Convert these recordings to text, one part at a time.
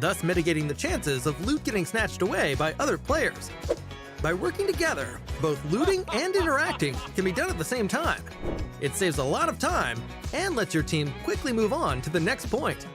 thus mitigating the chances of loot getting snatched away by other players. By working together, both looting and interacting can be done at the same time. It saves a lot of time and lets your team quickly move on to the next point.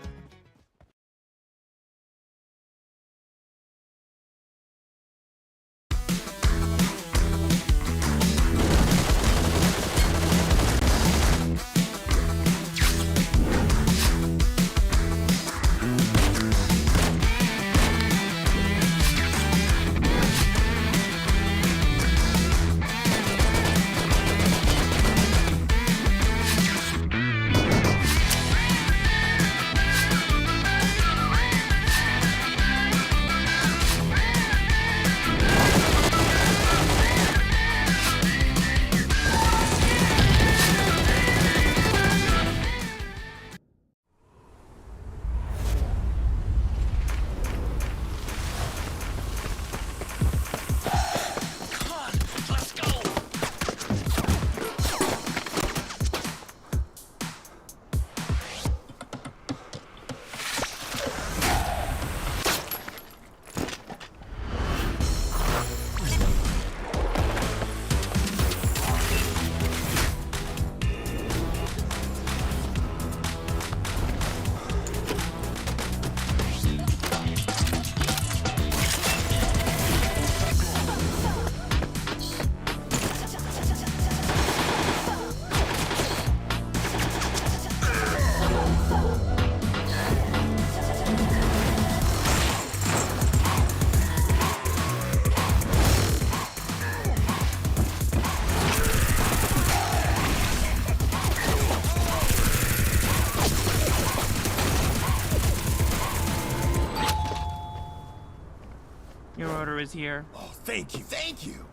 Your order is here. Oh, thank you, thank you.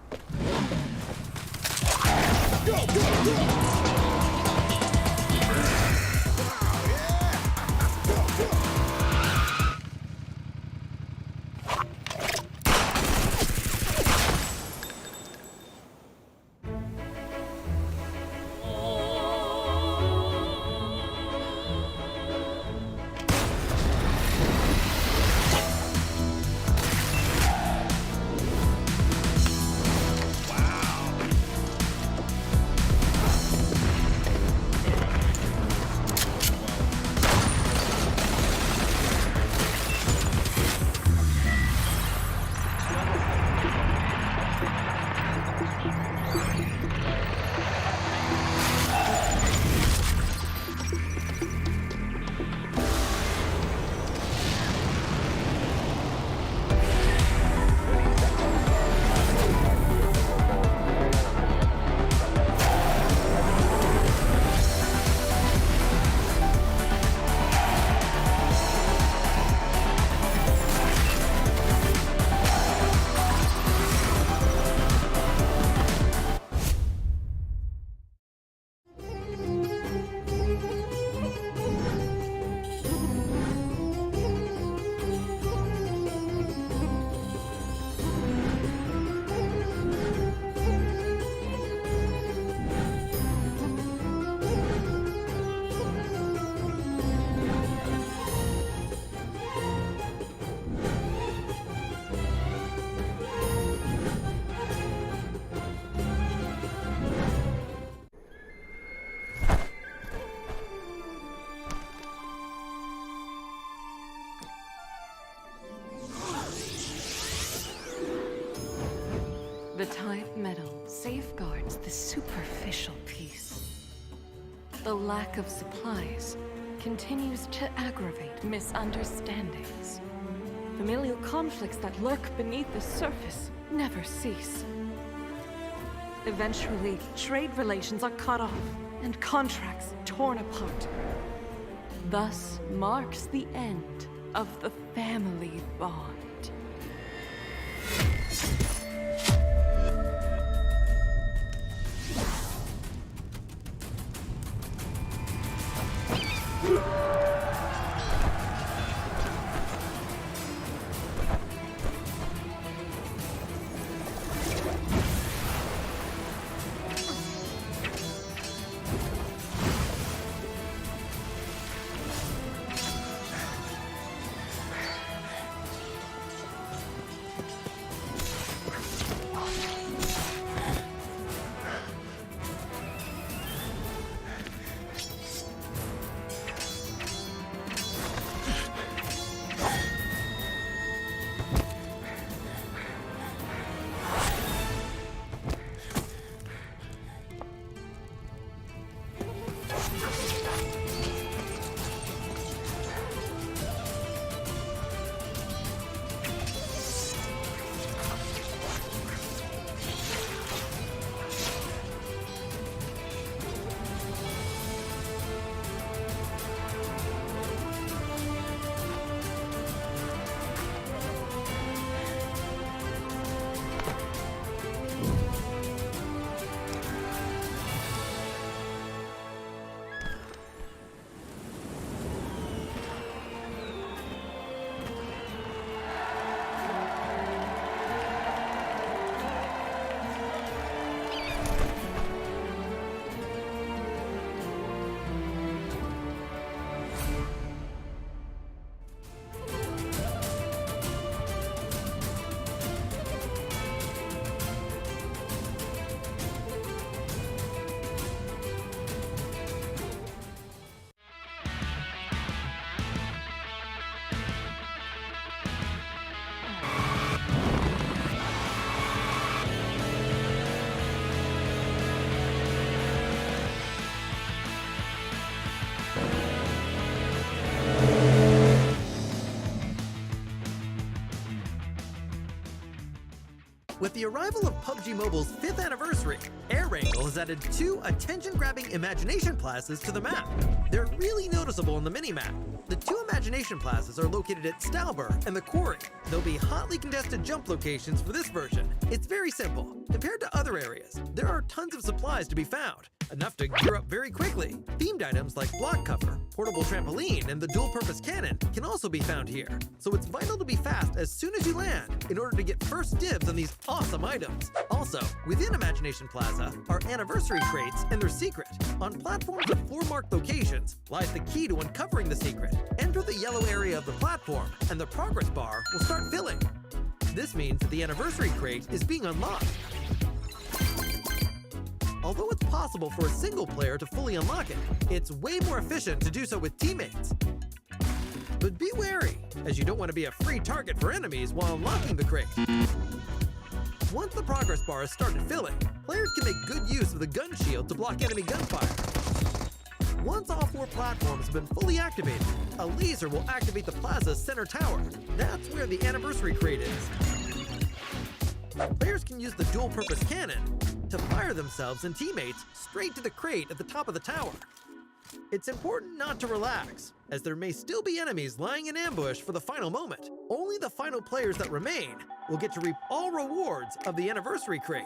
Go, go, go! The type metal safeguards the superficial peace. The lack of supplies continues to aggravate misunderstandings. Familial conflicts that lurk beneath the surface never cease. Eventually, trade relations are cut off and contracts torn apart. Thus marks the end of the family bond. With the arrival of PUBG Mobile's 5th anniversary, Air Wrangle has added 2 attention-grabbing imagination plazas to the map. They're really noticeable in the minimap. The 2 imagination plazas are located at Stalber and the Quarry. There'll be hotly contested jump locations for this version. It's very simple. Compared to other areas, there are tons of supplies to be found, enough to gear up very quickly. Themed items like block cover, portable trampoline, and the dual-purpose cannon can also be found here. So it's vital to be fast as soon as you land in order to get first dibs on these awesome items. Also, within Imagination Plaza are anniversary crates and their secret. On platforms of floor-marked locations lies the key to uncovering the secret. Enter the yellow area of the platform, and the progress bar will start filling. This means that the anniversary crate is being unlocked. Although it's possible for a single player to fully unlock it, it's way more efficient to do so with teammates. But be wary, as you don't want to be a free target for enemies while unlocking the crate. Once the progress bar has started filling, players can make good use of the gun shield to block enemy gunfire. Once all 4 platforms have been fully activated, a laser will activate the plaza's center tower. That's where the anniversary crate is. Players can use the dual-purpose cannon to fire themselves and teammates straight to the crate at the top of the tower. It's important not to relax, as there may still be enemies lying in ambush for the final moment. Only the final players that remain will get to reap all rewards of the anniversary crate.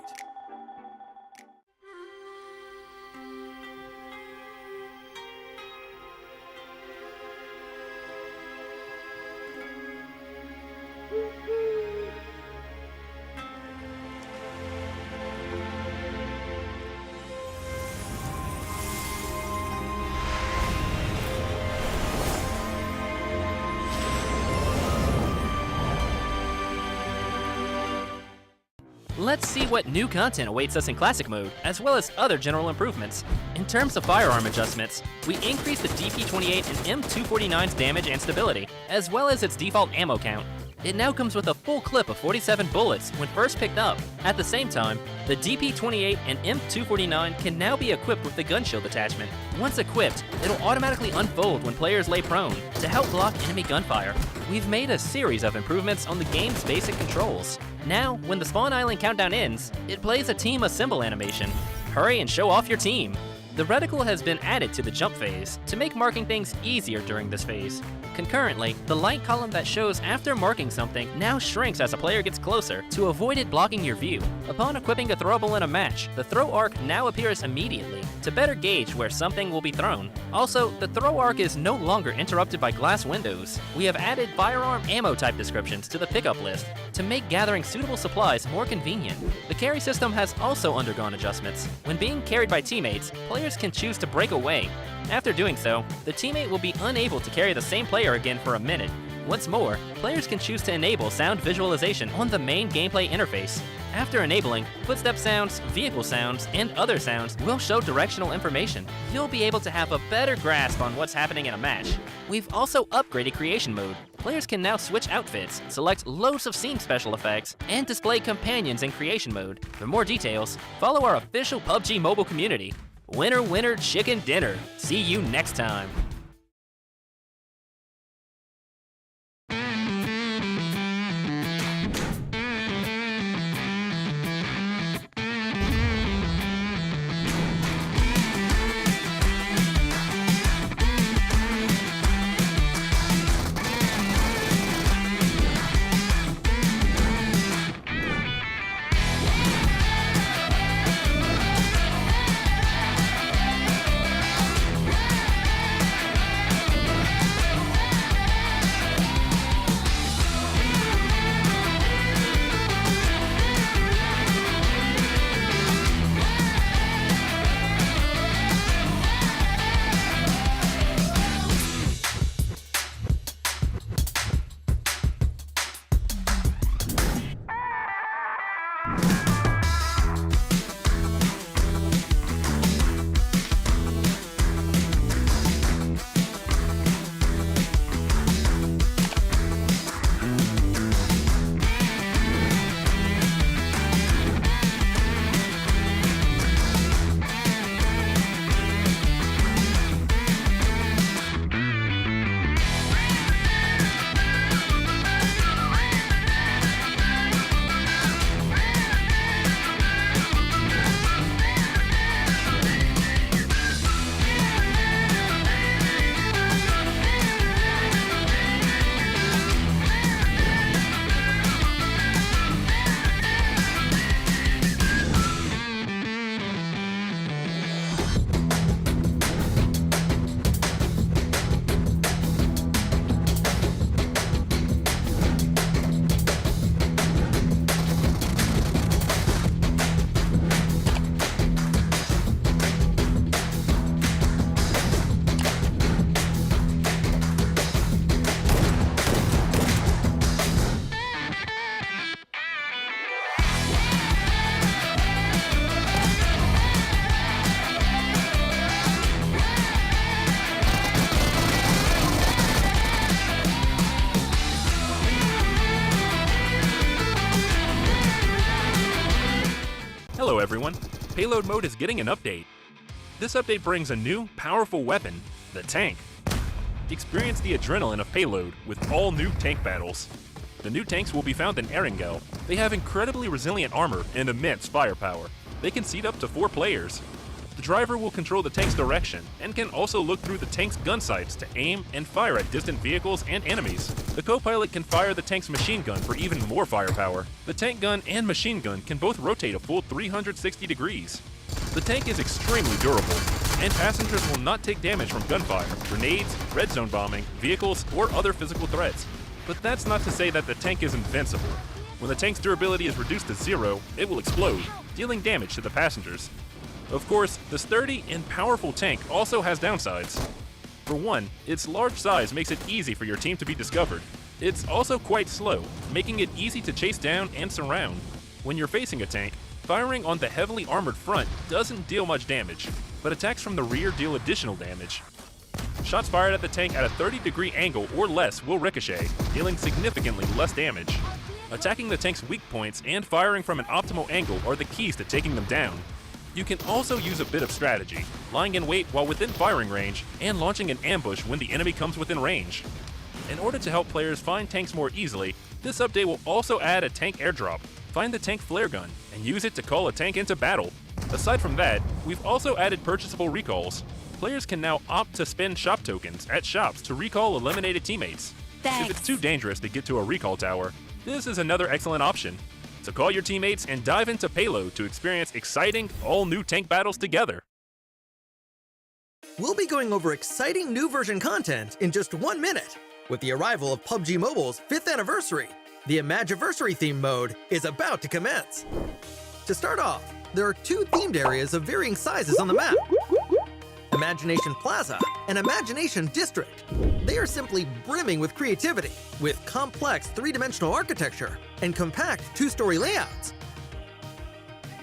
Let's see what new content awaits us in Classic Mode, as well as other general improvements. In terms of firearm adjustments, we increased the DP28 and M249's damage and stability, as well as its default ammo count. It now comes with a full clip of 47 bullets when first picked up. At the same time, the DP28 and M249 can now be equipped with the gun shield attachment. Once equipped, it'll automatically unfold when players lay prone to help block enemy gunfire. We've made a series of improvements on the game's basic controls. Now, when the spawn island countdown ends, it plays a team assemble animation. Hurry and show off your team! The reticle has been added to the jump phase to make marking things easier during this phase. Concurrently, the light column that shows after marking something now shrinks as a player gets closer to avoid it blocking your view. Upon equipping a throwable in a match, the throw arc now appears immediately to better gauge where something will be thrown. Also, the throw arc is no longer interrupted by glass windows. We have added firearm ammo type descriptions to the pickup list to make gathering suitable supplies more convenient. The carry system has also undergone adjustments. When being carried by teammates, players can choose to break away. After doing so, the teammate will be unable to carry the same player again for a minute. Once more, players can choose to enable sound visualization on the main gameplay interface. After enabling, footstep sounds, vehicle sounds, and other sounds will show directional information. You'll be able to have a better grasp on what's happening in a match. We've also upgraded creation mode. Players can now switch outfits, select loads of scene special effects, and display companions in creation mode. For more details, follow our official PUBG Mobile community. Winner, winner, chicken dinner. See you next time. everyone! Payload mode is getting an update. This update brings a new, powerful weapon, the tank. Experience the adrenaline of Payload with all new tank battles. The new tanks will be found in Erangel. They have incredibly resilient armor and immense firepower. They can seat up to 4 players. The driver will control the tank's direction and can also look through the tank's gun sights to aim and fire at distant vehicles and enemies. The co-pilot can fire the tank's machine gun for even more firepower. The tank gun and machine gun can both rotate a full 360 degrees. The tank is extremely durable, and passengers will not take damage from gunfire, grenades, red zone bombing, vehicles, or other physical threats. But that's not to say that the tank is invincible. When the tank's durability is reduced to 0, it will explode, dealing damage to the passengers. Of course, the sturdy and powerful tank also has downsides. For one, its large size makes it easy for your team to be discovered. It's also quite slow, making it easy to chase down and surround. When you're facing a tank, firing on the heavily armored front doesn't deal much damage, but attacks from the rear deal additional damage. Shots fired at the tank at a 30-degree angle or less will ricochet, dealing significantly less damage. Attacking the tank's weak points and firing from an optimal angle are the keys to taking them down. You can also use a bit of strategy, lying in wait while within firing range, and launching an ambush when the enemy comes within range. In order to help players find tanks more easily, this update will also add a tank airdrop. Find the tank flare gun, and use it to call a tank into battle. Aside from that, we've also added purchasable recalls. Players can now opt to spend shop tokens at shops to recall eliminated teammates. If it's too dangerous to get to a recall tower, this is another excellent option. So call your teammates and dive into Payload to experience exciting, all-new tank battles together. We'll be going over exciting new version content in just 1 minute. With the arrival of PUBG Mobile's 5th anniversary, the Imagiversary theme mode is about to commence. To start off, there are 2 themed areas of varying sizes on the map: Imagination Plaza and Imagination District. They are simply brimming with creativity, with complex 3-dimensional architecture and compact 2-story layouts.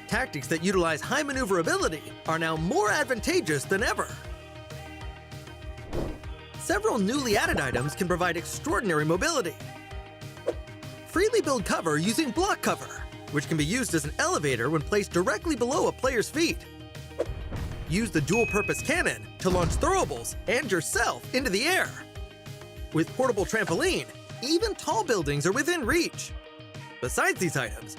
Tactics that utilize high maneuverability are now more advantageous than ever. Several newly added items can provide extraordinary mobility. Freely build cover using block cover, which can be used as an elevator when placed directly below a player's feet. Use the dual-purpose cannon to launch throwables and yourself into the air. With portable trampoline, even tall buildings are within reach. Besides these items,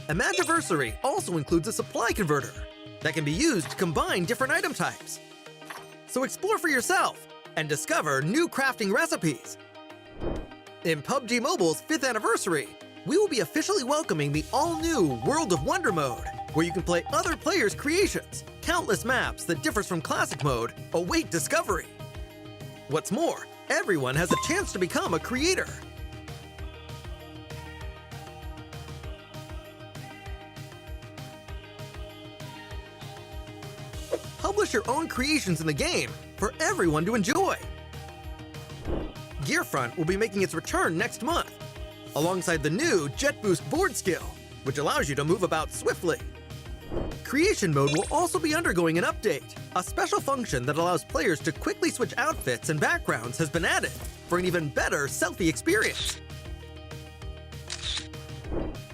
Imagiversary also includes a supply converter that can be used to combine different item types. So explore for yourself and discover new crafting recipes. In PUBG Mobile's 5th anniversary, we will be officially welcoming the all-new World of Wonder mode, where you can play other players' creations. Countless maps that differs from Classic mode await discovery. What's more, everyone has a chance to become a creator. Publish your own creations in the game for everyone to enjoy. Gearfront will be making its return next month, alongside the new Jet Boost board skill, which allows you to move about swiftly. Creation mode will also be undergoing an update. A special function that allows players to quickly switch outfits and backgrounds has been added for an even better selfie experience.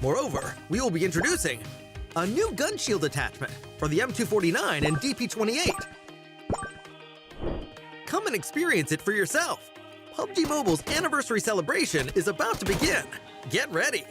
Moreover, we will be introducing a new gun shield attachment for the M249 and DP28. Come and experience it for yourself. PUBG Mobile's anniversary celebration is about to begin. Get ready!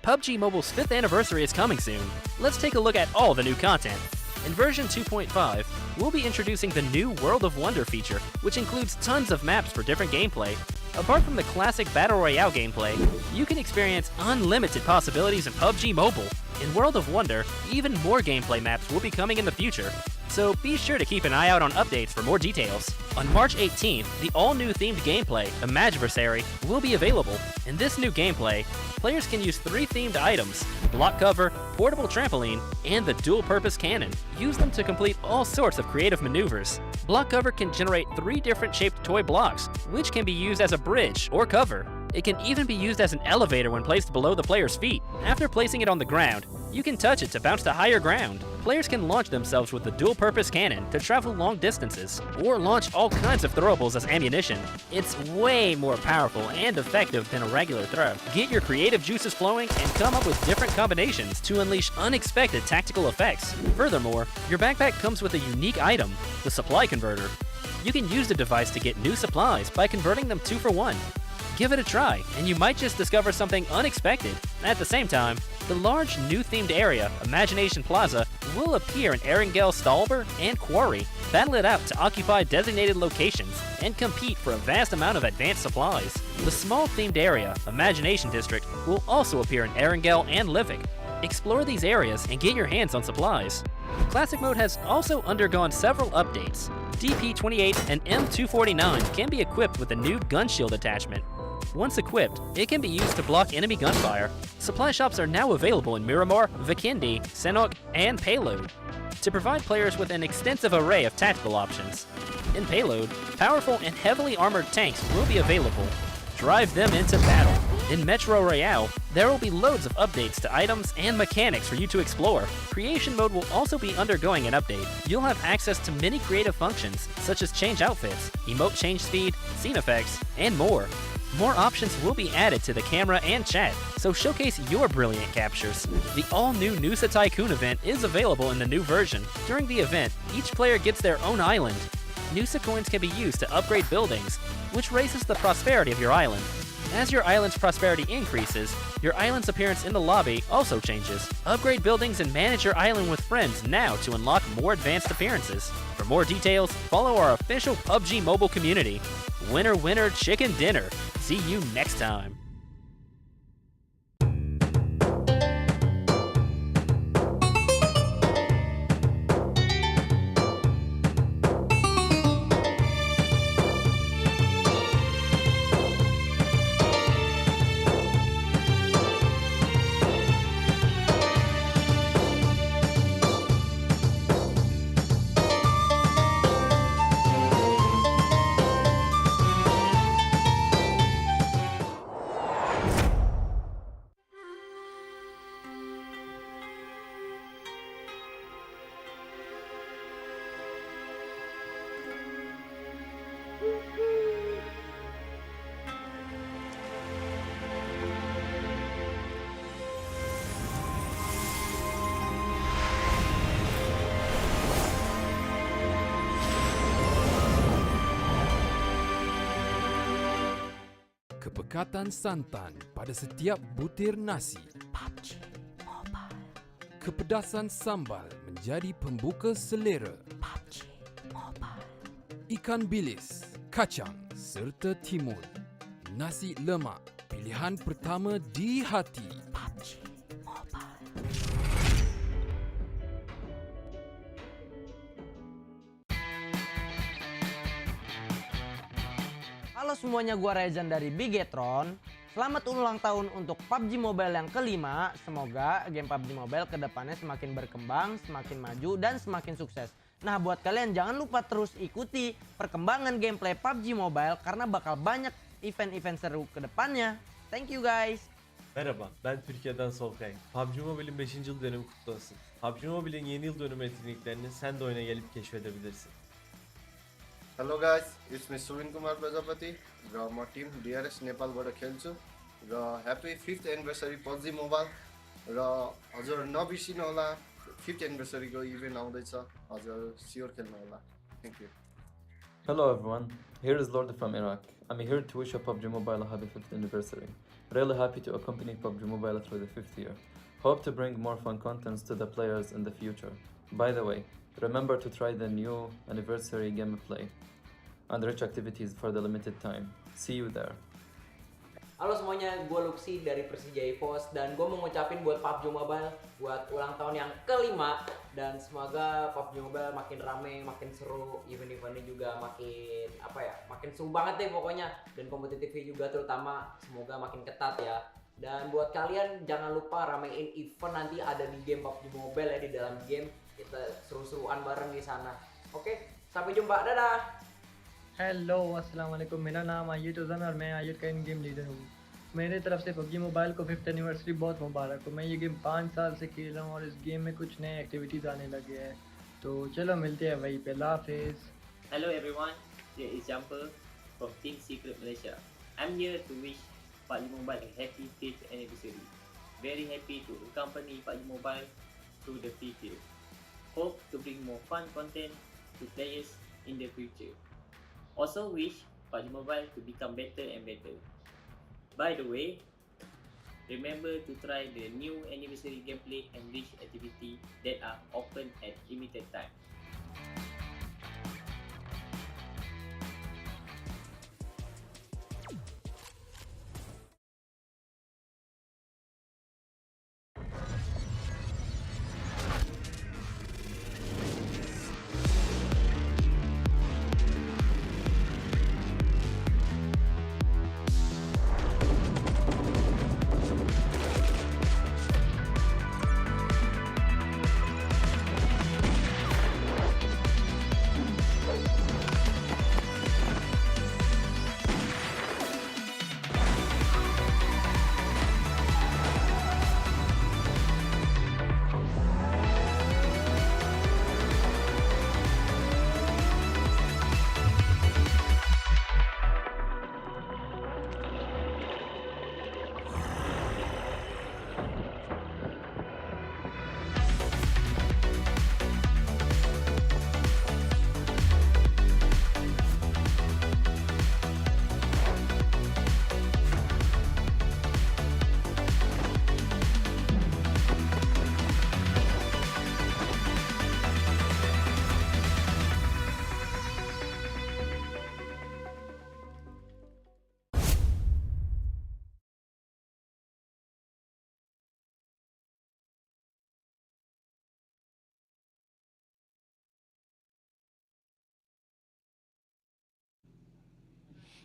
PUBG Mobile's 5th anniversary is coming soon. Let's take a look at all the new content. In version 2.5, we'll be introducing the new World of Wonder feature, which includes tons of maps for different gameplay. Apart from the classic Battle Royale gameplay, you can experience unlimited possibilities in PUBG Mobile. In World of Wonder, even more gameplay maps will be coming in the future, so be sure to keep an eye out on updates for more details. On March 18th, the all-new themed gameplay, Imagiversary, will be available. In this new gameplay, players can use 3 themed items: block cover, portable trampoline, and the dual-purpose cannon. Use them to complete all sorts of creative maneuvers. Block cover can generate 3 different shaped toy blocks, which can be used as a bridge or cover. It can even be used as an elevator when placed below the player's feet. After placing it on the ground, you can touch it to bounce to higher ground. Players can launch themselves with the dual-purpose cannon to travel long distances, or launch all kinds of throwables as ammunition. It's way more powerful and effective than a regular throw. Get your creative juices flowing and come up with different combinations to unleash unexpected tactical effects. Furthermore, your backpack comes with a unique item, the supply converter. You can use the device to get new supplies by converting them 2 for 1. Give it a try, and you might just discover something unexpected. At the same time, the large new themed area, Imagination Plaza, will appear in Erangel Stalber and Quarry. Battle it out to occupy designated locations and compete for a vast amount of advanced supplies. The small themed area, Imagination District, will also appear in Erangel and Livik. Explore these areas and get your hands on supplies. Classic Mode has also undergone several updates. DP28 and M249 can be equipped with a new gun shield attachment. Once equipped, it can be used to block enemy gunfire. Supply shops are now available in Miramar, Vikindi, Senok, and Payload to provide players with an extensive array of tactical options. In Payload, powerful and heavily armored tanks will be available. Drive them into battle. In Metro Royale, there will be loads of updates to items and mechanics for you to explore. Creation Mode will also be undergoing an update. You'll have access to many creative functions, such as change outfits, emote change speed, scene effects, and more. More options will be added to the camera and chat, so showcase your brilliant captures. The all-new Nusa Tycoon event is available in the new version. During the event, each player gets their own island. Nusa coins can be used to upgrade buildings, which raises the prosperity of your island. As your island's prosperity increases, your island's appearance in the lobby also changes. Upgrade buildings and manage your island with friends now to unlock more advanced appearances. For more details, follow our official PUBG Mobile community. Winner, winner, chicken dinner. See you next time. Kepekatan santan pada setiap butir nasi. PUBG Mobile. Kepedasan sambal menjadi pembuka selera. PUBG Mobile. Ikan bilis, kacang serta timun. Nasi lemak, pilihan pertama di hati. PUBG Mobile. Halo semuanya, gua Rezan dari Bigetron. Selamat ulang tahun untuk PUBG Mobile yang kelima. Semoga game PUBG Mobile kedepannya semakin berkembang, semakin maju, dan semakin sukses. Nah, buat kalian jangan lupa terus ikuti perkembangan gameplay PUBG Mobile karena bakal banyak event-event seru kedepannya. Thank you guys. Merhaba, ben Türkiye'den Solkay. PUBG Mobile'in 5. yıl dönümü kutlu olsun. PUBG Mobile'in yeni yıl dönümü etkinliklerini sen de oyuna gelip keşfedebilirsin. Hello guys, it's me Suvin Kumar Prajapati र म Tim DRS नेपालबाट खेल्छु र happy 5th anniversary PUBG mobile र हजुर नबिर्सिनु होला 5th anniversary को event आउँदैछ हजुर स्योर खेल्नु होला thank you Hello everyone, here is Lord from Iraq. I'm here to wish you PUBG Mobile a happy 5th anniversary. Really happy to accompany PUBG Mobile through the 5th year. Hope to bring more fun contents to the players in the future. By the way, remember to try the new anniversary gameplay and rich activities for the limited time. See you there. Halo semuanya, gue Luxi dari Persija Esports dan gue mau ngucapin buat PUBG Mobile buat ulang tahun yang kelima dan semoga PUBG Mobile makin rame, makin seru, event-eventnya juga makin makin seru banget deh pokoknya, dan kompetitifnya juga terutama semoga makin ketat ya. Dan buat kalian jangan lupa ramein event nanti ada di game PUBG Mobile ya, di dalam game kita seru-seruan bareng di sana. Oke, sampai jumpa, dadah. Hello अस्सलाम वालेकुम मेरा नाम आयुद उज़न और मैं आयुद का इन game leader हूँ मेरे तरफ से PUBG मोबाइल को 5th एनिवर्सरी बहुत मुबारक हो। मैं ये गेम 5 साल से खेल रहा हूँ और इस गेम में कुछ नए एक्टिविटीज़ आने लगे हैं, तो चलो मिलते हैं वहीं पे। अल्लाह हाफिज़। Hello everyone, this is Jumper from Team Secret Malaysia. I'm here to wish PUBG Mobile a happy 5th anniversary. Very happy to accompany PUBG Mobile through the 5th year. Hope to bring more fun content to players in the future. Also wish PUBG Mobile to become better and better. By the way, remember to try the new anniversary gameplay and reach activity that are open at limited time.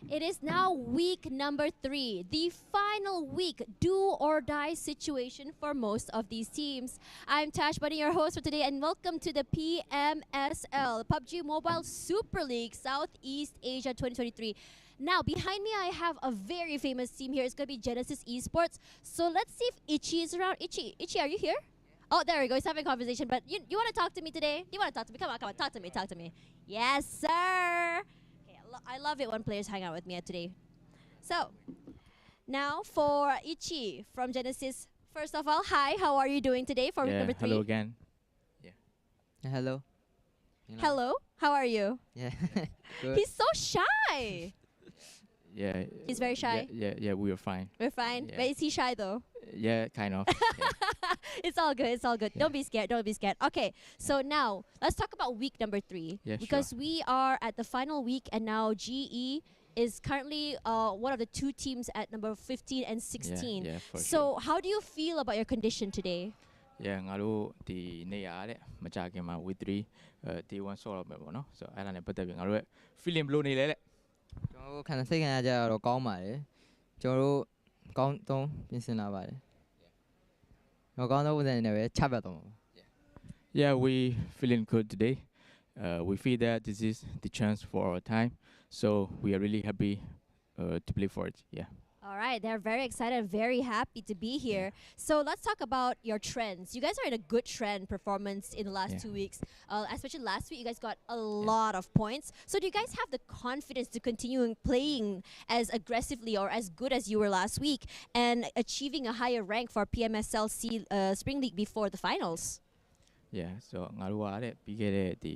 It is now week number 3, the final week do or die situation for most of these teams. I'm Tash Bunny, your host for today, and welcome to the PMSL PUBG Mobile Super League Southeast Asia 2023. Now, behind me, I have a very famous team here. It's going to be Genesis Esports. So let's see if Ichi is around. Ichi, are you here? Oh, there we go. He's having a conversation. But you want to talk to me today? You want to talk to me? Come on, talk to me. Yes, sir. I love it when players hang out with me today. So, now for Ichi from Genesis. First of all, hi, how are you doing today for week number 3? Hello again. Hello. Hello, how are you? Yeah. Good. He's so shy. Yeah. He's very shy. Yeah, we are fine. We're fine. Yeah. But is he shy though? Yeah, kind of. It's all good. Don't be scared. Okay, so now let's talk about week number 3. Yeah, because we are at the final week, and now GE is currently one of the 2 teams at number 15 and 16. Yeah, for so how do you feel about your condition today? Yeah, ငါတို့ဒီနေရတဲ့မကြခင်မှာ week 3 day 1 ဆော့တော့မယ်ပေါ့နော်ဆိုတော့အဲ့ဒါနဲ့ပတ်သက်ပြီးငါတို့ရဲ့ feeling ဘယ်လိုနေလဲတဲ့ ကျွန်တော်တို့ခံစိတ်ခံရကြတော့ကောင်းပါတယ်ကျွန်တော်တို့ကောင်းသုံးပြင်ဆင်လာပါတယ်ကျွန်တော်ကောင်းသောပုံစံနဲ့ပဲချပြတ်တော့မှာပါ Yeah, we feeling good today. We feel that this is the chance for our time, so we are really happy to play for it. Yeah. All right, they're very excited, very happy to be here. So let's talk about your trends. You guys are in a good trend performance in the last 2 weeks. Especially last week, you guys got a lot of points. So do you guys have the confidence to continue playing as aggressively or as good as you were last week and achieving a higher rank for PMSL SEA Spring League before the finals? Yeah, so ငါတို့ကတဲ့ပြီးခဲ့တဲ့ဒီ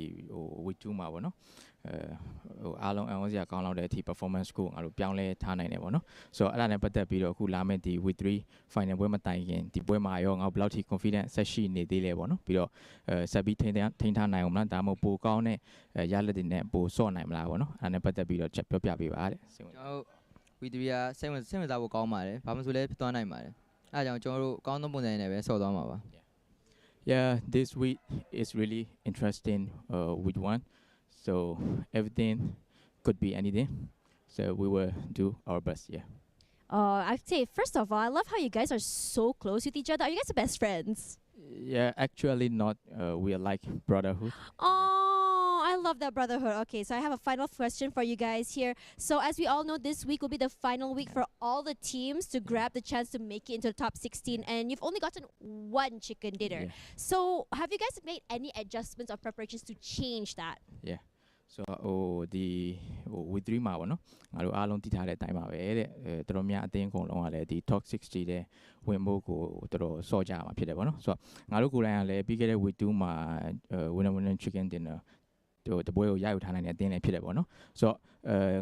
week 2မှာပေါ့နော်အားလုံးအောင်စရာကောင်းလောက်တဲ့အထိ performance ကိုငါတို့ပြောင်းလဲထားနိုင်တယ်ပေါ့နော်ဆိုတော့အဲ့ဒါနဲ့ပတ်သက်ပြီးတော့အခုလာမယ့်ဒီ week 3 final ပွဲမတိုင်ခင်ဒီပွဲမှာရောငါတို့ဘယ်လောက်ထိ confident ဆက်ရှိနေသေးလဲပေါ့နော်ပြီးတော့ဆက်ပြီးထိန်းထားနိုင်အောင်မလားဒါမှမဟုတ်ပိုကောင်းတဲ့ရလဒ်တွေနဲ့ပိုဆော့နိုင်မလားပေါ့နော်အဲ့ဒါနဲ့ပတ်သက်ပြီးတော့ချက်ပြောပြပေးပါတဲ့ကျွန်တော်တို့ week 3ကစိတ်ဝင်စားဖို့ကောင်းပါတယ်ဘာမှမဆိုလဲဖြစ်သွားနိုင်ပါတယ်အဲ့ဒါကြောင့်ကျွန်တော်တို့ကောင်းသောပုံစံနဲ့ပဲဆော့သွားမှာပါ Yeah, this week is really interesting week 1. So everything could be anything. So we will do our best, yeah. I'd say, first of all, I love how you guys are so close with each other. Are you guys the best friends? Yeah, actually not. We are like brotherhood. Oh, I love that brotherhood. Okay, so I have a final question for you guys here. So as we all know, this week will be the final week for all the teams to grab the chance to make it into the top 16, and you've only gotten one chicken dinner. Yeah. So have you guys made any adjustments or preparations to change that? Yeah. So ဒီ with 3မှာပေါ့နော်ငါတို့အားလုံးတည်ထားတဲ့အတိုင်းပါပဲတဲ့တော်တော်များအသင်းအကုန်လုံးကလည်းဒီ top 60တဲ့ဝင်ဖို့ကိုတော်တော်စော့ကြရမှာဖြစ်တယ်ပေါ့နော်ဆိုတော့ငါတို့ကိုယ်တိုင်ကလည်းပြီးခဲ့တဲ့ week 2မှာ winner chicken dinner တပွဲကိုရယူထားနိုင်တဲ့အသင်းလည်းဖြစ်တယ်ပေါ့နော်ဆိုတော့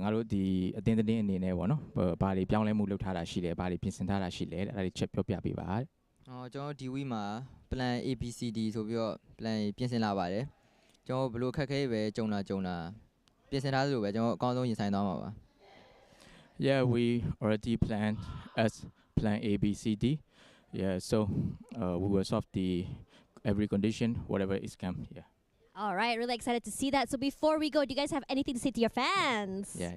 ငါတို့ဒီအသင်းသတင်းအနေနဲ့ပေါ့နော်ဘာတွေပြောင်းလဲမှုလုပ်ထားတာရှိလဲဘာတွေပြင်ဆင်ထားတာရှိလဲအဲ့ဒါတွေချက်ပြောပြပေးပါတဲ့ကျွန်တော်ဒီ week မှာ plan ABCD ဆိုပြီးတော့ plan ပြင်ဆင်လာပါတယ်ကျွန်တော်ဘလို့ခက်ခဲပဲကြုံလာပြင်ဆင်ထားသလိုပဲကျွန်တော်အကောင်းဆုံးရင်ဆိုင်သွားမှာပါ Yeah, we already planned as plan A, B, C, D. Yeah, so we will solve every condition, whatever is come. Yeah. All right, really excited to see that. So before we go, do you guys have anything to say to your fans? Yeah.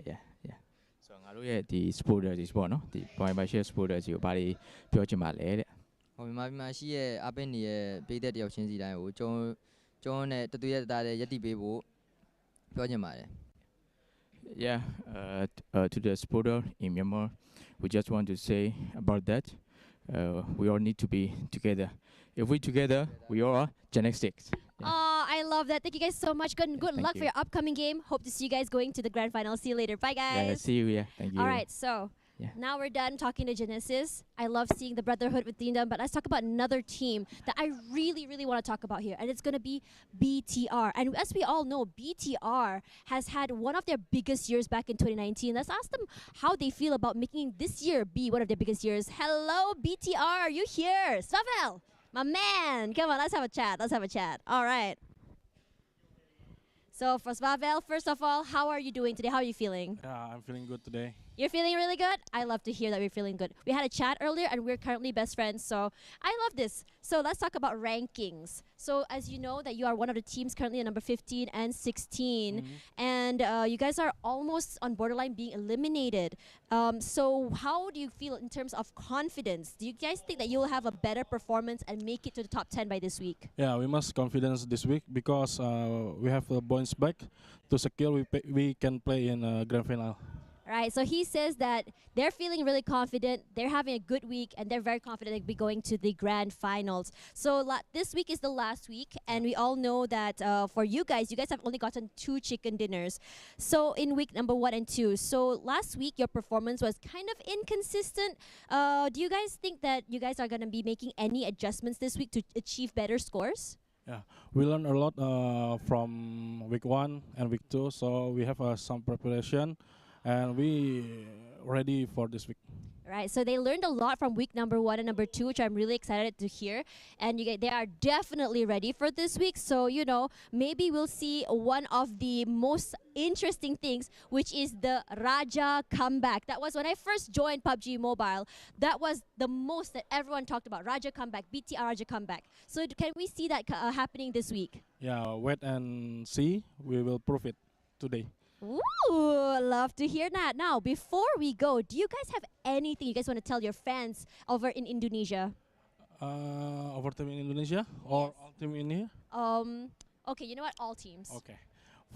So ငါတို့ရဲ့ဒီ supporters တွေပေါ့နော်ဒီ point by share supporters ကိုဘာတွေပြောချင်ပါလဲတဲ့ဟိုမြန်မာပြည်မှာရှိရဲ့အပင်းနေရဲ့ပြည်သက်တယောက်ချင်းစီတိုင်းကိုကျွန်တော်နဲ့တသွေးရတသားတဲ့ယက်တီပေးဖို့ပြောချင်ပါတယ် Yeah, to the supporter in Myanmar, we just want to say about that. We all need to be together. If we together, we all are Gen X6. Oh, I love that. Thank you guys so much. Good luck for you. your upcoming game. Hope to see you guys going to the grand final. See you later. Bye, guys. Yeah, see you. Yeah, thank you. All right, so now we're done talking to Genesis. I love seeing the brotherhood within them, but let's talk about another team that I really, really want to talk about here, and it's going to be BTR. And as we all know, BTR has had one of their biggest years back in 2019. Let's ask them how they feel about making this year be one of their biggest years. Hello, BTR, are you here? Swavel, my man. Come on, let's have a chat. All right. So for Swavel, first of all, how are you doing today? How are you feeling? Yeah, I'm feeling good today. You're feeling really good? I love to hear that you're feeling good. We had a chat earlier and we're currently best friends, so I love this. So let's talk about rankings. So as you know that you are one of the teams currently at number 15 and 16, and you guys are almost on borderline being eliminated. So how do you feel in terms of confidence? Do you guys think that you'll have a better performance and make it to the top 10 by this week? Yeah, we must confidence this week because we have a bounce back to secure we can play in grand final. Right, so he says that they're feeling really confident, they're having a good week, and they're very confident they'll be going to the grand finals. So this week is the last week, and we all know that for you guys have only gotten 2 chicken dinners. So in week number 1 and 2. So last week, your performance was kind of inconsistent. Do you guys think that you guys are going to be making any adjustments this week to achieve better scores? Yeah, we learned a lot from week 1 and week 2, so we have some preparation. And we ready for this week. Right, so they learned a lot from week number 1 and number 2, which I'm really excited to hear. And they are definitely ready for this week. So, you know, maybe we'll see one of the most interesting things, which is the Raja comeback. That was when I first joined PUBG Mobile. That was the most that everyone talked about. Raja comeback, BTR Raja comeback. So can we see that happening this week? Yeah, wait and see. We will prove it today. Ooh, love to hear that. Now, before we go, do you guys have anything you guys want to tell your fans over in Indonesia? Over team in Indonesia or all team in here? Okay, you know what? All teams. Okay.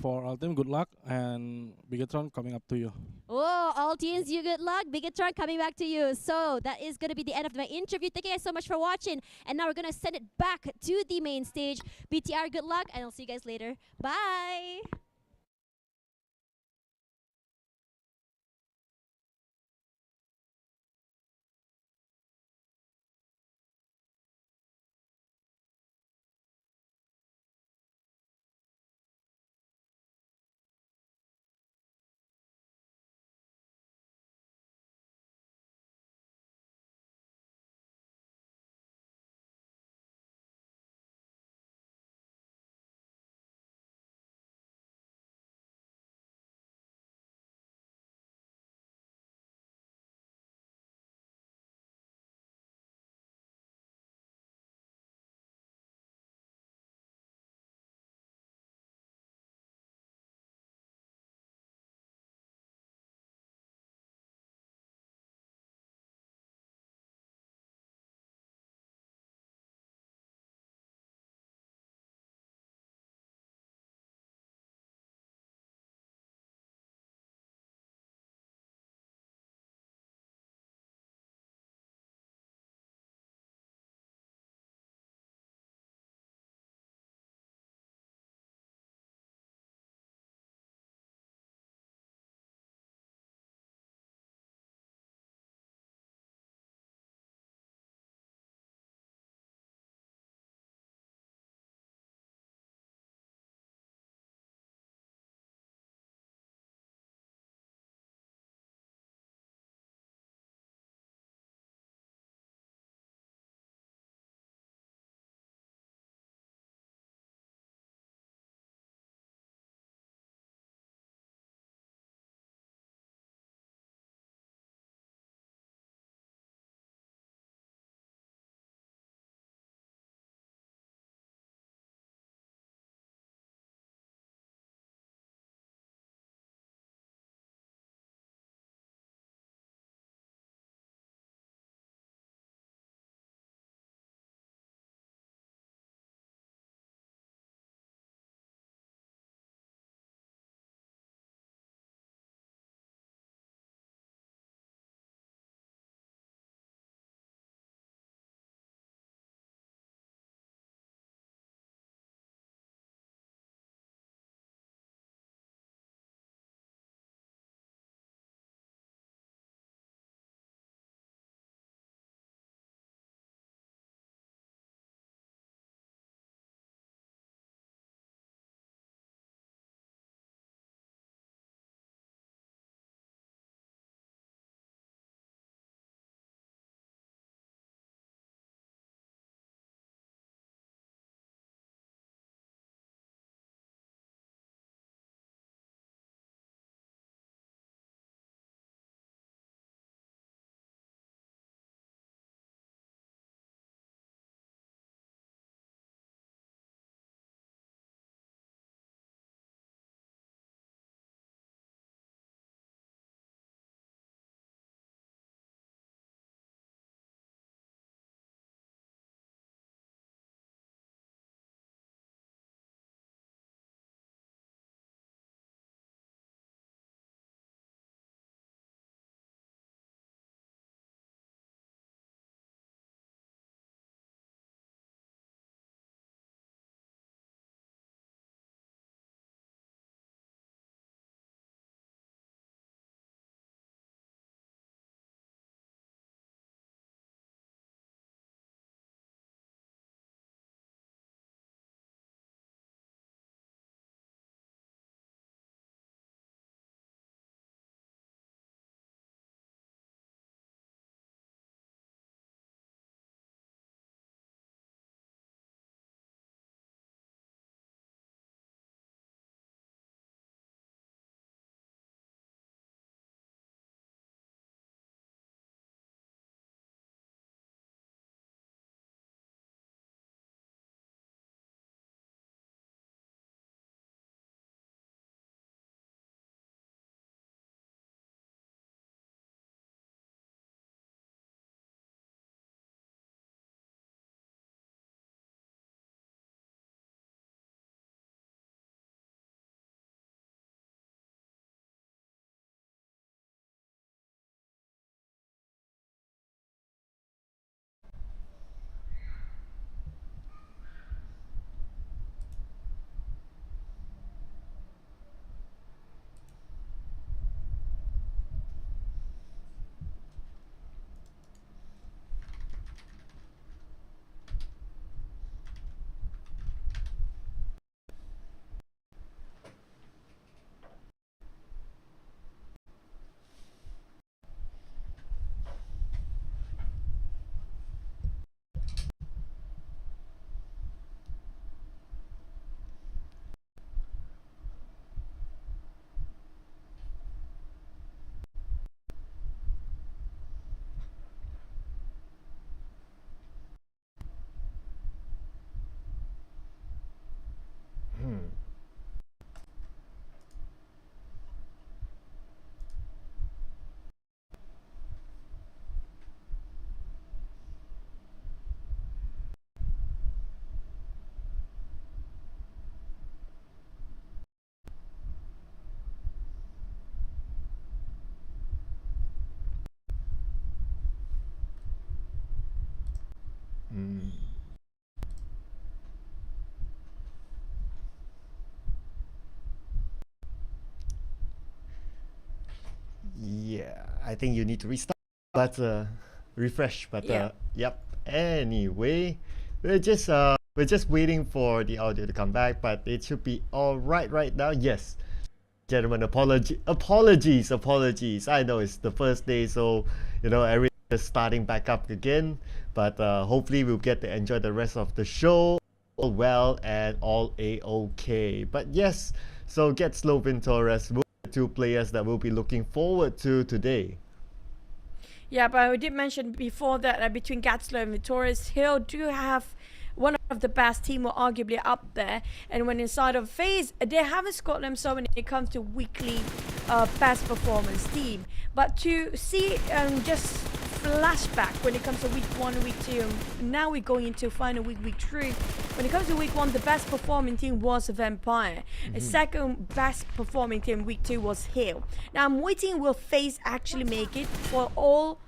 For all team, good luck and Bigatron coming up to you. Oh, all teams, you good luck. Bigatron coming back to you. So that is going to be the end of my interview. Thank you guys so much for watching. And now we're going to send it back to the main stage. BTR, good luck, and I'll see you guys later. Bye. Yeah, I think you need to restart, but refresh. But Yeah. yep. Anyway, we're just waiting for the audio to come back, but it should be all right now. Yes, gentlemen, apologies. I know it's the first day, so everything is starting back up again. But hopefully we'll get to enjoy the rest of the show all well and all a-okay. But yes, so get Slovin Torres. Two players that we'll be looking forward to today. Yeah, but we did mention before that between Gatslow and Vittorious Hill do have one of the best team, or arguably up there. And when inside of phase, they haven't scored them so when it comes to weekly best performance team. But to see just flashback when it comes to week 1, week 2, now we're going into final week 3. When it comes to week 1, the best performing team was Vampire. The second best performing team week 2 was Hill. Now I'm waiting, will FaZe actually make it for all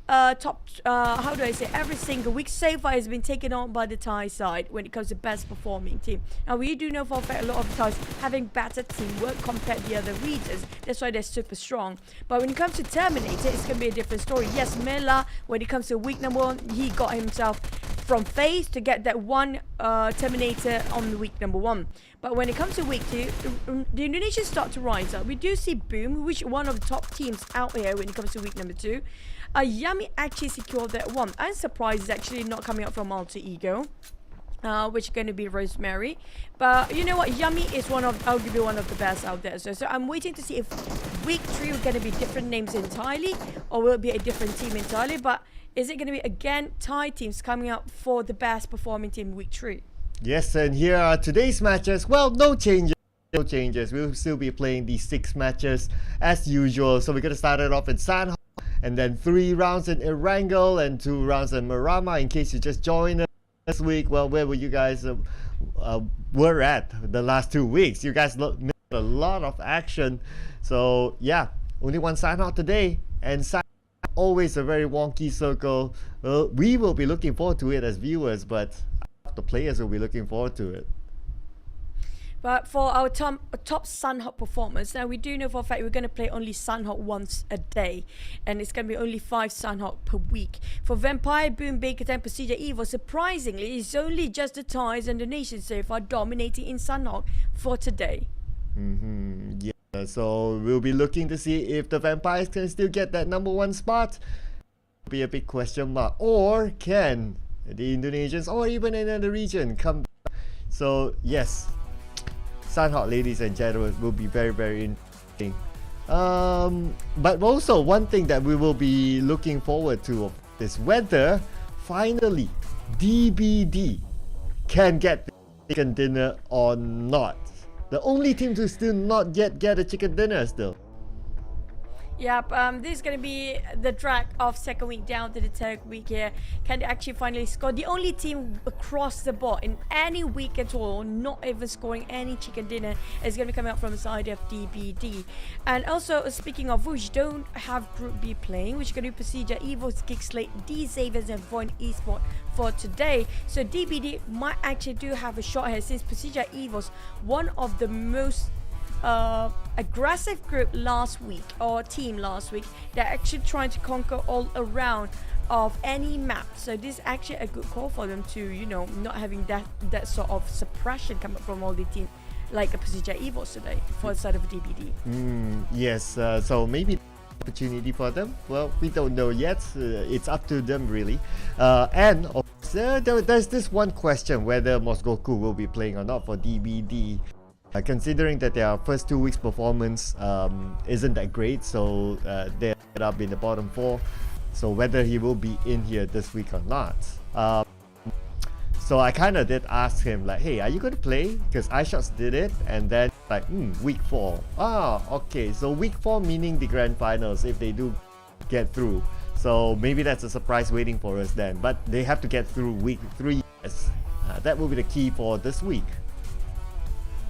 every single week? So far has been taken on by the Thai side when it comes to best performing team. Now we do know for a fact a lot of Thais having better teamwork compared to the other regions. That's why they're super strong. But when it comes to Terminator, it's going to be a different story. Yes, Miller, when it comes to week number 1, he got himself from FaZe to get that one Terminator on the week number 1. But when it comes to week 2, the Indonesians start to rise up. We do see Boom, which one of the top teams out here when it comes to week number 2. Yummy actually secured that one. I'm surprised it's actually not coming up from Alter Ego, which is going to be Rosemary. But you know what? Yummy is arguably one of the best out there. So I'm waiting to see if week 3 are going to be different names entirely, or will it be a different team entirely. But is it going to be again Thai teams coming up for the best performing team week 3? Yes, and here are today's matches. Well, no changes. We'll still be playing these 6 matches as usual. So we're going to start it off in San, and then 3 rounds in Erangel and 2 rounds in Marama. In case you just joined us this week, well, where were you guys were at the last 2 weeks? You guys missed a lot of action. So yeah, only one sign out today, and sign always a very wonky circle. Well, we will be looking forward to it as viewers, but the players will be looking forward to it. But for our top Sunhawk performance, now we do know for a fact we're going to play only Sunhawk once a day, and it's going to be only 5 Sunhawk per week. For Vampire, Boom, Baker, and Procedure Evil, surprisingly, it's only just the Thais and the nations so far dominating in Sunhawk for today. Yeah, so we'll be looking to see if the Vampires can still get that number 1 spot. Be a big question mark. Or can the Indonesians or even another region come back? So yes, Sunhawk, ladies and gentlemen, will be very, very interesting. But also one thing that we will be looking forward to is whether finally DBD can get the chicken dinner or not. The only team to still not yet get a chicken dinner still. Yep, this is going to be the drag of second week down to the third week here. Can they actually finally score? The only team across the board in any week at all, not even scoring any chicken dinner, is going to be coming out from the side of DBD. And also, speaking of which, don't have Group B playing, which is going to be Procedure, Evo's, Kickslate, D-Savers, and Void Esports for today. So DBD might actually do have a shot here, since Procedure Evo's one of the most aggressive group last week, or team last week. They're actually trying to conquer all around of any map, so this is actually a good call for them to, you know, not having that sort of suppression coming from all the team like a Procedure Evos today for the side of DBD. Yes, so maybe opportunity for them. Well, we don't know yet. It's up to them really. And of course, there's this one question whether Mosgoku will be playing or not for DBD. Considering that their first 2 weeks performance isn't that great, so they're up in the bottom 4. So whether he will be in here this week or not. So I kind of did ask him like, hey, are you going to play? Because iShots did it, and then like, week 4. Okay, so week 4 meaning the grand finals if they do get through. So maybe that's a surprise waiting for us then. But they have to get through week 3. Yes. That will be the key for this week.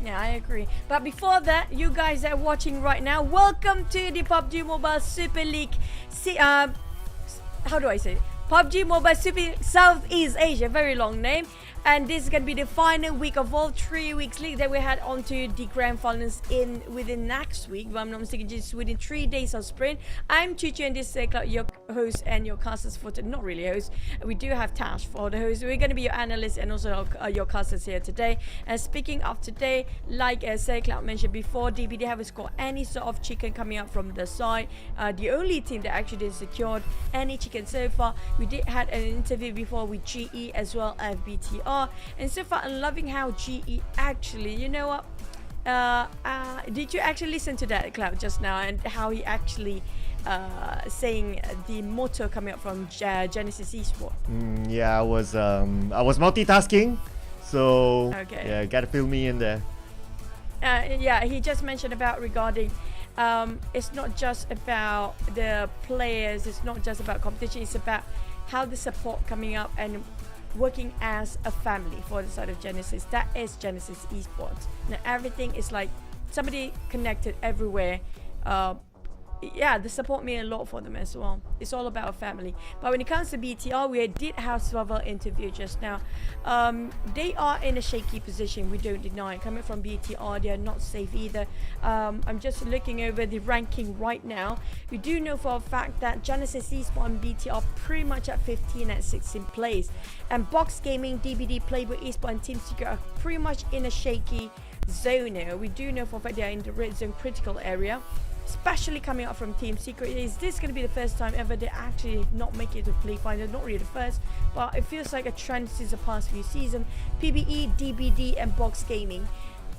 Yeah, I agree. But before that, you guys that are watching right now, welcome to the PUBG Mobile Super League. How do I say it? PUBG Mobile Southeast Asia, very long name. And this is going to be the final week of all 3 weeks league that we had onto the grand finals within next week. If I'm not mistaken, just within 3 days of sprint. I'm Chichu and this is your host and your casters for today. Not really host. We do have Tash for the host. We're going to be your analysts and also your casters here today. And speaking of today, like Cloud mentioned before, DBD haven't scored any sort of chicken coming up from the side. The only team that actually did secured any chicken so far. We did had an interview before with GE as well as BTR. And so far I'm loving how GE actually, you know what, did you actually listen to that, Cloud, just now, and how he actually saying the motto coming up from Genesis Esports? Yeah, I was multitasking, so okay. Yeah, gotta fill me in there. Yeah, he just mentioned about regarding it's not just about the players, it's not just about competition, it's about how the support coming up and working as a family for the side of Genesis. That is Genesis Esports. Now everything is like somebody connected everywhere. Yeah, the support mean a lot for them as well. It's all about a family. But when it comes to BTR, we did have several interview just now. They are in a shaky position, we don't deny it. Coming from BTR, they are not safe either. I'm just looking over the ranking right now. We do know for a fact that Genesis Esports and BTR are pretty much at 15 and 16 place. And Box Gaming, DBD, Playboy Esports and Team Secret are pretty much in a shaky zone now. We do know for a fact they are in the red zone critical area. Especially coming up from Team Secret. Is this going to be the first time ever they actually not make it to play final? Not really the first, but it feels like a trend since the past few seasons. PBE, DBD and Box Gaming.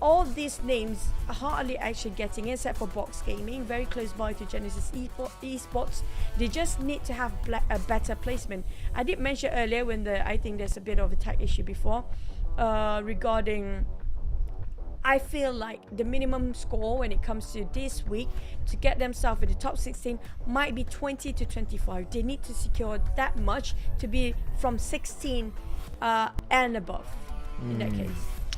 All these names are hardly actually getting in, except for Box Gaming, very close by to Genesis Esports. They just need to have a better placement. I did mention earlier when I think there's a bit of a tech issue before regarding, I feel like the minimum score when it comes to this week to get themselves in the top 16 might be 20 to 25. They need to secure that much to be from 16 and above in that case.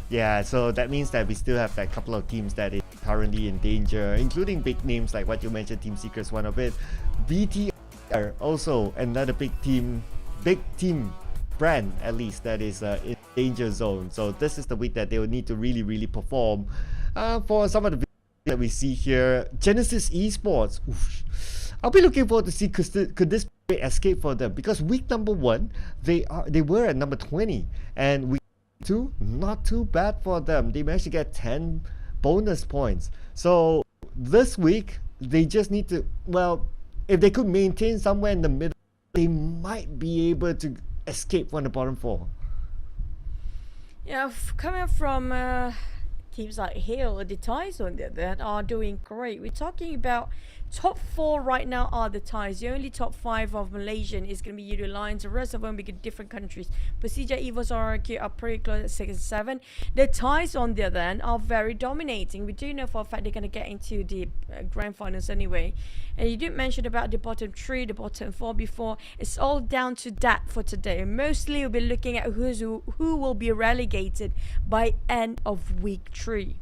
Yeah, so that means that we still have a couple of teams that is currently in danger, including big names like what you mentioned, Team Secret's one of it. BTR also another big team brand at least that is in danger zone. So this is the week that they will need to really perform. For some of the that we see here, Genesis Esports, I'll be looking forward to see could this be an escape for them, because week number 1 they were at number 20, and week 2 not too bad for them. They managed to get 10 bonus points. So this week they just need to, well, if they could maintain somewhere in the middle, they might be able to escape from the bottom 4. Yeah, coming from teams like Hill, the Ties on there that are doing great. We're talking about top 4 right now are the Ties. The only top 5 of Malaysian is going to be Euro Lions. The rest of them will be different countries. But CJ Evos RRQ are pretty close at 6 and 7. The Ties on the other end are very dominating. We do know for a fact they're going to get into the grand finals anyway. And you did mention about the bottom 3, the bottom 4 before. It's all down to that for today. Mostly we'll be looking at who will be relegated by end of week 3.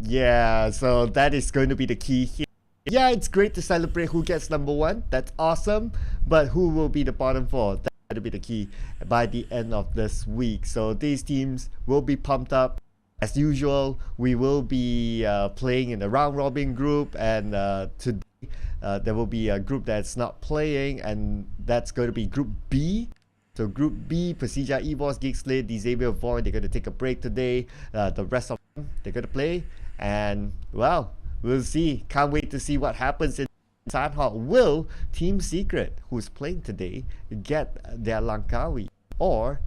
Yeah, so that is going to be the key here. Yeah, it's great to celebrate who gets number 1. That's awesome. But who will be the bottom 4? That's going to be the key by the end of this week. So these teams will be pumped up. As usual, we will be playing in the round robin group, and today there will be a group that's not playing, and that's going to be Group B. So Group B, Persija, Evos, Geekslate, Xavier Void, they're going to take a break today. The rest of them, they're going to play. And, well, we'll see. Can't wait to see what happens in Sanhok. Will Team Secret, who's playing today, get their Langkawi? Or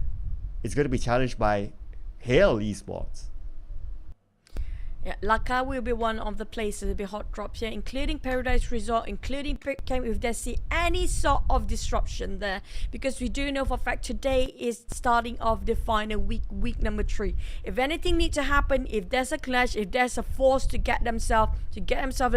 it's going to be challenged by Hale Esports. Yeah, Laka will be one of the places will be hot drops here, including Paradise Resort, including Brick Camp, if they see any sort of disruption there. Because we do know for a fact today is starting off the final week number 3. If anything needs to happen, if there's a clash, if there's a force to get themselves in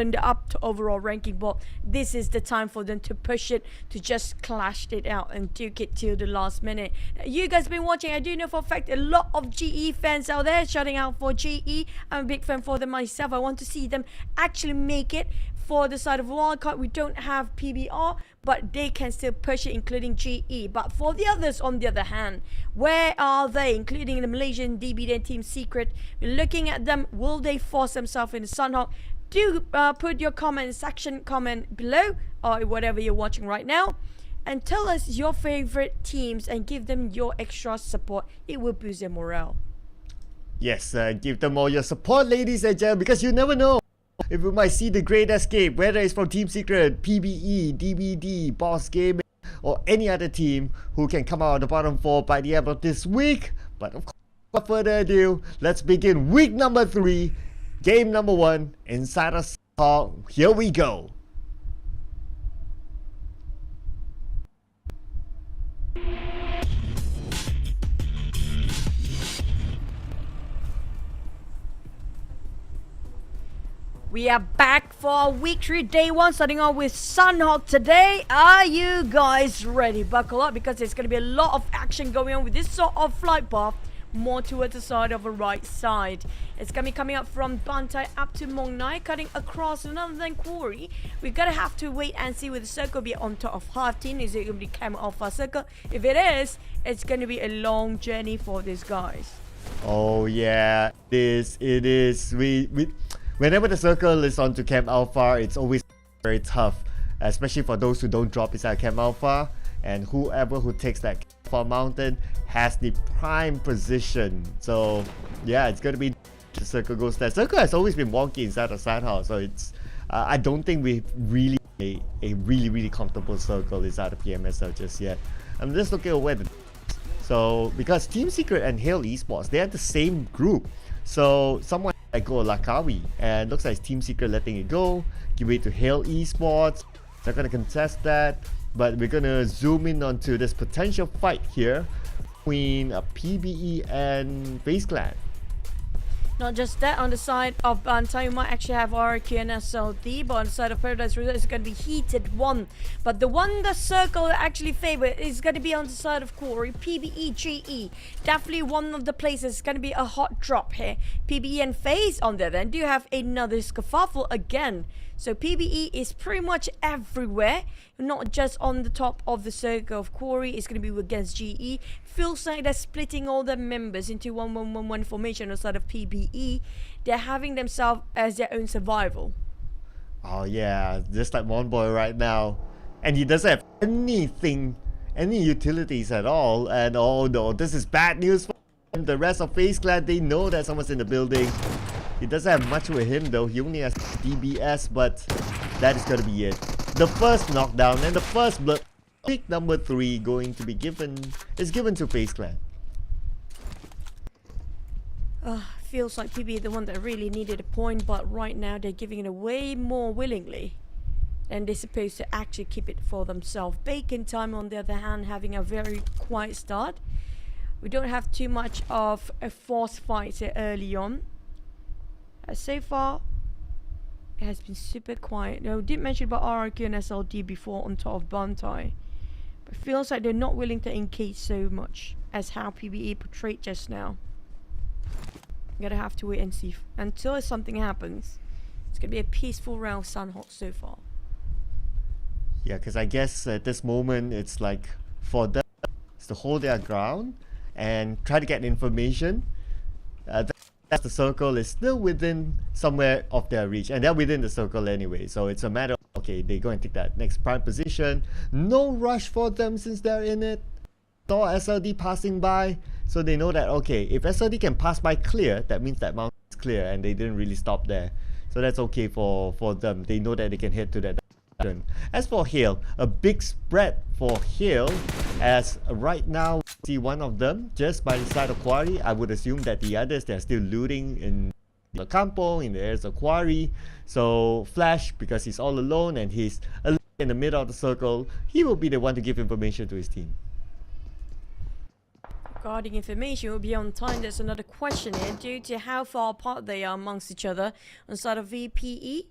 the up to overall ranking board, this is the time for them to push it, to just clash it out and duke it till the last minute. Now, you guys been watching, I do know for a fact a lot of GE fans out there shouting out for GE. I'm a big fan for them myself. I want to see them actually make it For the side of wildcard, we don't have PBR, but they can still push it, including GE. But for the others, on the other hand, where are they, including the Malaysian DBD Team Secret? We're looking at them. Will they force themselves in the Sunhawk? Do put your comment below, or whatever you're watching right now, and tell us your favorite teams and give them your extra support. It will boost their morale. Yes, give them all your support, ladies and gentlemen, because you never know if we might see the great escape, whether it's from Team Secret, PBE, DBD, Boss Gaming, or any other team who can come out of the bottom 4 by the end of this week. But of course, without further ado, let's begin week number 3, game number 1, inside of Sunhawk. Here we go. We are back for week 3, day 1, starting off with Sunhawk today. Are you guys ready? Buckle up, because there's going to be a lot of action going on with this sort of flight path, more towards the side of the right side. It's going to be coming up from Bantai up to Mong Nai, cutting across another than Quarry. We're going to have to wait and see whether the circle will be on top of half team. Is it going to be Cam Alpha Circle? If it is, it's going to be a long journey for these guys. Oh yeah, it is. Whenever the circle is onto Camp Alpha, it's always very tough, especially for those who don't drop inside Camp Alpha, and whoever who takes that Camp Alpha mountain has the prime position. So yeah, it's gonna be the circle goes there. Circle has always been wonky inside of Sunhawk, so it's I don't think we've really a really comfortable circle inside of PMSL just yet. I'm just looking at where so because Team Secret and Hale Esports, they're the same group, so someone I go Lakawi, and looks like Team Secret letting it go. Give it to Hale Esports. They're gonna contest that, but we're gonna zoom in onto this potential fight here between PBE and FaZe Clan. Not just that, on the side of Bantai, you might actually have RQ and SLD, but on the side of Paradise Resort, it's going to be heated one. But the one the circle actually favor is going to be on the side of Quarry, PBE, GE. Definitely one of the places. It's going to be a hot drop here. PBE and FaZe on there then do have another scuffle again. So PBE is pretty much everywhere, not just on the top of the circle of Quarry. It's going to be against GE. Feels like they're splitting all their members into 1-1-1-1 formation on the side of PBE. They're having themselves as their own survival. Oh yeah, just like Monboy right now. And he doesn't have anything, any utilities at all. And oh no, this is bad news for him. The rest of FaZe Clan, they know that someone's in the building. He doesn't have much with him though. He only has DBS, but that is going to be it. The first knockdown and the first blood. Pick number 3 going to be given to FaZe Clan. Feels like PBE the one that really needed a point, but right now they're giving it away more willingly. And they're supposed to actually keep it for themselves. Bacon Time, on the other hand, having a very quiet start. We don't have too much of a forced fight early on. So far, it has been super quiet. Now, we did mention about RRQ and SLD before on top of Bantai. But it feels like they're not willing to engage so much as how PBE portrayed just now. I'm gonna have to wait and see until something happens. It's gonna be a peaceful round Sunhawk so far. Yeah, because I guess at this moment it's like for them to hold their ground and try to get information. That's the circle is still within somewhere of their reach, and they're within the circle anyway. So it's a matter of, okay, they go and take that next prime position. No rush for them since they're in it. Saw SLD passing by, so they know that, okay, if SLD can pass by clear, that means that mountain is clear, and they didn't really stop there. So that's okay for them. They know that they can head to that direction. As for Hale, a big spread for Hale, as right now see one of them just by the side of Quarry. I would assume that the others, they're still looting in the campo, in the areas of Quarry. So Flash, because he's all alone and he's in the middle of the circle, he will be the one to give information to his team. Regarding information, will be on time. There's another question here. Due to how far apart they are amongst each other on the side of VPE,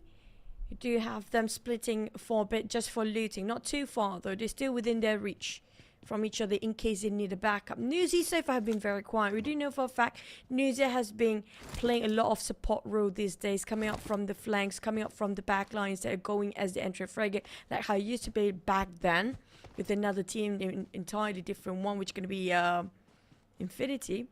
you do have them splitting for a bit just for looting. Not too far though, they're still within their reach. from each other in case they need a backup. Newsy so far have been very quiet. We do know for a fact Newsy has been playing a lot of support role these days, coming up from the flanks, coming up from the back lines that are going as the entry fragate, like how it used to be back then with another team, an entirely different one, which is going to be Infinity.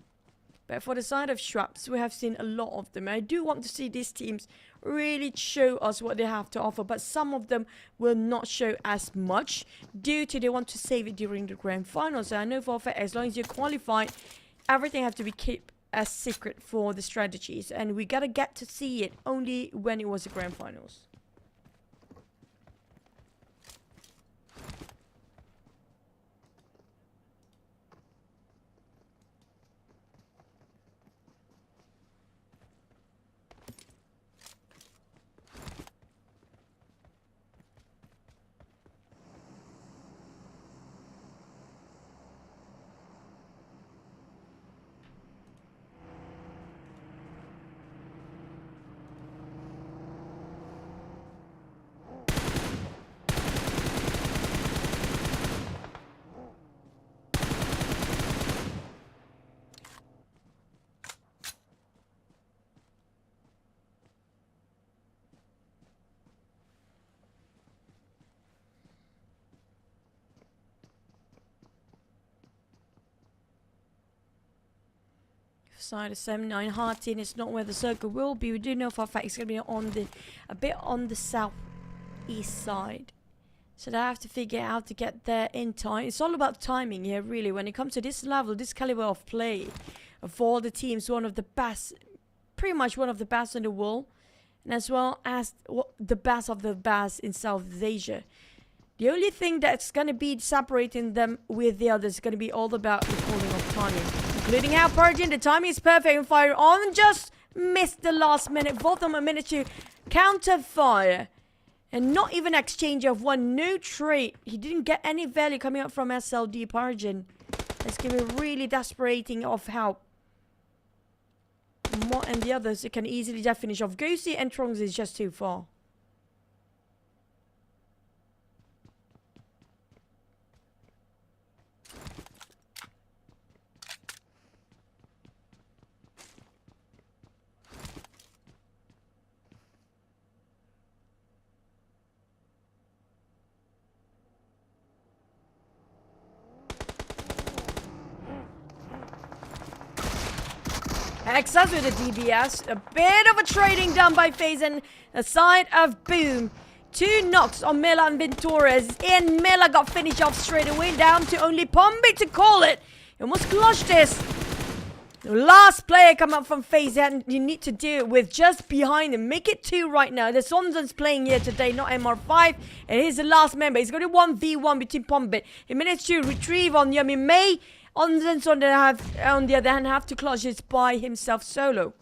But for the side of Shrubs, we have seen a lot of them. I do want to see these teams really show us what they have to offer, but some of them will not show as much due to they want to save it during the grand finals. So I know for a fact, as long as you're qualified, everything has to be kept as secret for the strategies, and we gotta get to see it only when it was the grand finals. Side of 79 hard in, it's not where the circle will be. We do know for a fact it's going to be on a bit on the southeast side, so they have to figure out how to get there in time. It's all about timing here, really, when it comes to this level, this caliber of play. Of all the teams, one of the best, pretty much one of the best in the world, and as well as the best of the best in Southeast Asia. The only thing that's going to be separating them with the others is going to be all about the calling of timing. Including how Purging, the timing is perfect and fire on, just missed the last minute. Both of them a minute to counter fire. And not even exchange of one new trait. He didn't get any value coming up from SLD Purging. It's going to be really desperating of help. And the others, it can easily just finish off. Ghosty and Trongs is just too far. Exas with the DBS. A bit of a trading done by FaZe and a side of Boom. 2 knocks on Mela and Ventores. And Mela got finished off straight away, down to only Pombi to call it. He almost clutched this. The last player come up from FaZe, and you need to do it with just behind him. Make it 2 right now. The Sonzon's playing here today, not MR5. And here's the last member. He's got a 1v1 between Pombit. He managed to retrieve on Yummy May. Onzens on the other hand have to clutch it by himself solo.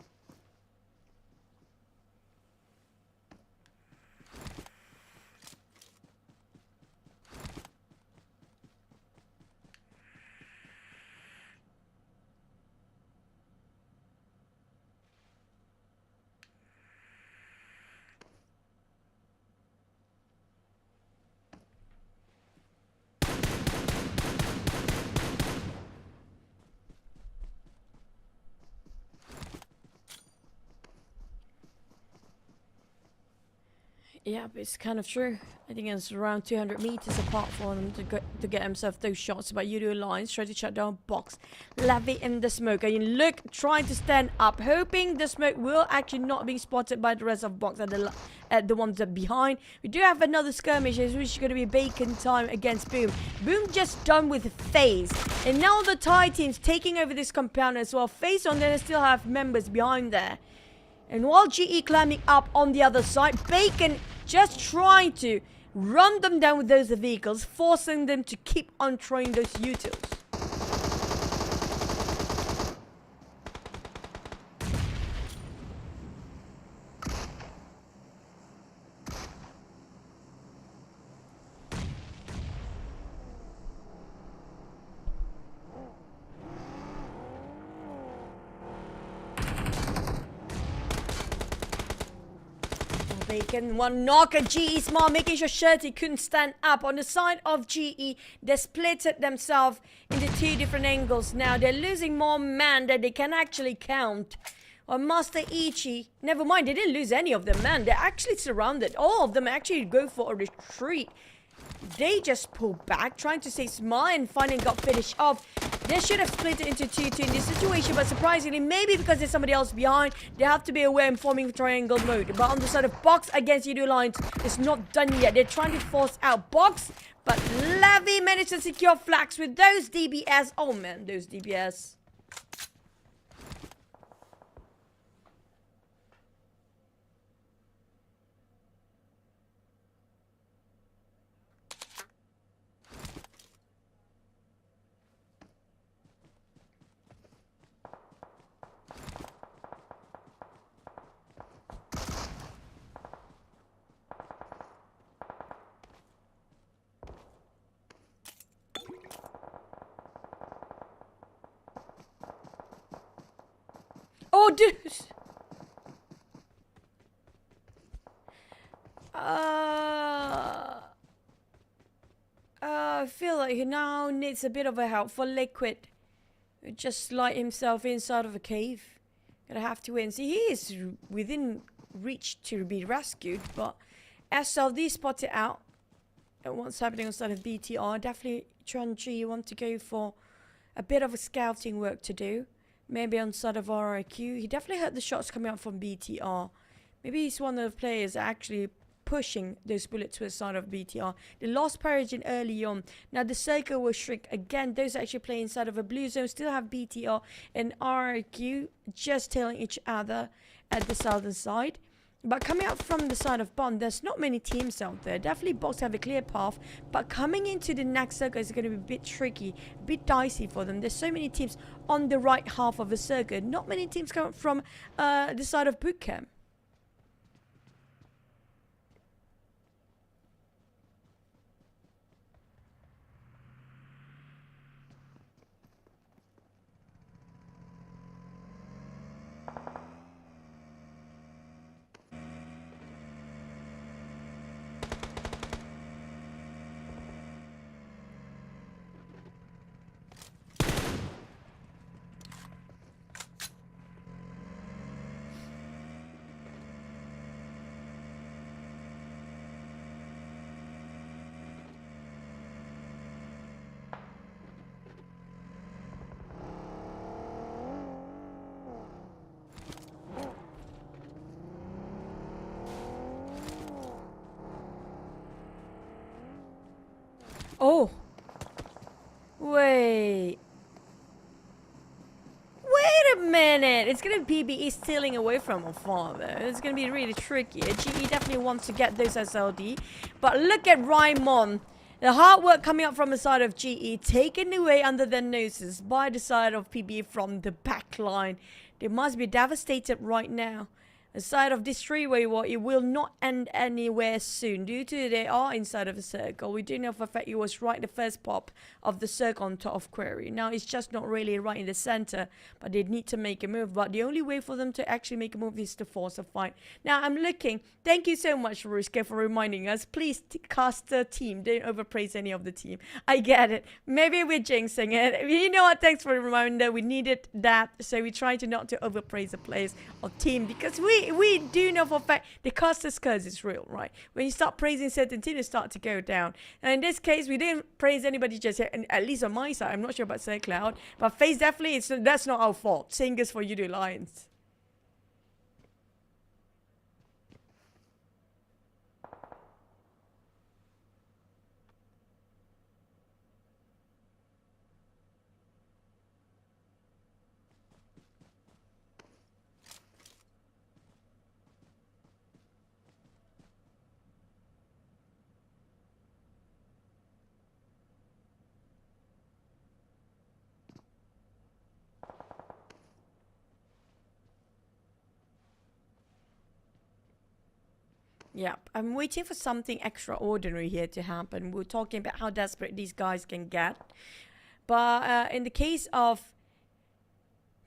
Yeah, but it's kind of true. I think it's around 200 meters apart for him to get himself those shots. But you do Alliance, try to shut down Box. Levy in the smoke. And you look, trying to stand up, hoping the smoke will actually not be spotted by the rest of Box at the ones that behind. We do have another skirmish, which is going to be Bacon time against Boom. Boom just done with FaZe. And now the Thai team's taking over this compound as well. FaZe on there still have members behind there. And while GE climbing up on the other side, Bacon just trying to run them down with those vehicles, forcing them to keep on throwing those utils. Bacon, one knocker. GE Smart making sure Shirty couldn't stand up. On the side of GE, they splitted themselves into two different angles. Now they're losing more man than they can actually count. Or Master Ichi, never mind, they didn't lose any of them, man. They're actually surrounded. All of them actually go for a retreat. They just pull back, trying to stay smart, and finally got finished off. They should have split it into 2-2 in this situation, but surprisingly, maybe because there's somebody else behind, they have to be aware in forming triangle mode. But on the side of Box against Edu Lions, it's not done yet. They're trying to force out Box, but Levy managed to secure flags with those DBS. Oh man, those DBS. Oh, dude. I feel like he now needs a bit of a help for Liquid. He just slide himself inside of a cave. Gonna have to wait and see. He is within reach to be rescued, but SLD spotted out at what's happening inside of BTR. Definitely Chun-Chi, you want to go for a bit of a scouting work to do. Maybe on side of RIQ. He definitely heard the shots coming out from BTR. Maybe he's one of the players actually pushing those bullets to the side of BTR. They lost Peregrine early on. Now the circle will shrink again. Those actually play inside of a blue zone still have BTR and RIQ just tailing each other at the southern side. But coming out from the side of Bond, there's not many teams out there. Definitely Box have a clear path, but coming into the next circle is going to be a bit tricky, a bit dicey for them. There's so many teams on the right half of the circuit. Not many teams coming from the side of Bootcamp. Oh. Wait. Wait a minute. It's going to be PBE stealing away from a father. It's going to be really tricky. GE definitely wants to get those SLD. But look at Raimon. The hard work coming up from the side of GE, taken away under their noses by the side of PBE from the back line. They must be devastated right now. The side of this three-way war, it will not end anywhere soon due to they are inside of a circle. We do know for a fact it was right the first pop of the circle on top of Query. Now it's just not really right in the center, but they need to make a move. But the only way for them to actually make a move is to force a fight. Now I'm looking. Thank you so much, Ruske, for reminding us. Please cast the team. Don't overpraise any of the team. I get it. Maybe we're jinxing it. You know what? Thanks for the reminder. We needed that, so we try to not to overpraise the players or team because we do know for a fact the caster's curse is real, right? When you start praising certain teams, they start to go down. And in this case, we didn't praise anybody just yet, and at least on my side. I'm not sure about Sir Cloud, but FaZe definitely, that's not our fault. Singers for you to Lions. Yep, I'm waiting for something extraordinary here to happen. We're talking about how desperate these guys can get. But in the case of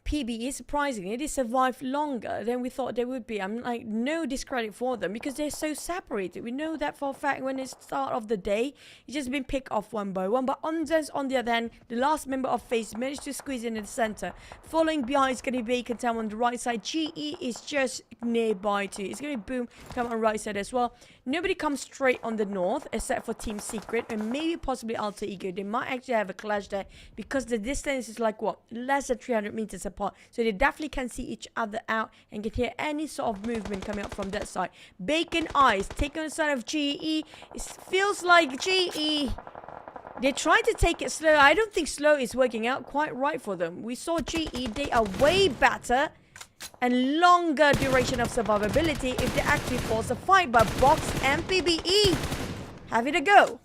PBE, surprisingly, they survived longer than we thought they would be. I'm like, no discredit for them because they're so separated. We know that for a fact when it's start of the day, it's just been picked off one by one. But on the other hand, the last member of FaZe managed to squeeze in the center. Following behind is going to be Bacon Town on the right side. GE is just nearby too. It's going to be Boom come on right side as well. Nobody comes straight on the north except for Team Secret and maybe possibly Alter Ego. They might actually have a clash there because the distance is like what? Less than 300 meters apart. So they definitely can see each other out and can hear any sort of movement coming up from that side. Bacon Eyes take on the side of GE. It feels like GE. They're trying to take it slow. I don't think slow is working out quite right for them. We saw GE. They are way better and longer duration of survivability if they actually force a fight. But Box and PBE have it a go.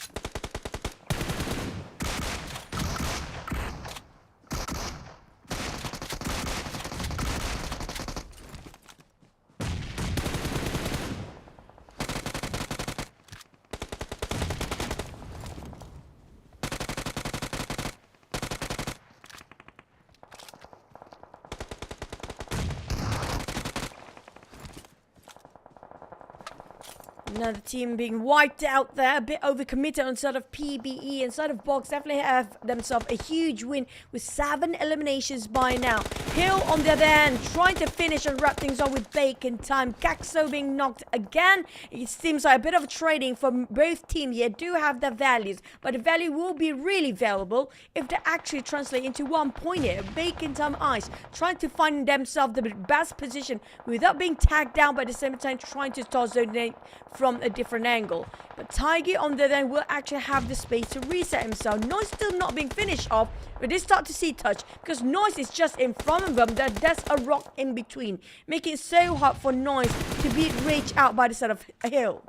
Another team being wiped out there, a bit overcommitted on side of PBE and side of Box definitely have themselves a huge win with 7 eliminations by now. Hill on the other hand trying to finish and wrap things up with Bacon time. Caxo being knocked again. It seems like a bit of a trading from both teams here do have their values, but the value will be really valuable if they actually translate into 1 point here. Bacon time Ice trying to find themselves the best position without being tagged down, but at the same time trying to toss donate from a different angle. But Tiger on the other end will actually have the space to reset himself. Noise still not being finished off, but they start to see touch because Noise is just in front of them. There's a rock in between, making it so hard for Noise to be reached out by the side of Hill.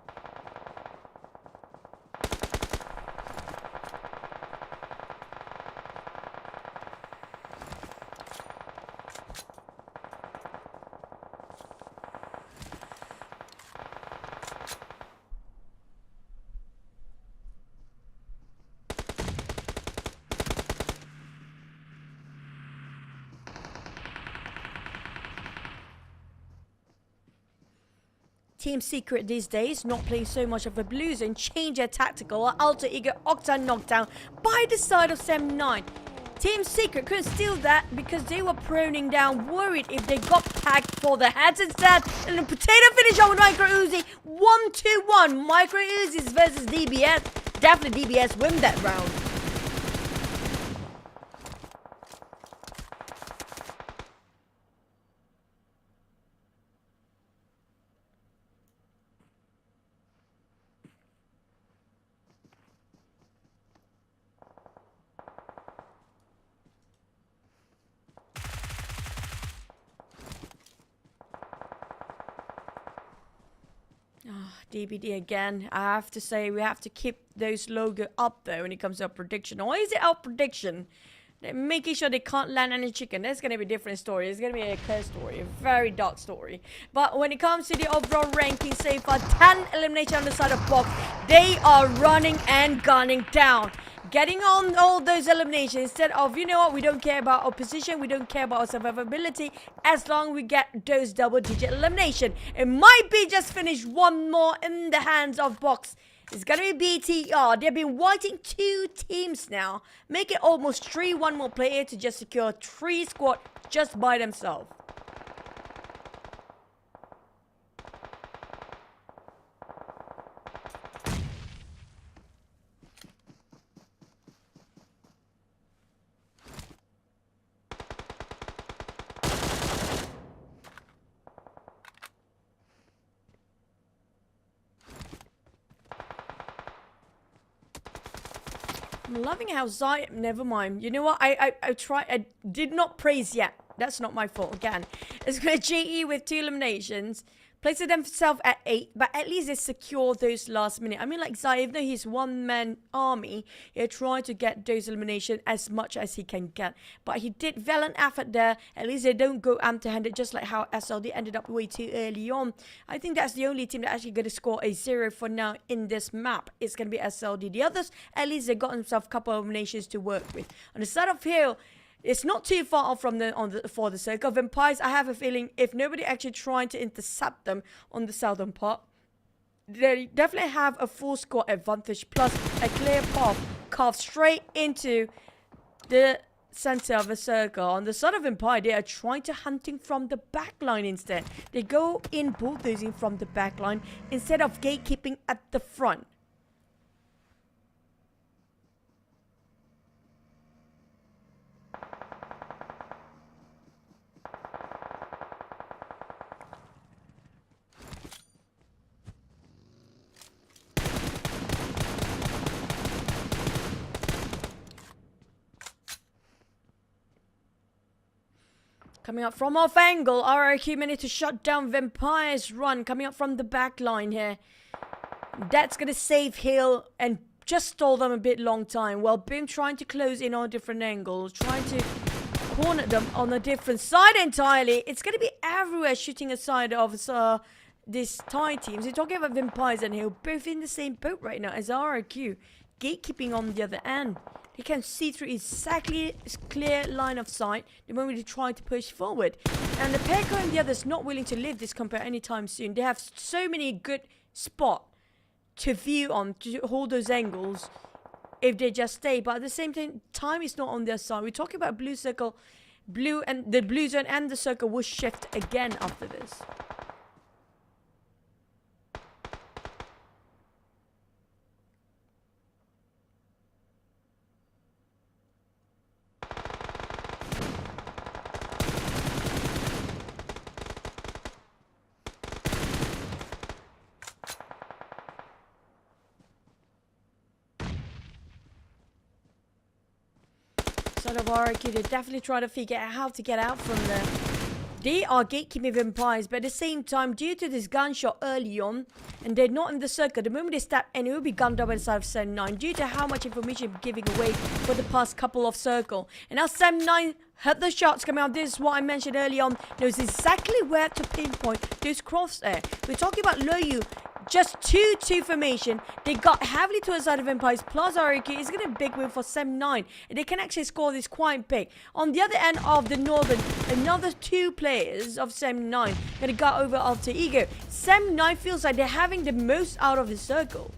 Team Secret these days not playing so much of a blues and change their tactical. Alter Ego Octa knockdown by the side of Sam 9. Team Secret couldn't steal that because they were proning down, worried if they got tagged for the heads instead. And the potato finish on with Micro Uzi. 1-2-1. Micro Uzis versus DBS. Definitely DBS win that round. DBD again. I have to say we have to keep those logo up though when it comes to our prediction. Or is it our prediction? They're making sure they can't land any chicken. That's going to be a different story. It's going to be a clear story. A very dark story. But when it comes to the overall ranking, say for 10 elimination on the side of Box, they are running and gunning down. Getting on all those eliminations instead of, you know what, we don't care about our position, we don't care about our survivability, as long as we get those double-digit elimination. It might be just finished one more in the hands of Box. It's gonna be BTR. They've been waiting 2 teams now, make it almost 3, 1 more player to just secure 3 squad just by themselves. I'm loving how Zion, never mind. You know what? I did not praise yet. That's not my fault again. It's going to GE with 2 eliminations. Places themselves at 8, but at least they secure those last minute. I mean, like Zai, even though he's one-man army, he tried to get those eliminations as much as he can get. But he did valiant effort there. At least they don't go empty-handed, just like how SLD ended up way too early on. I think that's the only team that actually going to score a 0 for now in this map. It's going to be SLD. The others, at least they got themselves a couple of eliminations to work with. On the side of Hill, It's not too far off from for the circle. Vampires, I have a feeling if nobody actually trying to intercept them on the southern part, they definitely have a full score advantage plus a clear path carved straight into the center of the circle. On the side of Empire, they are trying to hunting from the backline instead. They go in bulldozing from the backline instead of gatekeeping at the front. Coming up from off angle, RRQ managed to shut down Vampire's run. Coming up from the back line here. That's going to save Hill and just stall them a bit long time. Well, Boom trying to close in on different angles. Trying to corner them on a different side entirely. It's going to be everywhere shooting aside of these Thai teams. We're talking about Vampires and Hill. Both in the same boat right now as RRQ. Gatekeeping on the other end. They can see through exactly a clear line of sight the moment they try to push forward. And the Pekka and the others not willing to leave this compare anytime soon. They have so many good spots to view on, to hold those angles if they just stay. But at the same time is not on their side. We're talking about blue circle, blue and the blue zone and the circle will shift again after this. Side of RRQ, they definitely try to figure out how to get out from there. They are gatekeeping Vampires, but at the same time, due to this gunshot early on, and they're not in the circle, the moment they step in, it will be gunned up by the side of Sam9, due to how much information giving away for the past couple of circle. And now Sam9 heard the shots coming out. This is what I mentioned early on, knows exactly where to pinpoint those crosshair. We're talking about Loyu. Just 2-2 formation. They got heavily to the side of Empires. Plus RQ is going to be a big win for Sem9. And they can actually score this quite big. On the other end of the Northern, another 2 players of Sem9 going to go over Alter Ego. Sem9 feels like they're having the most out of the circle.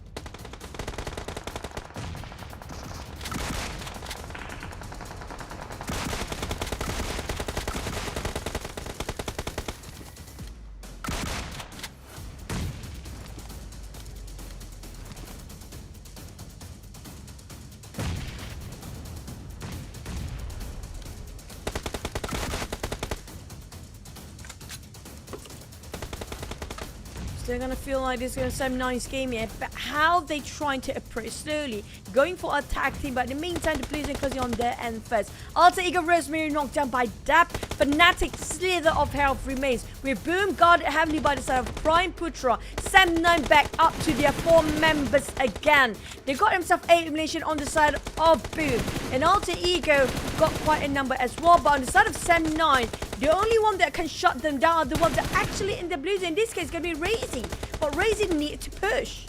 They're gonna feel like this is gonna be a nice game here, but how they trying to approach slowly, going for attack team, but in the meantime the police are on their end first. Alter Ego Rosemary knocked down by Dap. Fnatic slither of health remains, with Boom guarded heavily by the side of Prime Putra. Sam9 back up to their 4 members again. They got themselves 8 elimination on the side of Boom, and Alter Ego got quite a number as well, but on the side of Sam9, the only one that can shut them down are the ones that actually in the blue zone. In this case, going to be Razy. But Razy need to push.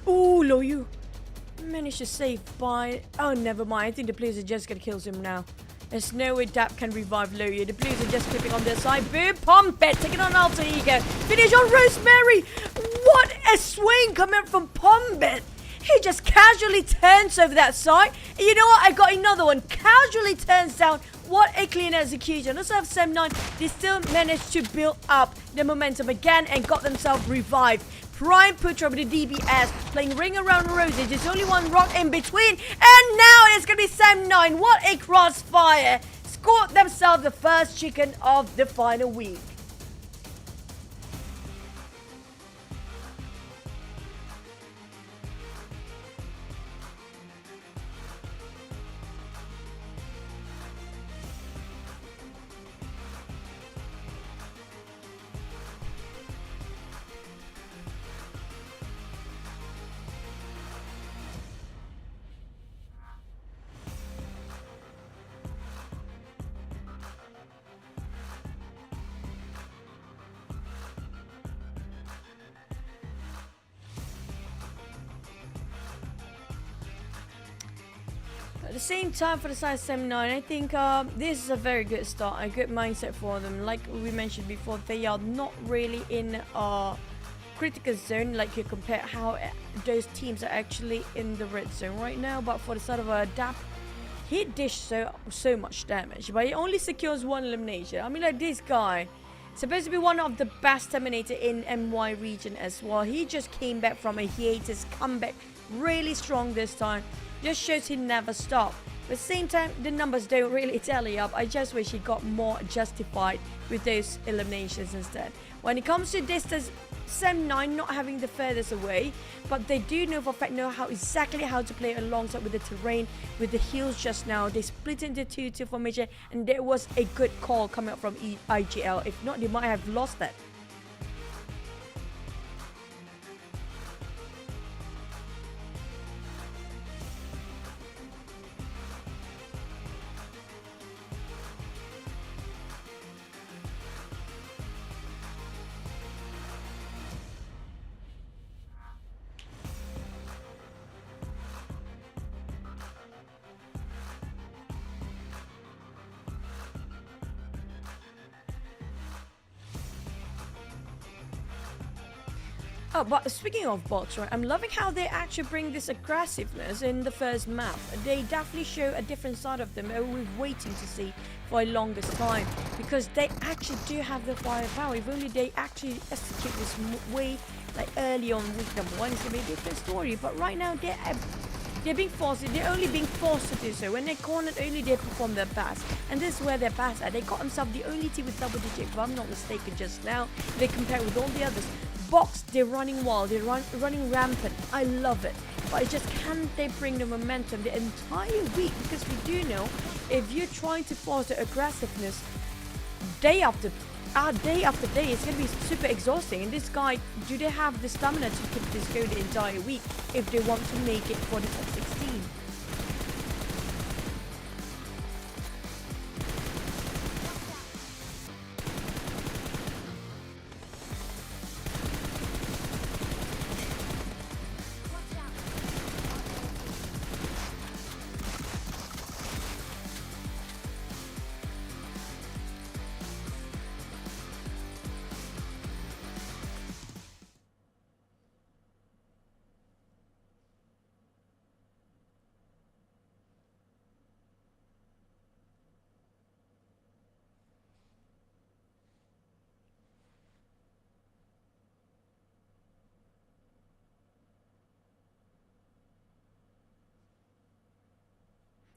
Ooh, Loyu managed to save by... Oh, never mind. I think the players are just going to kill him now. There's no way Dap can revive Loyu. The players are just flipping on their side. Boom, Pombet taking on Alter Ego. Finish on Rosemary. What a swing coming from Pombet. He just casually turns over that side. And you know what? I got another one. Casually turns down. What a clean execution. Also have Sem9. They still managed to build up the momentum again and got themselves revived. Prime Putra with the DBS playing ring around roses. There's only one rock in between. And now it's going to be Sem9. What a crossfire. Scored themselves the first chicken of the final week. At the same time, for the side 7-9, I think this is a very good start, a good mindset for them. Like we mentioned before, they are not really in a critical zone like you compare how those teams are actually in the red zone right now. But for the side of Adapt, he dished so much damage, but he only secures 1 elimination. I mean, like, this guy supposed to be one of the best Terminator in MY region as well. He just came back from a hiatus, comeback really strong this time. Just shows he never stopped. But at the same time, the numbers don't really tally up. I just wish he got more justified with those eliminations instead. When it comes to distance, Sem9 not having the furthest away, but they do know for a fact exactly how to play alongside with the terrain, with the heals just now. They split into 2-2 formation, and there was a good call coming up from IGL. If not, they might have lost that. Oh, but speaking of bots, right, I'm loving how they actually bring this aggressiveness in the first map. They definitely show a different side of them that we're waiting to see for a longest time, because they actually do have the firepower. If only they actually execute this way like early on week number 1, it's gonna be a different story. But right now they're being forced. They're only being forced to do so. When they're cornered, only they perform their best, and this is where they're best at. They got themselves the only team with double digit, if I'm not mistaken, just now. They compare with all the others. Box, they're running wild, they're running rampant. I love it, but it's just, can they bring the momentum the entire week? Because we do know, if you're trying to force the aggressiveness day after day, it's going to be super exhausting. And this guy, do they have the stamina to keep this going the entire week if they want to make it for the top 16?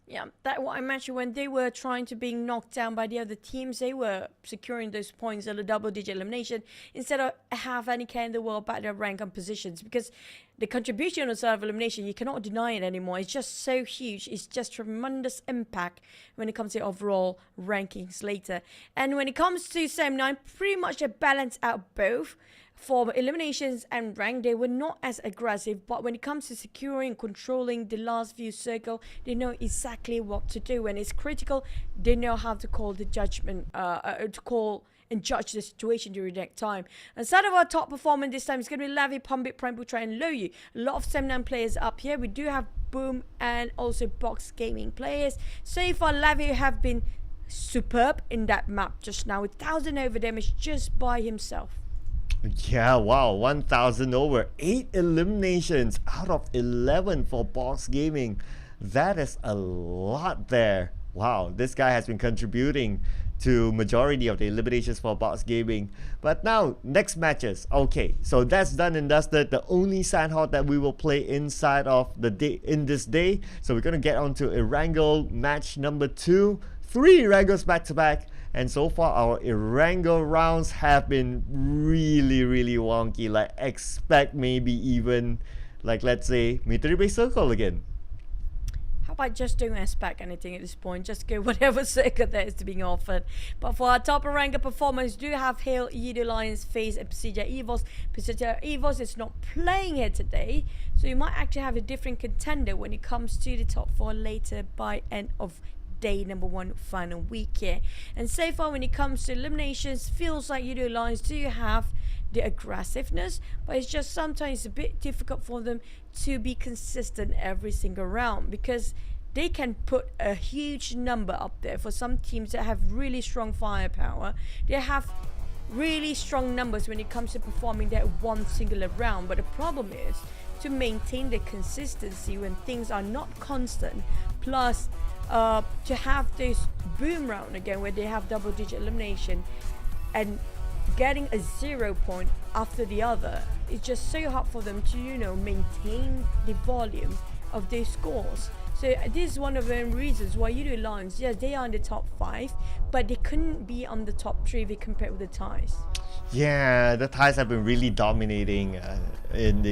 Yeah, that what I mentioned, when they were trying to being knocked down by the other teams, they were securing those points at a double-digit elimination instead of have any care in the world about their rank and positions, because the contribution on the side of elimination, you cannot deny it anymore. It's just so huge. It's just tremendous impact when it comes to overall rankings later. And when it comes to Sem9, pretty much they balance out both. For eliminations and rank, they were not as aggressive, but when it comes to securing and controlling the last few circle, they know exactly what to do. When it's critical, they know how to call the judgment, to call and judge the situation during that time. Instead of our top performance this time, it's going to be Lavi, Pumbit, Prime Putra, and Loyu. A lot of Sem9 players up here. We do have Boom and also Box Gaming players. So far, Lavi have been superb in that map just now with 1,000 over damage just by himself. Yeah, wow, 1,000 over, 8 eliminations out of 11 for Box Gaming. That is a lot there. Wow, this guy has been contributing to majority of the eliminations for Box Gaming. But now, next matches. Okay, so that's done and dusted. The only Sandhawk that we will play inside of the day in this day. So we're gonna get on to Erangel match number 2. 3 Erangels back to back. And so far, our Erangel rounds have been really wonky. Like, expect maybe even, like, let's say, military-based circle again. How about just don't expect anything at this point? Just go whatever circuit there is to being offered. But for our top Erangel performance, do have Hale, Yidu Lions, FaZe, and Precision Evos. Precision Evos is not playing here today, so you might actually have a different contender when it comes to the top 4 later by end of day number 1 final week here. And so far, when it comes to eliminations, feels like Yidu Lions do have the aggressiveness, but it's just sometimes a bit difficult for them to be consistent every single round, because they can put a huge number up there. For some teams that have really strong firepower, they have really strong numbers when it comes to performing that one singular round. But the problem is to maintain the consistency when things are not constant, plus to have this boom round again where they have double-digit elimination and getting a 0 point after the other. It's just so hard for them to, you know, maintain the volume of their scores. So this is one of the reasons why you do Lions. Yes, they are in the top 5, but they couldn't be on the top 3 if you compare with the Thais. Yeah, the Thais have been really dominating in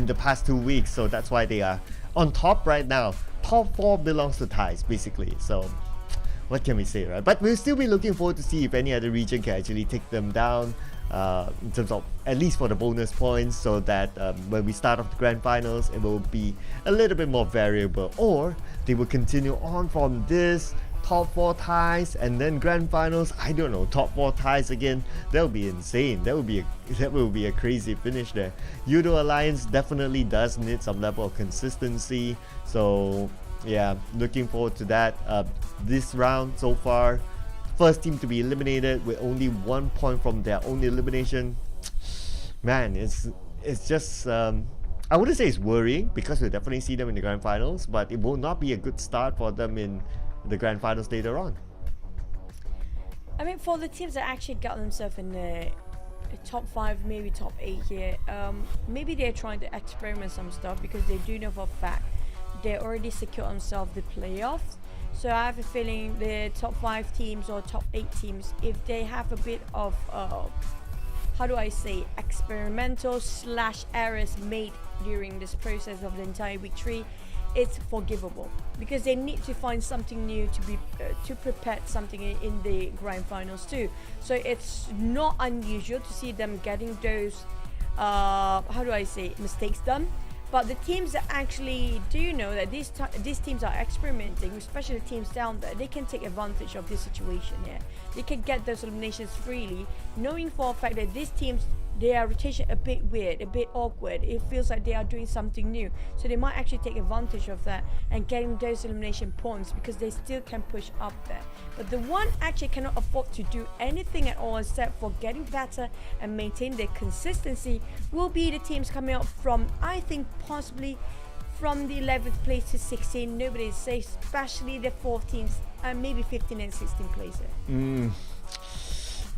the past 2 weeks, so that's why they are on top right now. Top 4 belongs to Thais basically. So what can we say, right? But we'll still be looking forward to see if any other region can actually take them down in terms of at least for the bonus points, so that when we start off the grand finals, it will be a little bit more variable, or they will continue on from this top 4 ties and then grand finals. I don't know, top 4 ties again. That would be insane. That will be a crazy finish there. Judo Alliance definitely does need some level of consistency. So yeah, looking forward to that. This round so far, first team to be eliminated with only 1 point from their own elimination. Man, it's just I wouldn't say it's worrying, because we'll definitely see them in the grand finals, but it will not be a good start for them in the grand finals later on. I mean, for the teams that actually got themselves in the top 5, maybe top 8 here, maybe they're trying to experiment some stuff, because they do know for a fact they already secured themselves the playoffs. So I have a feeling the top 5 teams or top 8 teams, if they have a bit of how do I say, experimental / errors made during this process of the entire week 3, it's forgivable, because they need to find something new to be to prepare something in the grand finals too. So it's not unusual to see them getting those how do I say, mistakes done. But the teams that actually do know that these teams are experimenting, especially the teams down there, they can take advantage of this situation here. They can get those eliminations freely, knowing for a fact that these teams, their rotation a bit weird, a bit awkward. It feels like they are doing something new. So they might actually take advantage of that and getting those elimination points, because they still can push up there. But the one actually cannot afford to do anything at all except for getting better and maintain their consistency will be the teams coming up from, I think, possibly from the 11th place to 16. Nobody is safe, especially the 4th teams and maybe 15 and 16 places.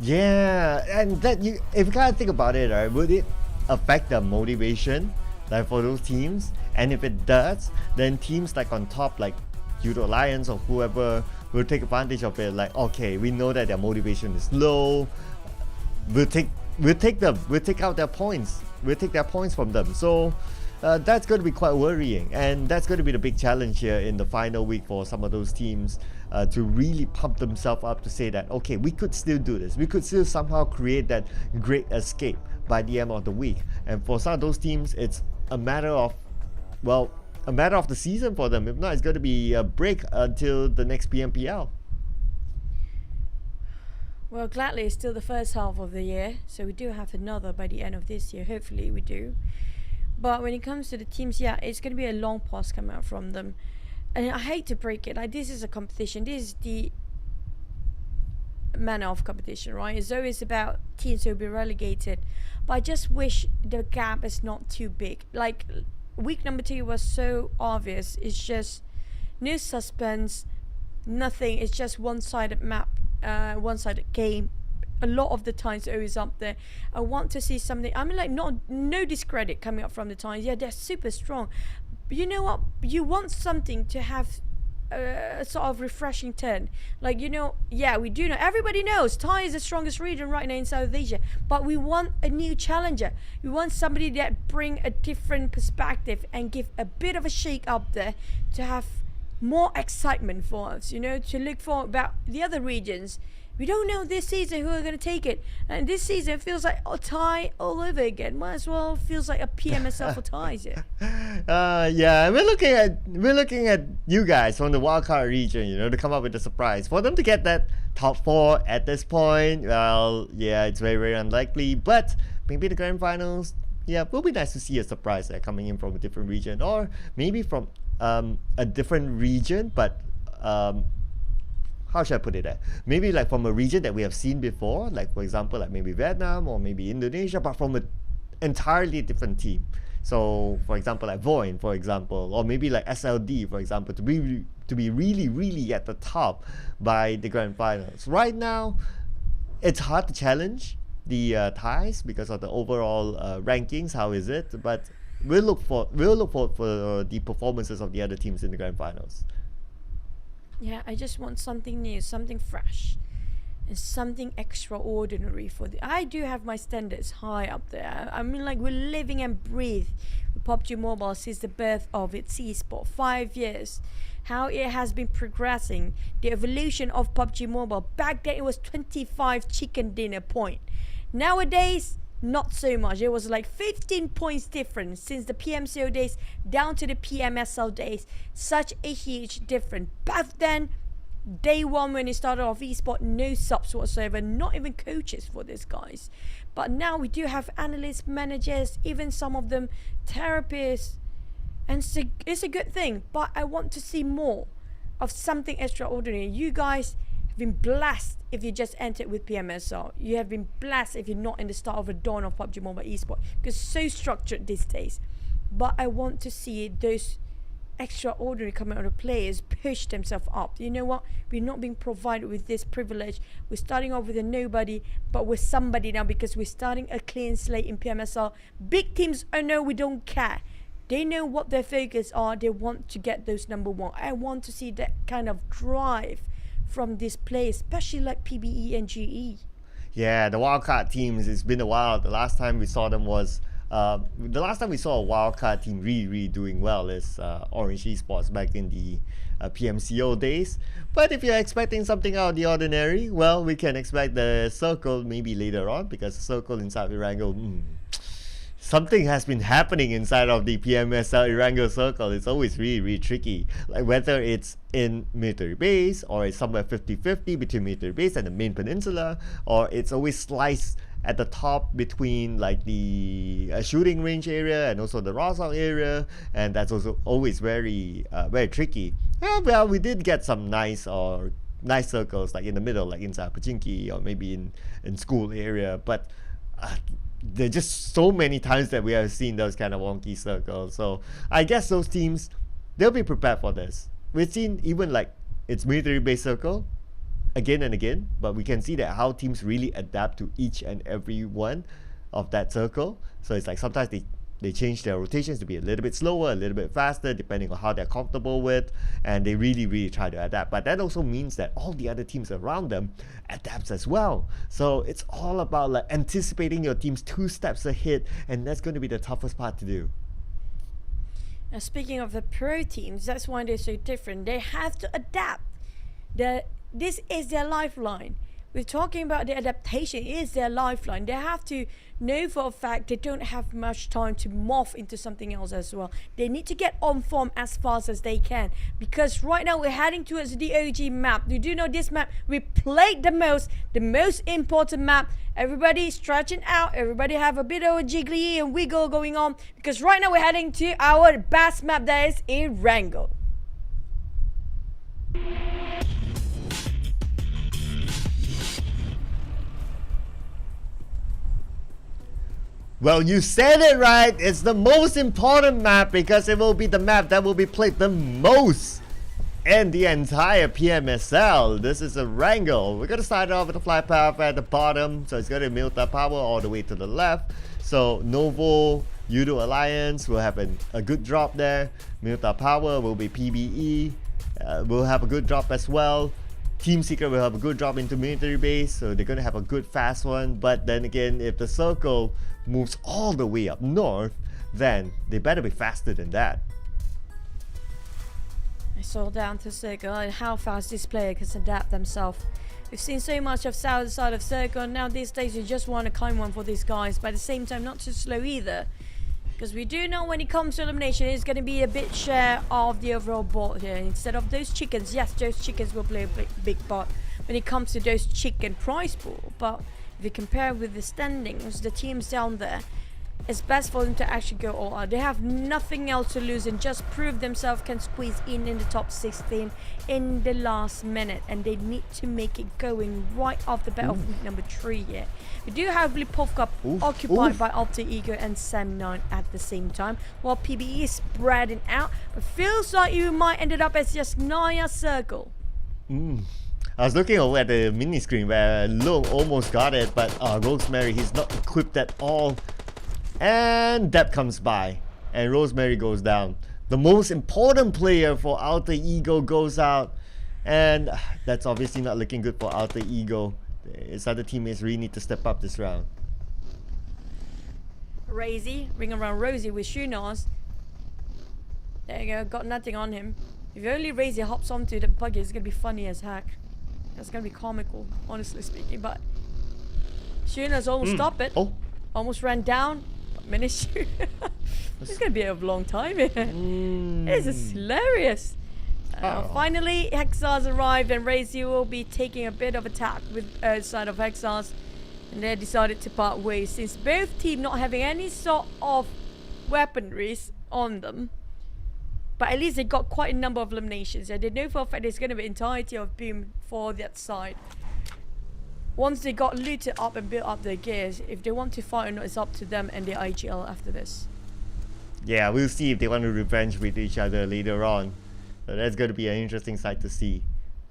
Yeah, and that if you kind of think about it, right, would it affect the motivation, like, for those teams? And if it does, then teams like on top, like Judo Alliance or whoever, will take advantage of it. Like, okay, we know that their motivation is low. We'll take out their points. We'll take their points from them. So that's going to be quite worrying, and that's going to be the big challenge here in the final week for some of those teams. To really pump themselves up to say that, okay, we could still do this. We could still somehow create that great escape by the end of the week. And for some of those teams, it's a matter of the season for them. If not, it's going to be a break until the next PMPL. Well, gladly, it's still the first half of the year, so we do have another by the end of this year. Hopefully we do. But when it comes to the teams, yeah, it's going to be a long pause coming out from them. And I hate to break it, like, this is a competition. This is the manner of competition, right? It's always about teams who will be relegated. But I just wish the gap is not too big. Like, week number 2 was so obvious. It's just no suspense, nothing. It's just one-sided map, one-sided game. A lot of the times always up there. I want to see something. I mean, like, no discredit coming up from the times. Yeah, they're super strong. But you know what? You want something to have a sort of refreshing turn. Like, you know, yeah, we do know. Everybody knows Thai is the strongest region right now in South Asia. But we want a new challenger. We want somebody that bring a different perspective and give a bit of a shake up there to have more excitement for us, you know, to look for about the other regions. We don't know this season who are going to take it, and this season it feels like Thai all over again. Might as well feels like a PMSL for Thais. Yeah, we're looking at you guys from the wildcard region, you know, to come up with a surprise. For them to get that top 4 at this point, well, yeah, it's very, very unlikely. But maybe the grand finals, yeah, it will be nice to see a surprise there coming in from a different region, or maybe from a different region, but how should I put it? Maybe like from a region that we have seen before, like for example, like maybe Vietnam or maybe Indonesia, but from an entirely different team. So for example, like Voin, for example, or maybe like SLD, for example, to be really at the top by the grand finals. Right now, it's hard to challenge the Thais because of the overall rankings. How is it? But we'll look for the performances of the other teams in the grand finals. Yeah, I just want something new, something fresh, and something extraordinary for the. I do have my standards high up there. I mean, like, we're living and breathe with PUBG Mobile since the birth of its eSport. 5 years. How it has been progressing, the evolution of PUBG Mobile. Back then, it was 25 chicken dinner point. Nowadays, not so much. It was like 15 points difference since the PMCO days down to the PMSL days. Such a huge difference. Back then, day one when it started off eSport, no subs whatsoever, not even coaches for these guys. But now we do have analysts, managers, even some of them therapists. And it's a good thing, but I want to see more of something extraordinary. You guys have been blessed if you just entered with PMSL. You have been blessed if you're not in the start of a dawn of PUBG Mobile Esports, because it's so structured these days. But I want to see those extraordinary coming out of players push themselves up. You know what? We're not being provided with this privilege. We're starting off with a nobody, but we're somebody now because we're starting a clean slate in PMSL. Big teams, I know we don't care. They know what their focus are. They want to get those number one. I want to see that kind of drive from this players, especially like PBE and GE. Yeah, the wildcard teams, it's been a while. The last time we saw them was a wildcard team really doing well is Orange Esports back in the PMCO days. But if you're expecting something out of the ordinary, well, we can expect the Circle maybe later on, because the Circle inside Erangel, something has been happening inside of the PMSL Erangel Circle. It's always really tricky. Like whether it's in military base or it's somewhere 50-50 between military base and the main peninsula, or it's always sliced at the top between like the shooting range area and also the Rosal area, and that's also always very tricky. Well, we did get some nice circles like in the middle, like inside Pachinki or maybe in school area, but there are just so many times that we have seen those kind of wonky circles. So I guess those teams, they'll be prepared for this. We've seen even like it's military base circle again and again, but we can see that how teams really adapt to each and every one of that circle. So it's like sometimes they change their rotations to be a little bit slower, a little bit faster, depending on how they're comfortable with, and they really try to adapt. But that also means that all the other teams around them adapts as well. So it's all about like anticipating your teams 2 steps ahead, and that's going to be the toughest part to do. Now, speaking of the pro teams, that's why they're so different. They have to adapt. This is their lifeline. We're talking about the adaptation is their lifeline. They have to know for a fact they don't have much time to morph into something else as well. They need to get on form as fast as they can, because right now we're heading towards the OG map. You do know this map we played the most important map. Everybody stretching out, everybody have a bit of a jiggly and wiggle going on, because right now we're heading to our best map, that is Erangel. Well, you said it right. It's the most important map because it will be the map that will be played the most in the entire PMSL. This is Erangel. We're going to start off with the fly path at the bottom. So it's going to Milta Power all the way to the left. So Novo, Yudo Alliance will have a good drop there. Milta Power will be PBE. Will have a good drop as well. Team Secret will have a good drop into military base, so they're going to have a good fast one. But then again, if the Circle moves all the way up north, then they better be faster than that. I saw down to Circle and how fast this player can adapt themselves. We've seen so much of south side of Circle, and now these days you just want to climb one for these guys, but at the same time not too slow either. Because we do know when it comes to elimination, it's going to be a bit share of the overall board here. Instead of those chickens, yes, those chickens will play a big part when it comes to those chicken prize pool. But if you compare with the standings, the teams down there, it's best for them to actually go all out. They have nothing else to lose and just prove themselves can squeeze in the top 16 in the last minute, and they need to make it going right off the bat of week number 3 here. We do have Lipovka occupied by Alter Ego and Sam9 at the same time, while PBE is spreading out, but feels like you might ended up as just Naya Circle. I was looking over at the mini screen where Long almost got it, but Rosemary, he's not equipped at all. And Deb comes by, and Rosemary goes down. The most important player for Alter Ego goes out, and that's obviously not looking good for Alter Ego. His other teammates really need to step up this round. Razy, ring around Rosie with Shunas. There you go, got nothing on him. If only Razy hops onto the buggy, it's gonna be funny as heck. It's gonna be comical, honestly speaking. But Shunas almost stopped it. Almost ran down. Minute. It's gonna be a long time here. This is hilarious. Finally, Hexars arrived, and Razy will be taking a bit of attack with side of Hexars, and they decided to part ways since both teams not having any sort of weaponries on them. But at least they got quite a number of eliminations, and they know for a fact there's going to be entirety of boom for that side. Once they got looted up and built up their gears, if they want to fight or not, it's up to them and their IGL after this. Yeah, we'll see if they want to revenge with each other later on. So that's going to be an interesting sight to see.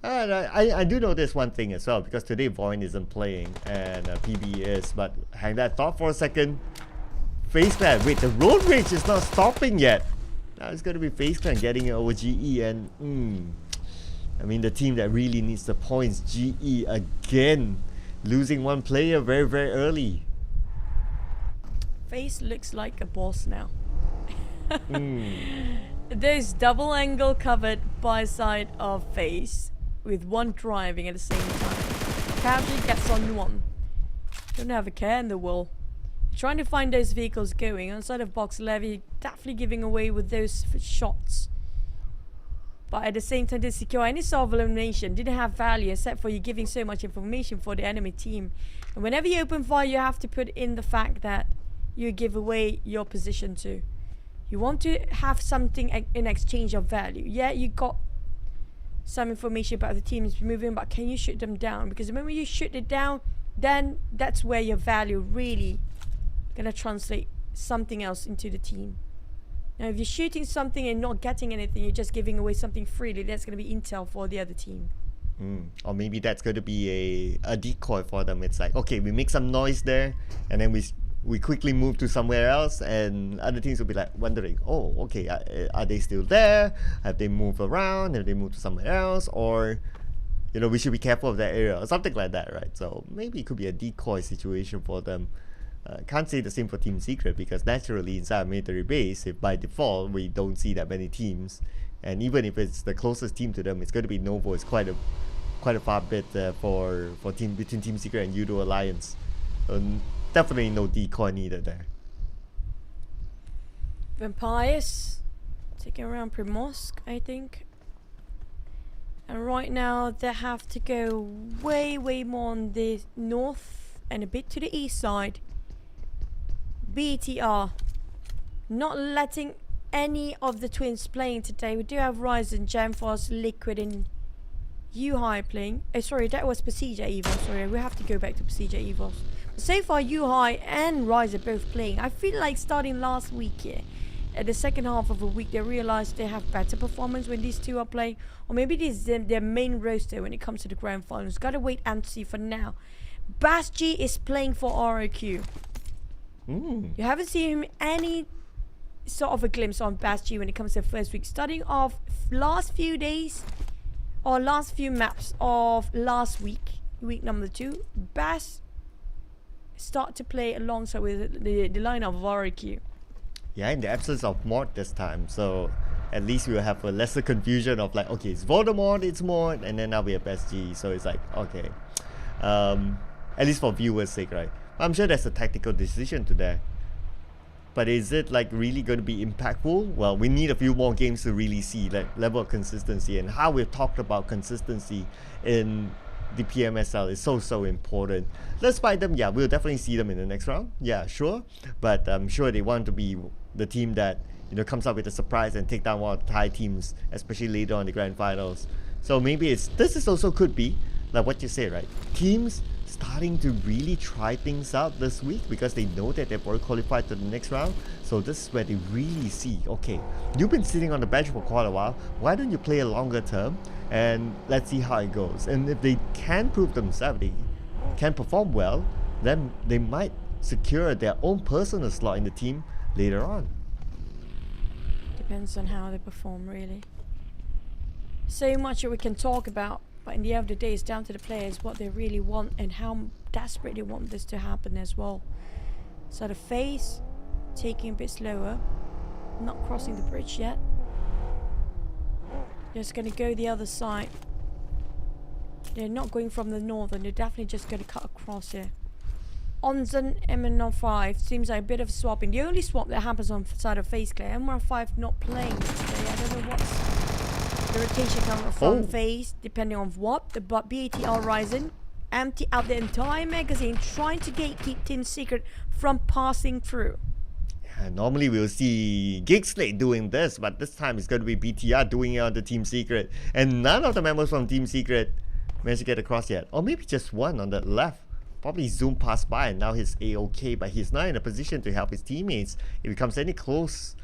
And I do notice one thing as well, because today Void isn't playing and PB is, but hang that thought for a second. FaZe Clan, wait, the road rage is not stopping yet. Now it's going to be FaZe Clan getting it over GE, and I mean, the team that really needs the points, GE again. Losing one player very, very early. FaZe looks like a boss now. There's double angle covered by side of FaZe with one driving at the same time. Apparently gets on one. Don't have a care in the world. Trying to find those vehicles going on side of Box Levy, definitely giving away with those shots. But at the same time, to secure any sort of elimination didn't have value except for you giving so much information for the enemy team. And whenever you open fire, you have to put in the fact that you give away your position too. You want to have something in exchange of value. Yeah, you got some information about the teams moving, but can you shoot them down? Because when you shoot it down, then that's where your value really gonna translate something else into the team. Now, if you're shooting something and not getting anything, you're just giving away something freely. That's going to be intel for the other team. Or maybe that's going to be a decoy for them. It's like, okay, we make some noise there, and then we quickly move to somewhere else, and other teams will be like wondering, oh, okay, are they still there? Have they moved around? Have they moved to somewhere else? Or, you know, we should be careful of that area, or something like that, right? So maybe it could be a decoy situation for them. Can't say the same for Team Secret, because naturally inside a military base, if by default we don't see that many teams, and even if it's the closest team to them, it's going to be Novo. It's quite a far bit for between Team Secret and Udo Alliance. Definitely no decoy needed there. Vampires taking around Primorsk, I think. And right now they have to go way more on the north and a bit to the east side. BTR not letting any of the twins playing today. We do have Ryzen, Jamforce, Liquid, and Yuhai playing. Sorry, that was Procedure Evos. Sorry, we have to go back to Procedure Evos. But so far, Yuhai and Ryzen are both playing. I feel like starting last week here, at the second half of the week, they realized they have better performance when these two are playing. Or maybe this is their main roster when it comes to the grand finals. Gotta wait and see for now. Basji is playing for ROQ. You haven't seen him any sort of a glimpse on Basji when it comes to the first week. Starting off last few days or last few maps of last week, week number 2, Bass start to play alongside with the lineup of ROQ. Yeah, in the absence of Mort this time, so at least we'll have a lesser confusion of like, okay, it's Voldemort, it's Mort, and then now we have SG, so it's like, okay. At least for viewers' sake, right? I'm sure there's a tactical decision to that. But is it like really going to be impactful? Well, we need a few more games to really see like level of consistency, and how we've talked about consistency in the PMSL is so important. Let's fight them. Yeah, we'll definitely see them in the next round. Yeah, sure. But I'm sure they want to be the team that, you know, comes up with a surprise and take down one of the Thai teams, especially later on the grand finals. So maybe this is also could be like what you say, right? Teams starting to really try things out this week because they know that they've already qualified to the next round. So this is where they really see, okay, you've been sitting on the bench for quite a while, why don't you play a longer term and let's see how it goes. And if they can prove themselves, they can perform well, then they might secure their own personal slot in the team later on. Depends on how they perform, really. So much that we can talk about, but in the end of the day, it's down to the players what they really want and how desperate they want this to happen as well. So the FaZe taking a bit slower, not crossing the bridge yet. Just gonna go the other side. They're not going from the northern, they're definitely just gonna cut across here. Onzen MN05 seems like a bit of swapping. The only swap that happens on the side of FaZe Clear, MR5 not playing today. I don't know what's the rotation coming from FaZe, depending on what. But BATR Ryzen empty out the entire magazine, trying to gatekeep Team Secret from passing through. Yeah, normally we'll see Gigslate doing this, but this time it's going to be BTR doing it on the Team Secret. And none of the members from Team Secret managed to get across yet. Or maybe just one on the left. Probably Zoom passed by and now he's A-OK, but he's not in a position to help his teammates. If he comes any closer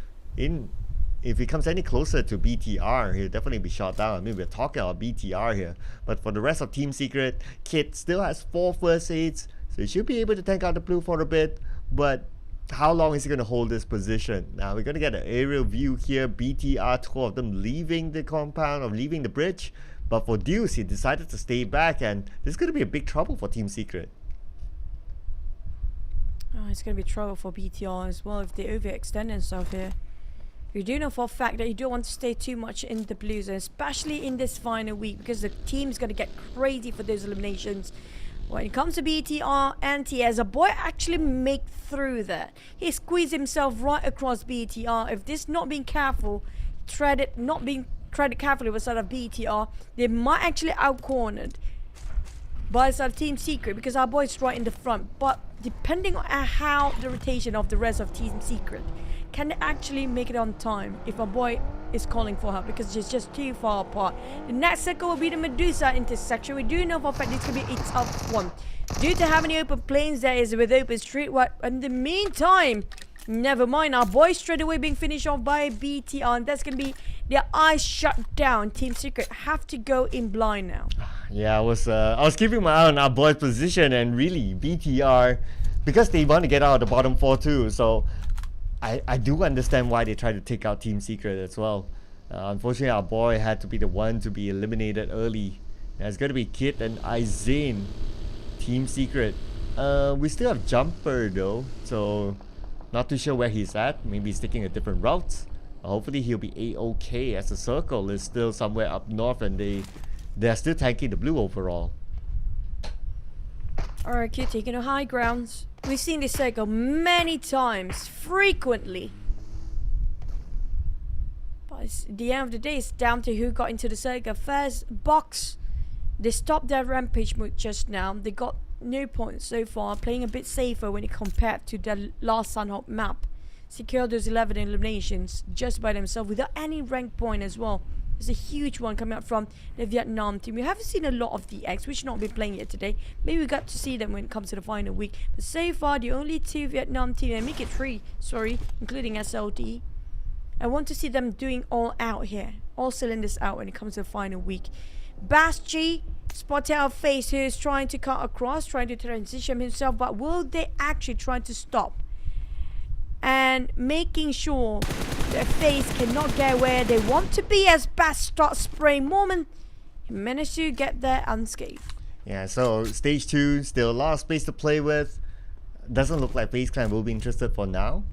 to BTR, he'll definitely be shot down. I mean, we're talking about BTR here. But for the rest of Team Secret, Kit still has 4 first aids, so he should be able to tank out the blue for a bit. But how long is he going to hold this position? Now, we're going to get an aerial view here. BTR, 2 of them leaving the compound or leaving the bridge. But for Deuce, he decided to stay back, and this is going to be a big trouble for Team Secret. Oh, it's going to be trouble for BTR as well if they overextend themselves here. You do know for a fact that you don't want to stay too much in the blues, especially in this final week, because the team's going to get crazy for those eliminations. When it comes to BTR and TS, a boy actually make through that. He squeezed himself right across BTR. If this not being careful, not being treaded carefully with side of BTR, they might actually out-cornered by side of Team Secret because our boy's right in the front. But depending on how the rotation of the rest of Team Secret, can they actually make it on time if our boy is calling for help because it's just too far apart. The next circle will be the Medusa intersection. We do know for a fact this could be a tough one due to how many open planes there is with open street. In the meantime, never mind, our boy straight away being finished off by BTR, and that's gonna be their eyes shut down. Team Secret have to go in blind now. Yeah, I was keeping my eye on our boy's position, and really BTR, because they want to get out of the bottom 4 too, so I do understand why they try to take out Team Secret as well. Unfortunately, our boy had to be the one to be eliminated early. It's going to be Kit and Izane, Team Secret. We still have Jumper though, so not too sure where he's at. Maybe he's taking a different route. Hopefully he'll be A-OK, as the circle is still somewhere up north and they're still tanking the blue overall. Alright, Q taking the high grounds. We've seen this circle many times, frequently. But at the end of the day, it's down to who got into the circle. First, Box, they stopped their rampage mode just now. They got no points so far, playing a bit safer when it compared to their last Sunhawk map. Secured those 11 eliminations just by themselves without any rank point as well. There's a huge one coming out from the Vietnam team. We haven't seen a lot of the X, which not been playing it today. Maybe we got to see them when it comes to the final week. But so far, the only 2 Vietnam team, and make it 3, sorry, including SLD. I want to see them doing all out here. All cylinders out when it comes to the final week. Basti spotted our FaZe who is trying to cut across, trying to transition himself. But will they actually try to stop? And making sure their FaZe cannot get where they want to be as Bass starts spraying moment. He managed to get there unscathed. Yeah, so stage 2, still a lot of space to play with. Doesn't look like FaZe Clan will be interested for now.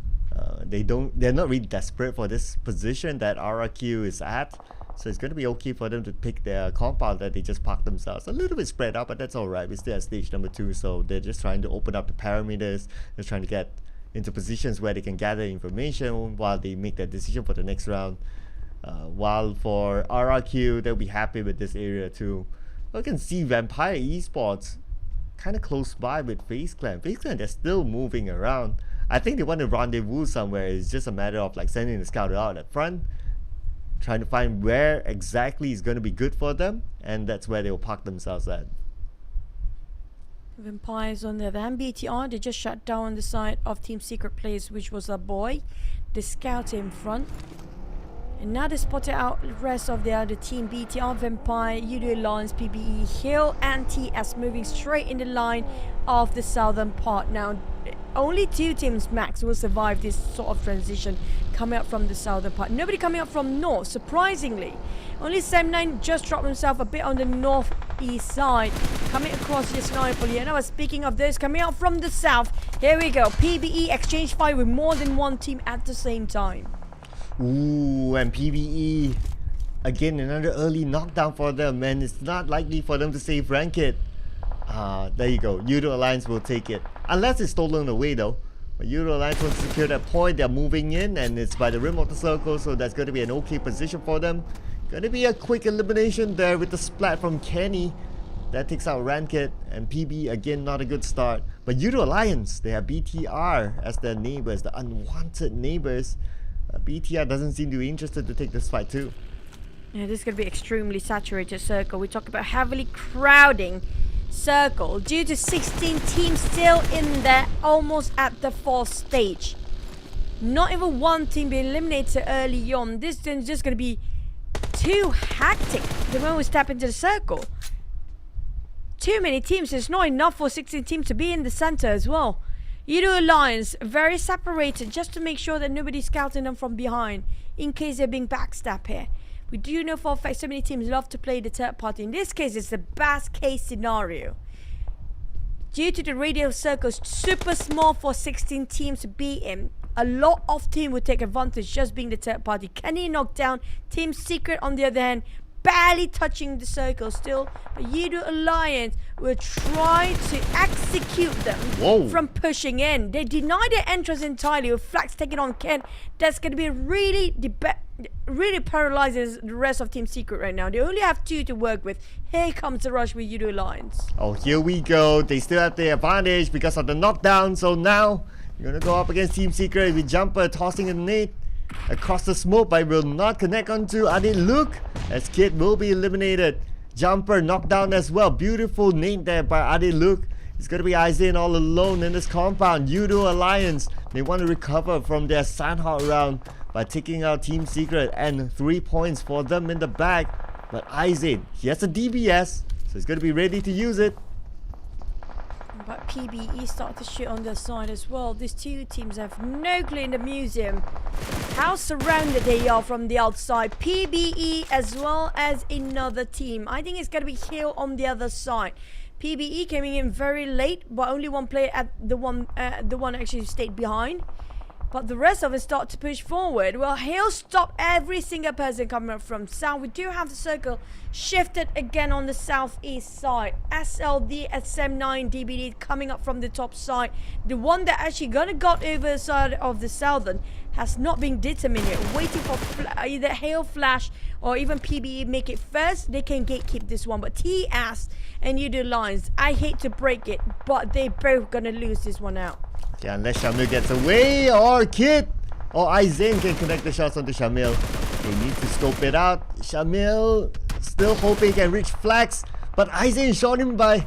They're not really desperate for this position that RRQ is at. So it's going to be okay for them to pick their compound that they just parked themselves. A little bit spread out, but that's alright. We're still at stage number 2, so they're just trying to open up the parameters. They're trying to get into positions where they can gather information while they make their decision for the next round. While for RRQ, they'll be happy with this area too. I can see Vampire Esports kind of close by with FaZe Clan. FaZe Clan, they're still moving around. I think they want to rendezvous somewhere. It's just a matter of like sending the scout out at front, trying to find where exactly is going to be good for them, and that's where they'll park themselves at. Vampires on the other hand, BTR, they just shut down the side of Team Secret Place, which was a boy. The scout in front. And now they spotted out the rest of the other team. BTR, Vampire, UD Alliance, PBE, Hill, and TS moving straight in the line of the southern part. Now, only 2 teams max will survive this sort of transition coming up from the southern part. Nobody coming up from north, surprisingly. Only Sam9 just dropped himself a bit on the northeast side, coming across the sniper. And I was speaking of those coming out from the south. Here we go. PBE exchange fire with more than one team at the same time. Ooh, and PBE, again, another early knockdown for them, and it's not likely for them to save rank it. There you go. Udo Alliance will take it. Unless it's stolen away though. But Udo Alliance will secure that point. They're moving in, and it's by the rim of the circle, so that's going to be an okay position for them. Going to be a quick elimination there with the splat from Kenny. That takes out Rankit, and PB again not a good start. But Udo Alliance, they have BTR as their neighbors, the unwanted neighbors. BTR doesn't seem to be interested to take this fight too. Yeah, this is going to be extremely saturated circle. We talk about heavily crowding circle due to 16 teams still in there, almost at the 4th stage. Not even one team being eliminated early on. This is just going to be too hectic the moment we step into the circle. Too many teams. It's not enough for 16 teams to be in the center as well. Udo Alliance very separated just to make sure that nobody's scouting them from behind in case they're being backstabbed here. We do know for a fact so many teams love to play the third party. In this case, it's the best case scenario. Due to the radial circles super small for 16 teams to be in, a lot of teams would take advantage just being the third party. Kenny knocked down Team Secret on the other hand, barely touching the circle still. But Udo Alliance will try to execute them from pushing in. They deny their entrance entirely with Flax taking on Ken. That's going to be really paralyzes the rest of Team Secret right now. They only have 2 to work with. Here comes the rush with Udo Alliance. Oh, here we go. They still have the advantage because of the knockdown. So now you're going to go up against Team Secret with Jumper tossing a nade across the smoke, but will not connect onto Adit Luke as Kid will be eliminated. Jumper knocked down as well. Beautiful nade there by Adit Luke. It's going to be Aizen all alone in this compound. Udo Alliance, they want to recover from their Sandhawk round by taking out Team Secret, and 3 points for them in the bag. But Aizen, he has a DBS, so he's going to be ready to use it. But PBE start to shoot on their side as well. These 2 teams have no clue in the museum how surrounded they are from the outside. PBE as well as another team. I think it's going to be Hill on the other side. PBE coming in very late, but only one player at the one actually stayed behind. But the rest of us start to push forward. Well, he'll stop every single person coming up from south. We do have the circle shifted again on the southeast side. SLD, SM9, DBD coming up from the top side. The one that actually gonna got over the side of the southern has not been determined yet. Waiting for either Hail Flash or even PBE make it first. They can gatekeep this one. But TS and Udo Lions, I hate to break it, but they both gonna lose this one out. Yeah, unless Shamil gets away, or Kid or Aizen can connect the shots onto Shamil. They need to scope it out. Shamil still hoping he can reach Flax, but Aizen shot him by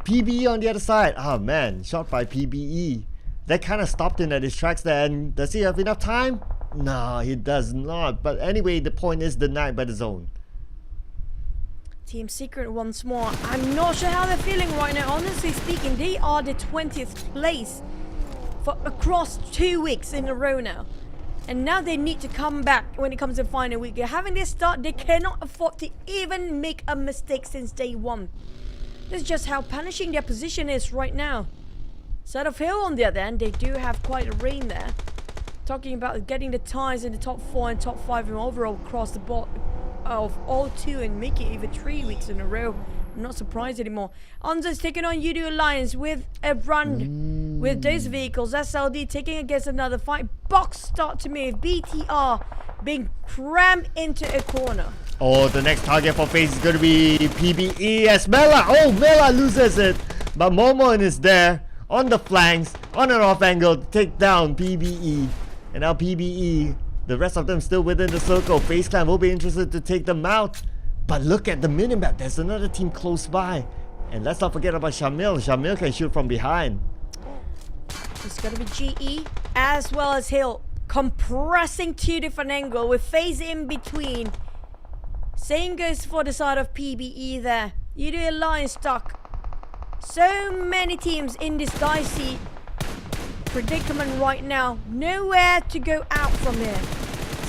PBE on the other side. Oh man, shot by PBE. That kind of stopped him at his tracks there. And does he have enough time? No, he does not. But anyway, the point is denied by the zone. Team Secret once more. I'm not sure how they're feeling right now. Honestly speaking, they are the 20th place for across 2 weeks in a row now. And now they need to come back when it comes to final week. They're having this start. They cannot afford to even make a mistake since day one. That's just how punishing their position is right now. Side of Hill on the other end, they do have quite a reign there. Talking about getting the ties in the top 4 and top 5 and overall across the board of all 2 and making it even 3 weeks in a row. I'm not surprised anymore. Anza's taking on Udo Alliance with a run with those vehicles. SLD taking against another fight. Box start to move. BTR being crammed into a corner. Oh, the next target for FaZe is going to be PBE as Mela. Oh, Mela loses it. But Momon is there on the flanks, on an off angle to take down PBE. And now PBE, the rest of them still within the circle. FaZe Clan will be interested to take them out. But look at the minimap. There's another team close by. And let's not forget about Shamil. Shamil can shoot from behind. It's going to be GE as well as Hill. Compressing two different angles with FaZe in between. Same goes for the side of PBE there. You do a line stuck. So many teams in this dicey predicament right now. Nowhere to go out from here.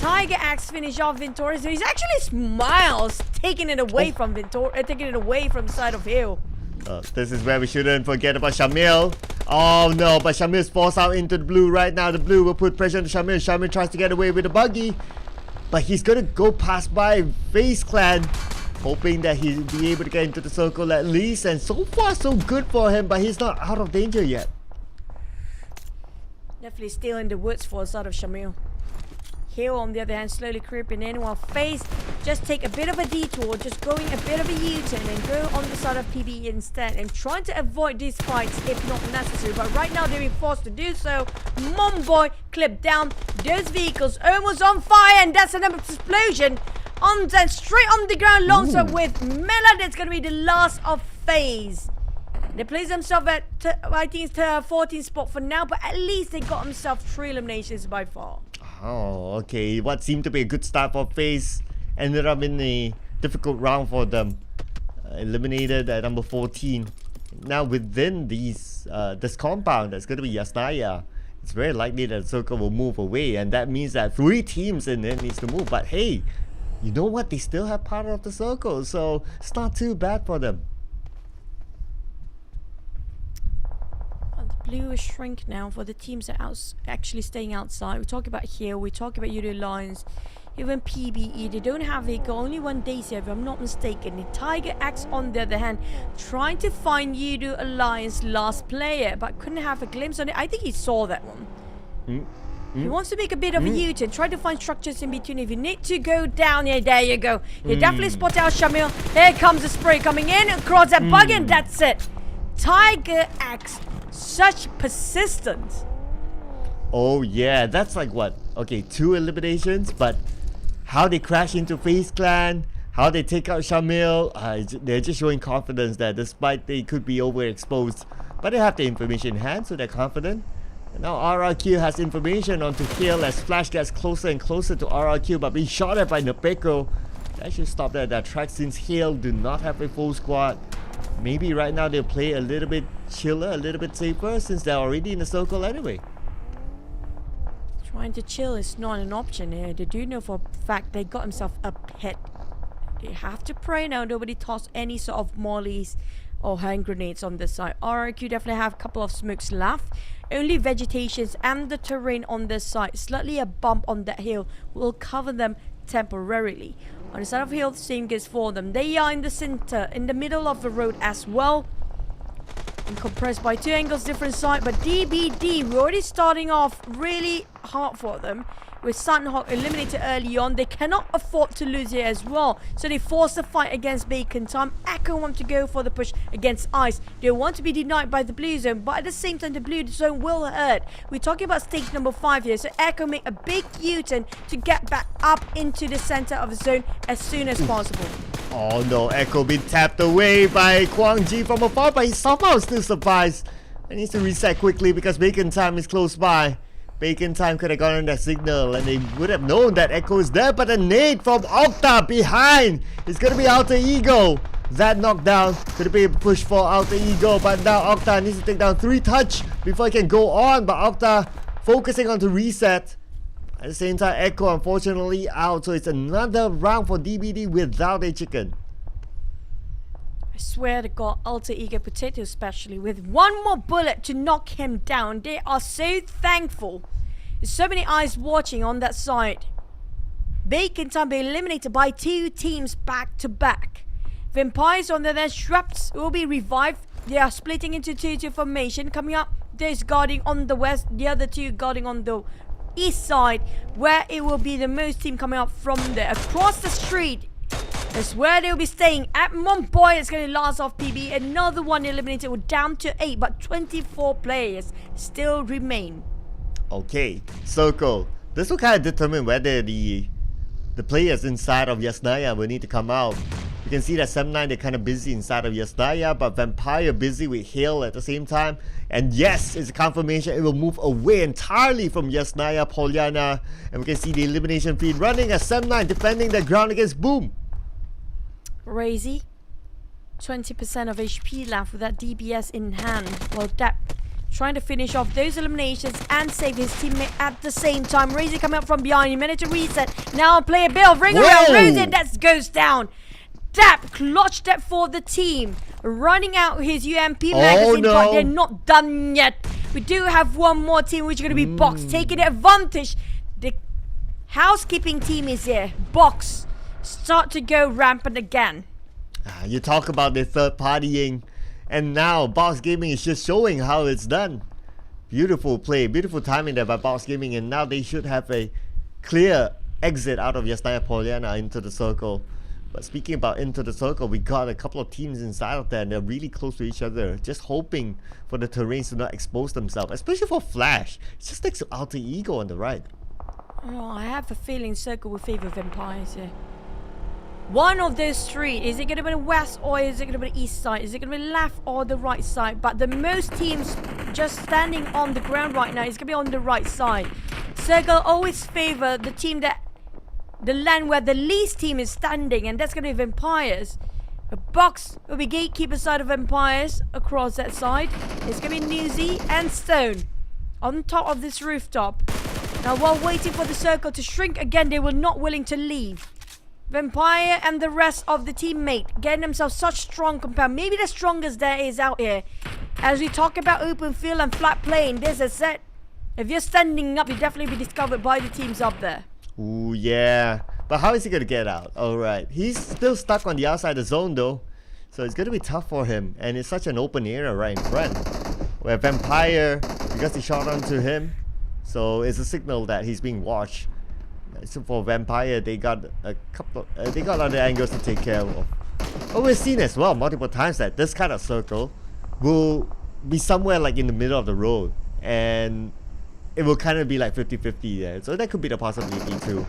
Tiger Axe finish off Vintorius. He's actually Smiles taking it away from taking it away from the side of Hill. This is where we shouldn't forget about Shamil. Oh no, but Shamil's forced out into the blue right now. The blue will put pressure on Shamil. Shamil tries to get away with the buggy. But he's going to go past by FaZe Clan, hoping that he'll be able to get into the circle at least. And so far, so good for him, but he's not out of danger yet. Definitely still in the woods for the side of Shamil. Hill, on the other hand, slowly creeping in, while FaZe just take a bit of a detour, just going a bit of a U-turn and go on the side of PB instead and trying to avoid these fights if not necessary. But right now they're being forced to do so. Momboy clipped down. Those vehicles almost on fire, and that's another explosion. On then straight on the ground, alongside with Mela. That's going to be the last of FaZe. They place themselves at, I think it's 14th spot for now, but at least they got themselves 3 eliminations by far. Oh, okay. What seemed to be a good start for FaZe ended up in a difficult round for them. Eliminated at number 14. Now within these this compound, that's going to be Yasnaya. It's very likely that the circle will move away, and that means that 3 teams in it needs to move. But hey, you know what? They still have part of the circle, so it's not too bad for them. Blue is shrink now for the teams that are actually staying outside. We talk about here, we talk about Udo Lions, even PBE. They don't have vehicle, only one Daisy if I'm not mistaken. The Tiger Axe on the other hand, trying to find Udo Alliance last player, but couldn't have a glimpse on it. I think he saw that one. He wants to make a bit of a U-turn, try to find structures in between. If you need to go down here, there you go. You definitely spot out Shamil. Here comes the spray coming in across that bug, and that's it. Tiger Axe. Such persistence. Oh yeah, that's like what? Okay, 2 eliminations, but how they crash into FaZe Clan, how they take out Shamil, they're just showing confidence that despite they could be overexposed, but they have the information in hand, so they're confident. And now RRQ has information onto Hill as Flash gets closer and closer to RRQ, but being shot at by Nepeko. That should stop that track since Hill do not have a full squad. Maybe right now they'll play a little bit chiller, a little bit safer, since they're already in the circle anyway. Trying to chill is not an option here. They do know for a fact they got themselves up hit. They have to pray now nobody toss any sort of mollies or hand grenades on this side. RRQ definitely have a couple of smokes left. Only vegetations and the terrain on this side, slightly a bump on that hill, will cover them temporarily. On the side of hill, the same goes for them. They are in the center, in the middle of the road as well. And compressed by 2 angles, different side. But DBD, we're already starting off really hard for them. With Sunhawk eliminated early on, they cannot afford to lose here as well. So they force the fight against Bacon Time. Echo want to go for the push against Ice. They want to be denied by the blue zone, but at the same time, the blue zone will hurt. We're talking about stage number 5 here. So Echo make a big U-turn to get back up into the center of the zone as soon as possible. Oh no, Echo been tapped away by Kwang Ji from afar, but he somehow still survives. He needs to reset quickly because Bacon Time is close by. Bacon Time could have gotten that signal and they would have known that Echo is there, but a nade from Octa behind. It's going to be Alter Ego. That knockdown could be a push for Alter Ego, but now Octa needs to take down 3 touch before he can go on, but Octa focusing on to reset. At the same time, Echo unfortunately out, so it's another round for DBD without a chicken. I swear to God, Alter Ego Potato especially, with 1 more bullet to knock him down. They are so thankful. There's so many eyes watching on that side. Bacon Time being eliminated by 2 teams back to back. Vampires on the Shrubs will be revived. They are splitting into 2-2 formation. Coming up, there's guarding on the west, the other 2 guarding on the east side, where it will be the most team coming up from there. Across the street is where they'll be staying. At Mumbai, it's going to last off PB. Another one eliminated. We're down to 8, but 24 players still remain. Okay, Circle. This will kind of determine whether the players inside of Yasnaya will need to come out. You can see that 7-9, they're kind of busy inside of Yasnaya, but Vampire busy with Hale at the same time. And yes, it's a confirmation. It will move away entirely from Yasnaya, Polyana. And we can see the elimination feed running as 7-9 defending the ground against Boom. Crazy. 20% of HP left with that DBS in hand. Well, that trying to finish off those eliminations and save his teammate at the same time. Razy coming up from behind. He managed to reset. Now play a bit of ring around. Rosie, that goes down. Dap clutched that for the team. Running out his UMP magazine, but they're not done yet. We do have one more team, which is going to be Box, taking advantage. The housekeeping team is here. Box start to go rampant again. You talk about the third partying, and now Box Gaming is just showing how it's done. Beautiful play, beautiful timing there by Box Gaming, and now they should have a clear exit out of Yasnaya Polyana into the circle. But speaking about into the circle, we got a couple of teams inside of there, and they're really close to each other, just hoping for the terrains to not expose themselves, especially for Flash. It's just next to Alter Ego on the right. Oh, I have a feeling Circle will favor Vampires here. One of those three. Is it going to be the west or is it going to be the east side? Is it going to be left or the right side? But the most teams just standing on the ground right now is going to be on the right side. Circle always favor the team that the land where the least team is standing, and that's going to be Vampires. A Box will be gatekeeper side of Vampires across that side. It's going to be Newsy and Stone on top of this rooftop. Now while waiting for the circle to shrink again, they were not willing to leave. Vampire and the rest of the teammate getting themselves such strong compound. Maybe the strongest there is out here. As we talk about open field and flat playing, there's a set. If you're standing up, you'll definitely be discovered by the teams up there. Ooh, yeah. But how is he going to get out? Alright. He's still stuck on the outside of the zone though. So it's going to be tough for him. And it's such an open area right in front. Where Vampire, because he shot onto him, so it's a signal that he's being watched. So for Vampire, they got a couple they got other angles to take care of. But we've seen as well multiple times that this kind of circle will be somewhere like in the middle of the road, and it will kind of be like 50-50 there. So that could be the possibility too.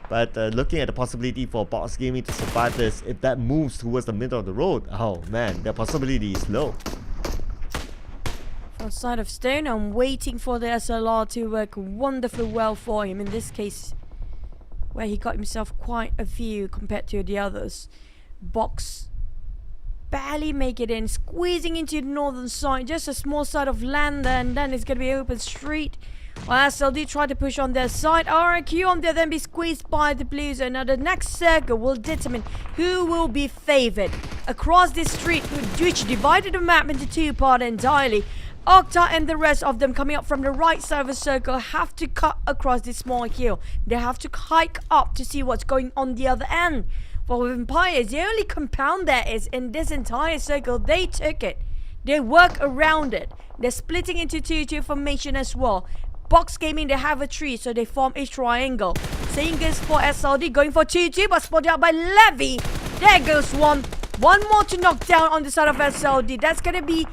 But looking at the possibility for Box Gaming to survive this, if that moves towards the middle of the road, oh man, the possibility is low. Outside of Stone, I'm waiting for the SLR to work wonderfully well for him. In this case, where he got himself quite a few compared to the others. Box barely make it in, squeezing into the northern side, just a small side of land there, and then it's going to be open street. While SLD try to push on their side, RQ on there then be squeezed by the Blues. And now the next circle will determine who will be favored. Across this street, which divided the map into two parts entirely, Octa and the rest of them coming up from the right side of the circle have to cut across this small hill. They have to hike up to see what's going on the other end. For Vampires, the only compound there is in this entire circle. They took it. They work around it. They're splitting into 2-2 formation as well. Box Gaming, they have a tree, so they form a triangle. Same goes for SLD, going for 2-2, but spotted out by Levy. There goes one. One more to knock down on the side of SLD. That's going to be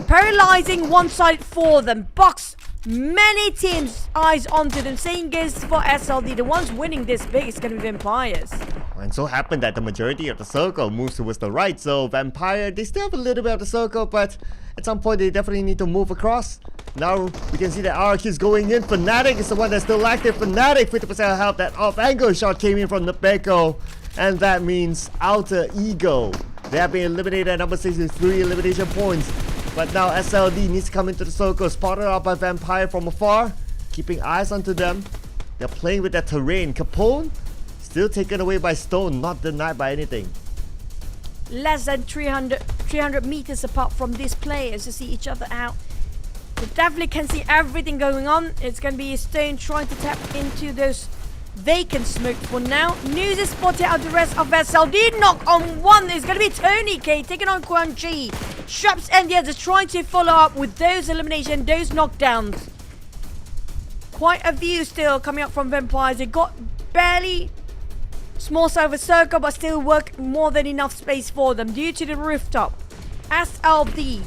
paralyzing one side for them. Box, many teams eyes onto them. Same goes for SLD. The ones winning this big is going to be Vampires. And so happened that the majority of the circle moves towards the right. So Vampire, they still have a little bit of the circle, but at some point they definitely need to move across. Now we can see that RQ is going in. Fnatic is the one that's still active. Fnatic 50% help. That off-angle shot came in from the Beko. And that means Alter Ego. They have been eliminated at number 63 elimination points. But now SLD needs to come into the circle, spotted out by Vampire from afar, keeping eyes onto them. They're playing with that terrain. Capone still taken away by Stone, not denied by anything. Less than 300 meters apart from these players to see each other out. You definitely can see everything going on. It's going to be Stone trying to tap into those vacant smoke for now. News is spotted out the rest of SLD. Knock on one is going to be Tony K taking on Quan Chi. Shrubs and the others trying to follow up with those eliminations, those knockdowns. quite a view still coming up from Vampires. They got barely small side of a circle, but still work more than enough space for them due to the rooftop. SLD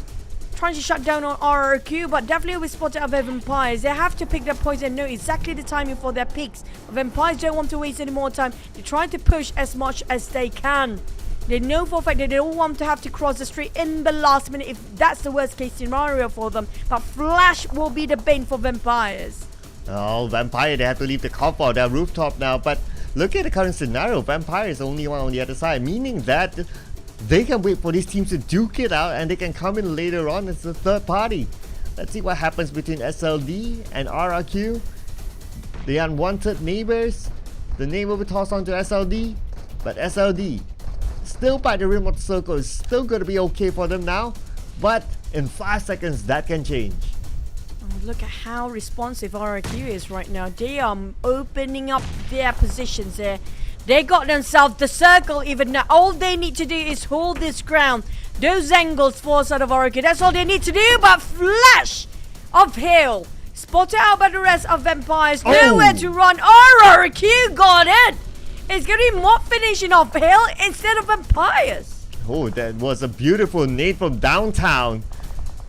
trying to shut down on RRQ, but definitely we spotted out Vampires. They have to pick their points and know exactly the timing for their picks. Vampires don't want to waste any more time. They're trying to push as much as they can. They know for a fact that they don't want to have to cross the street in the last minute if that's the worst case scenario for them. But Flash will be the bane for Vampires. Oh, Vampire, they have to leave the comfort of their rooftop now. But look at the current scenario. Vampire is the only one on the other side, meaning that they can wait for these teams to duke it out and they can come in later on as the third party. Let's see what happens between SLD and RRQ. The unwanted neighbors. The name will be tossed onto SLD, but SLD still by the rim of the circle is still going to be okay for them now, but in 5 seconds that can change. Look at how responsive RRQ is right now. They are opening up their positions there. They got themselves the circle even now. All they need to do is hold this ground. Those angles force out of RRQ. That's all they need to do. But Flash of Hail spotted out by the rest of Vampires. Nowhere to run. RRQ got it. It's going to be more finishing off Hail instead of Vampires. Oh, that was a beautiful nade from downtown.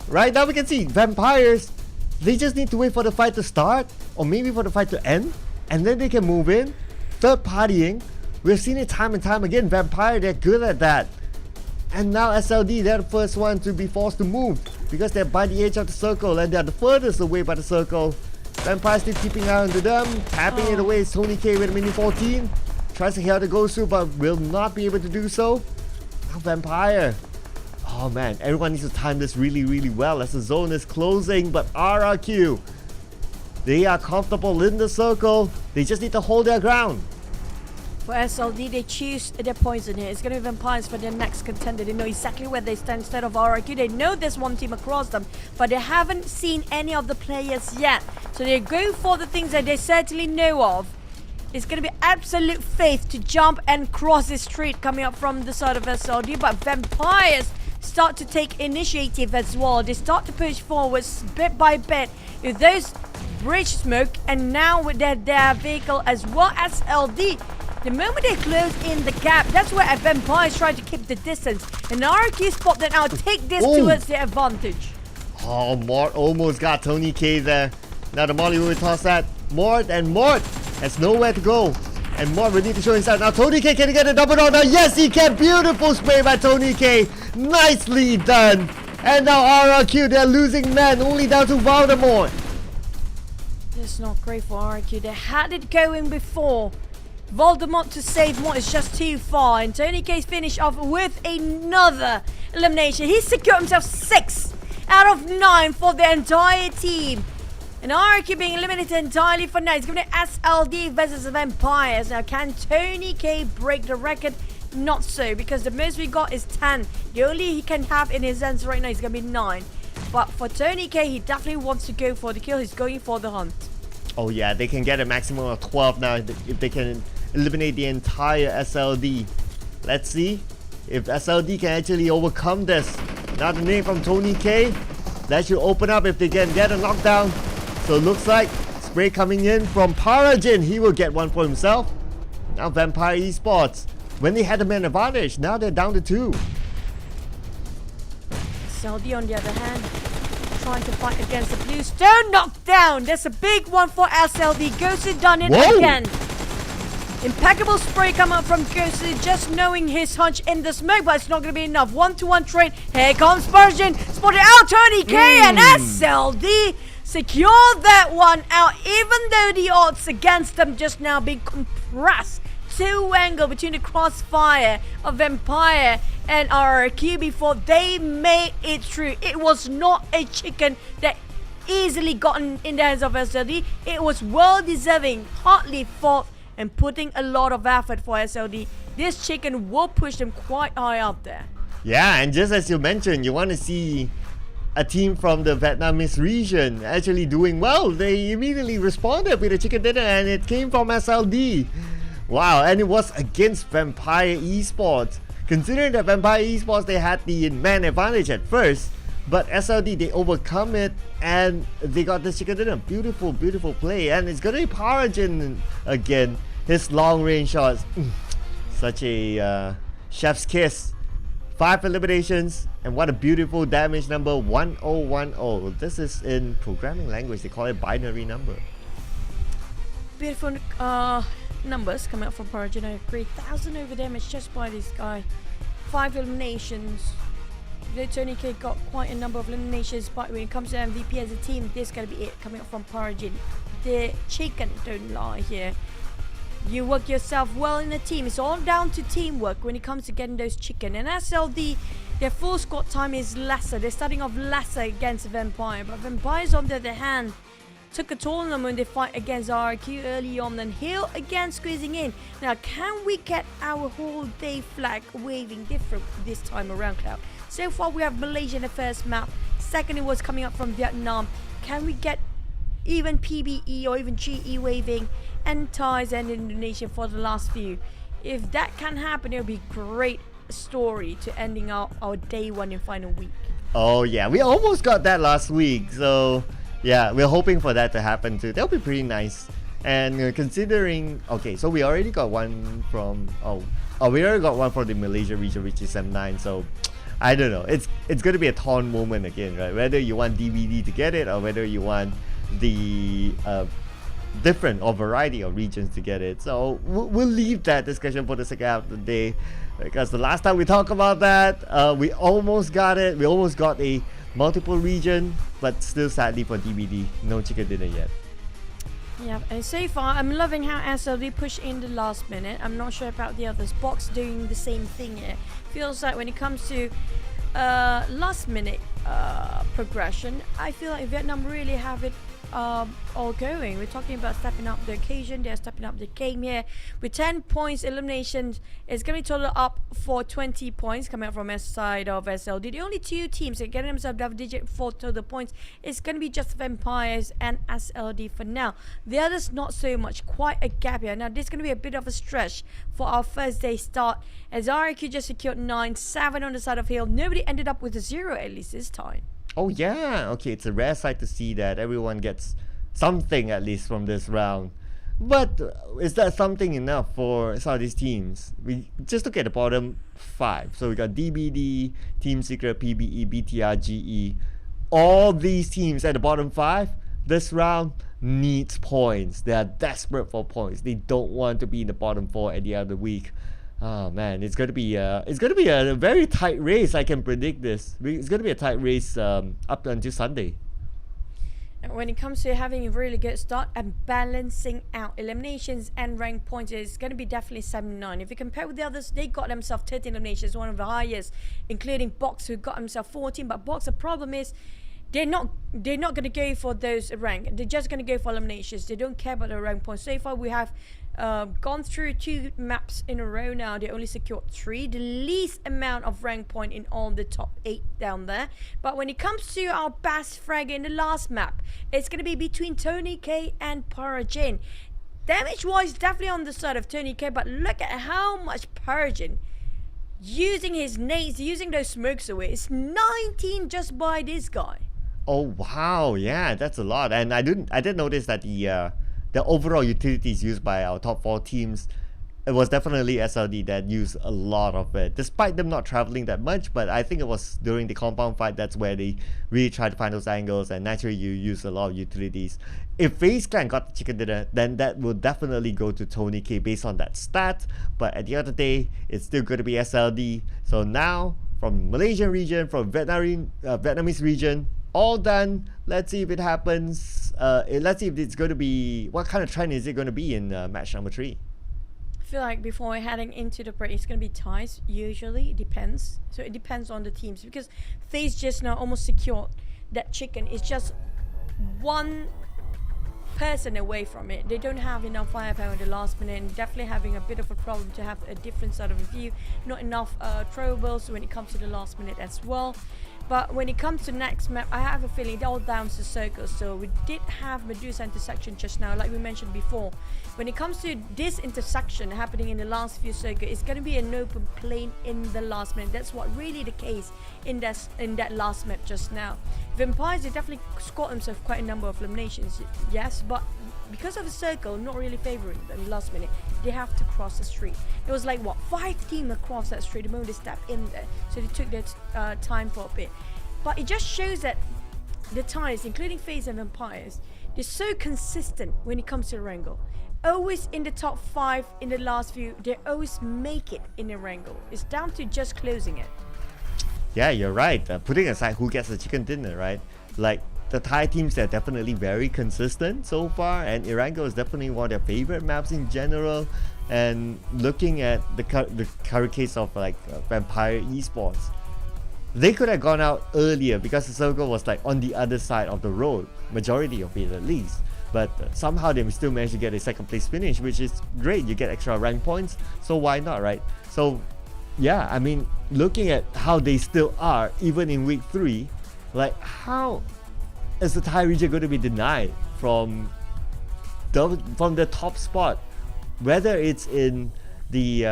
Right now we can see Vampires. They just need to wait for the fight to start, or maybe for the fight to end, and then they can move in. Third partying, we've seen it time and time again. Vampire, they're good at that. And now SLD, they're the first one to be forced to move because they're by the edge of the circle and they're the furthest away by the circle. Vampire still keeping an eye on them, tapping it away. It's Tony K with a mini 14. Tries to hear the go through, but will not be able to do so. Now Vampire. Oh man, everyone needs to time this really, really well as the zone is closing, but RRQ, they are comfortable in the circle. They just need to hold their ground. For SLD, they choose their poison here. It's going to be Vampires for their next contender. They know exactly where they stand instead of RRQ. They know there's one team across them, but they haven't seen any of the players yet. So they go for the things that they certainly know of. It's going to be absolute faith to jump and cross the street coming up from the side of SLD, but Vampires start to take initiative as well. They start to push forwards bit by bit with those bridge smoke, and now with their vehicle as well as LD. The moment they close in the gap, that's where Vampires try to keep the distance, and RRQ spot that out, take this towards their advantage. Oh, Mort almost got Tony K there. Now the Molly will toss that. Mort has nowhere to go. And Mort will need to show himself. Now Tony K can get a double down. Now yes, he can. Beautiful spray by Tony K. Nicely done. And now RRQ, they're losing men. Only down to Voldemort. This is not great for RRQ. They had it going before. Voldemort to save Mort is just too far. And Tony K's finished off with another elimination. He secured himself 6 out of 9 for the entire team. And RRQ being eliminated entirely for now. It's going to be SLD versus the Vampires. Now, can Tony K break the record? Not so, because the most we got is 10. The only he can have in his hands right now is going to be 9. But for Tony K, he definitely wants to go for the kill. He's going for the hunt. Oh yeah, they can get a maximum of 12 now if they can eliminate the entire SLD. Let's see if SLD can actually overcome this. Now the name from Tony K. That should open up if they can get a knockdown. So it looks like spray coming in from Parajin. He will get one for himself. Now Vampire Esports, when they had the man advantage, now they're down to 2. SLD on the other hand, trying to fight against the blue stone knockdown. That's a big one for SLD. Gosu done it again. Impeccable spray come out from Gosu, just knowing his hunch in the smoke, but it's not going to be enough. 1-to-1 trade. Here comes Persian. Spotted out Tony K and SLD secure that one out, even though the odds against them just now being compressed. 2 angle between the crossfire of Vampire and RRQ before they made it through. It was not a chicken that easily gotten in the hands of SLD. It was well deserving, hardly fought, and putting a lot of effort for SLD. This chicken will push them quite high up there. Yeah, and just as you mentioned, you want to see a team from the Vietnamese region actually doing well. They immediately responded with a chicken dinner, and it came from SLD. Wow, and it was against Vampire Esports. Considering that Vampire Esports, they had the man advantage at first, But SLD, they overcome it and they got this chicken dinner. Beautiful, beautiful play. And it's gonna be Paragen again. His long range shots. Such a chef's kiss. 5 eliminations, and what a beautiful damage number, 1010. This is in programming language, they call it binary number. Beautiful numbers coming up from Paragen. I agree. 1,000 over damage just by this guy. 5 eliminations. Tony K got quite a number of eliminations, but when it comes to MVP as a team, this is going to be it coming up from Paragen. The chicken don't lie here. You work yourself well in a team. It's all down to teamwork when it comes to getting those chicken. And SLD, their full squad time is lesser. They're starting off lesser against Vampire. But Vampires, on the other hand, took a toll on them when they fight against RQ early on. And Hill again squeezing in. Now, can we get our whole day flag waving different this time around, Cloud? So far, we have Malaysia in the first map. Second, it was coming up from Vietnam. Can we get even PBE or even GE waving and Thais and Indonesia for the last few? If that can happen, it'll be great story to ending our day 1 and final week. Oh yeah, we almost got that last week, so yeah, we're hoping for that to happen too. That'll be pretty nice. And considering, okay, so we already got one from we already got one for the Malaysia region, which is M9. So I don't know, it's going to be a torn moment again, right? Whether you want DVD to get it or whether you want the different or variety of regions to get it. So we'll leave that discussion for the second half of the day, because the last time we talked about that, we almost got it. We almost got a multiple region, but still sadly for DVD, no chicken dinner yet. Yeah, and so far I'm loving how SLD push in the last minute. I'm not sure about the others. Box doing the same thing here. Feels like when it comes to last minute progression, I feel like Vietnam really have it all going. We're talking about stepping up the occasion. They're stepping up the game here with 10 points eliminations. It's going to be total up for 20 points coming up from S side of SLD. The only 2 teams that get themselves double digit for total points is going to be just Vampires and SLD for now. The others not so much. Quite a gap here. Now this is going to be a bit of a stretch for our first day start, as RQ just secured 9, 7 on the side of Hill. Nobody ended up with a 0 at least this time. Oh yeah, okay, it's a rare sight to see that everyone gets something at least from this round. But is that something enough for some of these teams? We just look at the bottom 5. So we got DBD, Team Secret, PBE, BTR, GE. All these teams at the bottom 5 this round needs points. They are desperate for points. They don't want to be in the bottom 4 at the end of the week. Oh man, it's gonna be a very tight race. I can predict this. It's gonna be a tight race up until Sunday. And when it comes to having a really good start and balancing out eliminations and rank points, it's going to be definitely 7-9. If you compare with the others, they got themselves 13 eliminations, one of the highest, including Box, who got himself 14. But Box, the problem is they're not going to go for those rank. They're just going to go for eliminations. They don't care about the rank points. So far, we have gone through 2 maps in a row now. They only secured 3, the least amount of rank point in all the top 8 down there. But when it comes to our best frag in the last map, it's going to be between Tony K and Paragen. Damage wise, definitely on the side of Tony K, but look at how much Paragen using his nades, using those smokes away. It's 19 just by this guy. Oh wow, yeah, that's a lot. And I did notice that the overall utilities used by our top 4 teams, it was definitely SLD that used a lot of it, despite them not traveling that much. But I think it was during the compound fight that's where they really tried to find those angles, and naturally you use a lot of utilities. If FaZe Clan got the chicken dinner, then that will definitely go to Tony K based on that stat. But at the end of the day, it's still going to be SLD. So now, from Malaysian region, from Vietnamese region, all done. Let's see if it happens. Let's see if it's going to be, what kind of trend is it going to be in match number 3. I feel like before heading into the break, it's going to be ties. Usually, it depends. So it depends on the teams, because FaZe just now almost secured that chicken. It's just one person away from it. They don't have enough firepower in the last minute, and definitely having a bit of a problem to have a different side of a view. Not enough throwables when it comes to the last minute as well. But when it comes to next map, I have a feeling it all down to circles. So we did have Medusa intersection just now, like we mentioned before. When it comes to this intersection happening in the last few circles, it's going to be an open plane in the last minute. That's what really the case in that last map just now. Vampires, they definitely scored themselves quite a number of eliminations, yes, but because of the circle not really favoring them last minute, they have to cross the street. It was like, what, 5 teams across that street the moment they stepped in there, so they took their time for a bit. But it just shows that the ties, including FaZe and Vampires, they're so consistent when it comes to Wrangle. Always in the top 5 in the last few, they always make it in the Wrangle. It's down to just closing it. Yeah, you're right. Putting aside who gets the chicken dinner, right? Like, the Thai teams are definitely very consistent so far, and Erangel is definitely one of their favorite maps in general. And looking at the current case of like Vampire Esports, they could have gone out earlier because the circle was like on the other side of the road, majority of it at least. But somehow they still managed to get a second place finish, which is great. You get extra rank points, so why not, right? So yeah, I mean, looking at how they still are even in week 3, like how is the Thai region going to be denied from the top spot, whether it's in the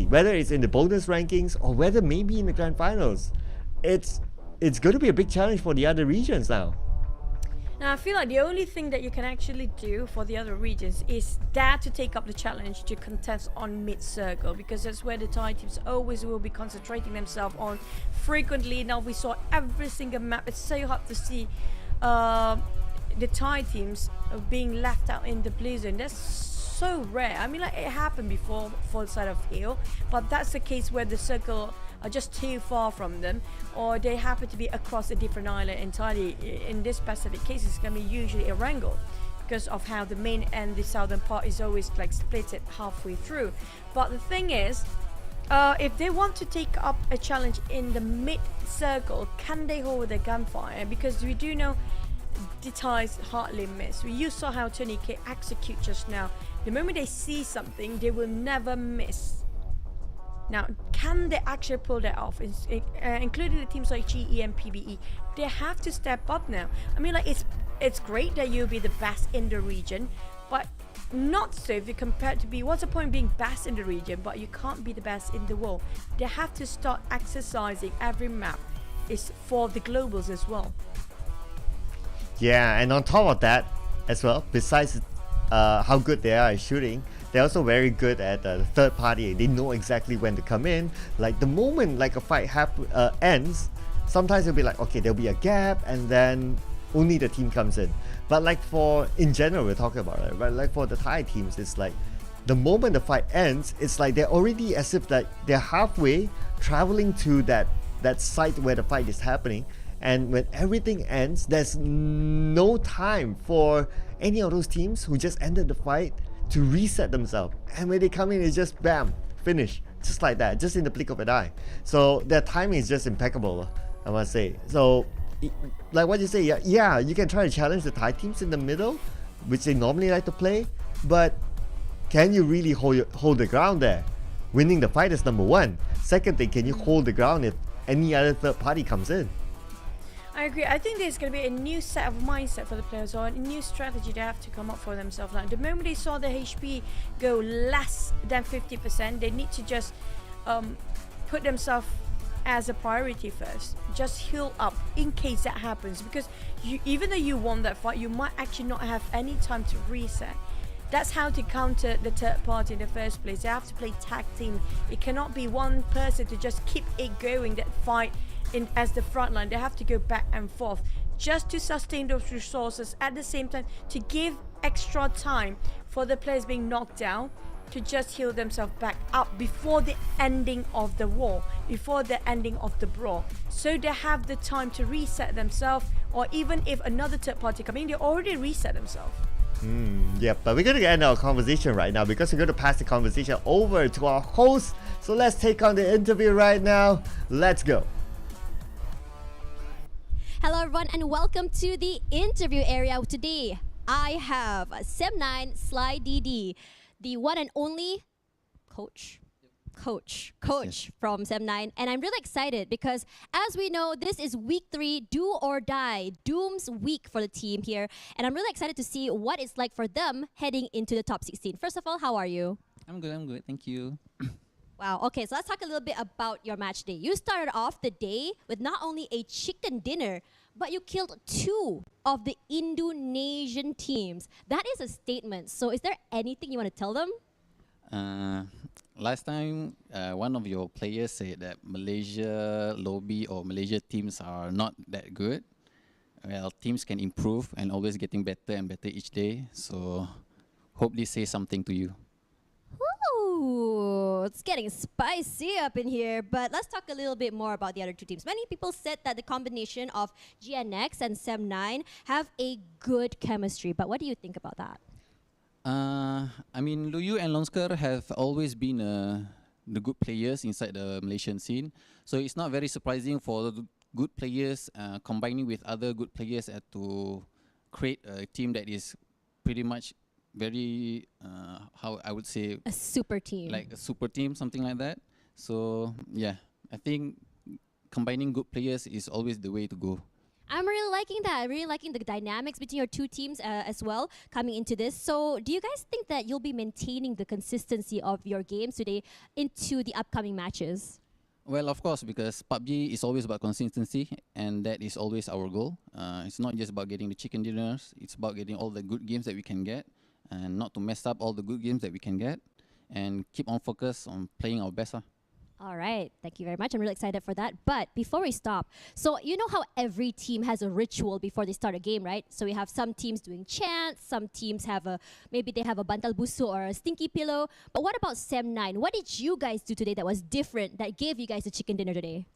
whether it's in the bonus rankings or whether maybe in the grand finals? It's going to be a big challenge for the other regions now. Now I feel like the only thing that you can actually do for the other regions is dare to take up the challenge to contest on mid-circle, because that's where the Thai teams always will be concentrating themselves on frequently. Now we saw every single map. It's so hard to see the Thai teams being left out in the blue zone. That's so rare. I mean, like, it happened before for the side of hill, but that's the case where the circle are just too far from them, or they happen to be across a different island entirely. In this specific case, it's going to be usually a Wrangle because of how the main and the southern part is always like split it halfway through. But the thing is, if they want to take up a challenge in the mid-circle, can they hold their gunfire? Because we do know the Thais hardly miss. You saw how Tony K execute just now. The moment they see something, they will never miss. Now, can they actually pull that off? Including the teams like GE and PBE, they have to step up now. I mean, like, it's great that you'll be the best in the region, but not so if you compare to be, what's the point of being best in the region, but you can't be the best in the world? They have to start exercising every map is for the globals as well. Yeah, and on top of that as well, besides how good they are at shooting, they're also very good at third party. They know exactly when to come in. Like the moment like a fight ends, sometimes it'll be like, okay, there'll be a gap and then only the team comes in. But like in general, we're talking about it, right? Like for the Thai teams, it's like the moment the fight ends, it's like they're already as if that they're halfway traveling to that site where the fight is happening. And when everything ends, there's no time for any of those teams who just ended the fight to reset themselves. And when they come in, it's just bam, finish, just like that, just in the blink of an eye. So their timing is just impeccable, I must say. So like what you say, yeah, you can try to challenge the Thai teams in the middle, which they normally like to play, but can you really hold the ground there? Winning the fight is number one. Second thing, can you hold the ground if any other third party comes in? I agree. I think there's going to be a new set of mindset for the players, or a new strategy they have to come up for themselves. Like the moment they saw the HP go less than 50%, they need to just put themselves as a priority first. Just heal up in case that happens, because even though you won that fight, you might actually not have any time to reset. That's how to counter the third party in the first place. They have to play tag team. It cannot be one person to just keep it going, that fight as the front line. They have to go back and forth just to sustain those resources, at the same time to give extra time for the players being knocked down to just heal themselves back up before the ending of the war, before the ending of the brawl, so they have the time to reset themselves, or even if another third party come in, they already reset themselves. Yep, but we're going to end our conversation right now because we're going to pass the conversation over to our host. So let's take on the interview right now. Let's go. Hello everyone and welcome to the interview area. Today I have Sem9 Sly DD, the one and only coach coach from Sem9, and I'm really excited because, as we know, this is week 3, do or die, Doom's week for the team here, and I'm really excited to see what it's like for them heading into the top 16. First of all, how are you? I'm good, thank you. Wow, okay, so let's talk a little bit about your match day. You started off the day with not only a chicken dinner, but you killed 2 of the Indonesian teams. That is a statement. So is there anything you want to tell them? Last time, one of your players said that Malaysia lobby or Malaysia teams are not that good. Well, teams can improve and always getting better and better each day. So hope this says something to you. Ooh, it's getting spicy up in here. But let's talk a little bit more about the other 2 teams. Many people said that the combination of GNX and Sem9 have a good chemistry. But what do you think about that? I mean, Luyu and Lonsker have always been the good players inside the Malaysian scene. So it's not very surprising for the good players combining with other good players to create a team that is pretty much very, how I would say... a super team. Like a super team, something like that. So, yeah, I think combining good players is always the way to go. I'm really liking that. I'm really liking the dynamics between your 2 teams as well coming into this. So do you guys think that you'll be maintaining the consistency of your games today into the upcoming matches? Well, of course, because PUBG is always about consistency, and that is always our goal. It's not just about getting the chicken dinners. It's about getting all the good games that we can get, and not to mess up all the good games that we can get, and keep on focus on playing our best. All right, thank you very much. I'm really excited for that. But before we stop, so you know how every team has a ritual before they start a game, right? So we have some teams doing chants, some teams have maybe they have a bantal busu or a stinky pillow. But what about Sem9? What did you guys do today that was different, that gave you guys a chicken dinner today?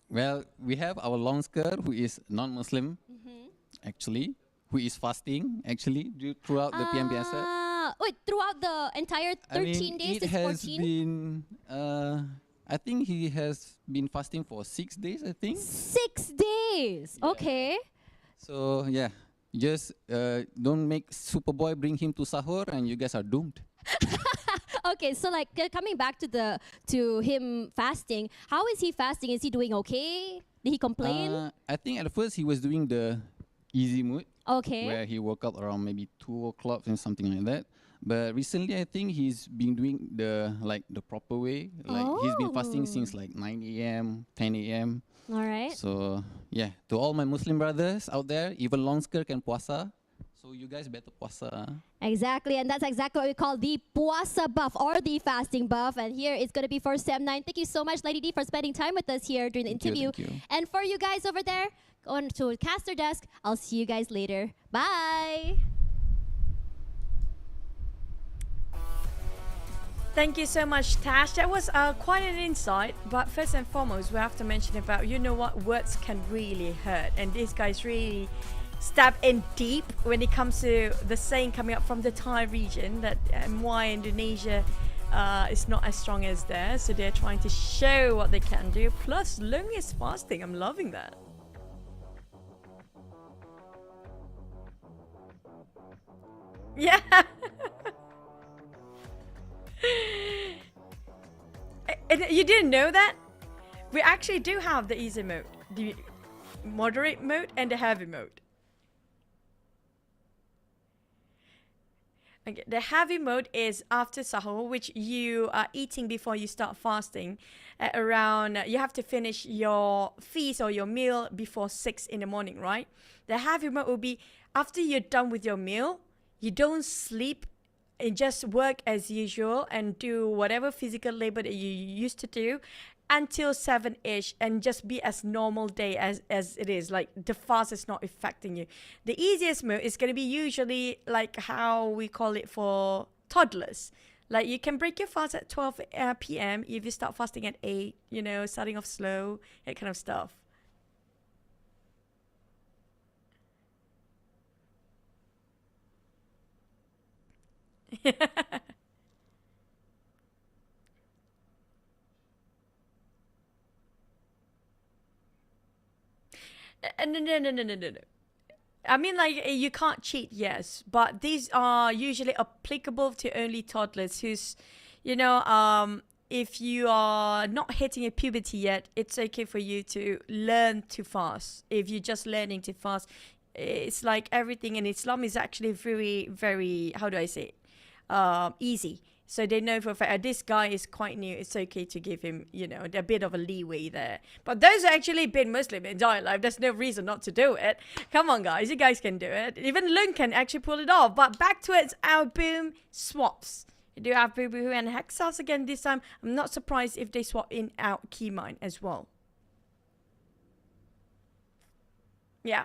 Well, we have our Lonsker, who is non-Muslim, actually, who is fasting, actually, throughout the PMSL. Wait, throughout the entire 13 days to 14? It has been, I think he has been fasting for 6 days, I think. 6 days? Yeah. Okay. So, yeah, just don't make Superboy bring him to sahur and you guys are doomed. Okay, so like coming back to him fasting, how is he fasting? Is he doing okay? Did he complain? I think at first he was doing the easy mode. Okay. Where he woke up around maybe 2 o'clock and something like that. But recently, I think he's been doing the proper way. Like he's been fasting since like 9 a.m., 10 a.m. All right. So yeah, to all my Muslim brothers out there, even Lonsker can puasa. So you guys better puasa. Exactly, and that's exactly what we call the puasa buff or the fasting buff. And here it's going to be for Sem9. Thank you so much, Lady D, for spending time with us here during the interview. Thank you. And for you guys over there, on to caster desk. I'll see you guys later. Bye. Thank you so much, Tash. That was quite an insight. But first and foremost, we have to mention about, you know what, words can really hurt. And these guys really stab in deep when it comes to the saying coming up from the Thai region that why Indonesia is not as strong as theirs. So they're trying to show what they can do. Plus, Lung is fasting. I'm loving that. Yeah. And you didn't know that? We actually do have the easy mode, the moderate mode, and the heavy mode. Okay, the heavy mode is after sahur, which you are eating before you start fasting. Around, you have to finish your feast or your meal before 6 in the morning, right? The heavy mode will be after you're done with your meal, you don't sleep. And just work as usual and do whatever physical labor that you used to do until 7-ish and just be as normal day as it is. Like the fast is not affecting you. The easiest mode is going to be usually like how we call it for toddlers. Like you can break your fast at 12 p.m. if you start fasting at 8, you know, starting off slow, that kind of stuff. No. I mean, like, you can't cheat, yes, but these are usually applicable to only toddlers who's, you know, if you are not hitting a puberty yet, it's okay for you to learn too fast. If you're just learning too fast, it's like everything in Islam is actually very, very, how do I say it, easy. So they know for a fact, this guy is quite new. It's okay to give him, you know, a bit of a leeway there. But those who actually been Muslim in entire life, there's no reason not to do it. Come on, guys. You guys can do it. Even Lung can actually pull it off. But back to it, our boom swaps. You do have Boo Boo and Hexas again this time. I'm not surprised if they swap in out Keymine as well. Yeah.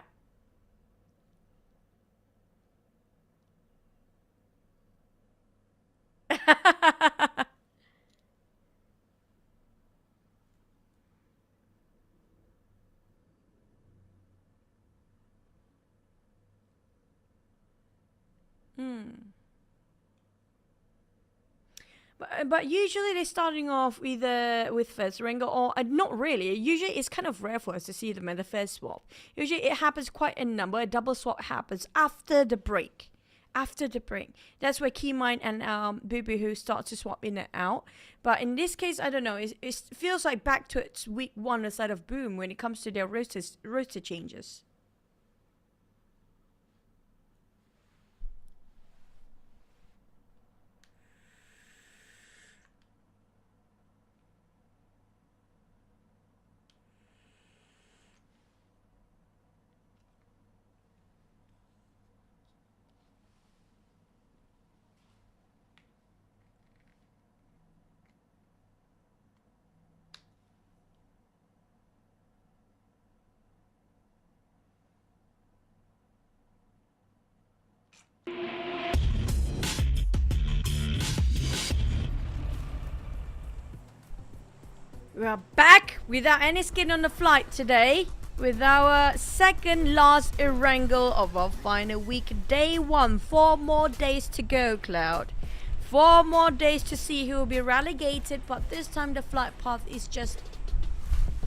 But usually they're starting off either with first wrangle or not really. Usually it's kind of rare for us to see them at the first swap. Usually it happens quite a number. A double swap happens after the break. After the break. That's where Keymine and Boo Boo Who start to swap in and out. But in this case, I don't know. It feels like back to its week one aside of Boom when it comes to their roster changes. We are back without any skin on the flight today with our second last wrangle of our final week, day 1. 4 more days to go, Cloud. 4 more days to see who will be relegated, but this time the flight path is just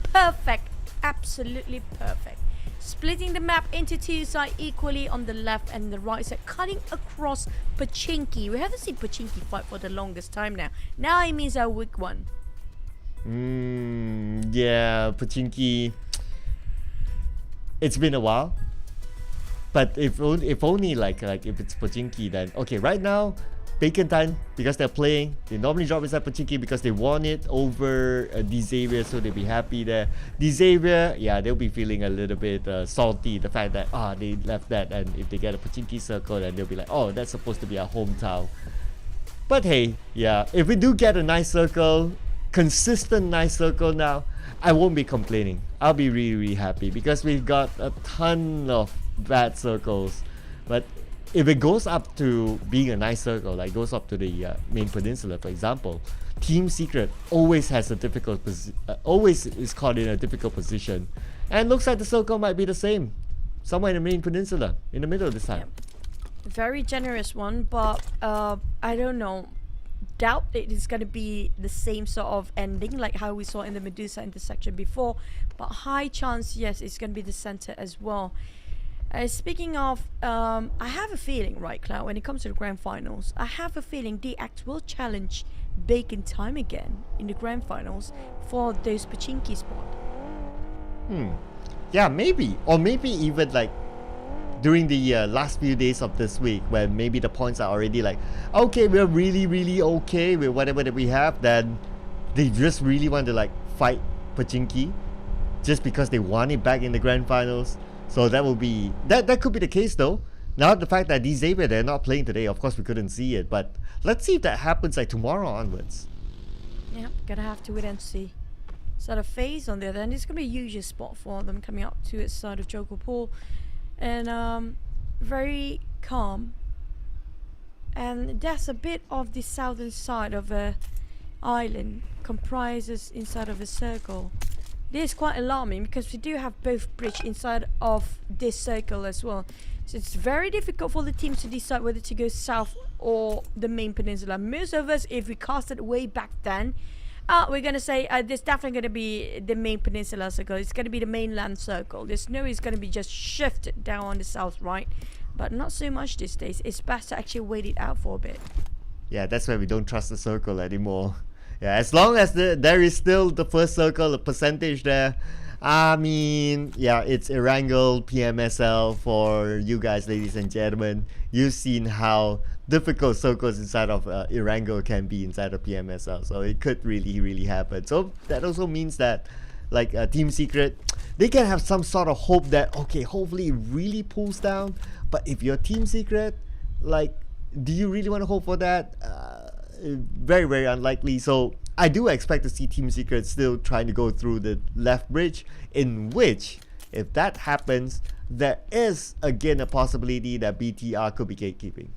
perfect, absolutely perfect. Splitting the map into 2 sides equally on the left and the right side, cutting across Pachinki. We haven't seen Pachinki fight for the longest time now. Now it means our week 1. Yeah, Pachinki. It's been a while, but if only like if it's Pachinki, then okay. Right now, Bacon Time, because they're playing, they normally drop inside Pachinki because they won it over Xavier, so they'll be happy there. Xavier, yeah, they'll be feeling a little bit salty, the fact that they left that, and if they get a Pachinki circle, then they'll be like, oh, that's supposed to be our hometown. But hey, yeah, if we do get a nice circle, consistent nice circle now, I won't be complaining. I'll be really, really happy because we've got a ton of bad circles. But if it goes up to being a nice circle, like goes up to the main peninsula, for example, Team Secret always has a difficult always is caught in a difficult position, and looks like the circle might be the same, somewhere in the main peninsula, in the middle this time. Yeah. Very generous one, but I don't know. Doubt it is going to be the same sort of ending like how we saw in the Medusa intersection before, but high chance, yes, it's going to be the center as well. Speaking of, I have a feeling, right, Cloud, when it comes to the grand finals, I have a feeling DX will challenge Bacon Time again in the grand finals for those Pachinki spot. Yeah, maybe, or maybe even like during the last few days of this week, when maybe the points are already like, okay, we're really, really okay with whatever that we have, then they just really want to like fight Pachinki just because they want it back in the grand finals. So that will be, that could be the case though. Now the fact that Xavier, they're not playing today, of course we couldn't see it, but let's see if that happens like tomorrow onwards. Yeah, gonna have to wait and see. Sort of phase on the other end, it's gonna be a usual spot for them coming up to its side of Joker Pool. And very calm, and that's a bit of the southern side of a island comprises inside of a circle. This is quite alarming because we do have both bridge inside of this circle as well, so it's very difficult for the teams to decide whether to go south or the main peninsula. Most of us, if we cast it way back then, We're gonna say there's definitely gonna be the main peninsula circle. It's gonna be the mainland circle. The snow is gonna be just shifted down on the south, right? But not so much these days. It's best to actually wait it out for a bit. Yeah, that's why we don't trust the circle anymore. Yeah, as long as there is still the first circle, the percentage there. I mean, yeah, it's Erangel PMSL for you guys, ladies and gentlemen. You've seen how difficult circles inside of Erangel can be inside of PMSL, so it could really happen. So that also means that, like Team Secret, they can have some sort of hope that, okay, hopefully it really pulls down. But if you're Team Secret, like, do you really want to hope for that? Very unlikely. So I do expect to see Team Secret still trying to go through the left bridge, in which, if that happens, there is again a possibility that BTR could be gatekeeping.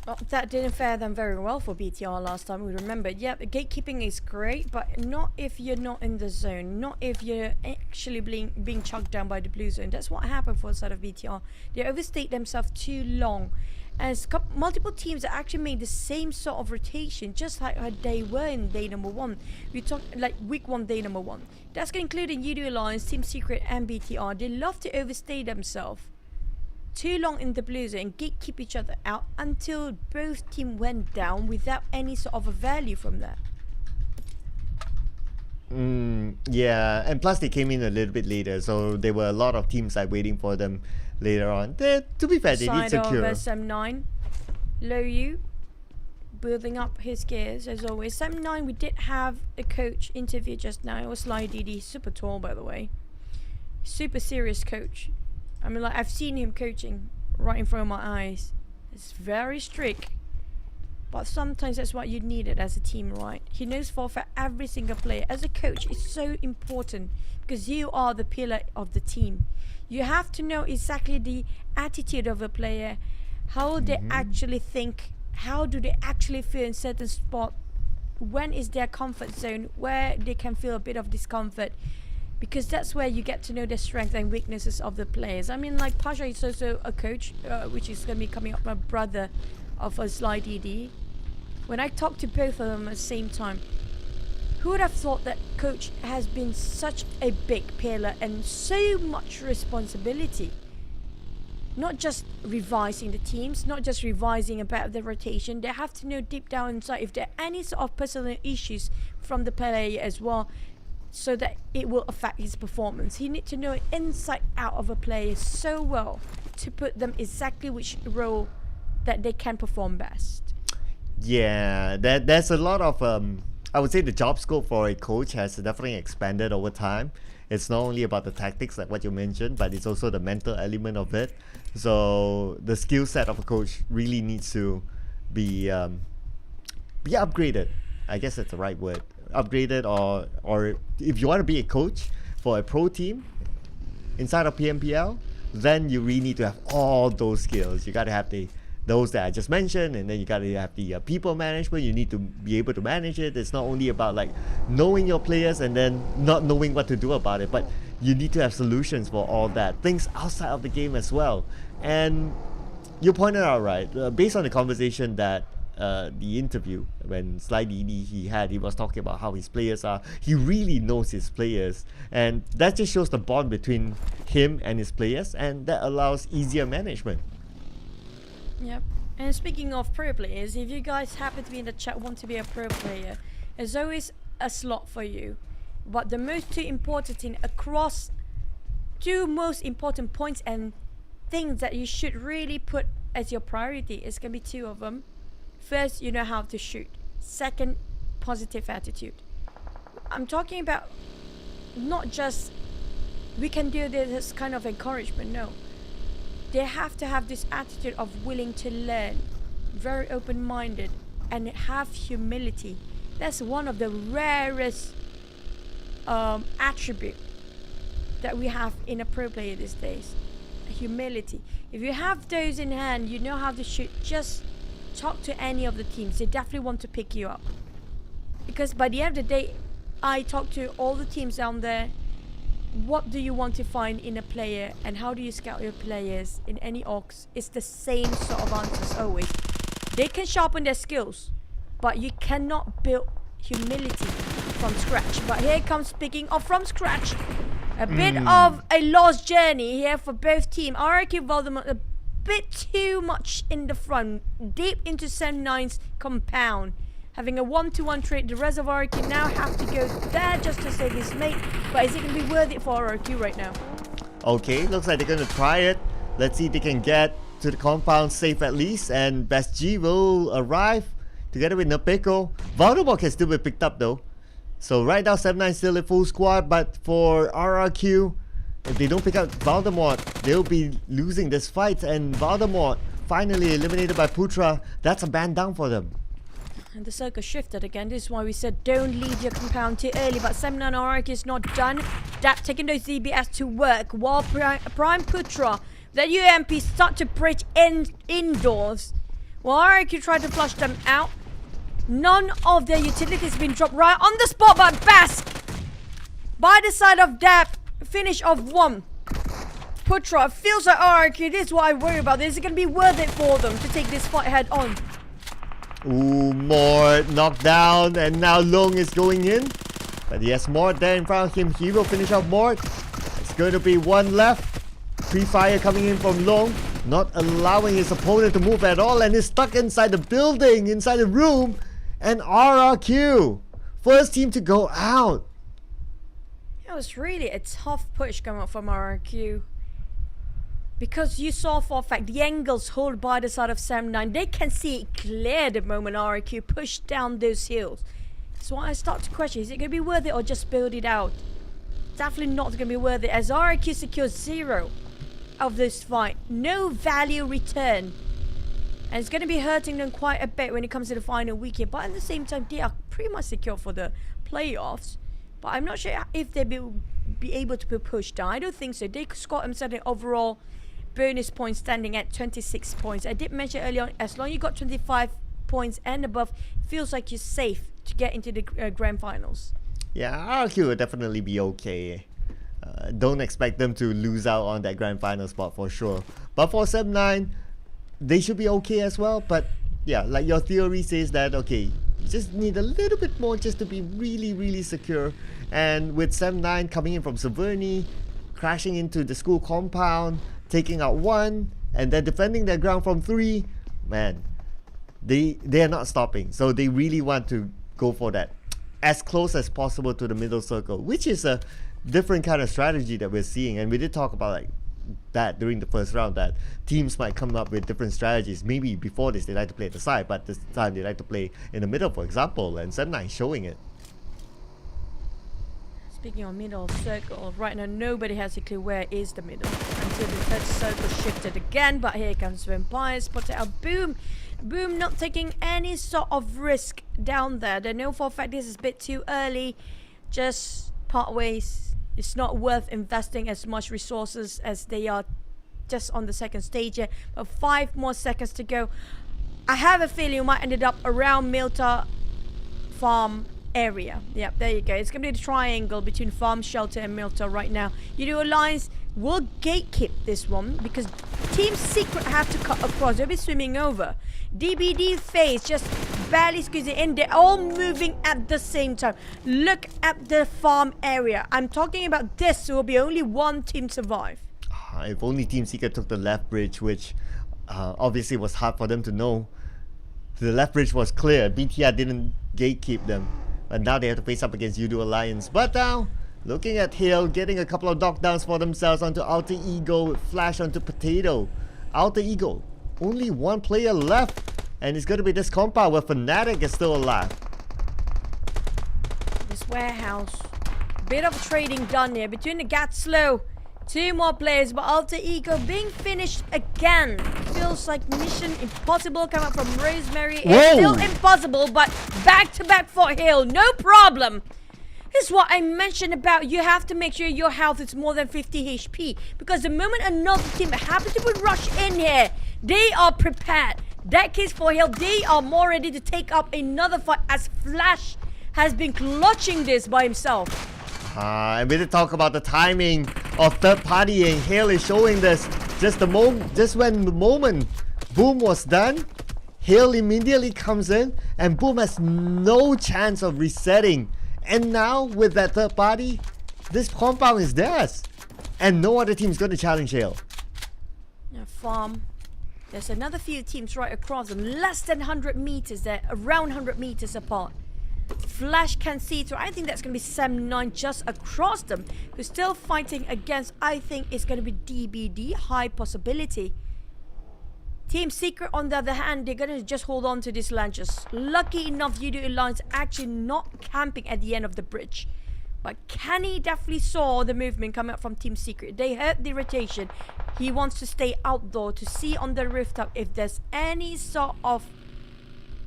Well, that didn't fare them very well for BTR last time, we remember. Yeah, the gatekeeping is great, but not if you're not in the zone, not if you're actually being chucked down by the blue zone. That's what happened for the side of BTR. They overstayed themselves too long. As multiple teams that actually made the same sort of rotation, just like how they were in day number 1. We talked like week 1, day number 1. That's going to include UD Alliance, Team Secret, and BTR. They love to overstay themselves too long in the blue zone and gatekeep each other out until both teams went down without any sort of a value from that. Yeah, and plus they came in a little bit later, so there were a lot of teams like waiting for them later on. To be fair, they did secure. SM9, Loyu building up his gears as always. SM9, we did have a coach interview just now. It was Sly DD, super tall by the way, super serious coach. I mean, like, I've seen him coaching right in front of my eyes. It's very strict, but sometimes that's what you needed as a team, right? He knows for every single player. As a coach, it's so important because you are the pillar of the team. You have to know exactly the attitude of a player, how they actually think, how do they actually feel in certain spot, when is their comfort zone, where they can feel a bit of discomfort, because that's where you get to know the strengths and weaknesses of the players. I mean, like, Pasha is also a coach, which is going to be coming up, my brother of a Sly DD. When I talk to both of them at the same time, who would have thought that coach has been such a big pillar and so much responsibility? Not just revising the teams, not just revising about the rotation. They have to know deep down inside if there are any sort of personal issues from the player as well, so that it will affect his performance. He needs to know inside out of a player so well to put them exactly which role that they can perform best. Yeah, there's a lot of I would say the job scope for a coach has definitely expanded over time. It's not only about the tactics like what you mentioned, but it's also the mental element of it. So the skill set of a coach really needs to be upgraded. I guess that's the right word. Upgraded, or if you want to be a coach for a pro team inside of PMPL, then you really need to have all those skills. You got to have those that I just mentioned, and then you got to have the people management. You need to be able to manage it. It's not only about like knowing your players and then not knowing what to do about it, but you need to have solutions for all that, things outside of the game as well. And you pointed out, right, based on the conversation that the interview when Sly DD he was talking about how his players are. He really knows his players, and that just shows the bond between him and his players, and that allows easier management. Yep. And speaking of pro players, if you guys happen to be in the chat, want to be a pro player, there's always a slot for you. But the two most important points and things that you should really put as your priority is going to be two of them. First, you know how to shoot. Second, positive attitude. I'm talking about not just we can do this as kind of encouragement, no. They have to have this attitude of willing to learn, very open-minded, and have humility. That's one of the rarest attribute that we have in a pro player these days. Humility. If you have those in hand, you know how to shoot, just talk to any of the teams. They definitely want to pick you up. Because by the end of the day, I talk to all the teams down there. What do you want to find in a player, and how do you scout your players in any orgs? It's the same sort of answers always. They can sharpen their skills, but you cannot build humility from scratch. But here comes, speaking of from scratch, a bit of a lost journey here for both teams. RRQ Voldemort a bit too much in the front, deep into Sem9's compound. Having a 1-to-1 trade, the rest of RRQ now have to go there just to save his mate. But is it going to be worth it for RRQ right now? Okay, looks like they're going to try it. Let's see if they can get to the compound safe at least. And Best G will arrive together with Napeko. Voldemort can still be picked up though. So right now, Sem9 still a full squad. But for RRQ, if they don't pick up Voldemort, they'll be losing this fight. And Voldemort finally eliminated by Putra. That's a ban down for them. And the circle shifted again. This is why we said don't leave your compound too early. But Sem9 RRQ is not done. Dap taking those DBS to work. While Prime Putra, the UMP start to breach indoors. While RRQ try to flush them out. None of their utilities been dropped right on the spot. But Bask, by the side of Dap, finish of one. Putra feels like RRQ. This is what I worry about. Is it going to be worth it for them to take this fight head on? Ooh, Mort knocked down, and now Long is going in. But he has Mort there in front of him. He will finish off Mort. It's going to be one left. Pre-fire coming in from Long, not allowing his opponent to move at all, and is stuck inside the building, inside the room. And RRQ, first team to go out. It was really a tough push coming up from RRQ. Because you saw for a fact the angles hold by the side of Sem9. They can see it clear the moment RRQ pushed down those hills. So I start to question, is it going to be worth it or just build it out? Definitely not going to be worth it, as RRQ secures 0 of this fight. No value return. And it's going to be hurting them quite a bit when it comes to the final weekend. But at the same time, they are pretty much secure for the playoffs. But I'm not sure if they'll be able to be pushed down. I don't think so. They scored themselves an overall bonus points standing at 26 points. I did mention earlier on, as long as you got 25 points and above, it feels like you're safe to get into the grand finals. Yeah, RRQ will definitely be okay. Don't expect them to lose out on that grand final spot for sure. But for Sem9, they should be okay as well. But yeah, like your theory says that, okay, you just need a little bit more just to be really, really secure. And with Sem9 coming in from Severny, crashing into the school compound, taking out 1, and then defending their ground from 3, man, they are not stopping. So they really want to go for that as close as possible to the middle circle, which is a different kind of strategy that we're seeing. And we did talk about like that during the first round, that teams might come up with different strategies. Maybe before this they like to play at the side, but this time they like to play in the middle, for example, and Sem9 showing it. Speaking of middle circle, right now nobody has a clue where is the middle until the third circle shifted again. But here comes Vampire, spotted out Boom. Boom not taking any sort of risk down there. They know for a fact this is a bit too early. Just part ways. It's not worth investing as much resources as they are just on the second stage here. But 5 more seconds to go. I have a feeling you might end up around Milta Farm area. Yep, there you go. It's going to be the triangle between Farm Shelter and Milta right now. Udo Alliance will gatekeep this one because Team Secret have to cut across. They'll be swimming over. DBD phase just barely squeezing in. They're all moving at the same time. Look at the farm area. I'm talking about this. Will be only one team survive. If only Team Secret took the left bridge, which obviously was hard for them to know. The left bridge was clear. BTR didn't gatekeep them. But now they have to face up against Udo Alliance. But now, looking at Hill, getting a couple of knockdowns for themselves onto Alter Ego with Flash onto Potato. Alter Ego, only one player left. And it's going to be this compound where Fnatic is still alive. This warehouse. Bit of trading done here between the Gatslow. 2 more players, but Alter Ego being finished again. Feels like mission impossible coming up from Rosemary. It's still impossible, but back-to-back for Hill. No problem. This is what I mentioned about you have to make sure your health is more than 50 HP. Because the moment another team happens to rush in here, they are prepared. That case for Hill, they are more ready to take up another fight as Flash has been clutching this by himself. And we did talk about the timing of third partying. Hale is showing this just when the moment Boom was done, Hale immediately comes in, and Boom has no chance of resetting. And now, with that third party, this compound is theirs. And no other team is going to challenge Hale. Farm. There's another few teams right across them. Less than 100 meters. They're around 100 meters apart. Flash can see through. I think that's going to be Sam9 just across them. Who's still fighting against, I think it's going to be DBD. High possibility. Team Secret, on the other hand, they're going to just hold on to this land. Just lucky enough, UDO Alliance actually not camping at the end of the bridge. But Kenny definitely saw the movement coming up from Team Secret. They heard the rotation. He wants to stay outdoor to see on the rooftop if there's any sort of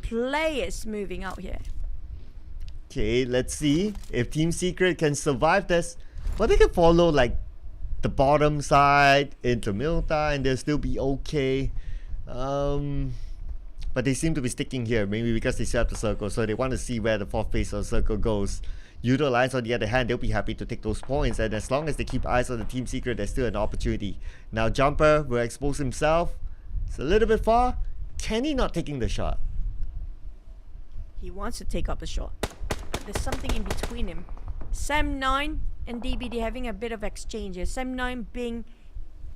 players moving out here. Okay, let's see if Team Secret can survive this. But they can follow like the bottom side into Milta and they'll still be okay. But they seem to be sticking here, maybe because they set up the circle, so they want to see where the fourth phase of the circle goes. UDO Alliance, on the other hand, they'll be happy to take those points, and as long as they keep eyes on the Team Secret, there's still an opportunity. Now Jumper will expose himself. It's a little bit far. Kenny not taking the shot. He wants to take up a shot, but there's something in between him. Sam9 and DBD having a bit of exchange here. Sam9 being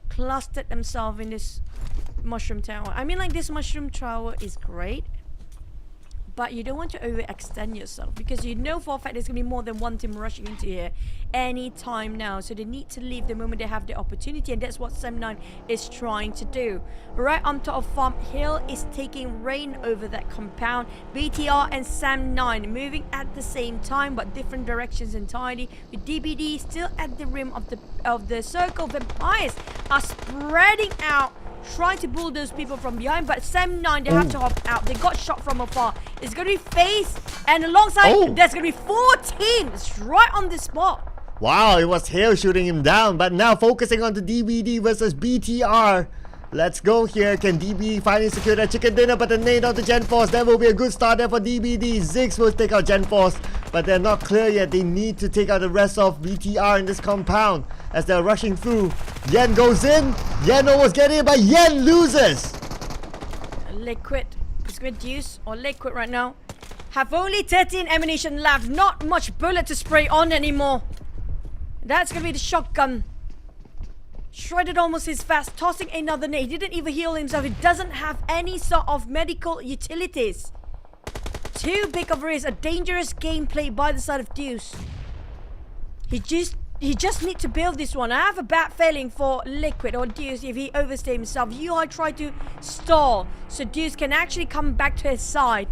clustered themselves in this mushroom tower. I mean, like, this mushroom tower is great, but you don't want to overextend yourself because you know for a fact there's going to be more than one team rushing into here any time now. So they need to leave the moment they have the opportunity, and that's what Sam9 is trying to do. Right on top of Farm Hill is taking reign over that compound. BTR and Sam9 moving at the same time but different directions entirely, with DBD still at the rim of the circle. Vampires are spreading out, trying to bull those people from behind, but Sam9, they have to hop out. They got shot from afar. It's going to be FaZe, and alongside there's going to be 4 teams right on the spot. Wow, it was Hale shooting him down, but now focusing on the DBD versus BTR. Let's go here. Can DBD finally secure that chicken dinner, but the nade onto Gen Force. That will be a good start there for DBD. Ziggs will take out Gen Force, but they're not clear yet. They need to take out the rest of BTR in this compound as they're rushing through. Yen goes in. Yen almost getting it, but Yen loses. Liquid is going to use, or Liquid right now, have only 13 ammunition left. Not much bullet to spray on anymore. That's going to be the shotgun. Shredded almost his fast, tossing another nade. He didn't even heal himself. He doesn't have any sort of medical utilities. Too big of a risk. A dangerous gameplay by the side of Deuce. He just needs to build this one. I have a bad feeling for Liquid or Deuce if he overstays himself. UI tried to stall so Deuce can actually come back to his side.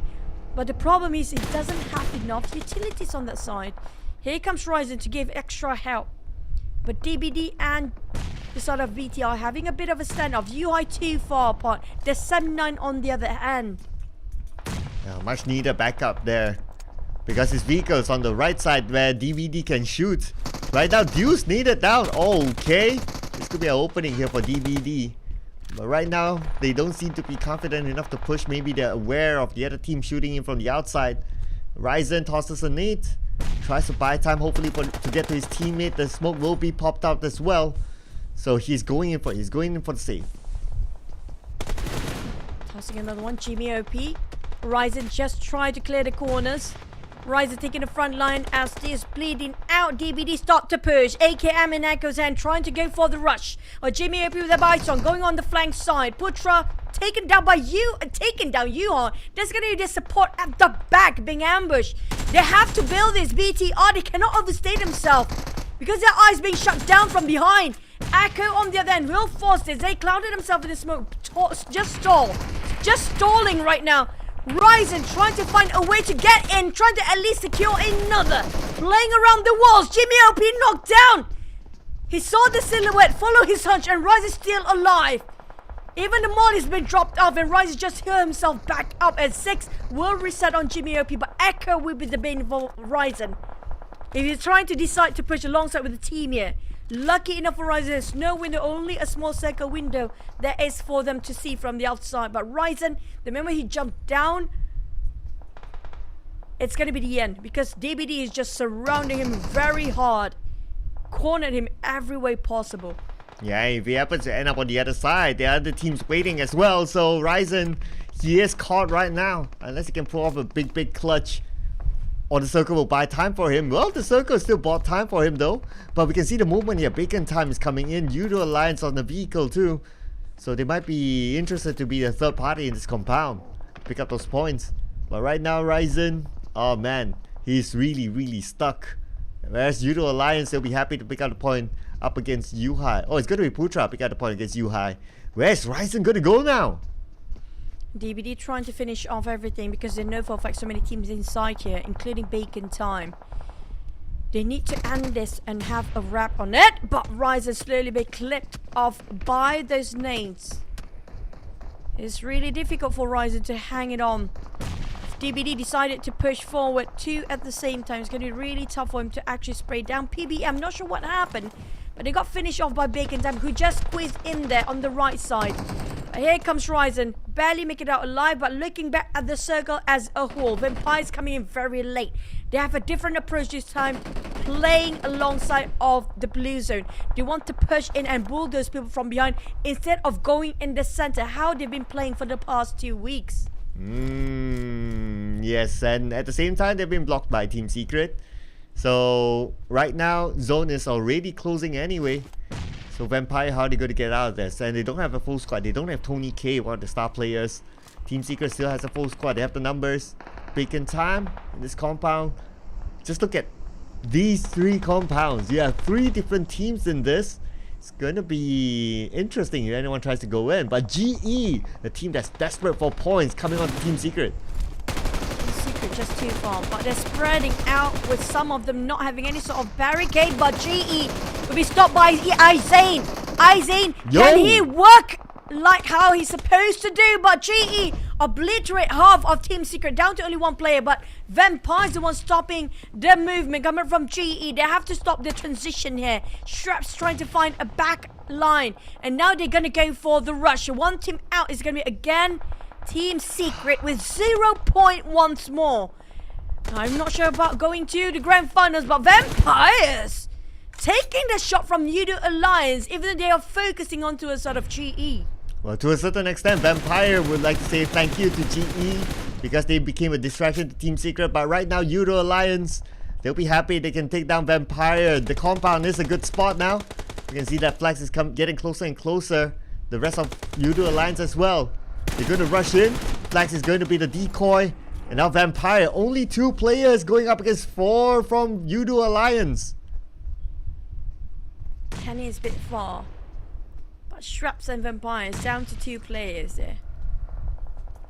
But the problem is he doesn't have enough utilities on that side. Here comes Ryzen to give extra help. But DBD and the side of BT are having a bit of a standoff. UI too far apart. There's Sam9 on the other hand. Yeah, much needed backup there, because his vehicle is on the right side where DBD can shoot. Right now, Deuce needed down. Oh, okay. This could be an opening here for DBD. But right now, they don't seem to be confident enough to push. Maybe they're aware of the other team shooting in from the outside. Ryzen tosses a nade. Tries to buy time, hopefully to get to his teammate. The smoke will be popped out as well. So he's going in for the save. Tossing another one. Jimmy OP. Ryzen just tried to clear the corners. Ryzen taking the front line as he is bleeding out. DBD start to push. AKM in Echo's hand trying to go for the rush. Or Jimmy OP with a Bison going on the flank side. Putra taken down by Yuhan. There's going to be the support at the back being ambushed. They have to build this BTR. They cannot overstay themselves because their eyes being shut down from behind. Echo on the other end will force this. They clouded themselves in the smoke. Just stalling right now. Ryzen trying to find a way to get in, trying to at least secure another. Playing around the walls. Jimmy OP knocked down. He saw the silhouette, follow his hunch, and Ryzen still alive. Even the molly's been dropped off, and Ryzen just healed himself back up. And 6 will reset on Jimmy OP, but Echo will be the bane for Ryzen. If he's trying to decide to push alongside with the team here. Lucky enough for Ryzen, there's no window, only a small circle window that is for them to see from the outside. But Ryzen, the moment he jumped down, it's going to be the end, because DBD is just surrounding him very hard. Cornered him every way possible. Yeah, if he happens to end up on the other side, the other team's waiting as well. So Ryzen, he is caught right now. Unless he can pull off a big clutch, or the circle will buy time for him. Well, the circle still bought time for him though. But we can see the movement here. Bacon time is coming in. Judo Alliance on the vehicle too. So they might be interested to be the third party in this compound. Pick up those points. But right now, Ryzen, oh man, he's really stuck. Whereas Judo Alliance, they'll be happy to pick up the point up against Yuhai. Oh, it's going to be Putra pick up the point against Yuhai. Where's Ryzen going to go now? DBD trying to finish off everything because they know for a fact so many teams inside here, including Bacon time. They need to end this and have a wrap on it, but Ryzen slowly being clipped off by those nades. It's really difficult for Ryzen to hang it on. If DBD decided to push forward two at the same time, it's going to be really tough for him to actually spray down PBM. I'm not sure what happened, but they got finished off by Bacon time, who just squeezed in there on the right side. Here comes Ryzen, barely make it out alive, but looking back at the circle as a whole, Vampires coming in very late. They have a different approach this time, playing alongside of the blue zone. They want to push in and bulldoze people from behind instead of going in the center, how they've been playing for the past 2 weeks. Yes, and at the same time, they've been blocked by Team Secret. So right now, zone is already closing anyway. So Vampire, how are they going to get out of this? And they don't have a full squad. They don't have Tony K, one of the star players. Team Secret still has a full squad. They have the numbers. Bacon time in this compound. Just look at these 3 compounds. You have 3 different teams in this. It's going to be interesting if anyone tries to go in. But GE, the team that's desperate for points, coming on to Team Secret. Secret just too far, but they're spreading out with some of them not having any sort of barricade. But GE will be stopped by Izane. Izane, can he work like how he's supposed to do? But GE obliterate half of Team Secret down to only 1 player. But Vampire's the one stopping the movement coming from GE. They have to stop the transition here. Straps trying to find a back line, and now they're gonna go for the rush. 1 team out is gonna be again Team Secret with 0 point once more. I'm not sure about going to the grand finals, but Vampires taking the shot from Judo Alliance, even though they are focusing onto a sort of GE. Well, to a certain extent, Vampire would like to say thank you to GE because they became a distraction to Team Secret. But right now, Judo Alliance, they'll be happy they can take down Vampire. The compound is a good spot now. You can see that Flex is getting closer and closer. The rest of Judo Alliance as well. They're going to rush in. Flex is going to be the decoy. And now Vampire, only 2 players going up against 4 from Judo Alliance. Kenny is a bit far. But Straps and Vampires down to 2 players there.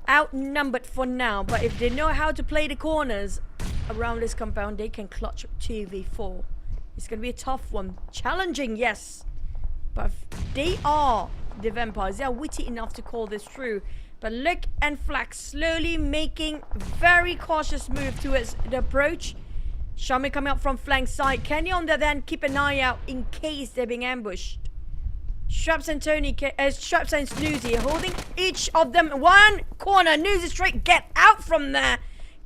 Outnumbered for now, but if they know how to play the corners around this compound, they can clutch 2v4. It's going to be a tough one. Challenging, yes. But they are the Vampires. They are witty enough to call this through. But look, and Flax slowly making very cautious move towards the approach. Shami coming up from flank side. Kenny on the other end, keep an eye out in case they're being ambushed. Straps and Tony, Straps and Snoozy holding each of them 1 corner. Snoozy straight, get out from there.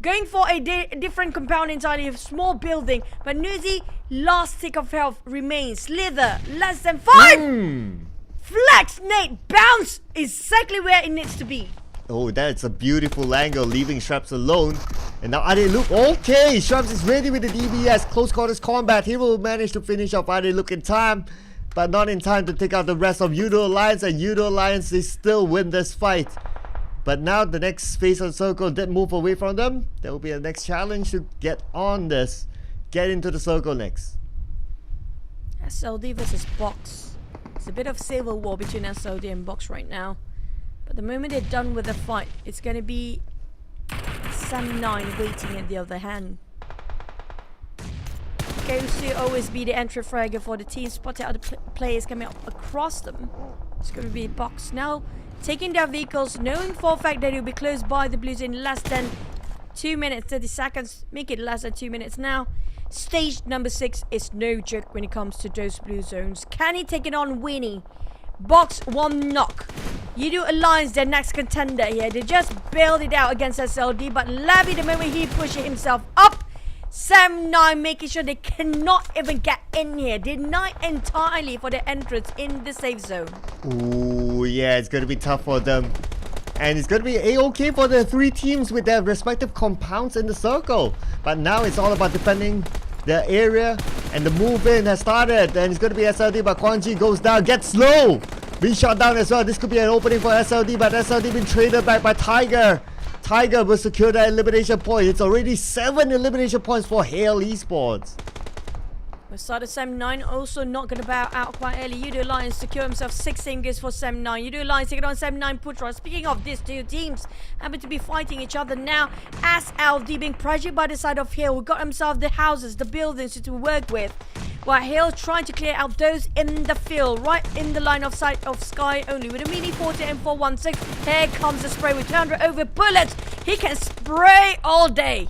Going for a different compound entirely, a small building. But Snoozy, last tick of health remains. Slither, less than 5. Flex, Nate, bounce exactly where it needs to be. Oh, that's a beautiful angle, leaving Straps alone. And now Adeluke, okay, Straps is ready with the DBS. Close quarters combat, he will manage to finish off Adeluke in time. But not in time to take out the rest of Judo Alliance. And Judo Alliance, they still win this fight. But now the next phase of the circle did move away from them. There will be a next challenge to get on this. Get into the circle next. SLD versus Box. It's a bit of civil war between SLD and Box right now. But the moment they're done with the fight, it's going to be Sam 9 waiting at the other hand. Goes to always be the entry fragger for the team. Spotted other players coming up across them. It's going to be Box now taking their vehicles, knowing for a fact that they'll be close by the Blues in less than 2 minutes, 30 seconds. Make it less than 2 minutes now. Stage number 6 is no joke when it comes to those blue zones. Can he take it on Winnie? Box 1 knock. Judo Alliance, their next contender here. They just bailed it out against SLD, but Lavi, the moment he pushes himself up, Sam9 making sure they cannot even get in here. Denied entirely for the entrance in the safe zone. Ooh, yeah, it's going to be tough for them. And it's going to be A-okay for the three teams with their respective compounds in the circle. But now it's all about defending the area, and the move in has started. And it's going to be SLD, but Quan Chi goes down, gets low. Be shot down as well. This could be an opening for SLD, but SLD been traded back by Tiger. Tiger will secure that elimination point. It's already 7 elimination points for Hale Esports. The side of Sam9 also not going to bow out quite early. Yudo Alliance secure himself 6 ingots for Sam9. Yudo Alliance taking on Sam9 Putra. Speaking of these two teams, happen to be fighting each other now. As LD being pressured by the side of Hale, who got himself the houses, the buildings to work with. While Hale trying to clear out those in the field, right in the line of sight of Sky only. With a Mini 40 M416, here comes the spray with 200 over bullets. He can spray all day.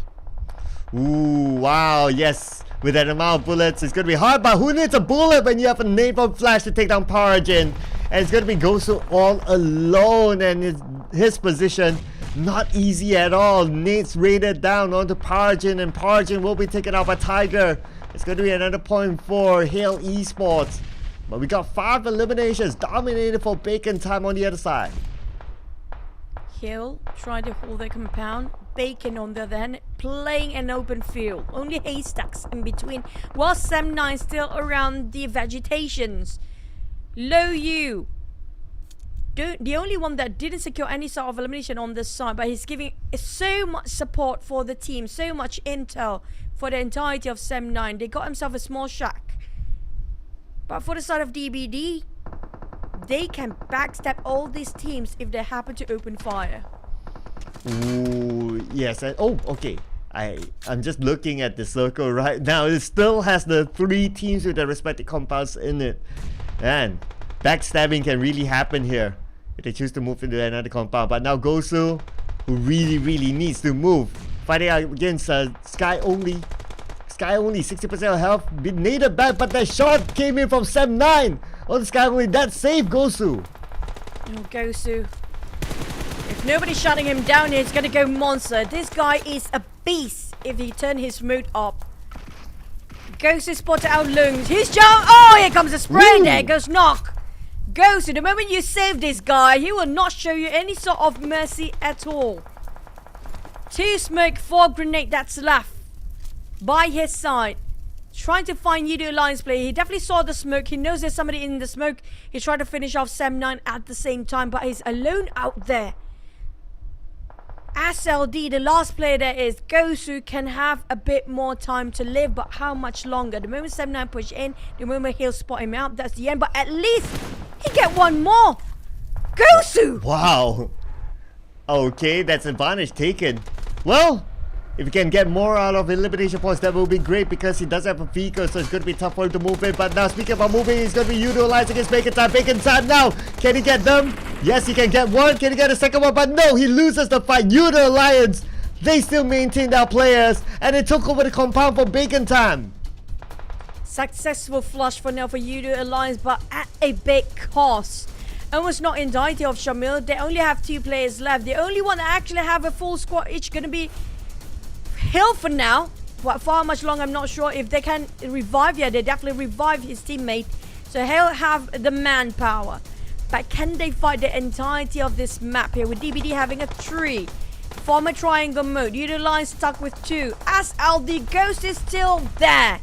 Ooh, wow, yes. With that amount of bullets, it's going to be hard, but who needs a bullet when you have a napalm flash to take down Paragen? And it's going to be Gosu all alone, and his position not easy at all. Nate's raided down onto Paragen, and Paragen will be taken out by Tiger. It's going to be another point for Hale Esports. But we got 5 eliminations dominated for Bacon Time on the other side. Hale trying to hold their compound. Bacon on the other hand playing an open field. Only haystacks in between. While Sam9 still around the vegetations. Low U. The only one that didn't secure any sort of elimination on this side, but he's giving so much support for the team, so much intel for the entirety of Sam9. They got himself a small shack. But for the side of DBD, they can backstab all these teams if they happen to open fire. Ooh, yes. Oh, okay. I'm just looking at the circle right now. It still has the 3 teams with their respective compounds in it. And backstabbing can really happen here if they choose to move into another compound. But now Gosu, who really needs to move, fighting against Sky only. Sky only, 60% health, been naded back, but that shot came in from Sam9 on the Sky only. That saved Gosu. Oh, Gosu. If nobody's shutting him down here, it's gonna go monster. This guy is a beast if he turn his mood up. Gosu spotted out lungs. His jump. Oh, here comes a spray. There goes knock. Gosu, the moment you save this guy, he will not show you any sort of mercy at all. 2 smoke, 4 grenade that's left by his side. Trying to find Yudo Alliance player. He definitely saw the smoke. He knows there's somebody in the smoke. He tried to finish off Sam9 at the same time, but he's alone out there. SLD, the last player there is. Gosu can have a bit more time to live, but how much longer? The moment Sam9 push in, the moment he'll spot him out, that's the end. But at least he get one more. Gosu! Wow. Okay, that's advantage taken. Well, if he can get more out of elimination points, that will be great because he does have a vehicle, so it's going to be tough for him to move in. But now, speaking about moving, he's going to be Yudo Alliance against Bacon Time. Bacon Time now. Can he get them? Yes, he can get one. Can he get a second one? But no, he loses the fight. Yudo Alliance, they still maintain their players, and they took over the compound for Bacon Time. Successful flush for now for Yudo Alliance, but at a big cost. Almost not entirety of Shamil. They only have 2 players left. The only one that actually have a full squad each going to be Hill for now. But for how much longer, I'm not sure. If they can revive, yeah, they definitely revive his teammate. So he'll have the manpower. But can they fight the entirety of this map here with DBD having a 3? Former triangle mode. Yudo Alliance stuck with 2. As LD Ghost is still there.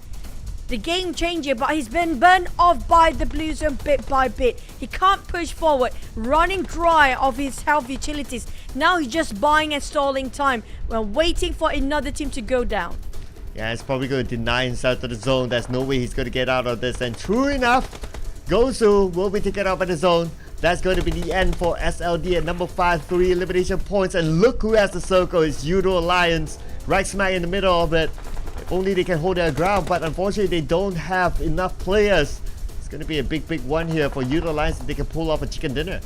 The game changer, but he's been burned off by the blue zone bit by bit. He can't push forward, running dry of his health utilities. Now he's just buying and stalling time while waiting for another team to go down. Yeah, he's probably going to deny himself to the zone. There's no way he's going to get out of this. And true enough, Gosu will be taken out by the zone. That's going to be the end for SLD at number 5, 3 elimination points. And look who has the circle. It's Yudo Alliance, right smack in the middle of it. If only they can hold their ground, but unfortunately they don't have enough players. It's going to be a big one here for Yudo Alliance if they can pull off a chicken dinner.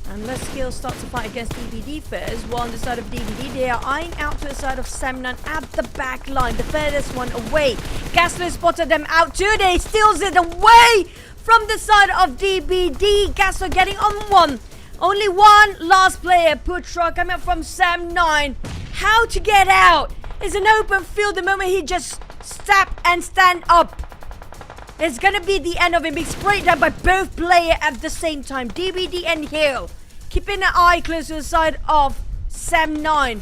Unless Skill starts to fight against DBD first, while on the side of DBD, they are eyeing out to the side of Sam9 at the back line, the furthest one away. Gasler spotted them out too. They steals it away from the side of DBD. Gasler getting on one. Only one last player, Putra, coming up from Sam9. How to get out? It's an open field the moment he just step and stand up. It's gonna be the end of him being sprayed down by both players at the same time. DBD and Hill keeping an eye close to the side of Sam9.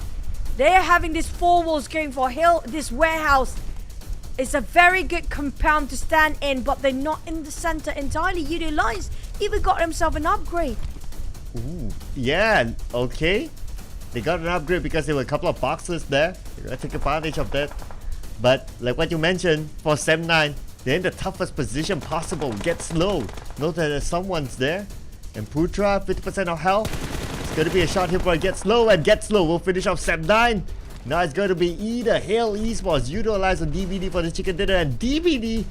They're having these four walls going for Hill. This warehouse is a very good compound to stand in, but they're not in the center entirely. Utilize even got himself an upgrade. Ooh, yeah, okay. They got an upgrade because there were a couple of boxes there. They gotta take advantage of that. But like what you mentioned, for Sam9, they're in the toughest position possible. Get slow. Know that someone's there. And Putra, 50% of health. It's gonna be a shot here for a Get Slow, and Get Slow will finish off Sam9. Now it's going to be either Hail Esports utilize on DBD for the chicken dinner, and DBD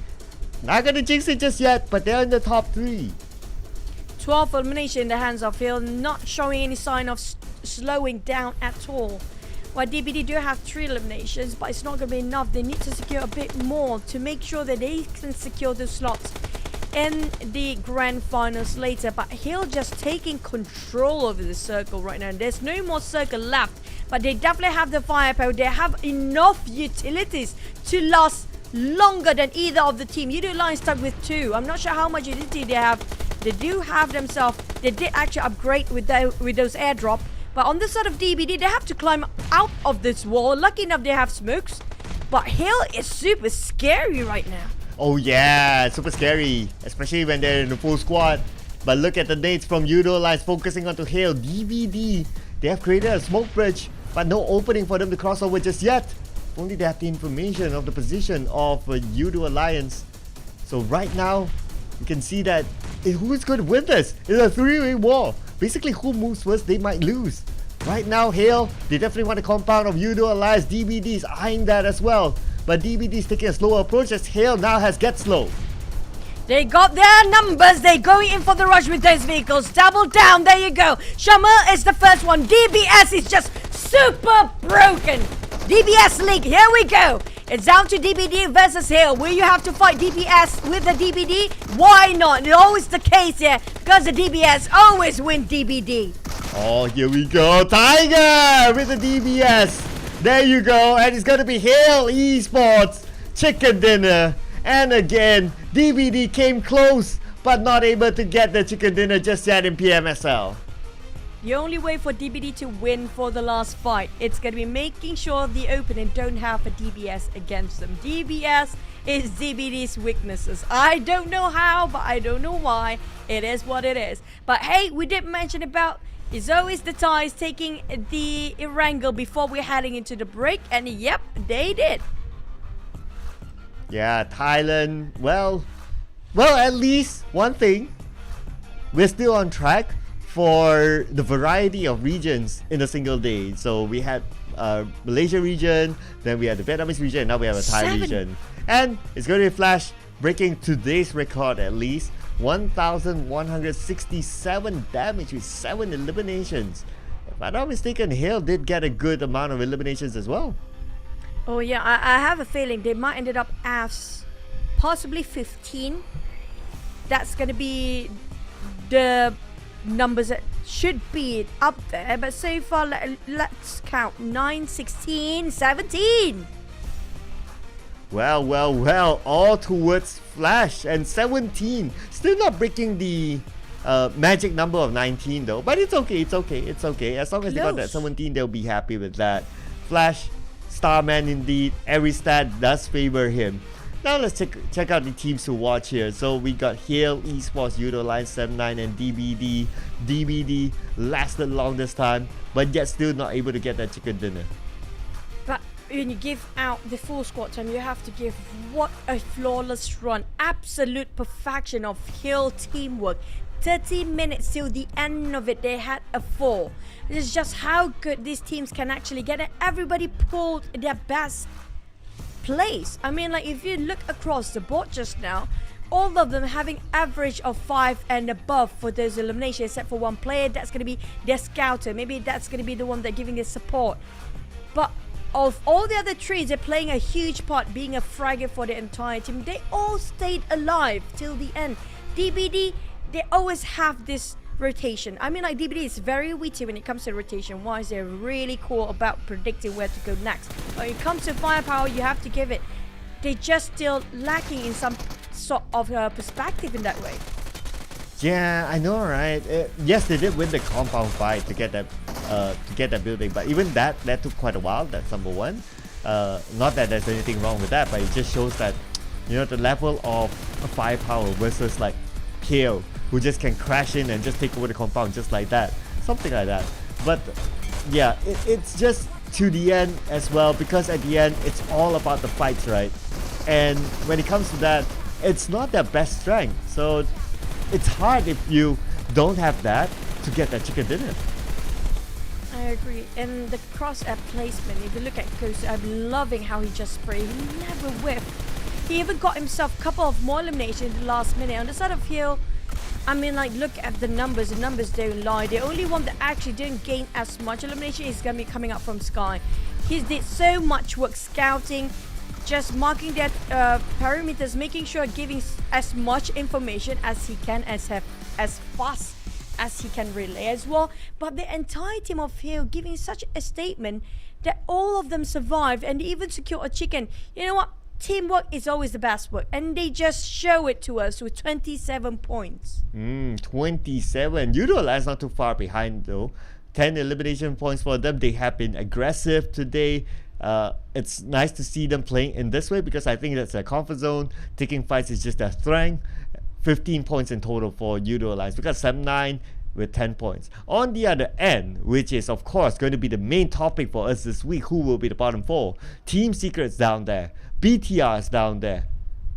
not gonna jinx it just yet, but they're in the top 3. 12 elimination in the hands of Hill, not showing any sign of slowing down at all. While DBD do have 3 eliminations, but it's not going to be enough. They need to secure a bit more to make sure that they can secure the slots in the grand finals later. But Hill just taking control over the circle right now. There's no more circle left, but they definitely have the firepower. They have enough utilities to last longer than either of the team. Utilize stuck with 2. I'm not sure how much utility they have. They do have themselves. They did actually upgrade with those airdrop. But on the side of DBD, they have to climb out of this wall. Lucky enough, they have smokes. But Hill is super scary right now. Oh yeah, super scary, especially when they're in the full squad. But look at the nades from Utilize focusing onto Hail. DBD, they have created a smoke bridge, but no opening for them to cross over just yet. If only they have the information of the position of Udo Alliance. So right now, you can see that who's going to win this? It's a 3-way war. Basically, who moves first, they might lose. Right now, Hail, they definitely want a compound of Udo Alliance. DBD is eyeing that as well. But DBD is taking a slower approach as Hail now has Get Slow. They got their numbers. They're going in for the rush with those vehicles. Double down. There you go. Shamil is the first one. DBS is just super broken. DBS League. Here we go. It's down to DBD versus Hill. Will you have to fight DBS with the DBD? Why not? It's always the case here because the DBS always win DBD. Oh, here we go. Tiger with the DBS. There you go. And it's going to be Hail Esports chicken dinner. And again, DBD came close, but not able to get the chicken dinner just yet in PMSL. The only way for DBD to win for the last fight, it's going to be making sure the opponent don't have a DBS against them. DBS is DBD's weaknesses. I don't know how, but I don't know why. It is what it is. But hey, we did mention about it's always the ties taking the Erangel before we're heading into the break, and yep, they did. Yeah, Thailand, well, at least one thing, we're still on track for the variety of regions in a single day. So we had Malaysia region, then we had the Vietnamese region, and now we have a Thai region. And it's going to be Flash breaking today's record at least. 1,167 damage with 7 eliminations. If I'm not mistaken, Hill did get a good amount of eliminations as well. Oh yeah, I have a feeling they might ended up as possibly 15. That's going to be the numbers that should be up there. But so far, let's count 9, 16, 17. Well, all towards Flash, and 17. Still not breaking the magic number of 19 though. But it's okay. As long as they got that 17, they'll be happy with that. Flash, Starman indeed. Every stat does favor him. Now let's check out the teams to watch here. So we got Hail Esports, Utilize, 7-9 and DBD. DBD lasted longest time, but yet still not able to get that chicken dinner. But when you give out the full squad time, you have to give what a flawless run. Absolute perfection of Hill teamwork. 30 minutes till the end of it, they had a 4. This is just how good these teams can actually get it. Everybody pulled their best place. I mean, like if you look across the board just now, all of them having average of 5 and above for those eliminations, except for one player. That's going to be their scouter. Maybe that's going to be the one that giving the support. But of all the other 3, they're playing a huge part, being a fragger for the entire team. They all stayed alive till the end. DBD, they always have this rotation. I mean, like DBD is very witty when it comes to rotation. Wise, they're really cool about predicting where to go next. When it comes to firepower, you have to give it. They're just still lacking in some sort of perspective in that way. Yeah, I know, right? Yes, they did win the compound fight to get that building, but even that took quite a while. That's number one. Not that there's anything wrong with that, but it just shows that, you know, the level of firepower versus like KO, who just can crash in and just take over the compound just like that, something like that. But yeah, it's just to the end as well, because at the end it's all about the fights, right? And when it comes to that, it's not their best strength, so it's hard if you don't have that to get that chicken dinner. I agree. And the cross-app placement, if you look at Ghost, I'm loving how he just sprayed. He never whiffed. He even got himself a couple of more eliminations in the last minute. On the side of Hill, I mean, like, look at the numbers don't lie. The only one that actually didn't gain as much elimination is going to be coming up from Sky. He did so much work scouting, just marking their perimeters, making sure giving as much information as he can, as fast as he can relay as well. But the entire team of Hill giving such a statement that all of them survived and even secured a chicken. You know what? Teamwork is always the best work, and they just show it to us with 27 points. 27. Utilize not too far behind though. 10 elimination points for them. They have been aggressive today. It's nice to see them playing in this way, because I think that's their comfort zone. Taking fights is just their strength. 15 points in total for Utilize. We got 7-9 with 10 points. On the other end, which is of course going to be the main topic for us this week, who will be the bottom four? Team Secret's down there. BTR is down there.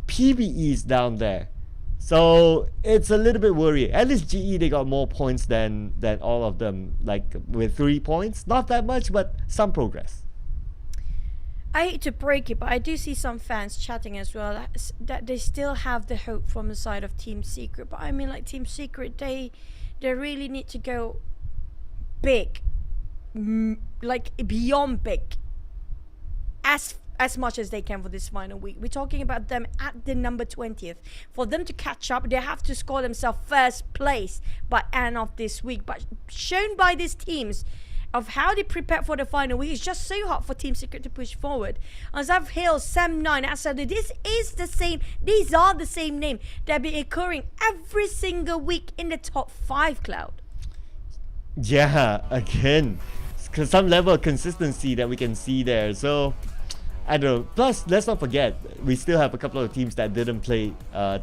PBE is down there. So it's a little bit worrying. At least GE, they got more points than all of them, like with 3 points. Not that much, but some progress. I hate to break it, but I do see some fans chatting as well that they still have the hope from the side of Team Secret. But I mean, like, Team Secret, they really need to go big, like beyond big, as much as they can for this final week. We're talking about them at the number 20th. For them to catch up, they have to score themselves first place by end of this week. But shown by these teams of how they prepare for the final week, it's just so hard for Team Secret to push forward. As I've Hill, Sam9, Asadu, these are the same name that be occurring every single week in the top 5, Cloud. Yeah, again, some level of consistency that we can see there. So I don't know. Plus, let's not forget, we still have a couple of teams that didn't play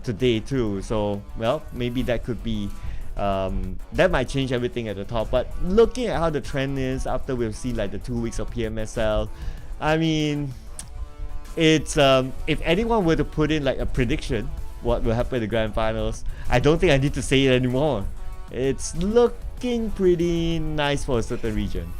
today too. So, well, maybe that could be that might change everything at the top. But looking at how the trend is after we've seen like the 2 weeks of PMSL, I mean, it's if anyone were to put in like a prediction what will happen in the grand finals, I don't think I need to say it anymore. It's looking pretty nice for a certain region.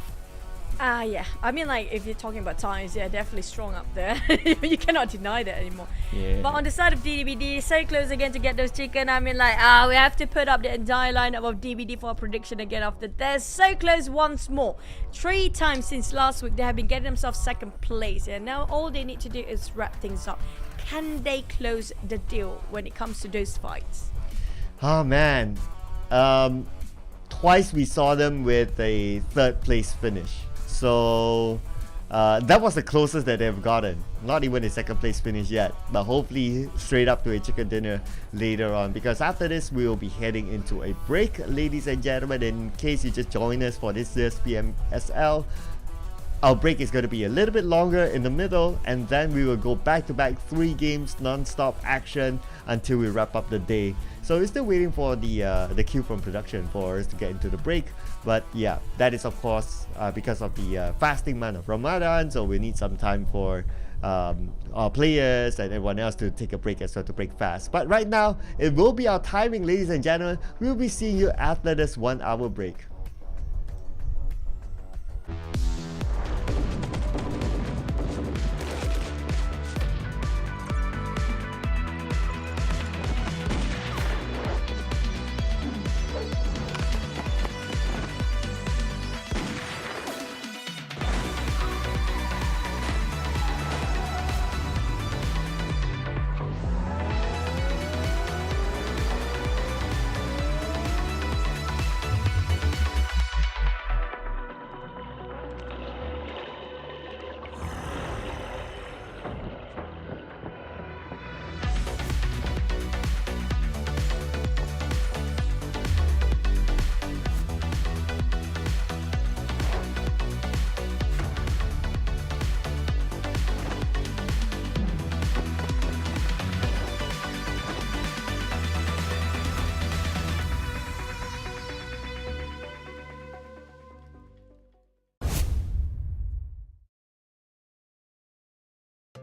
Yeah. I mean, like, if you're talking about times, they're definitely strong up there. You cannot deny that anymore. Yeah. But on the side of DBD, so close again to get those chicken. I mean, like, we have to put up the entire lineup of DBD for a prediction again after. They're so close once more. 3 times since last week, they have been getting themselves second place. And now all they need to do is wrap things up. Can they close the deal when it comes to those fights? Oh, man. Twice we saw them with a 3rd place finish. So that was the closest that they've gotten. Not even a 2nd place finish yet, but hopefully straight up to a chicken dinner later on, because after this we will be heading into a break, ladies and gentlemen. In case you just joined us for this year's PMSL, our break is going to be a little bit longer in the middle, and then we will go back to back 3 games non-stop action until we wrap up the day. So we're still waiting for the cue from production for us to get into the break. But yeah, that is of course because of the fasting month of Ramadan, so we need some time for our players and everyone else to take a break as well, to break fast. But right now, it will be our timing, ladies and gentlemen. We'll be seeing you after this 1 hour break.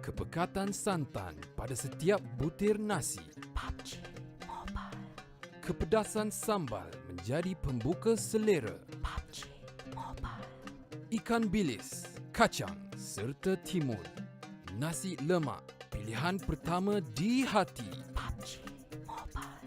Kepekatan santan pada setiap butir nasi. PUBG Mobile. Kepedasan sambal menjadi pembuka selera. PUBG Mobile. Ikan bilis, kacang serta timun. Nasi lemak, pilihan pertama di hati. PUBG Mobile.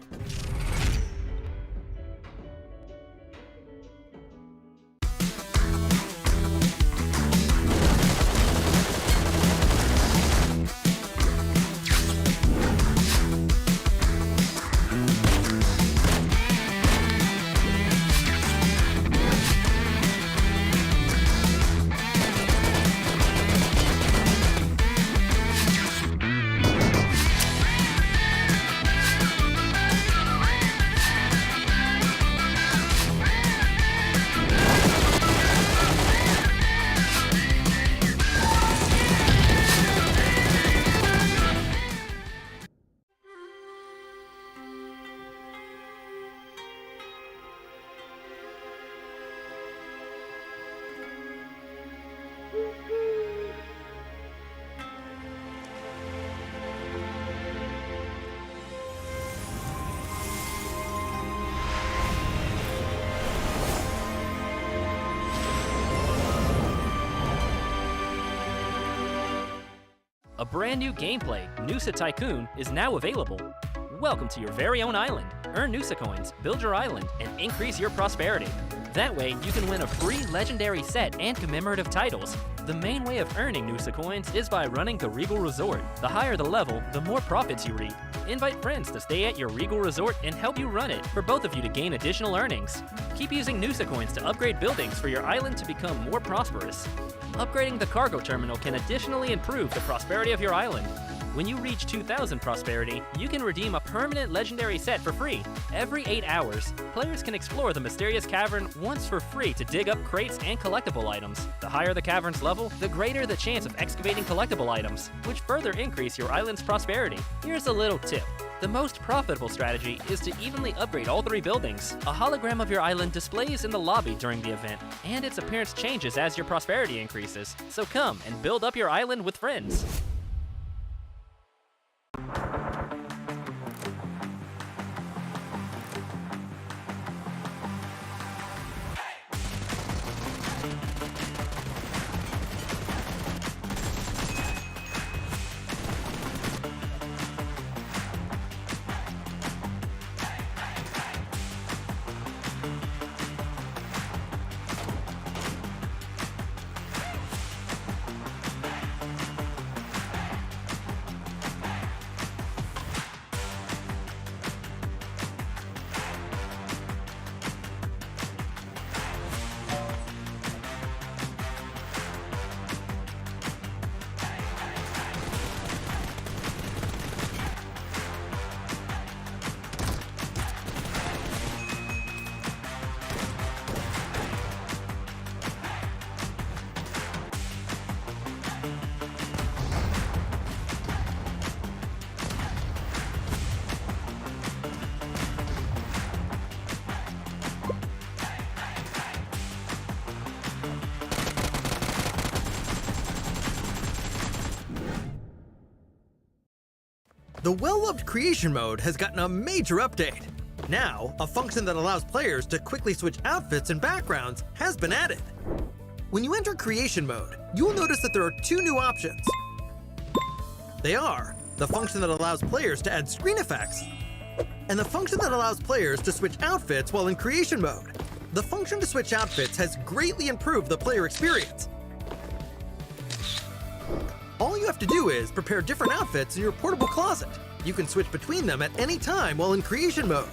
A brand new gameplay, Noosa Tycoon, is now available. Welcome to your very own island. Earn Noosa coins, build your island, and increase your prosperity. That way, you can win a free legendary set and commemorative titles. The main way of earning Noosa coins is by running the Regal Resort. The higher the level, the more profits you reap. Invite friends to stay at your Regal Resort and help you run it for both of you to gain additional earnings. Keep using Noosa coins to upgrade buildings for your island to become more prosperous. Upgrading the cargo terminal can additionally improve the prosperity of your island. When you reach 2,000 prosperity, you can redeem a permanent legendary set for free. Every 8 hours, players can explore the mysterious cavern once for free to dig up crates and collectible items. The higher the cavern's level, the greater the chance of excavating collectible items, which further increase your island's prosperity. Here's a little tip. The most profitable strategy is to evenly upgrade all 3 buildings. A hologram of your island displays in the lobby during the event, and its appearance changes as your prosperity increases. So come and build up your island with friends. The well-loved creation mode has gotten a major update. Now, a function that allows players to quickly switch outfits and backgrounds has been added. When you enter creation mode, you will notice that there are 2 new options. They are the function that allows players to add screen effects, and the function that allows players to switch outfits while in creation mode. The function to switch outfits has greatly improved the player experience. All you have to do is prepare different outfits in your portable closet. You can switch between them at any time while in creation mode.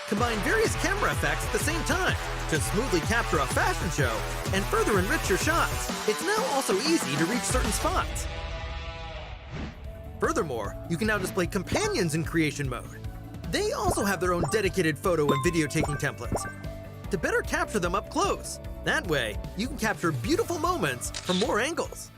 Combine various camera effects at the same time to smoothly capture a fashion show and further enrich your shots. It's now also easy to reach certain spots. Furthermore, you can now display companions in creation mode. They also have their own dedicated photo and video taking templates to better capture them up close. That way, you can capture beautiful moments from more angles.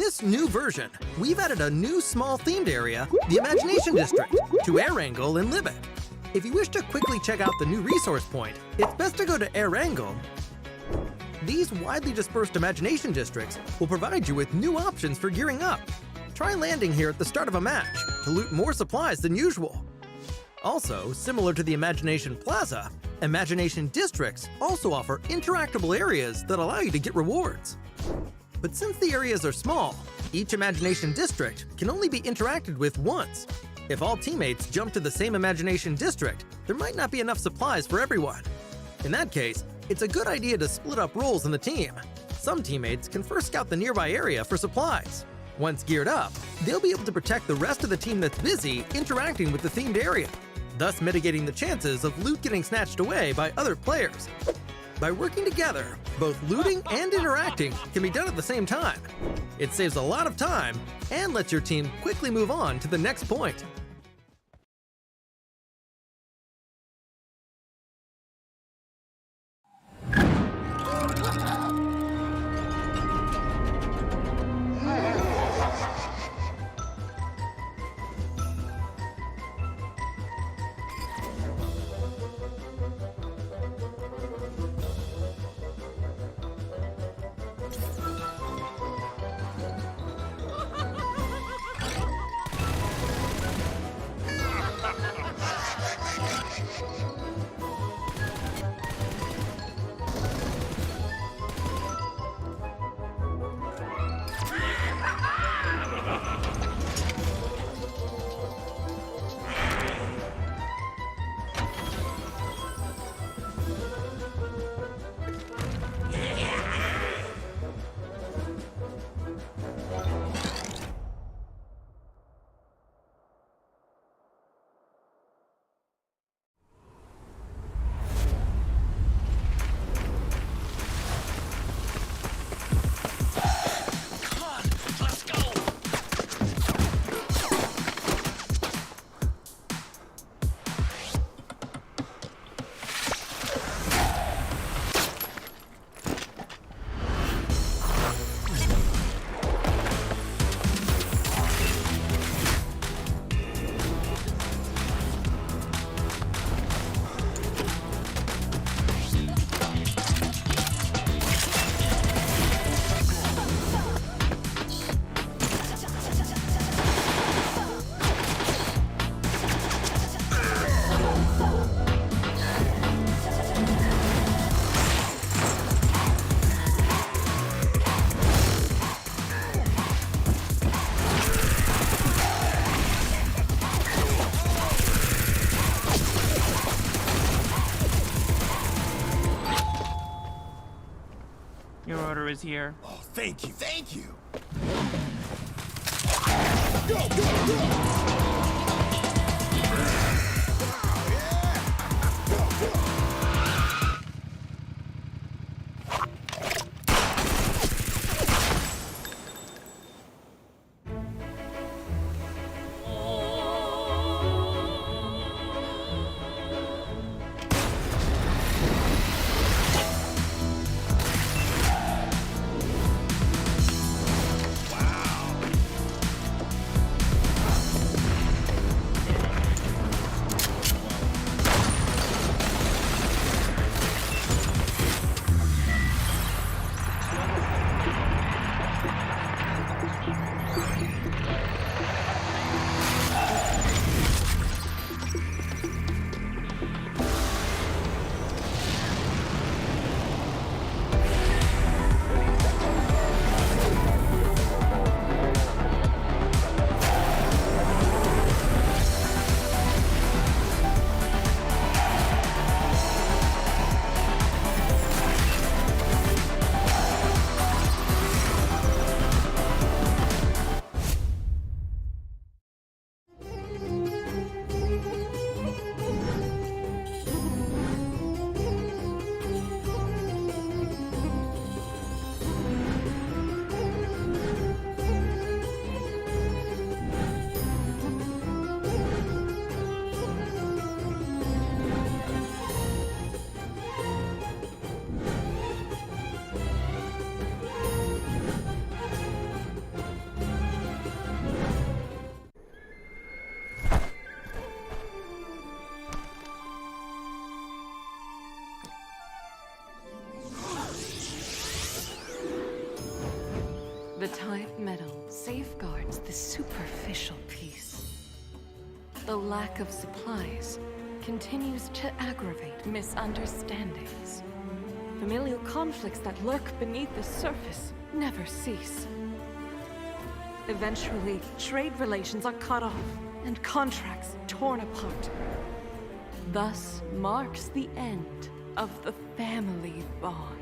this new version, we've added a new small themed area, the Imagination District, to Erangel and Libet. If you wish to quickly check out the new resource point, it's best to go to Erangel. These widely dispersed Imagination Districts will provide you with new options for gearing up. Try landing here at the start of a match to loot more supplies than usual. Also, similar to the Imagination Plaza, Imagination Districts also offer interactable areas that allow you to get rewards. But since the areas are small, each Imagination District can only be interacted with once. If all teammates jump to the same Imagination District, there might not be enough supplies for everyone. In that case, it's a good idea to split up roles in the team. Some teammates can first scout the nearby area for supplies. Once geared up, they'll be able to protect the rest of the team that's busy interacting with the themed area, thus mitigating the chances of loot getting snatched away by other players. By working together, both looting and interacting can be done at the same time. It saves a lot of time and lets your team quickly move on to the next point. Your order is here. Oh, thank you. Thank you. safeguards the superficial peace. The lack of supplies continues to aggravate misunderstandings. Familial conflicts that lurk beneath the surface never cease. Eventually, trade relations are cut off and contracts torn apart. Thus marks the end of the family bond.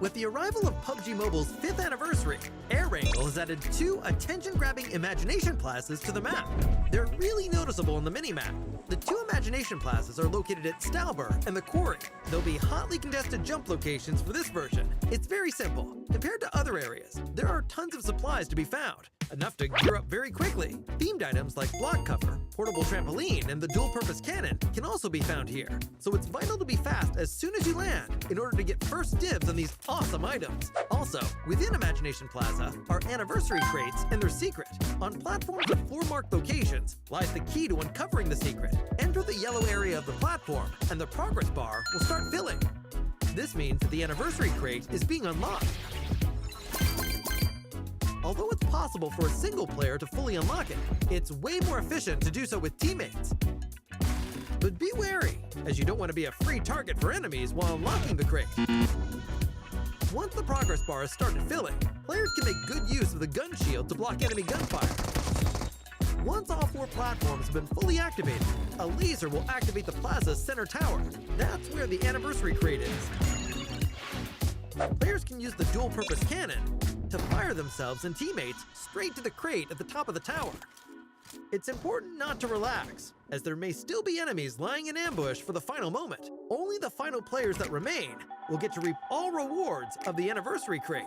With the arrival of PUBG Mobile's 5th anniversary, Air Wrangle has added 2 attention-grabbing imagination plazas to the map. They're really noticeable on the mini-map. The 2 imagination plazas are located at Stalber and the Quarry. There'll be hotly contested jump locations for this version. It's very simple. Compared to other areas, there are tons of supplies to be found, enough to gear up very quickly. Themed items like block cover, portable trampoline, and the dual-purpose cannon can also be found here. So it's vital to be fast as soon as you land in order to get first dibs on these awesome items. Also, within Imagination Plaza are anniversary crates and their secret. On platforms with floor-marked locations lies the key to uncovering the secret. Enter the yellow area of the platform, and the progress bar will start filling. This means that the anniversary crate is being unlocked. Although it's possible for a single player to fully unlock it, it's way more efficient to do so with teammates. But be wary, as you don't want to be a free target for enemies while unlocking the crate. Once the progress bar has started filling, players can make good use of the gun shield to block enemy gunfire. Once all 4 platforms have been fully activated, a laser will activate the plaza's center tower. That's where the anniversary crate is. Players can use the dual-purpose cannon to fire themselves and teammates straight to the crate at the top of the tower. It's important not to relax, as there may still be enemies lying in ambush for the final moment. Only the final players that remain will get to reap all rewards of the anniversary crate.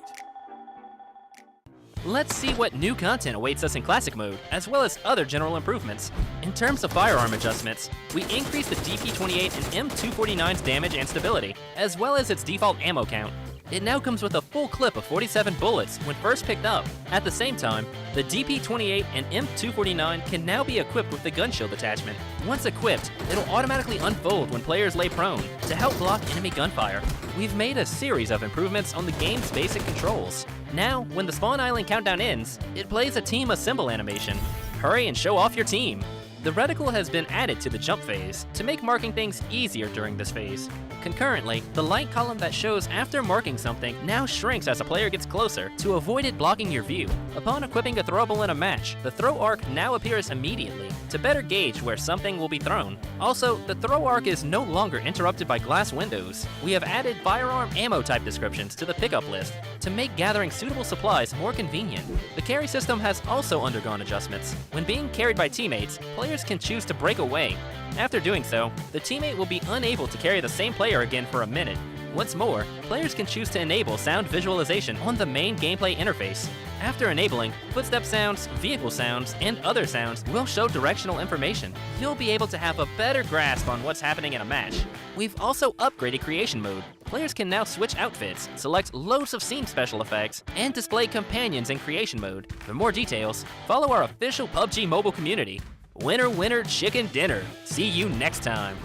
Let's see what new content awaits us in Classic Mode, as well as other general improvements. In terms of firearm adjustments, we increased the DP28 and M249's damage and stability, as well as its default ammo count. It now comes with a full clip of 47 bullets when first picked up. At the same time, the DP28 and M249 can now be equipped with the gun shield attachment. Once equipped, it'll automatically unfold when players lay prone to help block enemy gunfire. We've made a series of improvements on the game's basic controls. Now, when the spawn island countdown ends, it plays a team assemble animation. Hurry and show off your team. The reticle has been added to the jump phase to make marking things easier during this phase. Concurrently, the light column that shows after marking something now shrinks as a player gets closer to avoid it blocking your view. Upon equipping a throwable in a match, the throw arc now appears immediately to better gauge where something will be thrown. Also, the throw arc is no longer interrupted by glass windows. We have added firearm ammo type descriptions to the pickup list to make gathering suitable supplies more convenient. The carry system has also undergone adjustments. When being carried by teammates, players can choose to break away. After doing so, the teammate will be unable to carry the same player again for a minute. What's more, players can choose to enable sound visualization on the main gameplay interface. After enabling, footstep sounds, vehicle sounds, and other sounds will show directional information. You'll be able to have a better grasp on what's happening in a match. We've also upgraded creation mode. Players can now switch outfits, select loads of scene special effects, and display companions in creation mode. For more details, follow our official PUBG Mobile community. Winner, winner, chicken dinner. See you next time.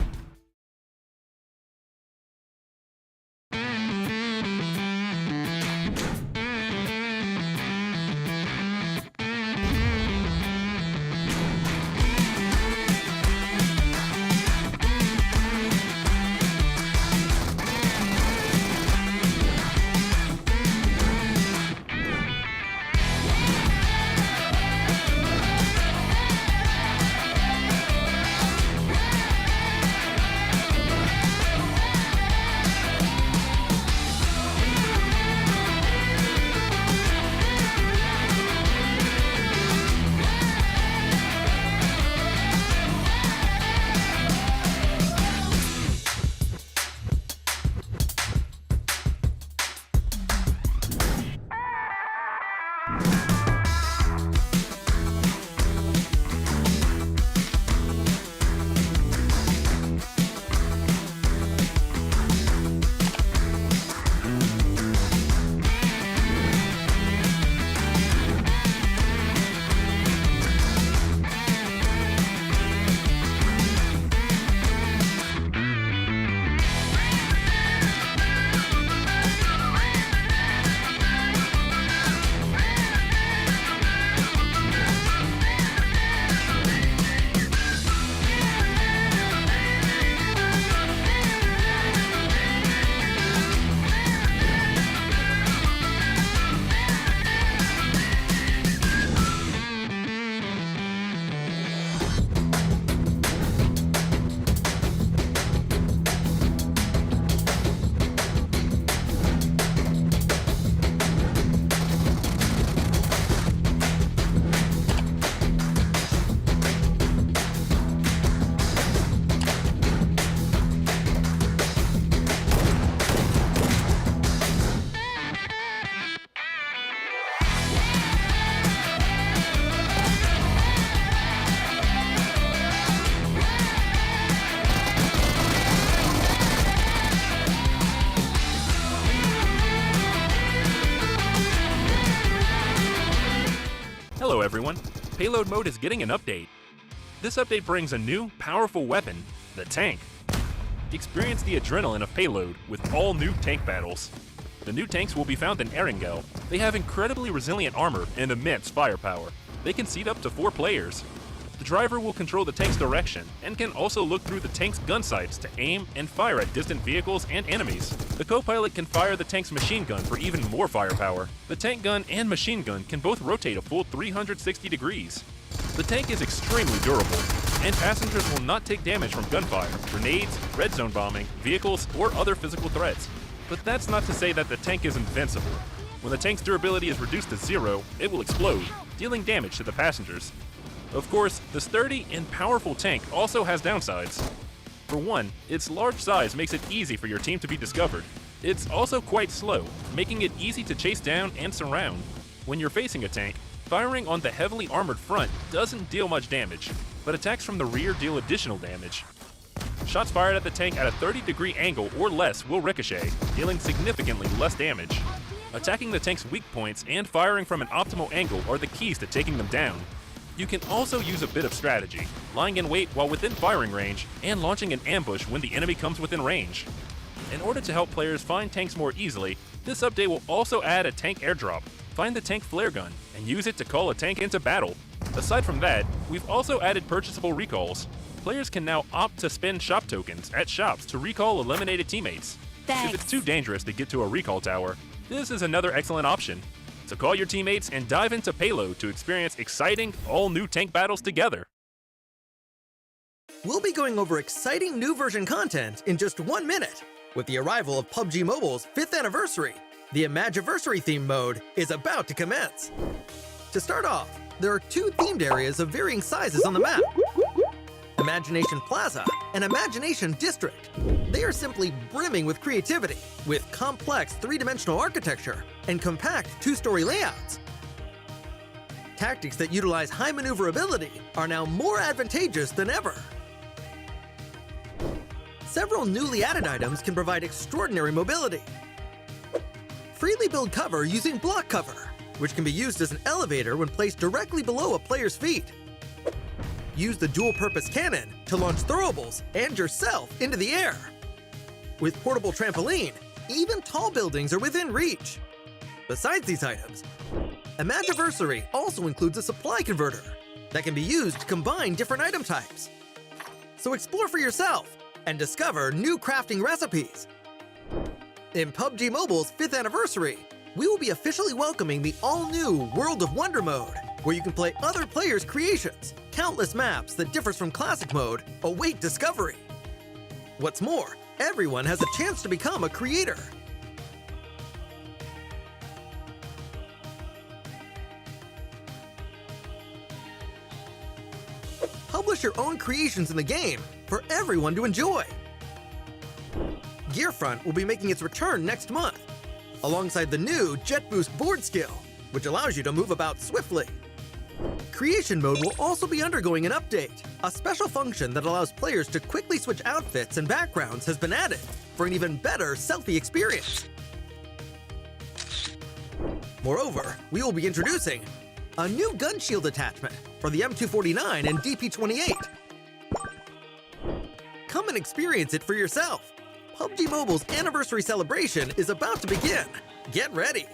Hello everyone, Payload mode is getting an update. This update brings a new, powerful weapon, the tank. Experience the adrenaline of Payload with all new tank battles. The new tanks will be found in Erangel. They have incredibly resilient armor and immense firepower. They can seat up to 4 players. The driver will control the tank's direction and can also look through the tank's gun sights to aim and fire at distant vehicles and enemies. The co-pilot can fire the tank's machine gun for even more firepower. The tank gun and machine gun can both rotate a full 360 degrees. The tank is extremely durable, and passengers will not take damage from gunfire, grenades, red zone bombing, vehicles, or other physical threats. But that's not to say that the tank is invincible. When the tank's durability is reduced to 0, it will explode, dealing damage to the passengers. Of course, the sturdy and powerful tank also has downsides. For one, its large size makes it easy for your team to be discovered. It's also quite slow, making it easy to chase down and surround. When you're facing a tank, firing on the heavily armored front doesn't deal much damage, but attacks from the rear deal additional damage. Shots fired at the tank at a 30-degree angle or less will ricochet, dealing significantly less damage. Attacking the tank's weak points and firing from an optimal angle are the keys to taking them down. You can also use a bit of strategy, lying in wait while within firing range, and launching an ambush when the enemy comes within range. In order to help players find tanks more easily, this update will also add a tank airdrop. Find the tank flare gun, and use it to call a tank into battle. Aside from that, we've also added purchasable recalls. Players can now opt to spend shop tokens at shops to recall eliminated teammates. If it's too dangerous to get to a recall tower, this is another excellent option. So call your teammates and dive into Payload to experience exciting, all-new tank battles together. We'll be going over exciting new version content in just 1 minute. With the arrival of PUBG Mobile's 5th anniversary, the Imagiversary theme mode is about to commence. To start off, there are 2 themed areas of varying sizes on the map: Imagination Plaza and Imagination District. They are simply brimming with creativity, with complex 3-dimensional architecture and compact 2-story layouts. Tactics that utilize high maneuverability are now more advantageous than ever. Several newly added items can provide extraordinary mobility. Freely build cover using block cover, which can be used as an elevator when placed directly below a player's feet. Use the dual-purpose cannon to launch throwables and yourself into the air. With portable trampoline, even tall buildings are within reach. Besides these items, Imagiversary also includes a supply converter that can be used to combine different item types. So explore for yourself and discover new crafting recipes. In PUBG Mobile's 5th anniversary, we will be officially welcoming the all-new World of Wonder mode, where you can play other players' creations. Countless maps that differs from classic mode await discovery. What's more, everyone has a chance to become a creator. Publish your own creations in the game for everyone to enjoy. Gearfront will be making its return next month, alongside the new Jet Boost board skill, which allows you to move about swiftly. Creation mode will also be undergoing an update. A special function that allows players to quickly switch outfits and backgrounds has been added for an even better selfie experience. Moreover, we will be introducing a new gun shield attachment for the M249 and DP28. Come and experience it for yourself. PUBG Mobile's anniversary celebration is about to begin. Get ready.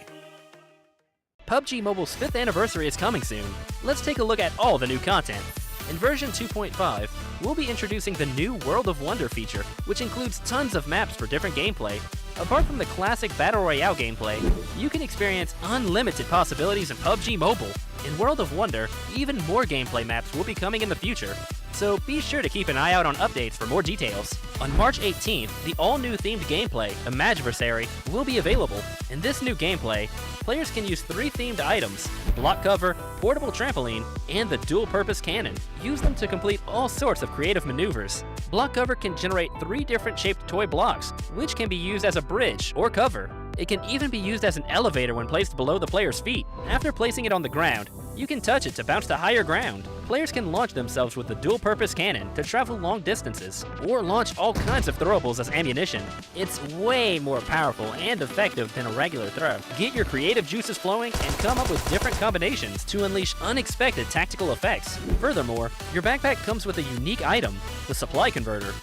PUBG Mobile's 5th anniversary is coming soon. Let's take a look at all the new content. In version 2.5, we'll be introducing the new World of Wonder feature, which includes tons of maps for different gameplay. Apart from the classic Battle Royale gameplay, you can experience unlimited possibilities in PUBG Mobile. In World of Wonder, even more gameplay maps will be coming in the future, so be sure to keep an eye out on updates for more details. On March 18th, the all-new themed gameplay, Imagiversary, will be available. In this new gameplay, players can use 3 themed items: block cover, portable trampoline, and the dual-purpose cannon. Use them to complete all sorts of creative maneuvers. Block cover can generate 3 different shaped toy blocks, which can be used as a bridge or cover. It can even be used as an elevator when placed below the player's feet. After placing it on the ground, you can touch it to bounce to higher ground. Players can launch themselves with the dual-purpose cannon to travel long distances, or launch all kinds of throwables as ammunition. It's way more powerful and effective than a regular throw. Get your creative juices flowing and come up with different combinations to unleash unexpected tactical effects. Furthermore, your backpack comes with a unique item, the supply converter.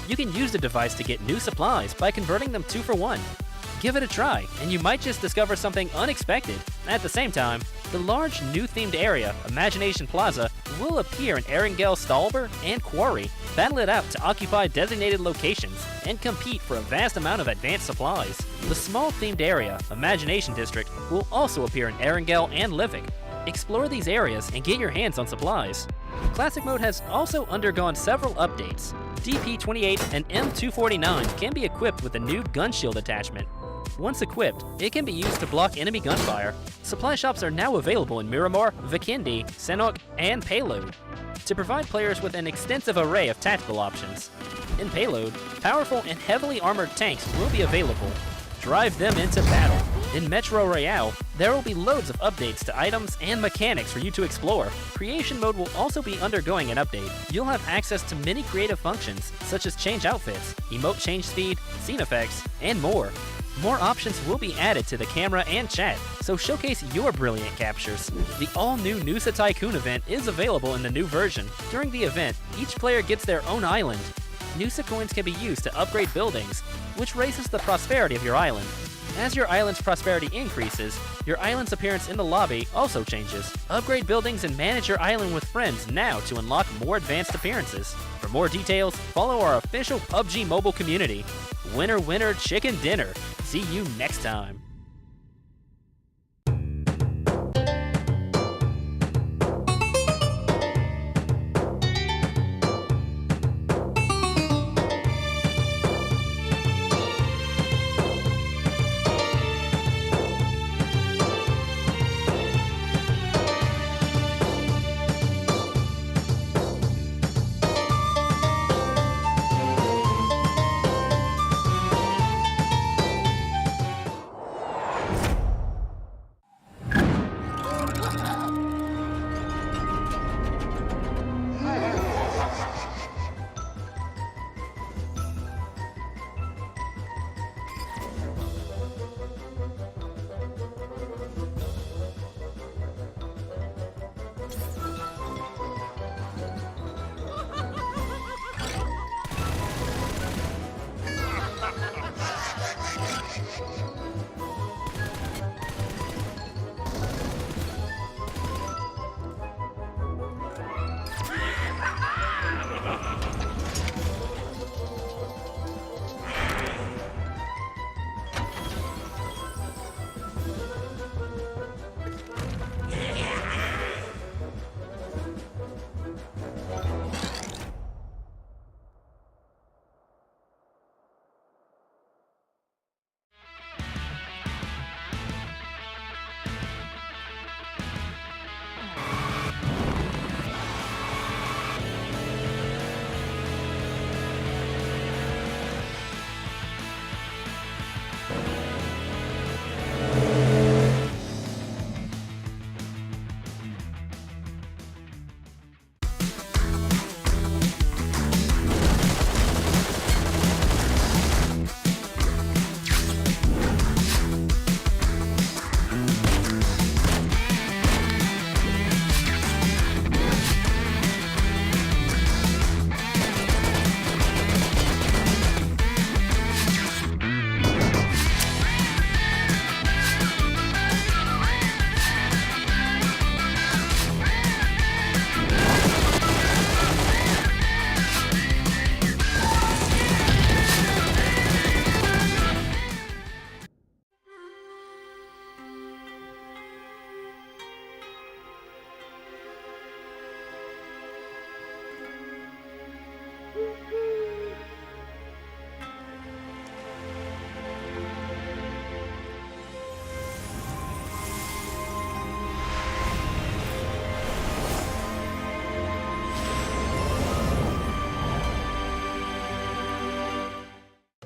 You can use the device to get new supplies by converting them 2 for 1. Give it a try, and you might just discover something unexpected. At the same time, the large new themed area, Imagination Plaza, will appear in Erangel, Stalber, and Quarry. Battle it out to occupy designated locations and compete for a vast amount of advanced supplies. The small themed area, Imagination District, will also appear in Erangel and Livik. Explore these areas and get your hands on supplies. Classic mode has also undergone several updates. DP28 and M249 can be equipped with a new gun shield attachment. Once equipped, it can be used to block enemy gunfire. Supply shops are now available in Miramar, Vikindi, Senok, and Payload to provide players with an extensive array of tactical options. In Payload, powerful and heavily armored tanks will be available. Drive them into battle. In Metro Royale, there will be loads of updates to items and mechanics for you to explore. Creation mode will also be undergoing an update. You'll have access to many creative functions, such as change outfits, emote change speed, scene effects, and more. More options will be added to the camera and chat, so showcase your brilliant captures. The all-new Nusa Tycoon event is available in the new version. During the event, each player gets their own island. Nusa coins can be used to upgrade buildings, which raises the prosperity of your island. As your island's prosperity increases, your island's appearance in the lobby also changes. Upgrade buildings and manage your island with friends now to unlock more advanced appearances. For more details, follow our official PUBG Mobile community. Winner, winner, chicken dinner. See you next time.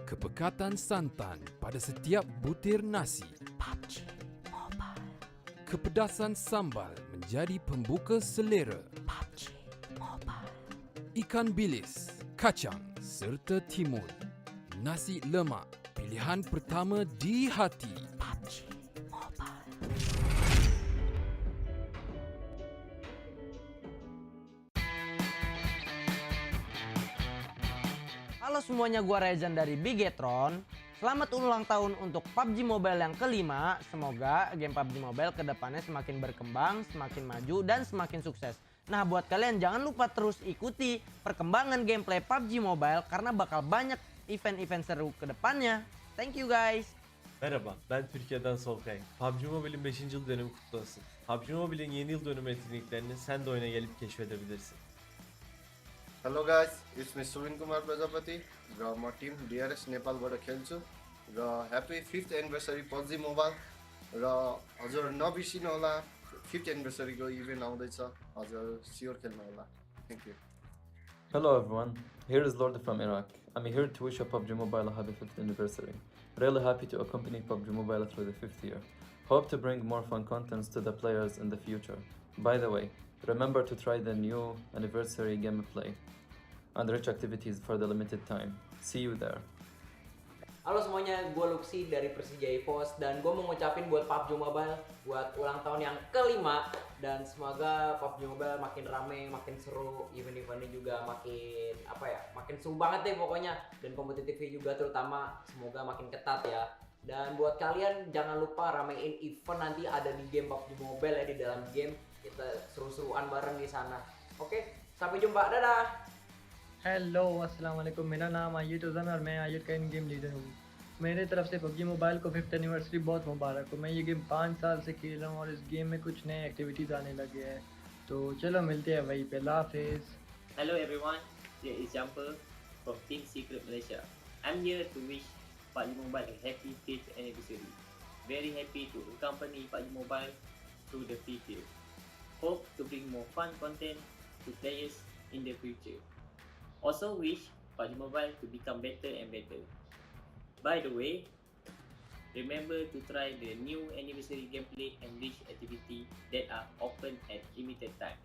Kepekatan santan pada setiap butir nasi. PUBG Mobile. Kepedasan sambal menjadi pembuka selera. PUBG Mobile. Ikan bilis, kacang serta timun. Nasi lemak, pilihan pertama di hati. PUBG Mobile. Halo semuanya, gua Rezan dari Bigetron. Selamat ulang tahun untuk PUBG Mobile yang kelima. Semoga game PUBG Mobile kedepannya semakin berkembang, semakin maju, dan semakin sukses. Nah, buat kalian jangan lupa terus ikuti perkembangan gameplay PUBG Mobile karena bakal banyak event-event seru kedepannya. Thank you guys. Merhaba, ben Türkiye'den Solkay. PUBG Mobile'in 5. yıl dönümü kutlu olsun. PUBG Mobile'in yeni yıl dönümü etkinliklerini sen de oyuna gelip keşfedebilirsin. Hello guys, it's me Suvin Kumar Prajapati र म team DRS नेपालबाट खेल्छु र happy 5th anniversary PUBG mobile र हजुर नबिर्सिनु होला 5th एनिभर्सरीको event आउँदैछ, हजुर स्योर खेल्नु होला. Thank you. Hello everyone, here is Lord from Iraq. I'm here to wish PUBG Mobile a happy 5th anniversary. Really happy to accompany PUBG Mobile through the 5th year. Hope to bring more fun contents to the players in the future. By the way, remember to try the new anniversary gameplay and rich activities for the limited time. See you there. Halo semuanya, gue Luxi dari Persija Esports dan gue mau ngucapin buat PUBG Mobile buat ulang tahun yang kelima, dan semoga PUBG Mobile makin rame, makin seru, event-eventnya juga makin makin seru banget deh pokoknya, dan kompetitifnya juga terutama semoga makin ketat ya. Dan buat kalian jangan lupa ramein event nanti ada di game PUBG Mobile ya, di dalam game kita seru-seruan bareng di sana. Oke, sampai jumpa, dadah. Hello अस्सलाम वालेकुम, मेरा नाम आयुट उज़न और मैं आयुट का इन game leader हूँ। मेरे तरफ से PUBG मोबाइल को 5th एनिवर्सरी बहुत मुबारक हो। मैं ये गेम 5 साल से खेल रहा हूँ और इस गेम में कुछ नए एक्टिविटीज़ आने लगे हैं, तो चलो मिलते हैं वहीं पे। अल्लाह हाफिज़। Hello everyone, here is Jumper from Team Secret Malaysia. I'm here to wish PUBG Mobile a happy 5th anniversary. Very happy to accompany PUBG Mobile through the future. Hope to bring more fun content to players in the future. Also wish PUBG Mobile to become better and better. By the way, remember to try the new anniversary gameplay and reach activity that are open at limited time.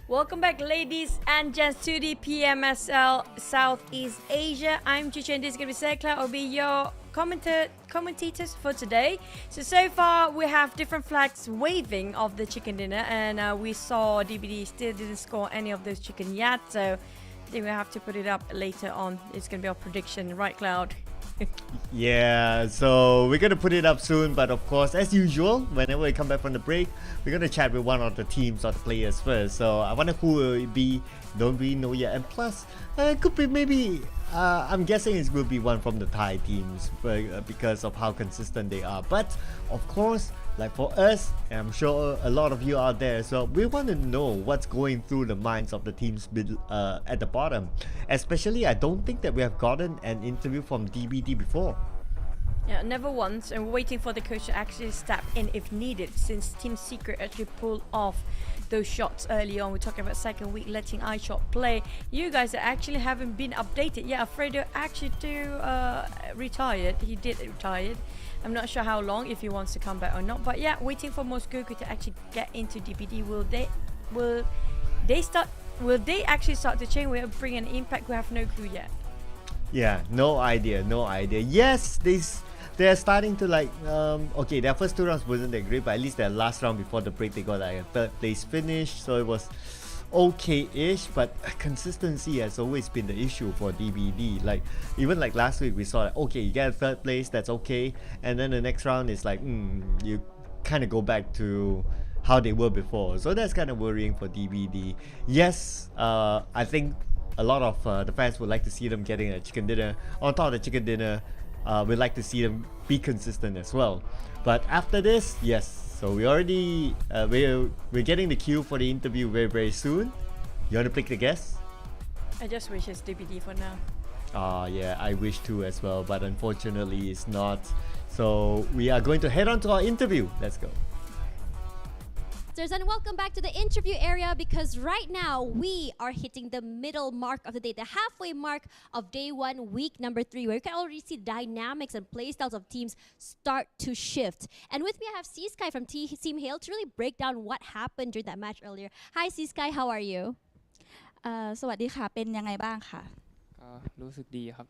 Welcome back, ladies and gents, to the PMSL Southeast Asia. I'm Chicha, and this is going to be Sekla. I'll be your commentators for today. So far, we have different flags waving of the chicken dinner, and we saw DBD still didn't score any of those chicken yet, so I think we have to put it up later on. It's going to be our prediction, right, Cloud? Yeah, so we're gonna put it up soon, but of course, as usual, whenever we come back from the break, we're gonna chat with one of the teams or the players first. So I wonder who will it be, don't really know yet. And plus, it could be maybe, I'm guessing it will be one from the Thai teams because of how consistent they are. But of course, like for us, and I'm sure a lot of you out there, so we want to know what's going through the minds of the teams at the bottom. Especially, I don't think that we have gotten an interview from DBD before. Yeah, never once, and we're waiting for the coach to actually step in if needed, since Team Secret actually pulled off those shots early on. We're talking about second week letting iShot play. You guys actually haven't been updated. Yeah, Alfredo actually retired. He did retire. I'm not sure how long, if he wants to come back or not. But yeah, waiting for Mosgoku to actually get into DBD. Will they actually start to change? Will bring an impact? We have no clue yet. Yeah, no idea. Yes, they're starting to like okay, their first 2 rounds wasn't that great, but at least their last round before the break they got like a 3rd place finish, so it was okay-ish. But consistency has always been the issue for DBD. Like even like last week we saw like, okay, you get a 3rd place, that's okay, and then the next round is like you kind of go back to how they were before, so that's kind of worrying for DBD. Yes, I think a lot of the fans would like to see them getting a chicken dinner. On top of the chicken dinner, we'd like to see them be consistent as well. But after this, yes, so we already we're getting the cue for the interview very soon. You want to pick the guest? I just wish it's DBD for now. Yeah, I wish to as well, but unfortunately it's not. So we are going to head on to our interview. Let's go. And welcome back to the interview area, because right now we are hitting the middle mark of the day, the halfway mark of day 1, week number 3, where you can already see dynamics and playstyles of teams start to shift. And with me I have C-Sky from Team Hale to really break down what happened during that match earlier. Hi C-Sky, how are you? สวัสดีค่ะเป็นยังไงบ้างค่ะ รู้สึกดีครับ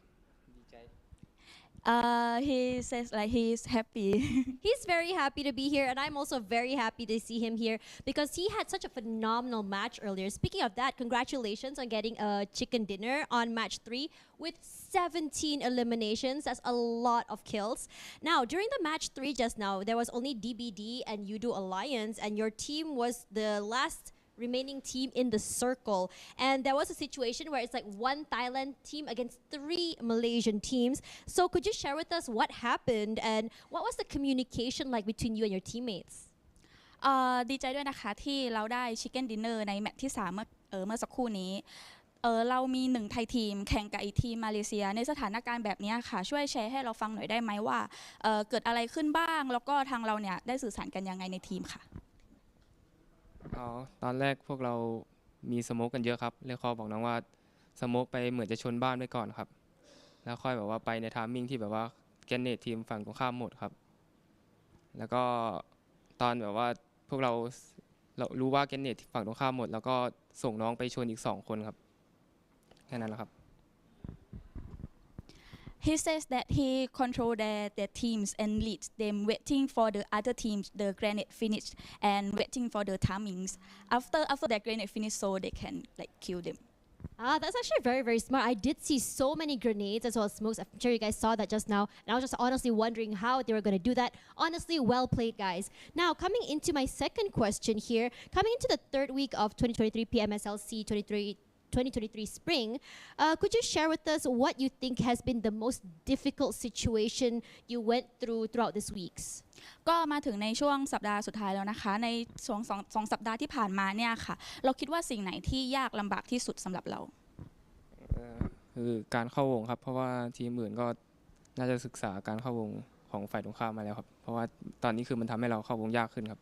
he says like he's happy. He's very happy to be here, and I'm also very happy to see him here because he had such a phenomenal match earlier. Speaking of that, congratulations on getting a chicken dinner on match 3 with 17 eliminations. That's a lot of kills. Now, during the match 3 just now, there was only DBD and Yudu Alliance, and your team was the last remaining team in the circle, and there was a situation where it's like 1 Thailand team against 3 Malaysian teams. So could you share with us what happened and what was the communication like between you and your teammates? ดีใจด้วยนะคะที่เราได้ชิคเก้นดินเนอร์ในแมตช์ที่3เมื่อสักครู่นี้เรามี1ไทยทีมแข่งกับอีกทีมมาเลเซียในสถานการณ์แบบนี้ค่ะช่วยแชร์ให้เราฟังหน่อยได้ไหมว่าเกิดอะไรขึ้นบ้างแล้วก็ทางเราเนี่ยได้สื่อสารกันยังไงในทีมค่ะตอนแรกพวกเรามีสโมกกันเยอะครับเลยคอบอกน้องว่าสโมกไปเหมือนจะชนบ้านไว้ก่อนครับแล้วค่อยแบบว่าไปในทามมิ่งที่แบบว่าแกนเนตทีมฝั่งตรงข้ามหมดครับแล้วก็ตอนแบบว่าพวกเรารู้ว่าแกนเนตฝั่งตรงข้ามหมดแล้วก็ส่งน้องไปชนอีก2คนครับแค่นั้นแหละครับ He says that he control their teams and leads them, waiting for the other teams the grenade finish and waiting for the timings after their grenade finish so they can like kill them. That's actually very, very smart. I did see so many grenades as well as smokes. I'm sure you guys saw that just now. And I was just honestly wondering how they were going to do that. Honestly, well played, guys. Now, coming into my second question here, coming into the 3rd week of 2023 PMSL SEA 2023 Spring, could you share with us what you think has been the most difficult situation you went throughout these weeks? ก็มาถึงในช่วงสัปดาห์สุดท้ายแล้วนะคะในช่วง2สัปดาห์ที่ผ่านมาเนี่ยค่ะเราคิดว่าสิ่งไหนที่ยากลำบากที่สุดสำหรับเราคือการเข้าวงครับเพราะว่าทีมอื่นก็น่าจะศึกษาการเข้าวงของฝ่ายตรงข้ามมาแล้วครับเพราะว่าตอนนี้คือมันทำให้เราเข้าวงยากขึ้นครับ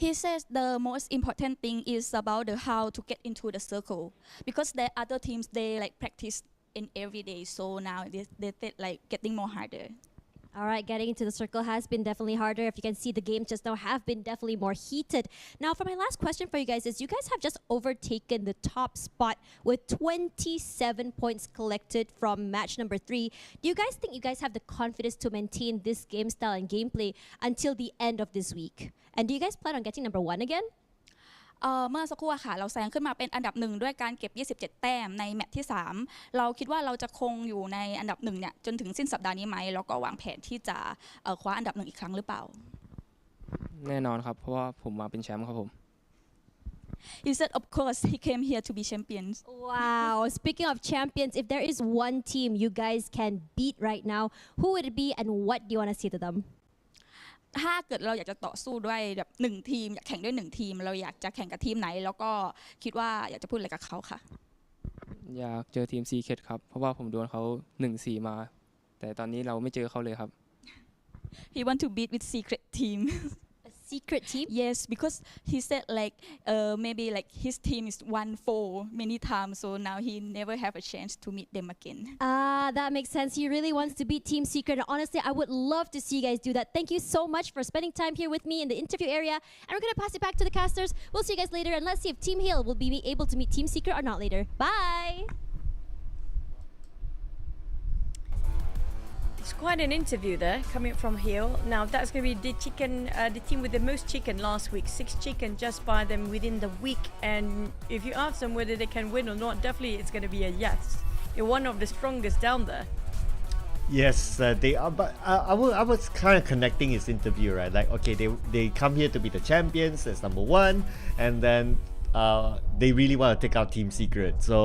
He says the most important thing is about the how to get into the circle because the other teams they like practice in every day so now they like getting more harder. All right, getting into the circle has been definitely harder. If you can see, the games just now have been definitely more heated. Now, for my last question for you guys is, you guys have just overtaken the top spot with 27 points collected from match number 3. Do you guys think you guys have the confidence to maintain this game style and gameplay until the end of this week? And do you guys plan on getting number 1 again? เมื่อสักครู่ค่ะเราแซงขึ้นมาเป็นอันดับ1ด้วยการเก็บ27แต้มในแมตช์ที่3เราคิดว่าเราจะคงอยู่ในอันดับ1เนี่ยจนถึงสิ้นสัปดาห์นี้ไหมแล้วก็วางแผนที่จะคว้าอันดับ1อีกครั้งหรือเปล่าแน่นอนครับเพราะว่าผมมาเป็นแชมป์ครับผม He said of course he came here to be champions. Wow, speaking of champions, if there is one team you guys can beat right now, who would it be and what do you want to say to them? ถ้าเกิดเราอยากจะต่อสู้ด้วยแบบ1ทีมอยากแข่งด้วย1ทีมเราอยากจะแข่งกับทีมไหนแล้วก็คิดว่าอยากจะพูดอะไรกับเขาค่ะอยากเจอทีม Secret ครับเพราะว่าผมโดนเขา 1-4 มาแต่ตอนนี้เราไม่เจอเขาเลยครับ He want to beat with Secret team. Secret team? Yes, because he said like maybe like his team is 1-4 many times, so now he never have a chance to meet them again. That makes sense. He really wants to beat Team Secret. And honestly, I would love to see you guys do that. Thank you so much for spending time here with me in the interview area. And we're going to pass it back to the casters. We'll see you guys later. And let's see if Team Hale will be able to meet Team Secret or not later. Bye! It's quite an interview there coming from Hill. Now that's going to be the team with the most chicken last week. 6 chicken just by them within the week. And if you ask them whether they can win or not, definitely it's going to be a yes. You're one of the strongest down there. Yes, they are. But I was kind of connecting his interview, right? Like, okay, they come here to be the champions as number 1, and then they really want to take out Team Secret. So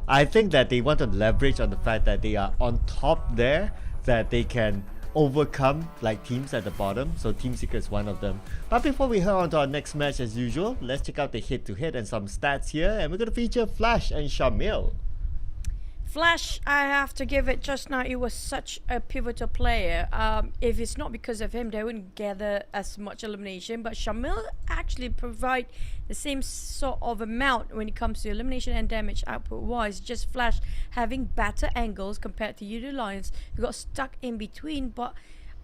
I think that they want to leverage on the fact that they are on top there, that they can overcome like teams at the bottom. So Team Secret is one of them. But before we head on to our next match, as usual, let's check out the head-to-head and some stats here. And we're going to feature Flash and Shamil. Flash, I have to give it just now. He was such a pivotal player. If it's not because of him, they wouldn't gather as much elimination. But Shamil actually provide the same sort of amount when it comes to elimination and damage output-wise. Just Flash having better angles compared to Udo Lions, who got stuck in between. But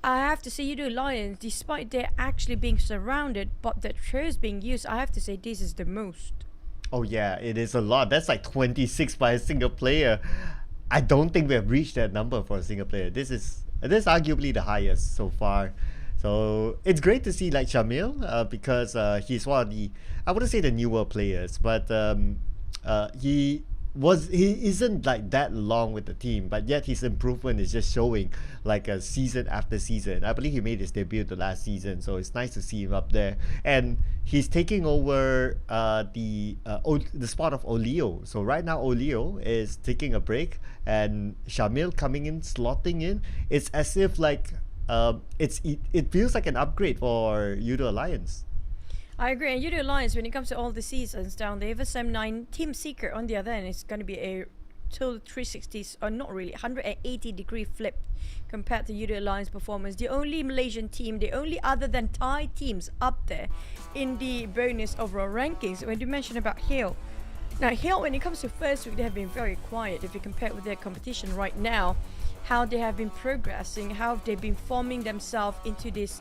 I have to say, Udo Lions, despite they're actually being surrounded, but the throws being used, I have to say this is the most. Oh yeah, it is a lot. That's like 26 by a single player. I don't think we have reached that number for a single player. This is arguably the highest so far. So it's great to see like Shamil because he's one of the, I wouldn't say the newer players, but he isn't like that long with the team, but yet his improvement is just showing like a season after season. I believe he made his debut the last season, so it's nice to see him up there. And he's taking over the spot of Olio. So right now Olio is taking a break, and Shamil coming in, slotting in. It's as if like it feels like an upgrade for Udo Alliance. I agree. And Udo Lions, when it comes to all the seasons down there, SM9 Team Secret on the other end, it's going to be a total 360s, or not really, 180-degree flip compared to Udo Lions' performance. The only Malaysian team, the only other than Thai teams up there in the bonus overall rankings. When you mention about Hale, now Hale, when it comes to first week, they have been very quiet if you compare with their competition right now. How they have been progressing, how they've been forming themselves into this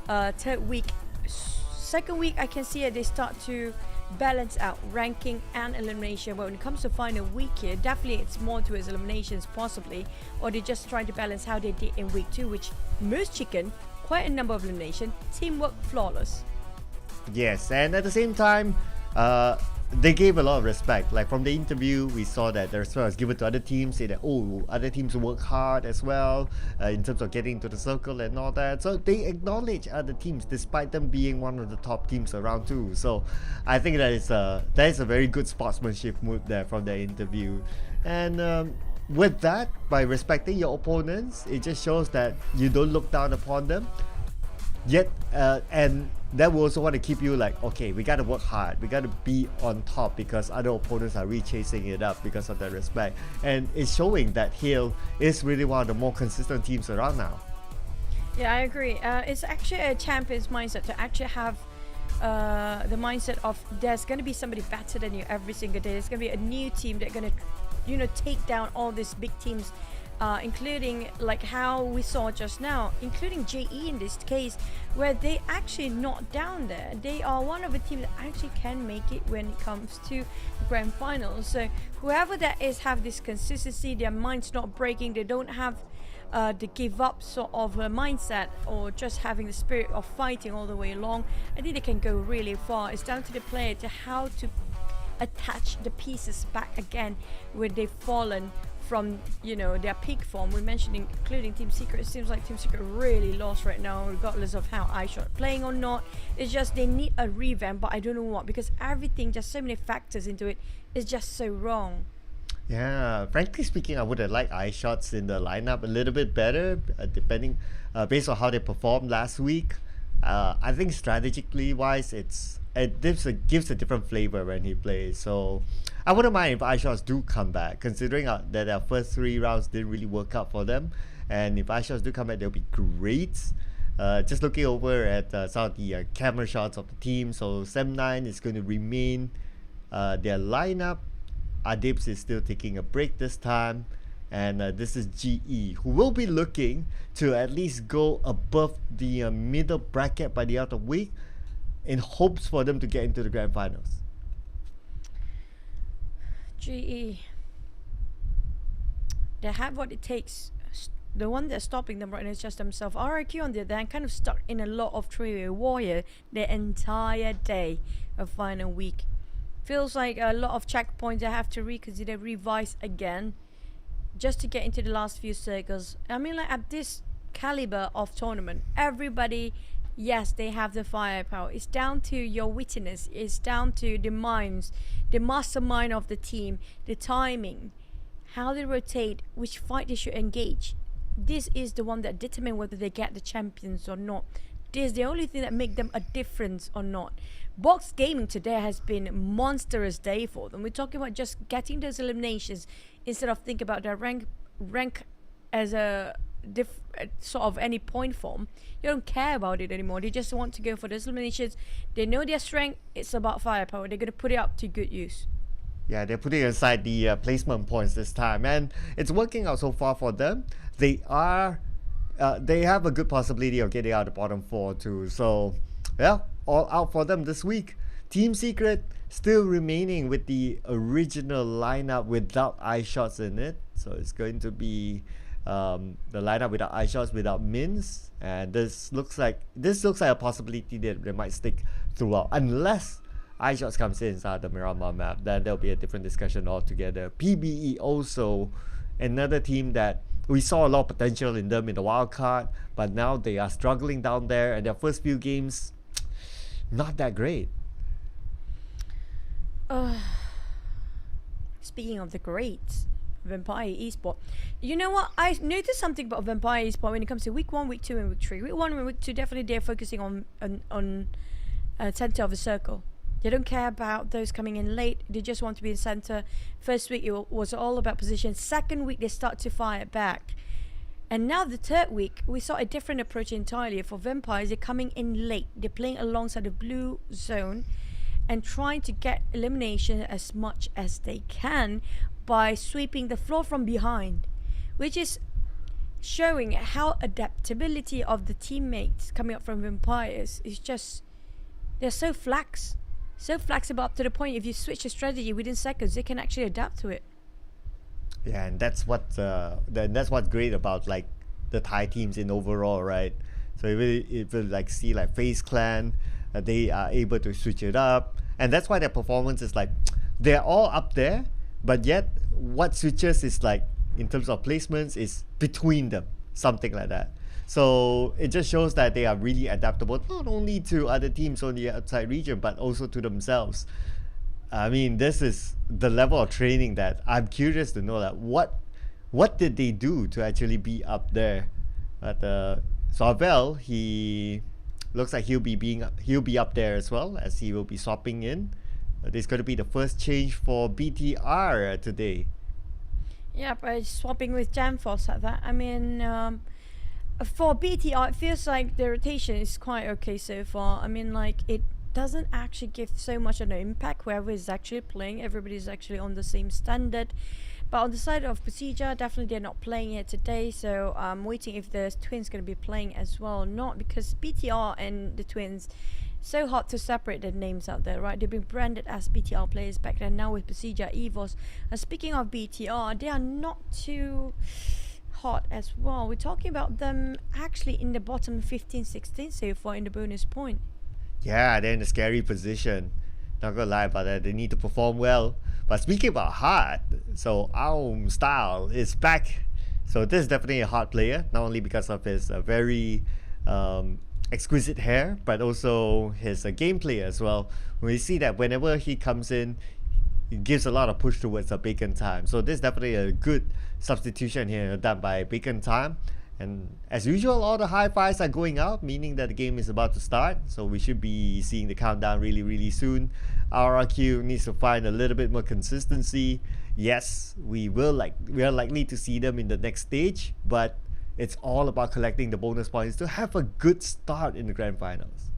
third week. Second week, I can see it, they start to balance out ranking and elimination. But when it comes to final week here, definitely it's more towards eliminations possibly, or they're just trying to balance how they did in week 2, which most chicken, quite a number of elimination, teamwork flawless. Yes, and at the same time, they gave a lot of respect. Like from the interview, we saw that the respect was given to other teams, say that, oh, other teams work hard as well in terms of getting into the circle and all that. So they acknowledge other teams despite them being one of the top teams around too. So I think that is a very good sportsmanship move there from their interview. And with that, by respecting your opponents, it just shows that you don't look down upon them. Yet, and that will also want to keep you like, okay, we got to work hard, we got to be on top because other opponents are really chasing it up because of that respect. And it's showing that Hale is really one of the more consistent teams around now. Yeah, I agree. It's actually a champion's mindset to actually have the mindset of there's going to be somebody better than you every single day. There's going to be a new team that's going to, take down all these big teams including like how we saw just now, including JE in this case, where they actually not down there. They are one of the teams that actually can make it when it comes to grand finals. So whoever that is have this consistency, their mind's not breaking, they don't have the give up sort of mindset, or just having the spirit of fighting all the way along. I think they can go really far. It's down to the player to how to attach the pieces back again where they've fallen from, you know, their peak form. We mentioned including Team Secret. It seems like Team Secret really lost right now, regardless of how iShot playing or not. It's just they need a revamp, but I don't know what, because everything, just so many factors into it, is just so wrong. Yeah, frankly speaking, I would have liked iShots in the lineup a little bit better, depending based on how they performed last week. I think strategically wise, it gives a different flavor when he plays. So I wouldn't mind if iShots do come back, considering that their first 3 rounds didn't really work out for them. And if iShots do come back, they'll be great. Just looking over at some of the camera shots of the team. So Sem9 is going to remain their lineup. Adibs is still taking a break this time. And this is GE, who will be looking to at least go above the middle bracket by the end of the week, in hopes for them to get into the grand finals. GE, they have what it takes. The one that's stopping them right now is just themselves. RIQ on the other hand kind of stuck in a lot of three-way warrior the entire day of final week. Feels like a lot of checkpoints they have to reconsider, revise again, just to get into the last few circles. I mean, like at this caliber of tournament, everybody, yes, they have the firepower. It's down to your wittiness. It's down to the minds, the mastermind of the team, the timing, how they rotate, which fight they should engage. This is the one that determines whether they get the champions or not. This is the only thing that makes them a difference or not. Box Gaming today has been a monstrous day for them. We're talking about just getting those eliminations instead of thinking about their rank as a sort of any point form. They don't care about it anymore. They just want to go for those eliminations. They know their strength. It's about firepower. They're going to put it up to good use. Yeah, they're putting aside the placement points this time, and it's working out so far for them. They have a good possibility of getting out of the bottom 4 too. So, yeah, all out for them this week. Team Secret still remaining with the original lineup without iShots in it. So it's going to be the lineup without iShots, without Mins, and this looks like a possibility that they might stick throughout, unless iShots comes in inside the Miramar map. Then there'll be a different discussion altogether. PBE also another team that we saw a lot of potential in them in the wild card, but now they are struggling down there, and their first few games not that great. Speaking of the greats, Vampire Esports. You know what? I noticed something about Vampire Esports when it comes to week 1, week 2, and week 3. Week 1 and week 2, definitely they're focusing on center of the circle. They don't care about those coming in late. They just want to be in center. First week, it was all about position. Second week, they start to fire back. And now the third week, we saw a different approach entirely. For Vampires, they're coming in late. They're playing alongside the blue zone and trying to get elimination as much as they can by sweeping the floor from behind, which is showing how adaptability of the teammates coming up from Vampires is just, they're so flexible up to the point if you switch a strategy within seconds, they can actually adapt to it. Yeah, and that's what's great about like the Thai teams in overall, right? So if you like see like FaZe Clan, they are able to switch it up, and that's why their performance is like they're all up there, but yet what switches is like in terms of placements is between them, something like that. So it just shows that they are really adaptable, not only to other teams on the outside region, but also to themselves. I mean, this is the level of training that I'm curious to know that what did they do to actually be up there. But Sorvel, he looks like he'll be up there as well, as he will be swapping in. This is going to be the first change for BTR today. Yeah, but swapping with Jamforce at that. I mean, for BTR, it feels like the rotation is quite okay so far. I mean, like, it doesn't actually give so much of an impact. Whoever is actually playing, everybody's actually on the same standard. But on the side of Procedure, definitely they're not playing here today, so I'm waiting if the Twins going to be playing as well. Not because BTR and the Twins, so hard to separate the names out there, right? They've been branded as BTR players back then, now with Procedure, EVOS. And speaking of BTR, they are not too hot as well. We're talking about them actually in the bottom 15-16 so far in the bonus point. Yeah, they're in a scary position. Not gonna lie about that. They need to perform well. But speaking about hard, so Aum Style is back. So this is definitely a hard player, not only because of his very exquisite hair, but also his gameplay as well. We see that whenever he comes in, he gives a lot of push towards Bacon Time. So this is definitely a good substitution here done by Bacon Time. And as usual, all the high fives are going out, meaning that the game is about to start. So we should be seeing the countdown really soon. RRQ needs to find a little bit more consistency. Yes, we are likely to see them in the next stage, but it's all about collecting the bonus points to have a good start in the grand finals.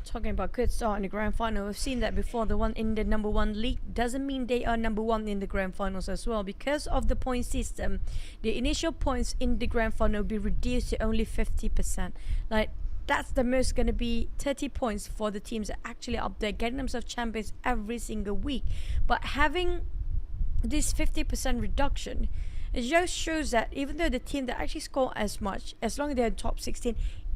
Talking about good start in the grand final, we've seen that before. The one in the number 1 league doesn't mean they are number 1 in the grand finals as well. Because of the point system, the initial points in the grand final will be reduced to only 50%. Like, that's the most going to be 30 points for the teams that actually up there getting themselves champions every single week. But having this 50% reduction, it just shows that even though the team that actually score as much, as long as they're in top 16,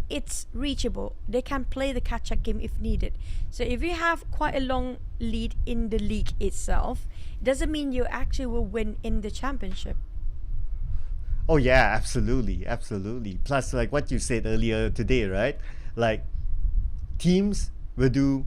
it's reachable. They can play the catch-up game if needed. So if you have quite a long lead in the league itself, it doesn't mean you actually will win in the championship. Oh yeah, absolutely. Plus, like what you said earlier today, right? Like, teams will do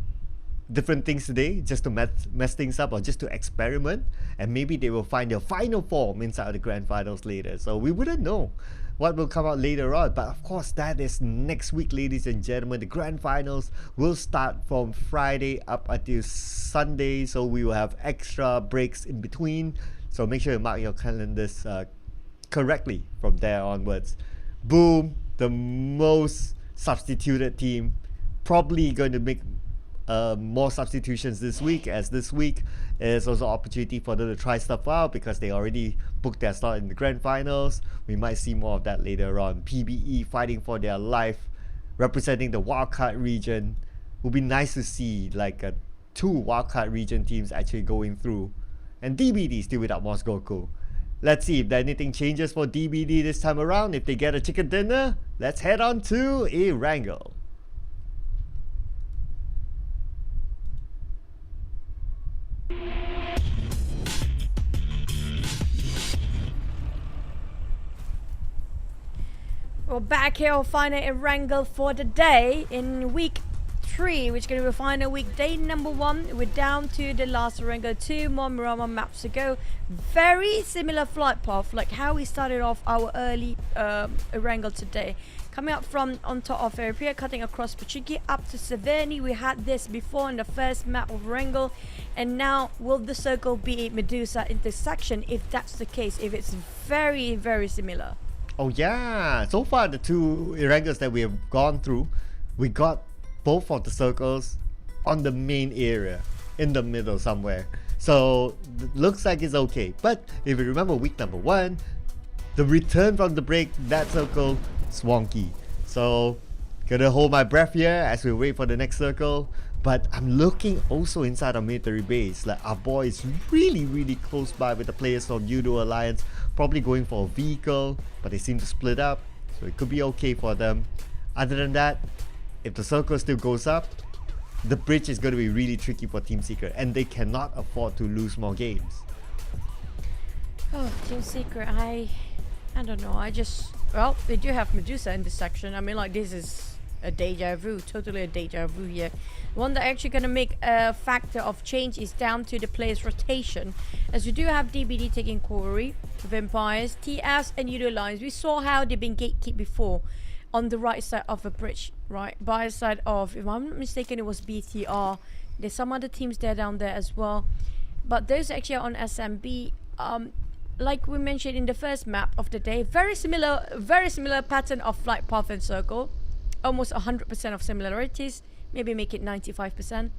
different things today just to mess things up or just to experiment, and maybe they will find their final form inside the grand finals later. So we wouldn't know what will come out later on, but of course that is next week, ladies and gentlemen. The grand finals will start from Friday up until Sunday, so we will have extra breaks in between, so make sure you mark your calendars correctly from there onwards. Boom, the most substituted team, probably going to make more substitutions this week, as this week is also opportunity for them to try stuff out because they already booked their slot in the grand finals. We might see more of that later on. PBE fighting for their life, representing the wildcard region. Would be nice to see like 2 wildcard region teams actually going through. And DBD still without Mosgoku. Let's see if anything changes for DBD this time around. If they get a chicken dinner, let's head on to Erangel. We're back here, final Erangel for the day in week 3, which is going to be final week, day number 1. We're down to the last Erangel, 2 more Mirama maps to go. Very similar flight path, like how we started off our early Erangel today. Coming up from on top of Eripia, cutting across Pachiki up to Severny. We had this before in the first map of Erangel, and now will the circle be Medusa intersection? If that's the case, if it's very similar. Oh yeah, so far the 2 Erangels that we have gone through, we got both of the circles on the main area, in the middle somewhere. So looks like it's okay. But if you remember week number 1, the return from the break, that circle, swanky. So gonna hold my breath here as we wait for the next circle. But I'm looking also inside our military base. Like, our boy is really close by with the players from Judo Alliance, probably going for a vehicle, but they seem to split up, so it could be okay for them. Other than that, if the circle still goes up, the bridge is going to be really tricky for Team Secret, and they cannot afford to lose more games. Oh, Team Secret, I don't know. Well, they do have Medusa in this section. I mean, like, this is a deja vu, totally a deja vu here. One that actually going to make a factor of change is down to the players' rotation, as we do have DBD taking Quarry, Vampires, TS and Udo Lines. We saw how they've been gatekeep before on the right side of the bridge, right by the side of, if I'm not mistaken, it was BTR. There's some other teams there down there as well, but those actually are on SMB. Like we mentioned in the first map of the day, very similar pattern of flight path and circle, almost 100% of similarities, maybe make it 95%.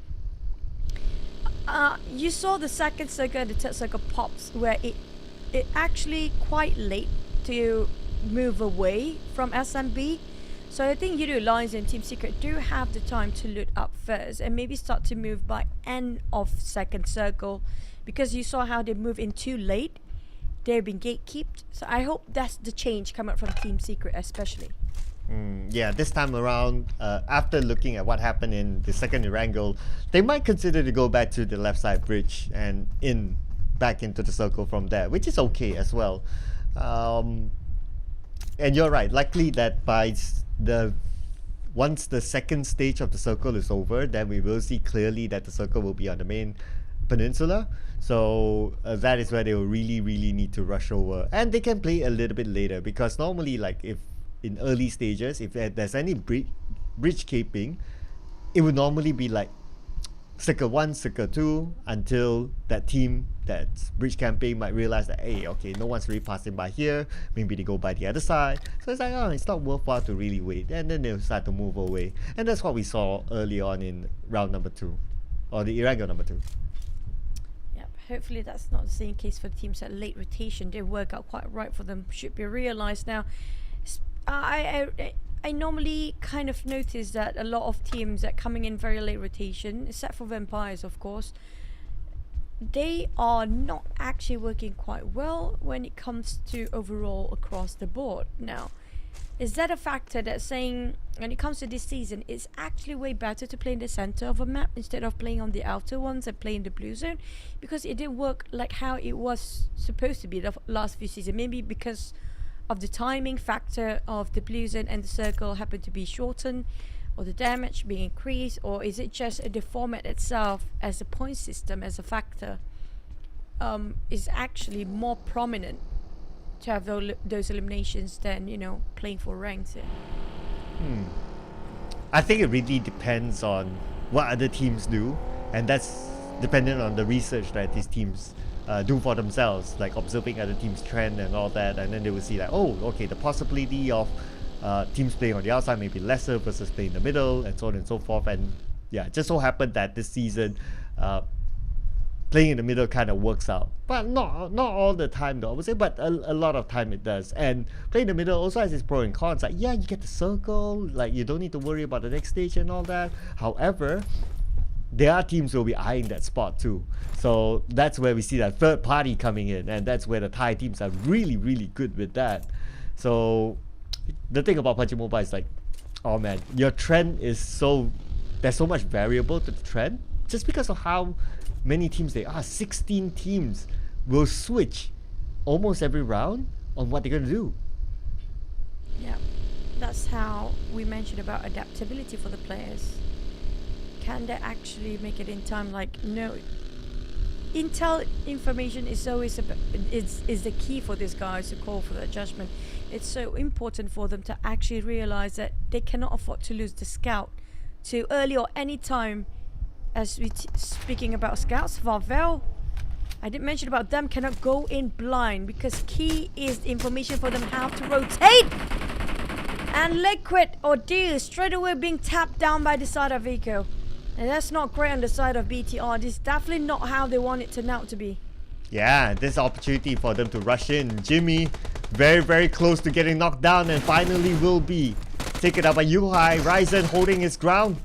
You saw the second circle and the third circle pops where it actually quite late to move away from SMB. So I think you Lions and Team Secret do have the time to loot up first and maybe start to move by end of second circle, because you saw how they move in too late. They've been gatekept. So I hope that's the change coming up from Team Secret especially. Yeah, this time around, after looking at what happened in the second Erangel, they might consider to go back to the left side bridge and back into the circle from there, which is okay as well. And you're right, likely that once the second stage of the circle is over, then we will see clearly that the circle will be on the main peninsula. So that is where they will really need to rush over, and they can play a little bit later, because normally, like, if in early stages, if there's any bridge caping, it would normally be like circle 1, circle 2, until that team that's bridge camping might realize that, hey, okay, no one's really passing by here, maybe they go by the other side. So it's like, oh, it's not worthwhile to really wait, and then they'll start to move away. And that's what we saw early on in round number 2, or the Erangel number 2. Hopefully that's not the same case for the teams at late rotation. They work out quite right for them, should be realized now. I normally kind of notice that a lot of teams that coming in very late rotation, except for Vampires of course, they are not actually working quite well when it comes to overall across the board. Now, is that a factor that's saying when it comes to this season, it's actually way better to play in the center of a map instead of playing on the outer ones and playing the blue zone? Because it didn't work like how it was supposed to be the last few seasons. Maybe because of the timing factor of the blue zone and the circle happened to be shortened, or the damage being increased, or is it just the format itself as a point system as a factor is actually more prominent to have those eliminations than, you know, playing for ranks here? I think it really depends on what other teams do, and that's dependent on the research that these teams do for themselves, like observing other teams' trend and all that, and then they will see like, oh, okay, the possibility of teams playing on the outside may be lesser versus playing in the middle, and so on and so forth. And yeah, it just so happened that this season playing in the middle kind of works out, but not all the time though, I would say, but a lot of time it does. And playing in the middle also has its pros and cons. Like, yeah, you get the circle, like you don't need to worry about the next stage and all that. However, there are teams who will be eyeing that spot too, so that's where we see that third party coming in, and that's where the Thai teams are really good with that. So the thing about PUBG Mobile is like, oh man, your trend is there's so much variable to the trend, just because of how many teams there are. 16 teams will switch almost every round on what they're going to do. Yeah, that's how we mentioned about adaptability for the players. Can they actually make it in time? Like, no, intel information is always is the key for these guys to call for the judgment. It's so important for them to actually realize that they cannot afford to lose the scout too early or any time. As we speaking about scouts, Varvel, I didn't mention about them, cannot go in blind, because key is the information for them how to rotate. And Liquid or D straight away being tapped down by the side of Eco. And that's not great on the side of BTR. This is definitely not how they want it to now to be. Yeah, this opportunity for them to rush in. Jimmy, very close to getting knocked down, and finally will be taken up by Yuhai. Ryzen holding his ground.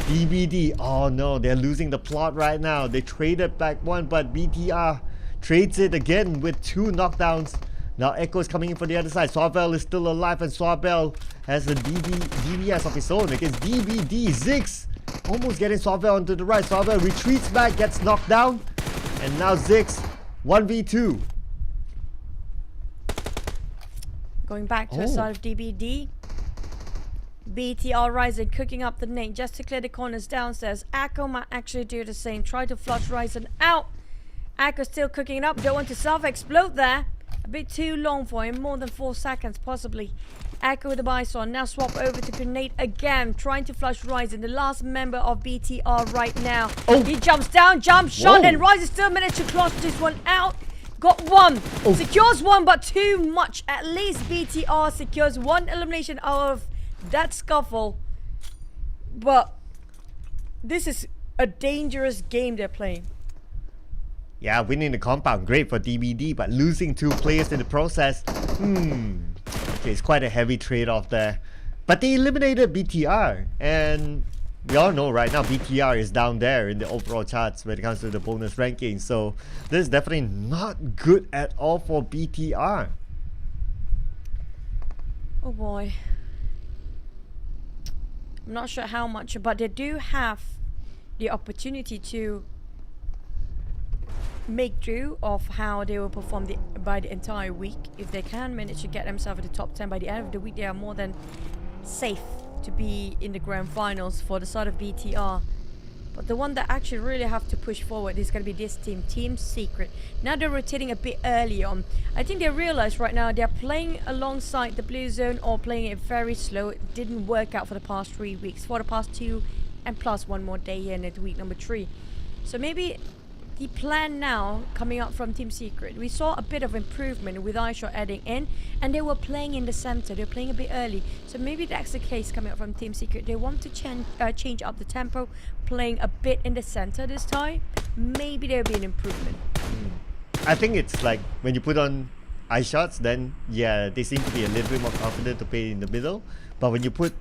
DBD, oh no, they're losing the plot right now. They traded back one, but BTR trades it again with 2 knockdowns. Now Echo is coming in for the other side. Swabel is still alive, and Swabel has a DBS of his own against DBD. Ziggs almost getting Swabel onto the right. Swabel retreats back, gets knocked down, and now Ziggs 1v2. Going back to the side of DBD. BTR Ryzen cooking up the nade just to clear the corners downstairs. Akko might actually do the same. Try to flush Ryzen out. Akko still cooking it up. Don't want to self-explode there. A bit too long for him. More than 4 seconds possibly. Akko with the Bison. Now swap over to grenade again. Trying to flush Ryzen. The last member of BTR right now. He jumps down. Jump shot. And Ryzen still managed to clutch this one out. Got one. Secures one, but too much. At least BTR secures 1 elimination out of that scuffle. But this is a dangerous game they're playing. Yeah, winning the compound, great for DBD, but losing 2 players in the process, okay, it's quite a heavy trade-off there. But they eliminated BTR, and we all know right now BTR is down there in the overall charts when it comes to the bonus ranking, so this is definitely not good at all for BTR. Oh boy. I'm not sure how much, but they do have the opportunity to make do of how they will perform by the entire week. If they can manage to get themselves in the top 10 by the end of the week, they are more than safe to be in the grand finals for the side of BTR. But the one that actually really have to push forward is going to be this team, Team Secret. Now they're rotating a bit early on. I think they realize right now they're playing alongside the blue zone or playing it very slow. It didn't work out for the past 3 weeks, for the past 2 and plus 1 more day here in the week number 3. So maybe the plan now coming up from Team Secret, we saw a bit of improvement with iShot adding in, and they were playing in the center. They're playing a bit early, so maybe that's the case coming up from Team Secret. They want to change up the tempo, playing a bit in the center this time. Maybe there'll be an improvement. I think it's like when you put on eye shots, then yeah, they seem to be a little bit more confident to play in the middle. But when you put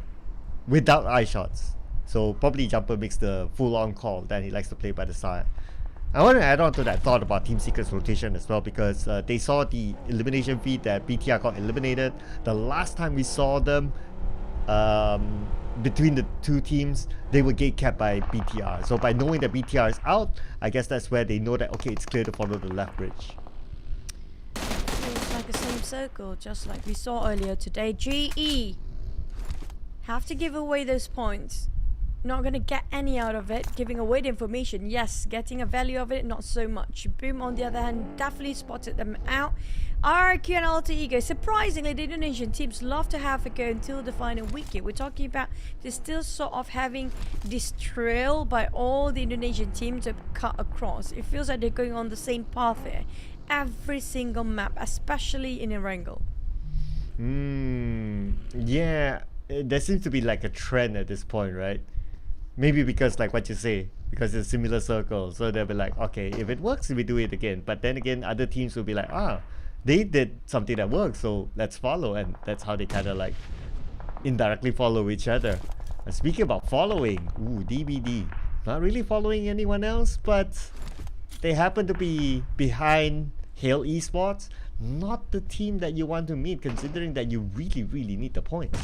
without eye shots, so probably Jumper makes the full-on call, then he likes to play by the side. I want to add on to that thought about Team Secret's rotation as well, because they saw the elimination feed that BTR got eliminated. The last time we saw them between the 2 teams, they were gate capped by BTR. So by knowing that BTR is out, I guess that's where they know that, okay, it's clear to follow the left bridge. It's like the same circle, just like we saw earlier today. GE have to give away those points. Not gonna get any out of it. Giving away the information, yes. Getting a value of it, not so much. Boom, on the other hand, definitely spotted them out. RQ and Alter Ego, surprisingly, the Indonesian teams love to have a go until the final weekend. We're talking about they're still sort of having this trail by all the Indonesian teams to cut across. It feels like they're going on the same path there. Every single map, especially in Erangel. Yeah, there seems to be like a trend at this point, right? Maybe because like what you say, because it's a similar circle, so they'll be like, okay, if it works, we do it again. But then again, other teams will be like, they did something that works, so let's follow. And that's how they kind of like indirectly follow each other. And speaking about following, DBD, not really following anyone else, but they happen to be behind Hail Esports. Not the team that you want to meet, considering that you really, really need the points.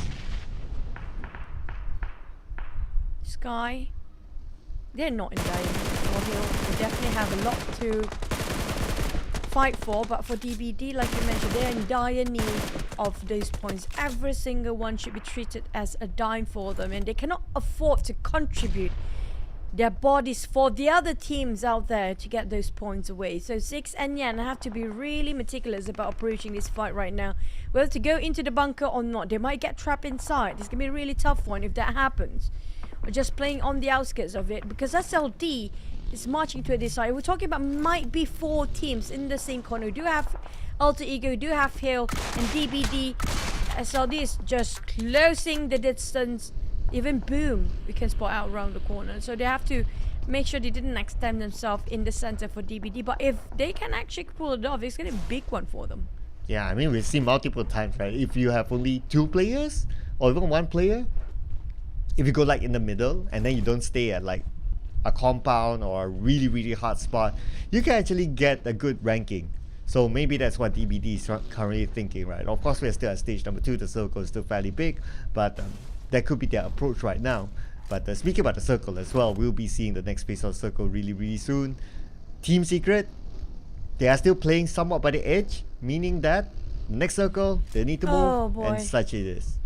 Sky, they're not in dire need or Hill. They definitely have a lot to fight for, but for DBD, like you mentioned, they're in dire need of those points. Every single one should be treated as a dime for them, and they cannot afford to contribute their bodies for the other teams out there to get those points away. So Six and Yan have to be really meticulous about approaching this fight right now. Whether to go into the bunker or not, they might get trapped inside. It's gonna be a really tough one if that happens. Or just playing on the outskirts of it, because SLD is marching to this side. We're talking about might be 4 teams in the same corner. We do have Alter Ego, we do have Hill and DBD. SLD is just closing the distance. Even Boom, we can spot out around the corner. So they have to make sure they didn't extend themselves in the center for DBD. But if they can actually pull it off, it's going to be a big one for them. Yeah, I mean, we've seen multiple times, right? If you have only 2 players or even 1 player, if you go like in the middle and then you don't stay at like a compound or a really, really hard spot, you can actually get a good ranking. So maybe that's what DBD is currently thinking, right? Of course, we're still at stage number 2. The circle is still fairly big, but that could be their approach right now. But speaking about the circle as well, we'll be seeing the next phase of circle really, really soon. Team Secret, they are still playing somewhat by the edge, meaning that next circle, they need to move, and such it is.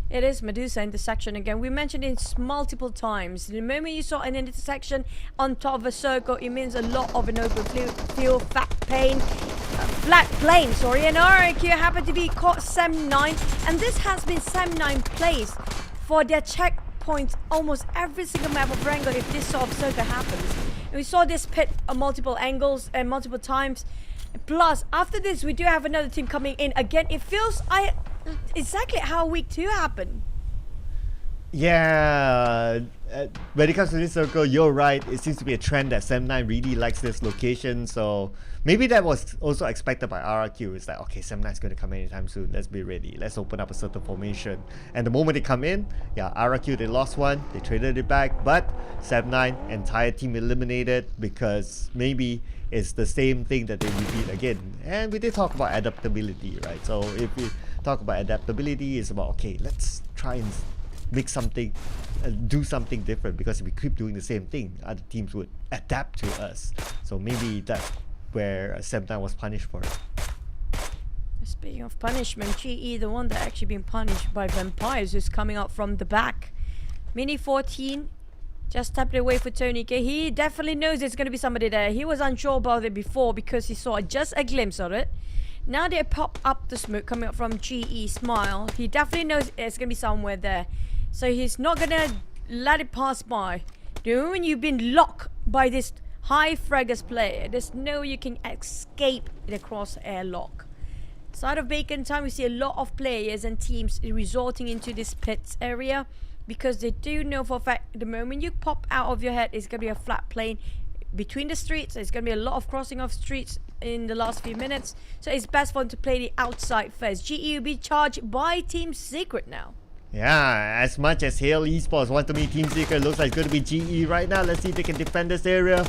It is Medusa intersection again. We mentioned it multiple times. The moment you saw an intersection on top of a circle, it means a lot of an open field, flat plane, and RQ happened to be caught SEM9, and this has been SEM9 place for their checkpoints almost every single map of Rango if this sort of circle happens. And we saw this pit on multiple angles and multiple times. Plus, after this, we do have another team coming in again. It feels exactly how week 2 happened. Yeah, when it comes to this circle, you're right. It seems to be a trend that Sem9 really likes this location. So maybe that was also expected by RRQ. It's like, okay, Sem9 is going to come anytime soon. Let's be ready. Let's open up a certain formation. And the moment they come in, yeah, RRQ, they lost one. They traded it back. But Sem9, entire team eliminated because maybe it's the same thing that they repeat again. And we did talk about adaptability, right? So if we talk about adaptability, it's about, okay, let's try and make something, do something different, because if we keep doing the same thing, other teams would adapt to us. So maybe that's where Sem9 was punished for it. Speaking of punishment, GE, the one that actually been punished by Vampires, who's coming out from the back. Mini 14 just tapped it away for Tony K. He definitely knows there's going to be somebody there. He was unsure about it before because he saw just a glimpse of it. Now they pop up the smoke coming up from GE Smile. He definitely knows it's going to be somewhere there. So he's not going to let it pass by. The moment you've been locked by this high fraggers player, there's no way you can escape the crosshair lock. Side of Bacon time, we see a lot of players and teams resorting into this pits area because they do know for a fact the moment you pop out of your head, it's going to be a flat plane between the streets. There's going to be a lot of crossing of streets in the last few minutes. So it's best for them to play the outside first. GE will be charged by Team Secret now. Yeah, as much as Hale Esports want to meet Team Secret, looks like it's going to be GE right now. Let's see if they can defend this area.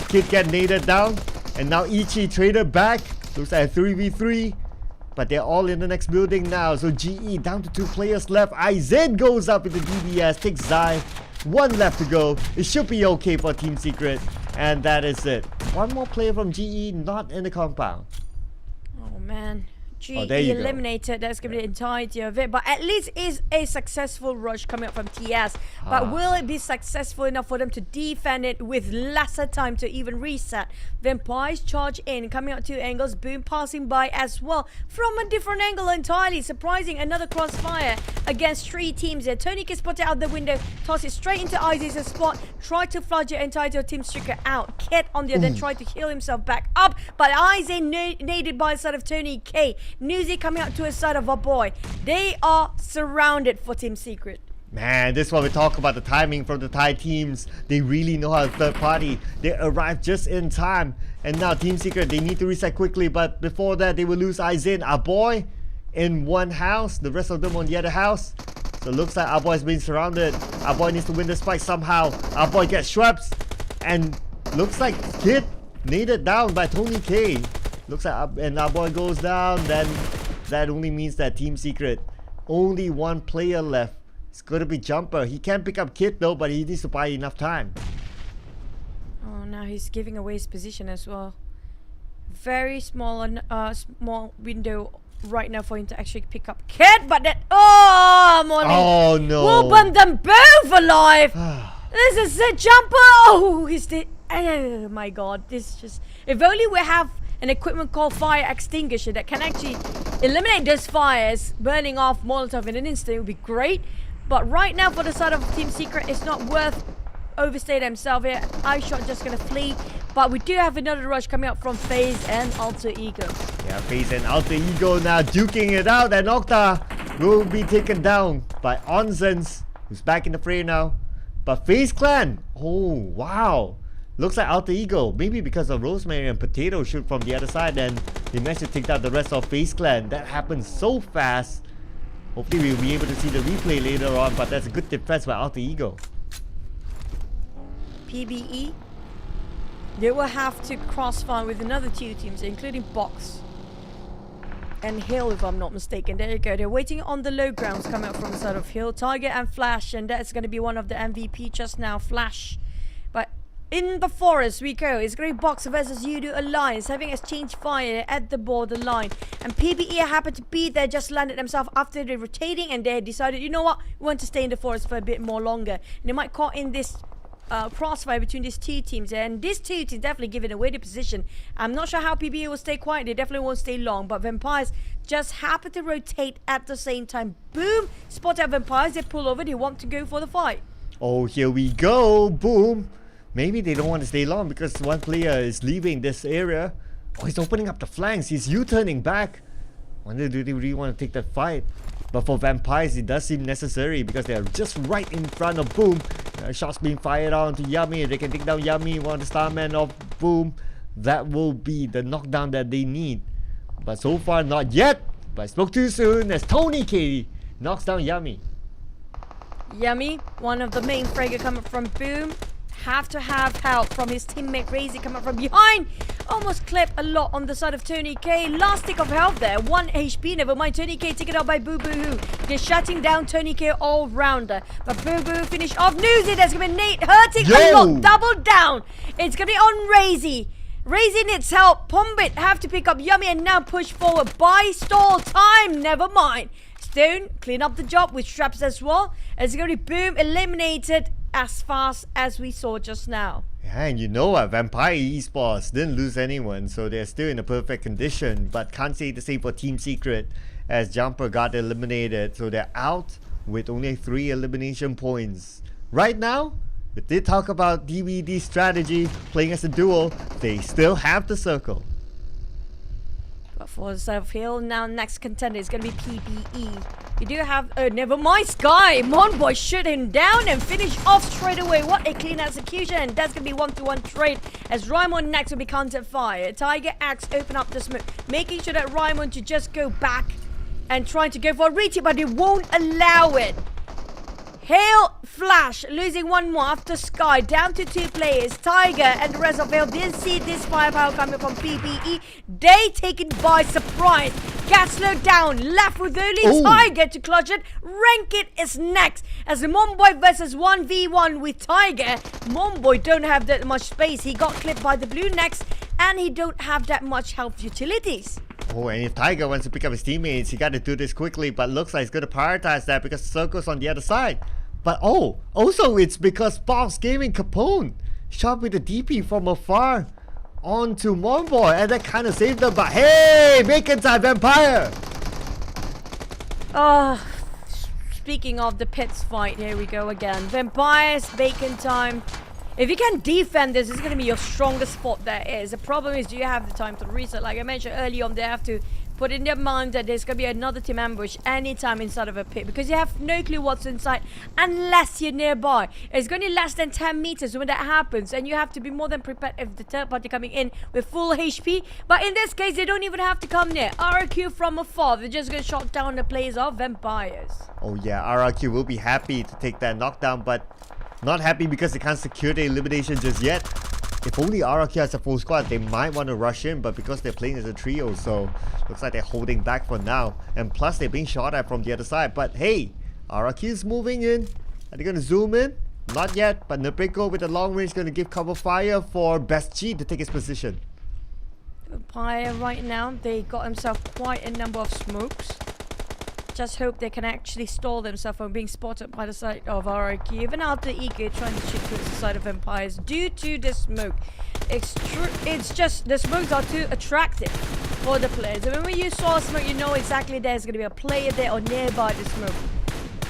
Kid get naded down. And now Ichi traded back. Looks like a 3v3. But they're all in the next building now. So GE down to 2 players left. Aizen goes up with the DBS. Takes Zai. 1 left to go. It should be okay for Team Secret. And that is it. 1 more player from GE not in the compound. Oh man. GE go. eliminated. That's going to be the entirety of it. But at least is a successful rush coming up from TS. But will it be successful enough for them to defend it with lesser time to even reset? Vampires charge in, coming out 2 angles. Boom passing by as well from a different angle entirely. Surprising, another crossfire against 3 teams there. Tony can spot it out the window, toss it straight into Isaac's spot. Try to fudge it entirety of Team Striker out. Kit on the other end tried to heal himself back up. But Isaac naded by the side of Tony K. Newsy coming out to his side of a boy. They are surrounded for Team Secret. Man, this is what we talk about, the timing from the Thai teams. They really know how to third party. They arrive just in time. And now Team Secret, they need to reset quickly. But before that, they will lose Aizen. Our boy in one house. The rest of them on the other house. So it looks like our boy is being surrounded. Our boy needs to win this fight somehow. Our boy gets shrubs. And looks like Kid naded down by Tony K. Looks like and our boy goes down. Then that only means that Team Secret, only 1 player left. It's gonna be Jumper. He can't pick up Kid though, but he needs to buy enough time. Oh, now he's giving away his position as well. Very small small window right now for him to actually pick up Kid, but that Oh no! We'll burn them both alive. This is a Jumper. Oh, he's dead. Oh my God! This just, if only we have an equipment called fire extinguisher that can actually eliminate those fires burning off Molotov in an instant, it would be great. But right now for the side of Team Secret, it's not worth overstay themselves here. iShot just gonna flee. But we do have another rush coming up from FaZe and Alter Ego. Yeah, FaZe and Alter Ego now duking it out, and Okta will be taken down by Onsens, who's back in the fray now. But FaZe Clan, oh wow. Looks like Alter Ego, maybe because of Rosemary and Potato shoot from the other side, and they managed to take down the rest of FaZe Clan. That happened so fast. Hopefully we'll be able to see the replay later on, but that's a good defense by Alter Ego. PBE, they will have to crossfire with another 2 teams, including Box and Hill, if I'm not mistaken. There you go. They're waiting on the low grounds coming up from the side of Hill. Target and Flash, and that's going to be one of the MVP just now, Flash. But in the forest we go. It's Grey Box versus Yudu Alliance, having exchanged fire at the borderline. And PBE happened to be there, just landed themselves after they're rotating, and they decided, you know what, we want to stay in the forest for a bit more longer. And they might caught in this crossfire between these 2 teams, and these 2 teams definitely giving away the position. I'm not sure how PBE will stay quiet. They definitely won't stay long, but Vampires just happen to rotate at the same time. Boom! Spot out Vampires. They pull over. They want to go for the fight. Oh, here we go. Boom. Maybe they don't want to stay long because 1 player is leaving this area. Oh, he's opening up the flanks. He's U-turning back. wonder do they really want to take that fight? But for Vampires, it does seem necessary because they're just right in front of Boom. Shots being fired on to Yummy. They can take down Yummy, one of the Starman of Boom. That will be the knockdown that they need. But so far, not yet. But I spoke too soon as Tony K knocks down Yummy. Yummy, one of the main fragger coming from Boom. Have to have help from his teammate Razy coming from behind. Almost clipped a lot on the side of Tony K. Last tick of health there. 1 HP. Never mind. Tony K taken out by Boo Boo Hoo. They're shutting down Tony K all rounder. But Boo Boo finish off. Newsy. There's going to be Nate hurting a lot. Double down. It's going to be on Razy. Razy needs help. Pombit have to pick up Yummy and now push forward. Buy stall time. Never mind. Stone clean up the job with traps as well. It's going to be Boom eliminated as fast as we saw just now. Yeah, and you know what? Vampire Esports didn't lose anyone, so they're still in a perfect condition. But can't say the same for Team Secret, as Jumper got eliminated, so they're out with only 3 elimination points. Right now, we did talk about DVD strategy, playing as a duo. They still have the circle. But for South Hill, now next contender is going to be PBE. You do have, never mind, Sky. Monboy shoot him down and finish off straight away. What a clean execution. And that's going to be 1-to-1 trade as Raimon next will be counter fire. Tiger Axe open up the smoke, making sure that Raimon to just go back and trying to go for a retake, but they won't allow it. Hail Flash losing 1 more after Sky, down to 2 players. Tiger and the rest of Hail didn't see this firepower coming from PBE. They taken by surprise. Got slowed down, left with only Tiger to clutch it. Rank it is next as the Momboy versus 1v1 with Tiger. Momboy don't have that much space. He got clipped by the blue next and he don't have that much health utilities. Oh, and if Tiger wants to pick up his teammates, he got to do this quickly, but looks like he's going to prioritize that because Circle's on the other side. But also it's because Box Gaming Capone shot with the DP from afar onto Monboy, and that kind of saved them. But hey, Bacon Time Vampire! Speaking of the pits fight, here we go again. Vampires, Bacon Time. If you can defend this, it's going to be your strongest spot there is. The problem is, do you have the time to reset? Like I mentioned earlier on, they have to put in their mind that there's going to be another team ambush anytime inside of a pit because you have no clue what's inside unless you're nearby. It's going to be less than 10 meters when that happens, and you have to be more than prepared if the third party coming in with full HP. But in this case, they don't even have to come near. RQ from afar, they're just going to shot down the players of Vampires. Oh yeah, RRQ will be happy to take that knockdown, but not happy because they can't secure the elimination just yet. If only RRQ has a full squad, they might want to rush in, but because they're playing as a trio, so looks like they're holding back for now. And plus, they're being shot at from the other side. But hey, RRQ is moving in. Are they going to zoom in? Not yet, but Nebriko with the long range is going to give cover fire for Best G to take his position. Vampire right now, they got themselves quite a number of smokes. Just hope they can actually stall themselves from being spotted by the side of RRQ. Even Alter Ego trying to shoot towards the side of Vampires due to the smoke. It's just the smokes are too attractive for the players. And when you saw smoke, you know exactly there's going to be a player there or nearby the smoke.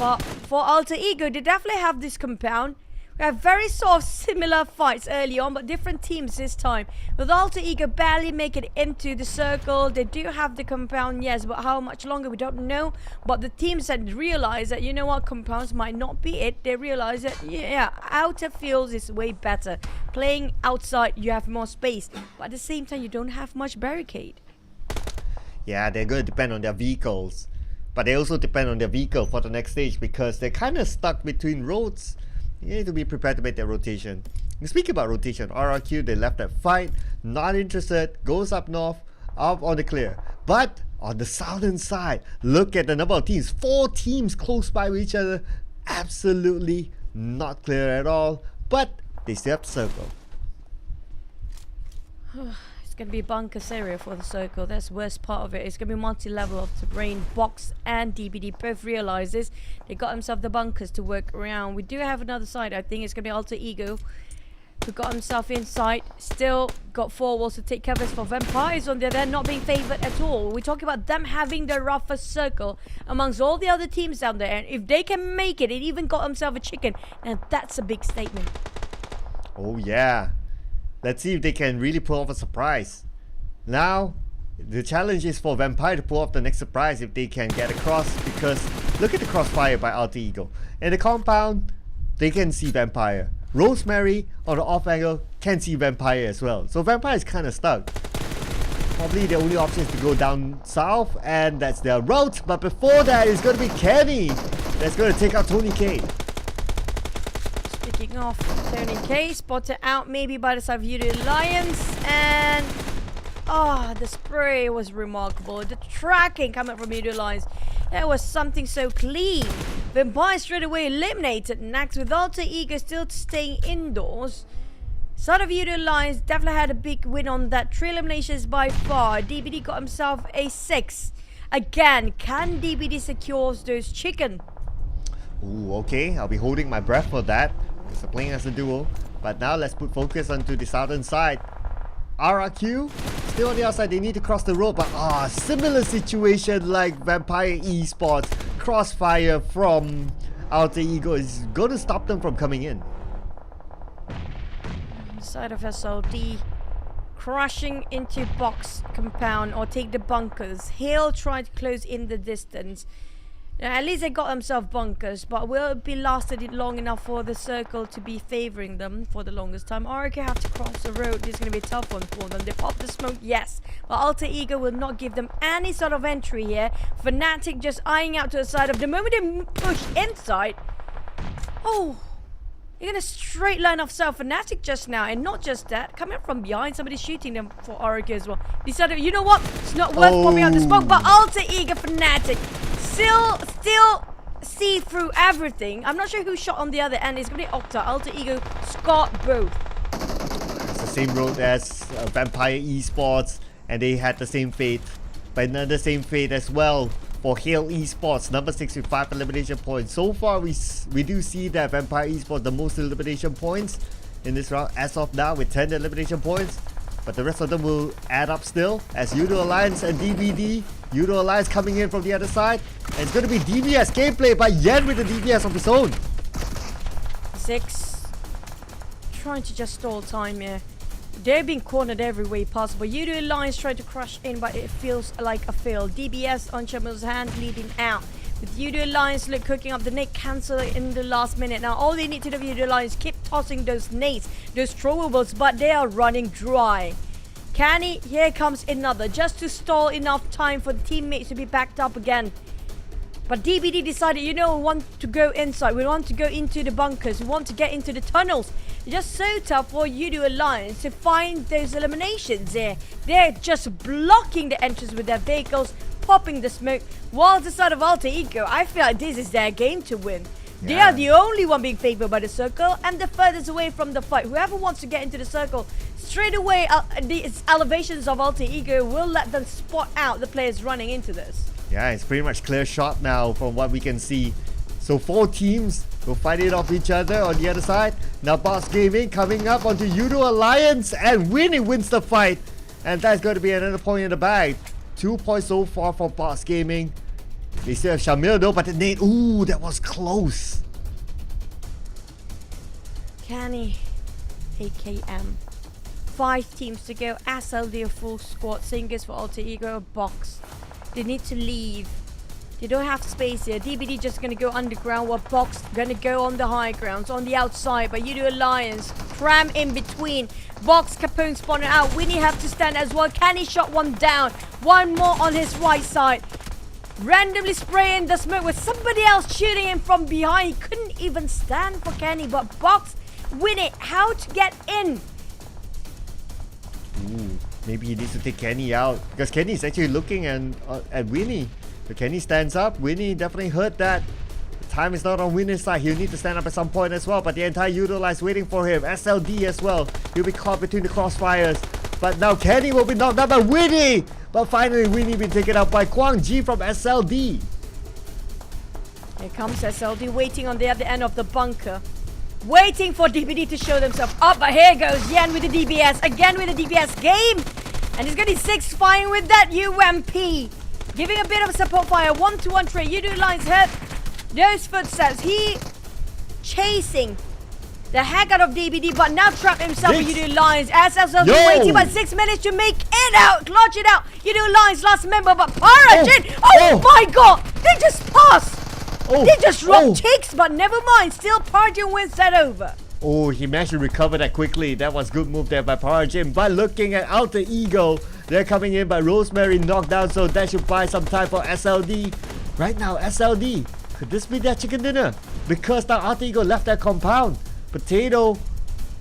But for Alter Ego, they definitely have this compound. We have very sort of similar fights early on, but different teams this time. With Alter Ego barely make it into the circle. They do have the compound, yes, but how much longer we don't know. But the teams that realize that, you know what, compounds might not be it. They realize that, yeah, outer fields is way better. Playing outside, you have more space. But at the same time, you don't have much barricade. Yeah, they're going to depend on their vehicles. But they also depend on their vehicle for the next stage because they're kind of stuck between roads. You need to be prepared to make their rotation. And speaking about rotation, RRQ, they left that fight, not interested, goes up north, up on the clear. But on the southern side, look at the number of teams. 4 teams close by with each other. Absolutely not clear at all. But they still have the circle. It's going to be bunkers area for the circle. That's the worst part of it. It's going to be multi-level of terrain. Box and DBD both realize this. They got themselves the bunkers to work around. We do have another side. I think it's going to be Alter Ego who got himself inside. Still got 4 walls to take covers for Vampires on there. They're not being favored at all. We're talking about them having the roughest circle amongst all the other teams down there. And if they can make it, it even got themselves a chicken. And that's a big statement. Oh yeah. Let's see if they can really pull off a surprise. Now, The challenge is for Vampire to pull off the next surprise if they can get across, because look at the crossfire by Alter Ego. In the compound, they can see Vampire. Rosemary on the off angle can see Vampire as well. So Vampire is kind of stuck. Probably the only option is to go down south, and that's their route. But before that, it's going to be Kenny that's going to take out Tony K. Speaking of Tony K, spotted out maybe by the side of Yuri Alliance, and the spray was remarkable. The tracking coming from Yuri Alliance, that was something so clean. Vampire straight away eliminated. Next, with Alter Ego still staying indoors. Side of Yuri Alliance definitely had a big win on that. 3 eliminations by far. DBD got himself a 6. Again, can DBD secure those chicken? Ooh, okay. I'll be holding my breath for that, because they're playing as a duo. But now let's put focus onto the southern side. RRQ, still on the outside. They need to cross the road, but similar situation like Vampire Esports. Crossfire from Alter Ego is going to stop them from coming in. Side of SLD crushing into box compound or take the bunkers. He'll try to close in the distance. Now, at least they got themselves bunkers, but will it be lasted long enough for the circle to be favoring them for the longest time? RK have to cross the road. This is going to be a tough one for them. They pop the smoke, yes, but Alter Ego will not give them any sort of entry here. Fnatic just eyeing out to the side. Of the moment they push inside, you're going to straight line off South Fnatic just now. And not just that, coming up from behind, somebody's shooting them for RK as well. Decided, you know what, it's not worth popping out the smoke, but Alter Ego Fnatic still see through everything. I'm not sure who shot on the other end. It's going to be Octa. Alter Ego scored both. It's the same road as Vampire Esports, and they had the same fate. But another same fate as well for Hale Esports, number 6 with 5 elimination points. So far, we do see that Vampire Esports the most elimination points in this round as of now with 10 elimination points. But the rest of them will add up still as Yudo Alliance and DBD. Yudo Alliance coming in from the other side. And it's going to be DBS gameplay by Yen with the DBS of his own. 6 trying to just stall time here. They're being cornered every way possible. Yudo Alliance trying to crush in, but it feels like a fail. DBS on Chamil's hand leading out. With Yudo Alliance cooking up the nade cancel in the last minute. Now all they need to do with Yudo Alliance keep tossing those nades, those throwables, but they are running dry. Canny, here comes another, just to stall enough time for the teammates to be backed up again. But DBD decided, you know, we want to go inside, we want to go into the bunkers, we want to get into the tunnels. It's just so tough for Yudo Alliance to find those eliminations there. They're just blocking the entrance with their vehicles, popping the smoke, while the side of Alter Ego, I feel like this is their game to win. Yeah. They are the only one being favored by the circle and the furthest away from the fight. Whoever wants to get into the circle, straight away the elevations of Alter Ego will let them spot out the players running into this. Yeah, it's pretty much clear shot now from what we can see. So 4 teams will fight it off each other on the other side. Now Boss Gaming coming up onto Yudo Alliance, and Winnie wins the fight. And that's going to be another point in the bag. 2 points so far for Boss Gaming. They still have Shamil though, but the nade, ooh, that was close. Canny, AKM. 5 teams to go. SLD a full squad. Same goes for Alter Ego, a box. They need to leave. They don't have space here. DBD just gonna go underground, while Box gonna go on the high grounds, on the outside. But Yudo Alliance cram in between. Box Capone spawning out. Winnie have to stand as well. Canny shot one down. One more on his right side. Randomly spraying the smoke with somebody else shooting him from behind. He couldn't even stand for Kenny, but Box Winnie how to get in. Ooh, maybe he needs to take Kenny out, because Kenny is actually looking at Winnie. So Kenny stands up. Winnie definitely heard that. The time is not on Winnie's side. He'll need to stand up at some point as well, but the entire Yudo Alliance waiting for him. SLD as well. He'll be caught between the crossfires. But now Kenny will be knocked out by Winnie. But finally, Winnie be taken out by Kwang Ji from SLD. Here comes SLD waiting on the other end of the bunker. Waiting for DBD to show themselves up. But here goes Yen with the DBS. Again with the DBS game. And he's getting 6 fine with that UMP. Giving a bit of support fire. 1-to-1 trade. Yudo Alliance heard those footsteps. He chasing the heck out of DBD, but now trap himself with This- Udo Lions. SSL Yo! waiting about 6 minutes to make it out, clutch it out. Udo Lions last member, but Parajin, oh my god, they just passed. They just rock takes, but never mind. Still, Parajin wins that over. Oh, he managed to recover that quickly. That was good move there by PUBGM. But looking at Alter Ego, they're coming in by Rosemary knockdown, so that should buy some time for SLD. Right now, SLD, could this be their chicken dinner? Because now Alter Ego left that compound. Potato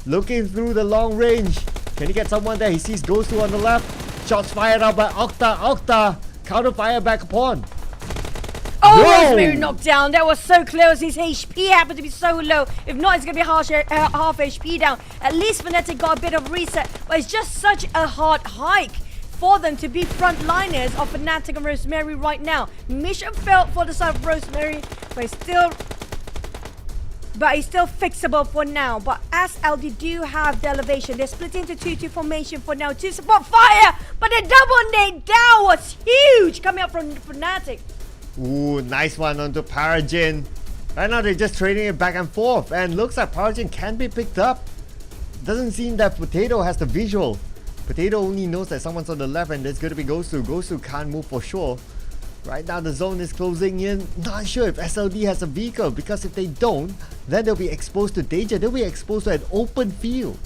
looking through the long range. Can he get someone there? He sees Gosu on the left. Shots fired out by Octa. Octa counter fire back upon. Oh, Yo! Rosemary knocked down. That was so close. His HP happened to be so low. If not, it's going to be half HP down. At least Fnatic got a bit of reset. But it's just such a hard hike for them to be frontliners of Fnatic and Rosemary right now. Mission failed for the side of Rosemary, but it's still fixable for now. But as LD do have the elevation, they're split into 2-2 formation for now to support fire. But the double nade down was huge coming up from Fnatic. Ooh, nice one onto PUBGM. Right now they're just trading it back and forth, and looks like PUBGM can be picked up. Doesn't seem that Potato has the visual. Potato only knows that someone's on the left and there's going to be Gosu. Gosu can't move for sure. Right now the zone is closing in. Not sure if SLD has a vehicle, because if they don't, then they'll be exposed to danger. They'll be exposed to an open field.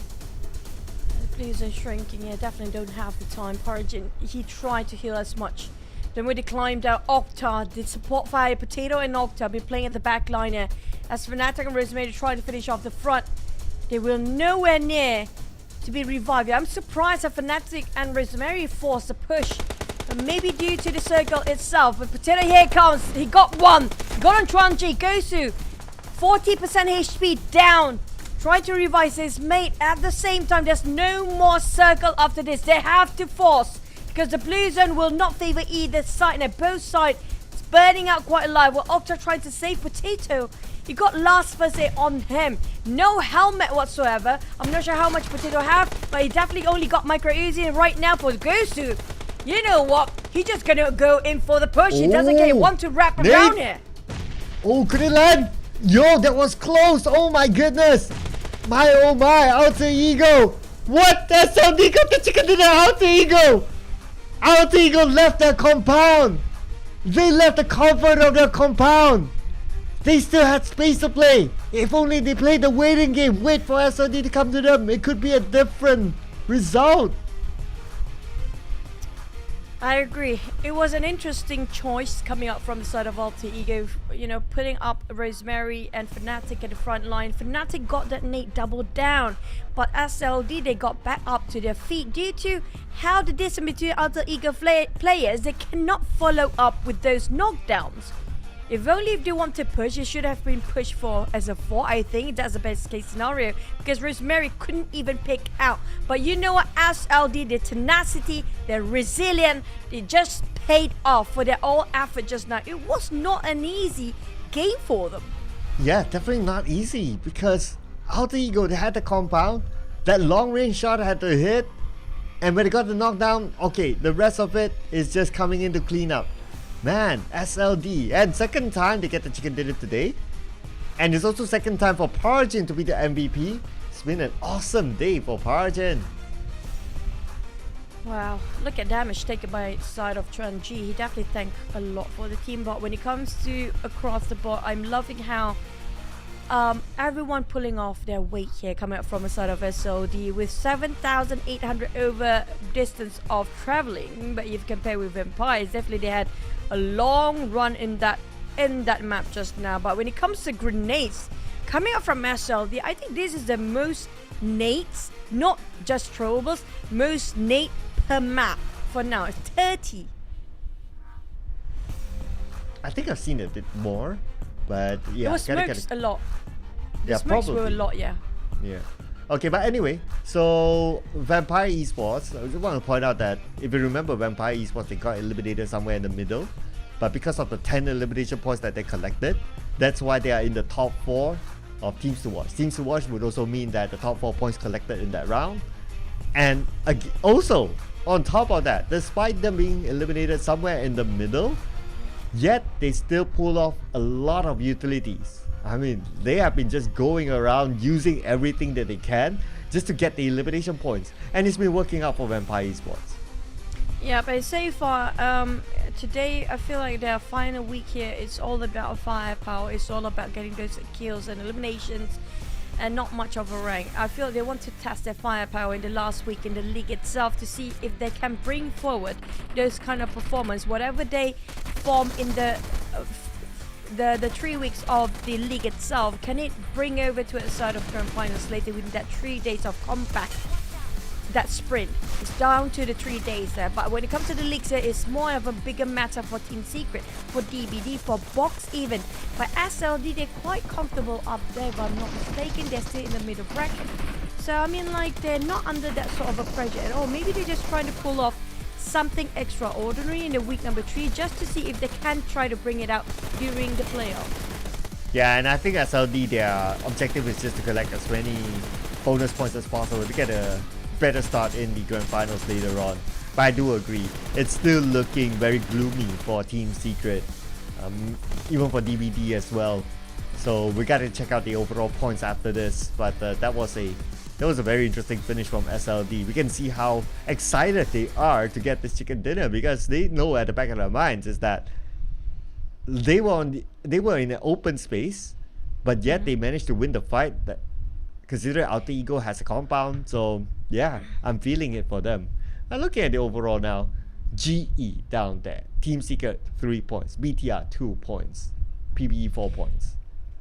The Blues are shrinking. Yeah, definitely don't have the time. Parajin, he tried to heal as much. Then when they climbed out, Octa did support fire. Potato and Octa been playing at the back line here. As Fnatic and Rosemary try to finish off the front, they will nowhere near to be revived. I'm surprised that Fnatic and Rosemary forced a push. Maybe due to the circle itself. But Potato here comes. He got one. He got on Tranji. Gosu, 40% HP down. Try to revive his mate. At the same time, there's no more circle after this. They have to force, because the blue zone will not favor either side. And both sides, it's burning out quite alive. While Octa trying to save Potato, he got last first aid on him. No helmet whatsoever. I'm not sure how much Potato have, but he definitely only got micro Uzi. And right now for Gosu, you know what? He's just gonna go in for the push. He doesn't care. He wants to wrap around here. Oh, could it land? Yo, that was close. Oh my goodness. My oh my, Alter Ego. What? SLD got the chicken dinner, Alter Ego. Alter Ego left their compound. They left the comfort of their compound. They still had space to play. If only they played the waiting game, wait for SLD to come to them, it could be a different result. I agree. It was an interesting choice coming up from the side of Alter Ego. You know, putting up Rosemary and Fnatic at the front line. Fnatic got that nade doubled down, but SLD, they got back up to their feet due to how the distance between Alter Ego players, they cannot follow up with those knockdowns. If only if they want to push, it should have been pushed for as a 4. I think that's the best case scenario, because Rosemary couldn't even pick out. But you know what, SLD, the tenacity, they're resilient, they just paid off for their all effort just now. It was not an easy game for them. Yeah, definitely not easy, because Alter Ego, they had the compound, that long range shot had to hit, and when they got the knockdown, okay, the rest of it is just coming in to clean up. Man, SLD, and second time they get the chicken dinner today, and it's also second time for PUBGM to be the MVP. It's been an awesome day for PUBGM. Wow, look at damage taken by side of Tranji. He definitely thanked a lot for the team, but when it comes to across the board, I'm loving how everyone pulling off their weight here, coming up from the side of SOD with 7,800 over distance of traveling. But if you compare with Vampires, definitely they had a long run in that map just now. But when it comes to grenades coming up from SLD, I think this is the most nades, not just throwables, most nade per map for now. It's 30. I think I've seen a bit more, but yeah. It was smokes a lot. Yeah, The smokes probably. were a lot, yeah. Yeah. Okay, but anyway, so Vampire Esports, I just want to point out that if you remember Vampire Esports, they got eliminated somewhere in the middle, but because of the 10 elimination points that they collected, that's why they are in the top 4 of Teams to Watch. Teams to Watch would also mean that the top 4 points collected in that round. And also, on top of that, despite them being eliminated somewhere in the middle, yet they still pull off a lot of utilities. I mean, they have been just going around using everything that they can just to get the elimination points. And it's been working out for Vampire Esports. Yeah, but so far, today I feel like their final week here is all about firepower. It's all about getting those kills and eliminations, and not much of a rank. I feel they want to test their firepower in the last week in the league itself to see if they can bring forward those kind of performance, whatever they form in the 3 weeks of the league itself. Can it bring over to a side of grand finals later within that 3 days of comeback? That sprint is down to the 3 days there, but when it comes to the leagues, it's more of a bigger matter for Team Secret, for DBD, for Box even. But SLD, they're quite comfortable up there, if I'm not mistaken. They're still in the middle bracket, so I mean, like, they're not under that sort of a pressure at all. Maybe they're just trying to pull off something extraordinary in the week number 3 just to see if they can try to bring it out during the playoffs. Yeah, and I think SLD, their objective is just to collect as many bonus points as possible to get a better start in the grand finals later on. But I do agree, it's still looking very gloomy for Team Secret, even for DBD as well. So we got to check out the overall points after this. But that was a very interesting finish from SLD. We can see how excited they are to get this chicken dinner, because they know at the back of their minds is that they were in an open space, but yet they managed to win the fight. That, considering Alter Ego has a compound, so yeah, I'm feeling it for them. And looking at the overall now, GE down there, Team Secret 3 points, BTR 2 points, PBE 4 points.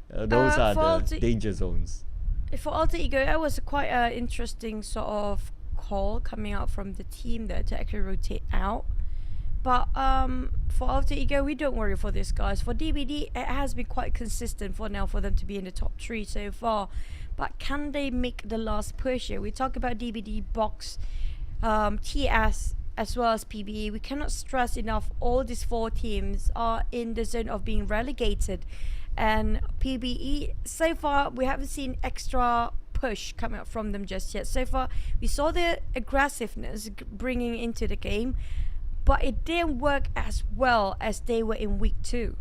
Those are the danger zones. For Alter Ego, that was quite an interesting sort of call coming out from the team there to actually rotate out. But for Alter Ego, we don't worry for this, guys. For DBD, it has been quite consistent for now for them to be in the top 3 so far. But can they make the last push here? We talk about DBD, Box, TS, as well as PBE. We cannot stress enough, all these 4 teams are in the zone of being relegated. And PBE, so far, we haven't seen extra push coming out from them just yet. So far, we saw the aggressiveness bringing into the game, but it didn't work as well as they were in week 2.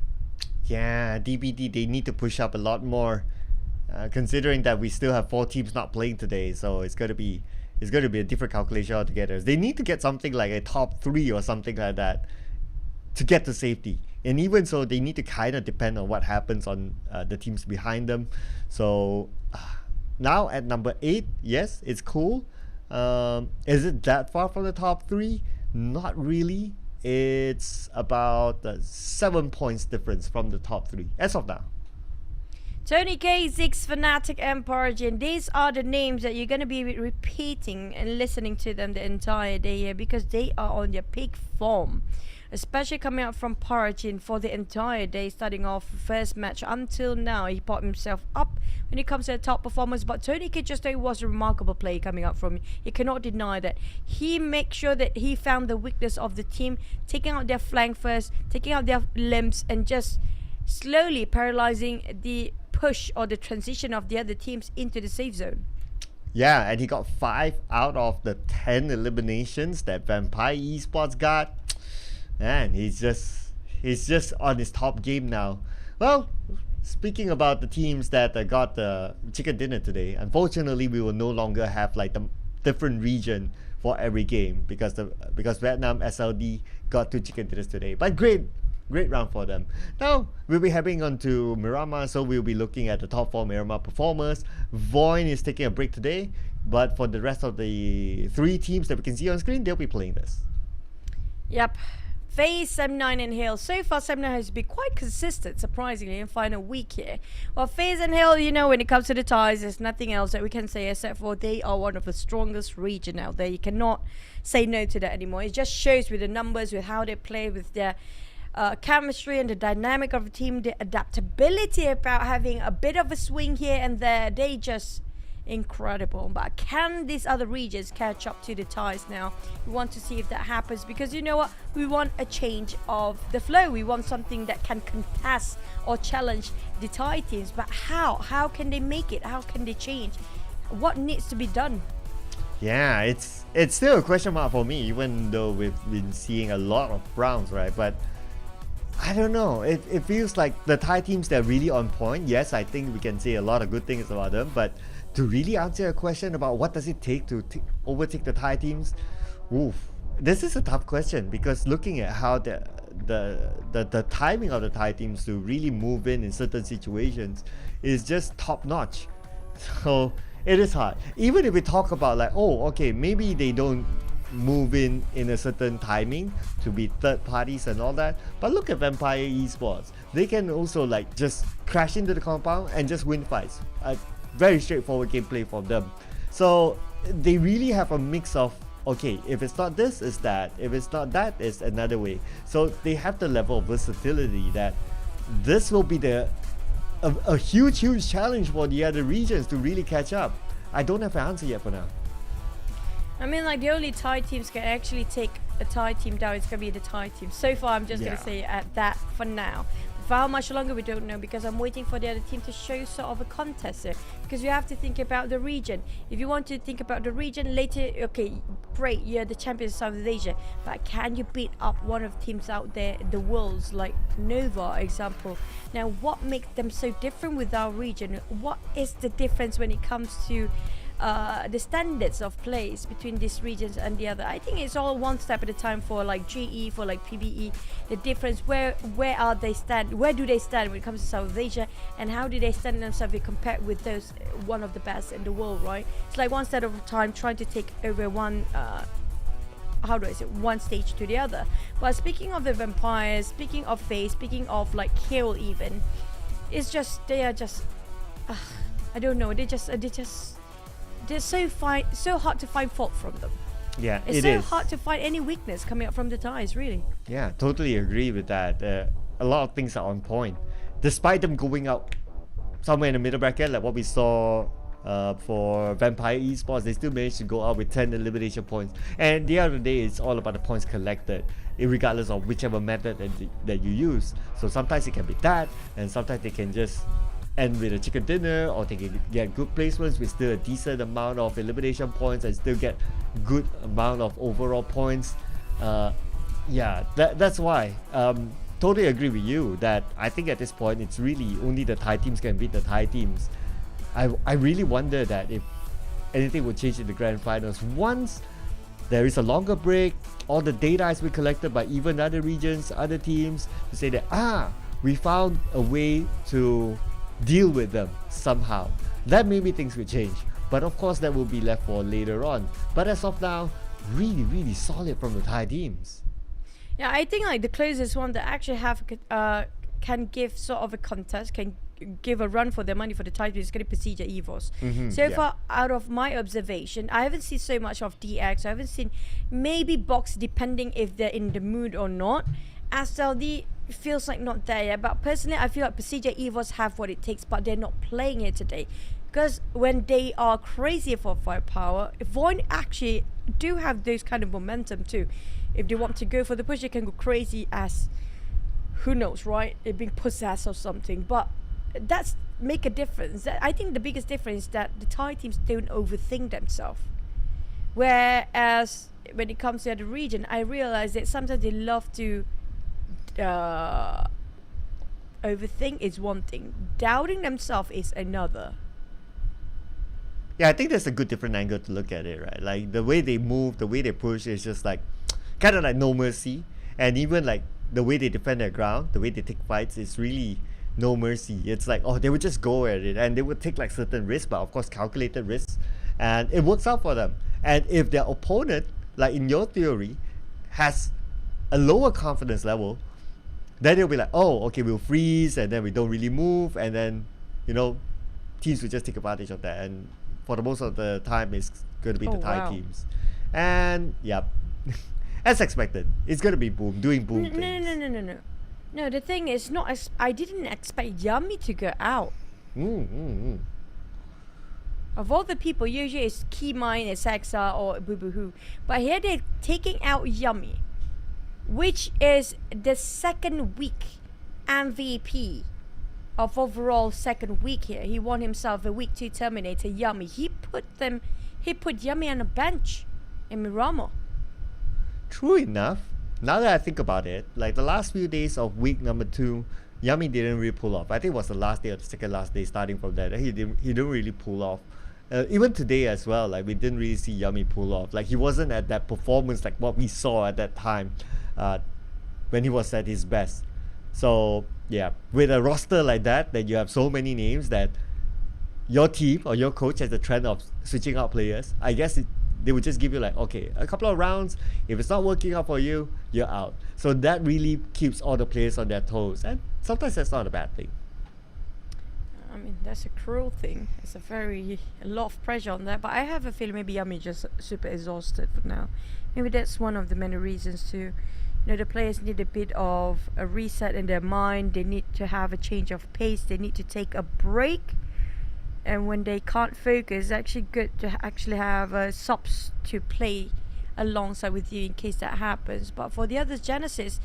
Yeah, DBD, they need to push up a lot more. Considering that we still have 4 teams not playing today, so it's going to be a different calculation altogether. They need to get something like a top 3 or something like that to get to safety. And even so, they need to kind of depend on what happens on the teams behind them. So now at number 8, yes, it's cool. Is it that far from the top 3? Not really. It's about 7 points difference from the top 3 as of now. Tony K, Ziggs, Fnatic, and Paragin. These are the names that you're going to be repeating and listening to them the entire day here, because they are on their peak form. Especially coming out from Paragin for the entire day, starting off first match until now. He popped himself up when it comes to the top performance. But Tony K just was a remarkable play coming up from him. You cannot deny that. He makes sure that he found the weakness of the team, taking out their flank first, taking out their limbs, and just slowly paralyzing the push or the transition of the other teams into the safe zone. Yeah, and he got 5 out of the 10 eliminations that Vampire Esports got. Man, he's just on his top game now. Well, speaking about the teams that got the chicken dinner today, unfortunately we will no longer have like the different region for every game, because Vietnam SLD got 2 chicken dinners today. But great round for them. Now we'll be heading on to Miramar, so we'll be looking at the top 4 Miramar performers. Voin is taking a break today, but for the rest of the 3 teams that we can see on screen, they'll be playing this. Yep. FaZe, Sem9, and Hale. So far, Sem9 has been quite consistent, surprisingly, in final week here. Well, FaZe and Hale, you know, when it comes to the ties, there's nothing else that we can say except for they are one of the strongest region out there. You cannot say no to that anymore. It just shows with the numbers, with how they play, with their chemistry and the dynamic of the team, the adaptability about having a bit of a swing here and there. They just incredible. But can these other regions catch up to the ties now? We want to see if that happens, because you know what, we want a change of the flow. We want something that can contest or challenge the tie teams. But how can they make it? How can they change? What needs to be done? Yeah, it's still a question mark for me, even though we've been seeing a lot of rounds, right? But I don't know. It feels like the Thai teams, they're really on point. Yes, I think we can say a lot of good things about them, but to really answer a question about what does it take to overtake the Thai teams, oof, this is a tough question, because looking at how the timing of the Thai teams to really move in certain situations is just top notch. So it is hard. Even if we talk about like, oh, okay, maybe they don't move in a certain timing to be third parties and all that, but look at Vampire Esports. They can also like just crash into the compound and just win fights. Very straightforward gameplay for them. So they really have a mix of, okay, if it's not this, it's that. If it's not that, it's another way. So they have the level of versatility that this will be a huge challenge for the other regions to really catch up. I don't have an answer yet for now. I mean, like, the only Thai teams can actually take a Thai team down, it's going to be the Thai team. So far, I'm just going to say at that for now. For how much longer, we don't know, because I'm waiting for the other team to show sort of a contest here. Because you have to think about the region. If you want to think about the region later, okay, great, you're the champions of Southeast Asia, but can you beat up one of the teams out there in the worlds, like Nova, example? Now, what makes them so different with our region? What is the difference when it comes to the standards of plays between these regions and the other? I think it's all one step at a time for like GE, for like PBE. The difference, where are they stand? Where do they stand when it comes to South Asia, and how do they stand themselves compared with those one of the best in the world, right? It's like one step at a time, trying to take over one. How do I say, one stage to the other. But speaking of the vampires, speaking of FaZe, speaking of like Kill, even, it's just they are just. I don't know. They're so hard to find fault from them. Yeah, it's it so is. hard to find any weakness coming up from the Thais, really. Yeah, totally agree with that. A lot of things are on point. Despite them going out somewhere in the middle bracket, like what we saw for Vampire Esports, they still managed to go out with 10 elimination points. And the other day, it's all about the points collected, regardless of whichever method that you use. So sometimes it can be that, and sometimes they can just end with a chicken dinner, or they can get good placements with still a decent amount of elimination points and still get good amount of overall points. Yeah, that's why. Totally agree with you that I think at this point it's really only the Thai teams can beat the Thai teams. I really wonder that if anything will change in the grand finals once there is a longer break, all the data has been collected by even other regions, other teams, to say that we found a way to deal with them somehow. That maybe things will change, but of course that will be left for later on. But as of now, really solid from the Thai teams. Yeah, I think like the closest one that actually have can give sort of a contest, can give a run for their money for the title is going to be Prestige EVOS. So far, out of my observation, I haven't seen so much of DX. I haven't seen, maybe Box, depending if they're in the mood or not. SLD feels like not there yet, but personally I feel like Prestige EVOS have what it takes, but they're not playing it today. Because when they are crazy for firepower, Void actually do have those kind of momentum too. If they want to go for the push, they can go crazy as, who knows, right? They're being possessed or something. But that's make a difference. I think the biggest difference is that the Thai teams don't overthink themselves. Whereas when it comes to the region, I realize that sometimes they love to overthink is one thing, doubting themselves is another. Yeah, I think that's a good different angle to look at it, right? Like the way they move, the way they push is just like kind of like no mercy, and even like the way they defend their ground, the way they take fights is really no mercy. It's like, oh, they would just go at it, and they would take like certain risks, but of course calculated risks, and it works out for them. And if their opponent, like in your theory, has a lower confidence level, then they'll be like, oh, okay, we'll freeze, and then we don't really move, and then, you know, teams will just take advantage of that. And for the most of the time, it's going to be the Thai teams. And, yep, as expected, it's going to be Boom, doing Boom things. No, the thing is, I didn't expect Yummy to go out. Of all the people, usually it's Keymine, it's Hexa, or Boo Boo Hoo. But here they're taking out Yummy, which is the second week MVP of overall second week here. He won himself a week 2 Terminator. Yummy. He put Yummy on a bench in Miramo. True enough. now that I think about it, like the last few days of week number 2, Yummy didn't really pull off. I think it was the last day or the second last day starting from that. He didn't really pull off. Even today as well, like we didn't really see Yummy pull off. Like he wasn't at that performance like what we saw at that time when he was at his best. So yeah, with a roster like that you have so many names that your team or your coach has a trend of switching out players. I guess they would just give you like, okay, a couple of rounds. If it's not working out for you, you're out. So that really keeps all the players on their toes, and sometimes that's not a bad thing. I mean, that's a cruel thing. It's a lot of pressure on that. But I have a feeling maybe Yummy just super exhausted for now. Maybe that's one of the many reasons too. The players need a bit of a reset in their mind. They need to have a change of pace. They need to take a break. And when they can't focus, it's actually good to actually have subs to play alongside with you in case that happens. But for the others, Genesis,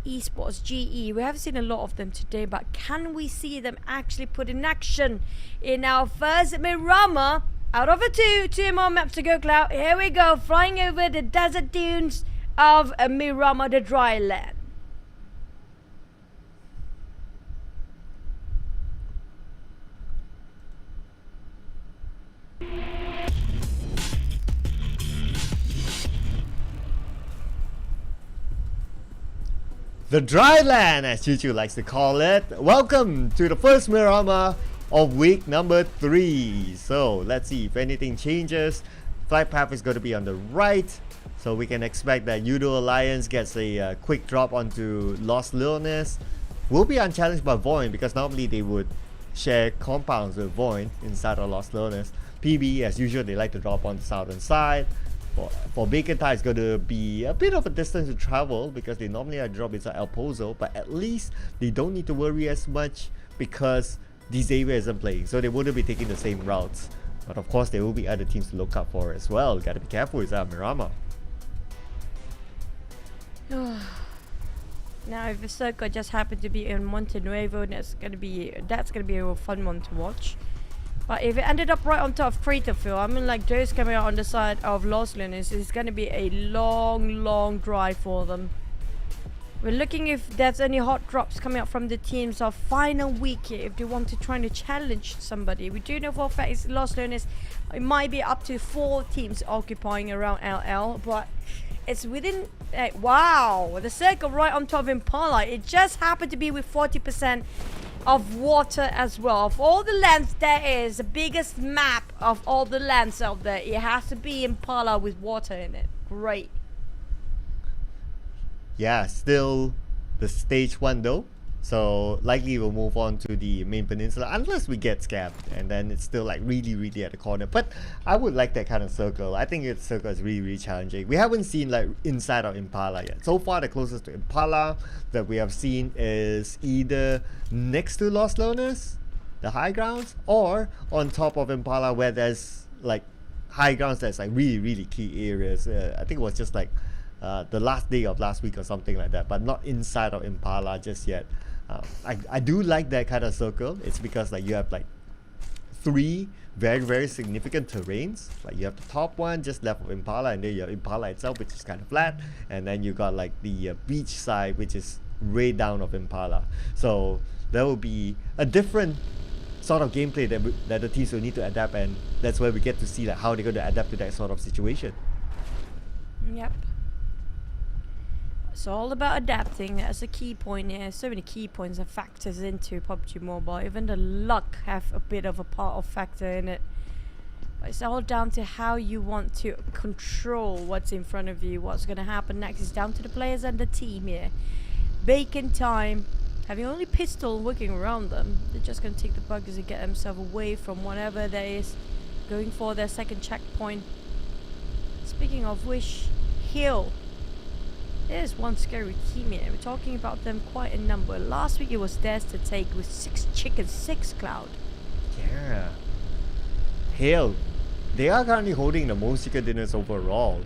Esports, GE, we haven't seen a lot of them today, but can we see them actually put in action in our first Miramar? Out of a two more maps to go, Cloud. Here we go, flying over the desert dunes of Miramar, the dry land. The dry land, as Chuchu likes to call it. Welcome to the first Miramar of week number 3. So let's see if anything changes. Flight path is going to be on the right, so we can expect that Udo Alliance gets a quick drop onto Lost Leonis. Will be unchallenged by Void because normally they would share compounds with Void inside of Lost Leonis. PB, as usual, they like to drop on the southern side. For Bacon Tie, it's going to be a bit of a distance to travel because they normally drop inside El Pozo, but at least they don't need to worry as much because Xavier isn't playing, so they wouldn't be taking the same routes. But of course, there will be other teams to look out for as well. Gotta be careful with that Miramar. Now, if the circle just happened to be in Monte Nuevo, that's gonna be a real fun one to watch. But if it ended up right on top of Craterfield, I mean, like those coming out on the side of Lost Leonis, it's gonna be a long drive for them. We're looking if there's any hot drops coming out from the teams of final week here, if they want to try to challenge somebody. We do know for a fact it's Lost Leonis. It might be up to 4 teams occupying around LL, but it's within. Wow, the circle right on top of Impala. It just happened to be with 40% of water as well. Of all the lands there is, the biggest map of all the lands out there, it has to be Impala with water in it. Great. Yeah, still the stage 1 though, so likely we'll move on to the main peninsula unless we get scabbed, and then it's still like really at the corner. But I would like that kind of circle. I think its circle is really challenging. We haven't seen like inside of Impala yet. So far the closest to Impala that we have seen is either next to Lost Leonis, the high grounds, or on top of Impala where there's like high grounds that's like really key areas. I think it was just like the last day of last week or something like that, but not inside of Impala just yet. I do like that kind of circle. It's because like you have like 3 very significant terrains. Like you have the top one just left of Impala, and then you have Impala itself, which is kind of flat, and then you got like the beach side, which is way down of Impala. So there will be a different sort of gameplay that the teams will need to adapt, and that's where we get to see like how they're going to adapt to that sort of situation. Yep. It's all about adapting. That's a key point here. So many key points and factors into PUBG Mobile. Even the luck have a bit of a part of factor in it. But it's all down to how you want to control what's in front of you. What's going to happen next is down to the players and the team here. Bacon Time, having only pistol working around them, they're just going to take the buggers and get themselves away from whatever there is, going for their second checkpoint. Speaking of which, Hill. There's one scary team here. We're talking about them quite a number. Last week it was theirs to take with 6 chickens, 6 Cloud. Yeah. Hell, they are currently holding the most chicken dinners overall.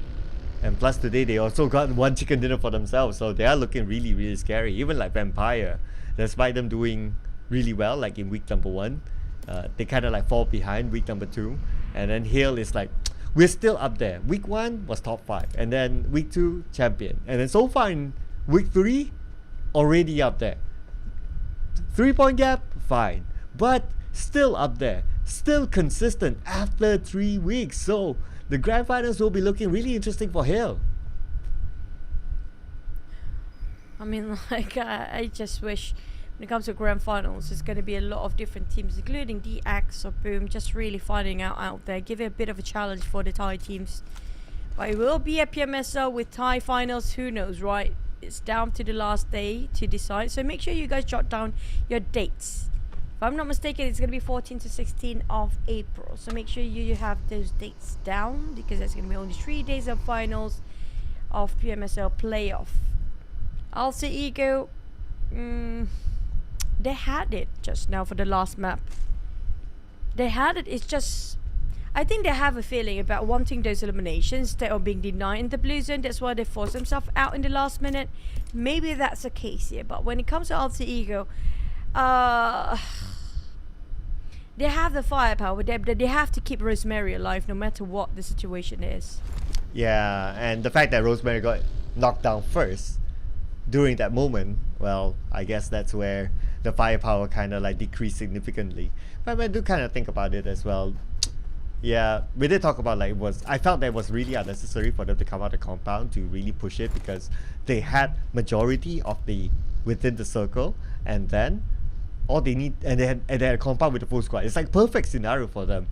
And plus today they also got 1 chicken dinner for themselves. So they are looking really scary. Even like Vampire, despite them doing really well like in week number 1, they kind of like fall behind week number 2. And then Hale is like we're still up there. Week 1 was top 5, and then week 2 champion, and then so far in week 3 already up there. 3-point gap, fine, but still up there, still consistent after 3 weeks. So the grand finals will be looking really interesting for Hale. I mean, like, I just wish when it comes to grand finals, there's going to be a lot of different teams, including DX or Boom, just really finding out there, give it a bit of a challenge for the Thai teams. But it will be a PMSL with Thai finals, who knows, right? It's down to the last day to decide. So make sure you guys jot down your dates. If I'm not mistaken, it's going to be 14 to 16 of April. So make sure you have those dates down, because there's going to be only 3 days of finals of PMSL playoff. Alter Ego, they had it just now for the last map. They had it. It's just, I think they have a feeling about wanting those eliminations that are being denied in the blue zone. That's why they force themselves out in the last minute. Maybe that's the case here. But when it comes to Alter Ego, they have the firepower. They have to keep Rosemary alive no matter what the situation is. Yeah, and the fact that Rosemary got knocked down first during that moment, well, I guess that's where the firepower kind of like decreased significantly. But I do kind of think about it as well. Yeah, we did talk about like I felt that it was really unnecessary for them to come out the compound to really push it, because they had majority of the within the circle, and then all they need, and they had a compound with the full squad. It's like perfect scenario for them.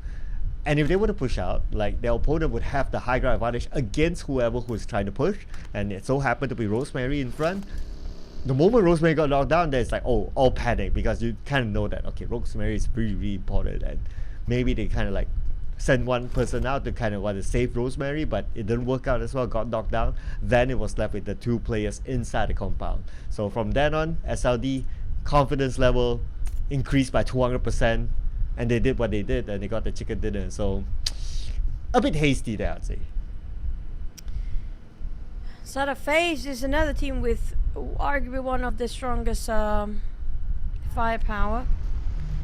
And if they were to push out, like their opponent would have the high ground advantage against whoever who's trying to push, and it so happened to be Rosemary in front. The moment Rosemary got knocked down, there's like, oh, all panic, because you kind of know that, okay, Rosemary is really, really important, and maybe they kind of like send one person out to kind of want to save Rosemary, but it didn't work out as well, got knocked down. Then it was left with the 2 players inside the compound. So from then on, SLD confidence level increased by 200%, and they did what they did, and they got the chicken dinner. So a bit hasty there, I'd say. Sada FaZe is another team with arguably one of the strongest firepower.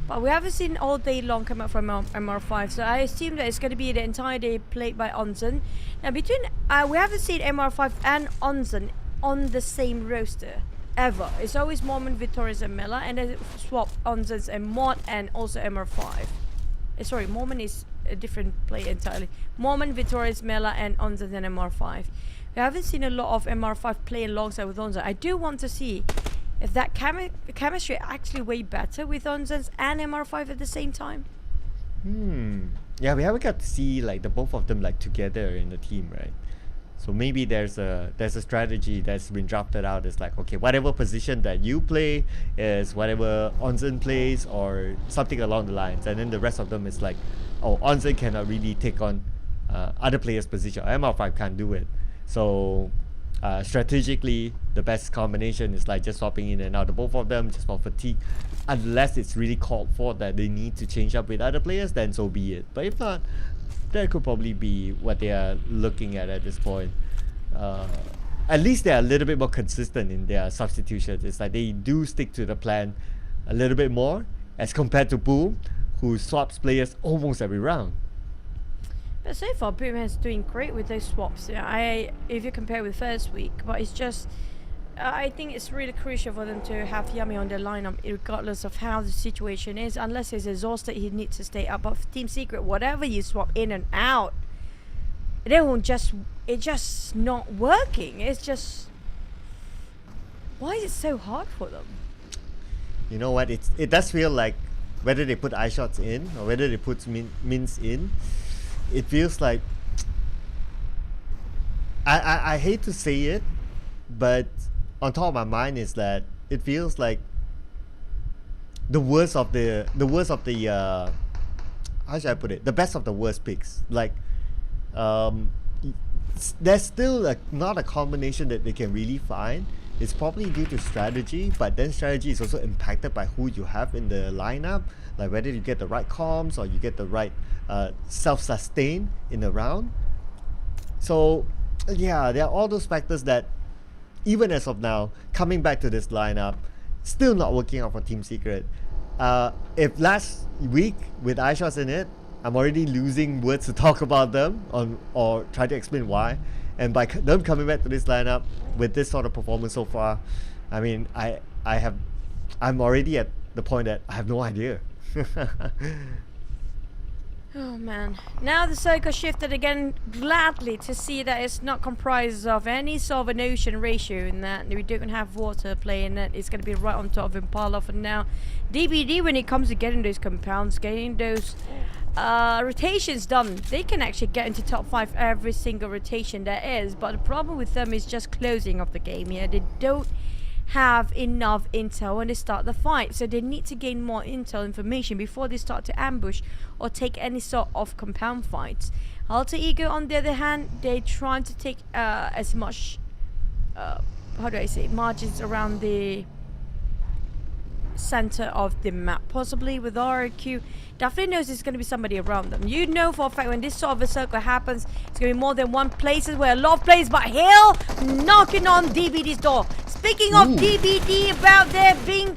But we haven't seen all day long come out from MR5, so I assume that it's going to be the entire day played by Onzen. Now, between we haven't seen MR5 and Onzen on the same roster ever. It's always Moment, Victorious, and Mela, and then swap Onzen's and Mod and also MR5. Sorry, Moment is a different player entirely. Moment, Victorious, Mela, and Onzen and MR5. We haven't seen a lot of MR5 play alongside with Onzen. I do want to see if that chemistry actually way better with Onzen's and MR5 at the same time. Yeah, we haven't got to see like the both of them like together in the team, right? So maybe there's a strategy that's been drafted out. It's like, okay, whatever position that you play is whatever Onzen plays, or something along the lines, and then the rest of them is like, oh, Onzen cannot really take on other players' position. MR5 can't do it. So strategically, the best combination is like just swapping in and out of both of them, just for fatigue. Unless it's really called for that they need to change up with other players, then so be it. But if not, that could probably be what they are looking at this point. At least they are a little bit more consistent in their substitutions. It's like they do stick to the plan a little bit more as compared to Boom, who swaps players almost every round. But so far, Boom is doing great with those swaps. Yeah, if you compare with first week, but it's just, I think it's really crucial for them to have Yami on their lineup, regardless of how the situation is. Unless he's exhausted, he needs to stay up. But for Team Secret, whatever you swap in and out, it's just not working. It's just, why is it so hard for them? You know what? It does feel like whether they put eye shots in or whether they put mints in, it feels like, I hate to say it, but on top of my mind is that it feels like the worst of the how should I put it, the best of the worst picks. Like there's still not a combination that they can really find. It's probably due to strategy, but then strategy is also impacted by who you have in the lineup, like whether you get the right comms or you get the right self-sustain in the round. So yeah, there are all those factors that, even as of now, coming back to this lineup, still not working out for Team Secret. If last week with iShots in it, I'm already losing words to talk about them or try to explain why. And by them coming back to this lineup with this sort of performance so far, I mean, I'm already at the point that I have no idea. Oh man. Now the circle shifted again gladly to see that it's not comprised of any sort of an ocean ratio in that we don't have water playing that it's going to be right on top of Impala for now. DBD, when it comes to getting those compounds, getting those rotations done, they can actually get into top 5 every single rotation there is, but the problem with them is just closing of the game here. They don't have enough intel when they start the fight, so they need to gain more intel information before they start to ambush or take any sort of compound fights. Alter Ego, on the other hand, they're trying to take as much how do I say, margins around the center of the map, possibly with RQ. Definitely knows there's going to be somebody around them. You know for a fact when this sort of a circle happens, it's going to be more than one places where a lot of players, but Hill knocking on DBD's door. Speaking of DBD, about there being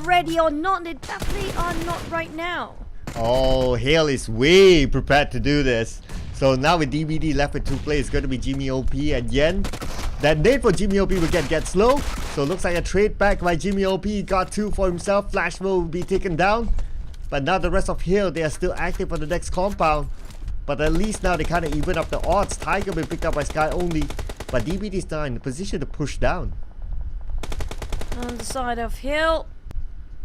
ready or not, they definitely are not right now. Oh, Hale is way prepared to do this. So now with DBD left with 2 players, it's going to be Jimmy OP and Yen. That nade for Jimmy OP will get slow. So looks like a trade back by Jimmy OP. Got 2 for himself. Flash will be taken down. But now the rest of Hill, they are still active for the next compound. But at least now they kind of even up the odds. Tiger will be picked up by Sky only. But DBD is now in the position to push down. On the side of Hill,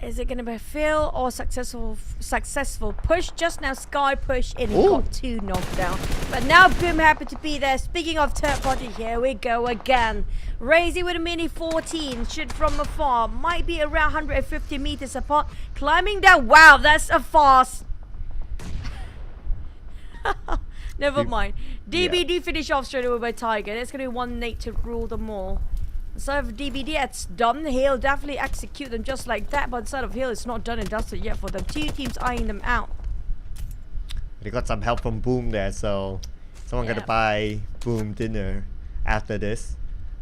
is it going to be a fail or successful push? Just now Sky pushed in and got 2 knocked down. But now Boom happened to be there. Speaking of third party, here we go again. Razy with a mini 14, shoot from afar, might be around 150 meters apart, climbing down. Wow, that's a fast. Never mind. DBD finish off straight away by Tiger. There's going to be 1 nade to rule them all. Instead of DBD, it's done. He'll definitely execute them just like that, but instead of Hill, it's not done and dusted yet for them. 2 teams eyeing them out. They got some help from Boom there, so someone got to buy Boom dinner after this.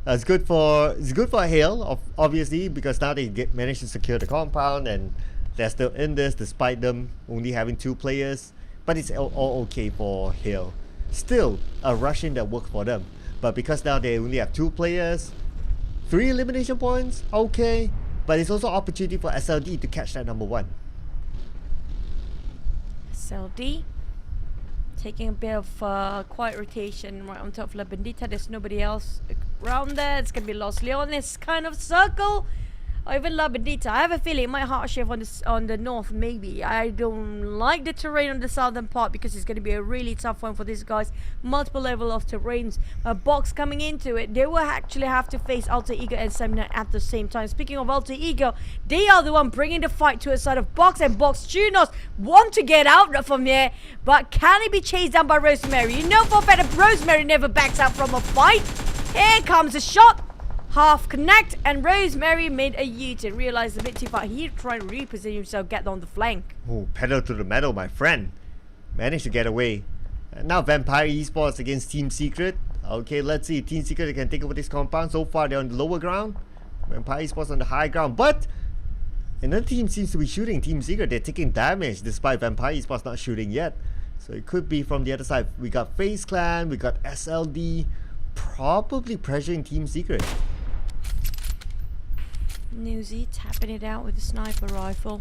It's good for Hale, obviously, because now they managed to secure the compound and they're still in this despite them only having 2 players. But it's all okay for Hale. Still a rush-in that worked for them, but because now they only have 2 players, 3 elimination points, okay, but it's also opportunity for SLD to catch that number 1. SLD taking a bit of quiet rotation right on top of La Bendita. There's nobody else around there. It's gonna be Los Leones kind of circle. Or even La Bendita. I have a feeling it might heart shift on the north, maybe. I don't like the terrain on the southern part because it's going to be a really tough one for these guys. Multiple level of terrains. A box coming into it. They will actually have to face Alter Ego and Seminar at the same time. Speaking of Alter Ego, they are the one bringing the fight to a side of Box, and Box Junos want to get out from here. But can he be chased down by Rosemary? You know for a fact that Rosemary never backs out from a fight. Here comes a shot. Half connect, and Rosemary made a U-turn. Realized a bit too far. He tried to reposition himself, get on the flank. Oh, pedal to the metal, my friend. Managed to get away. Now Vampire Esports against Team Secret. Okay, let's see. Team Secret can take over this compound. So far, they're on the lower ground. Vampire Esports on the high ground. But another team seems to be shooting. Team Secret, they're taking damage despite Vampire Esports not shooting yet. So it could be from the other side. We got FaZe Clan, we got SLD. Probably pressuring Team Secret. Newsy tapping it out with a sniper rifle.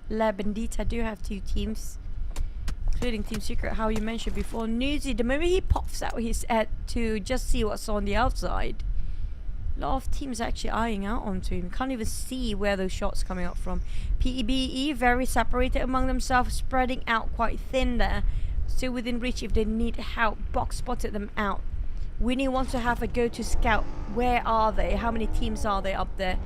La Bendita do have 2 teams, including Team Secret, how you mentioned before. Newsy, the moment he pops out his head to just see what's on the outside, a lot of teams actually eyeing out onto him. Can't even see where those shots coming up from. PEBE very separated among themselves, spreading out quite thin there. Still within reach if they need help. Box spotted them out. Winnie wants to have a go to scout. Where are they? How many teams are they up there?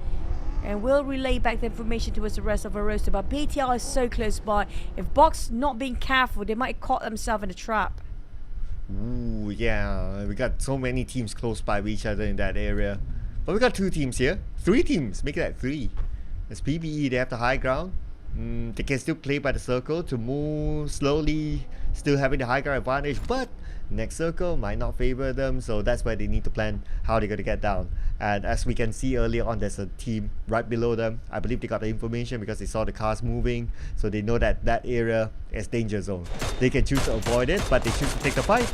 And we'll relay back the information towards the rest of our roster. But BTR is so close by. If Box not being careful, they might caught themselves in a trap. Ooh, yeah. We got so many teams close by with each other in that area. But we got 2 teams here. 3 teams. Make it at 3. As PBE, they have the high ground. They can still play by the circle to move slowly still having the high ground advantage, but next circle might not favor them, so that's where they need to plan how they're going to get down. And as we can see earlier on, there's a team right below them. I believe they got the information because they saw the cars moving, so they know that that area is danger zone. They can choose to avoid it, but they choose to take the fight.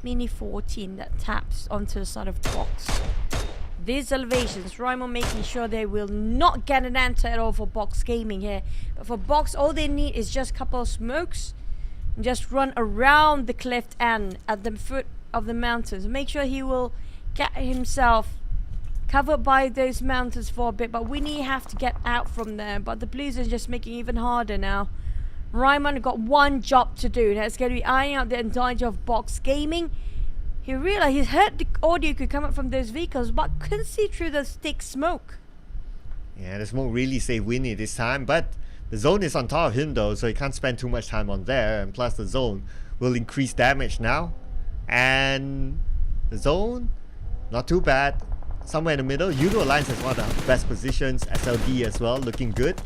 Mini 14 that taps onto the side of box. These elevations, Raimon making sure they will not get an answer at all for box gaming here. But for box, all they need is just a couple of smokes. And just run around the cliff and at the foot of the mountains. Make sure he will get himself covered by those mountains for a bit. But Winnie have to get out from there. But the Blues are just making it even harder now. Raimon got one job to do. That's going to be eyeing out the advantage of box gaming. He realized he heard the audio could come up from those vehicles, but couldn't see through the thick smoke. Yeah, the smoke really saved Winnie this time, but the zone is on top of him though, so he can't spend too much time on there, and plus the zone will increase damage now. And the zone, not too bad. Somewhere in the middle. Uno Alliance has one of the best positions, SLD as well, looking good.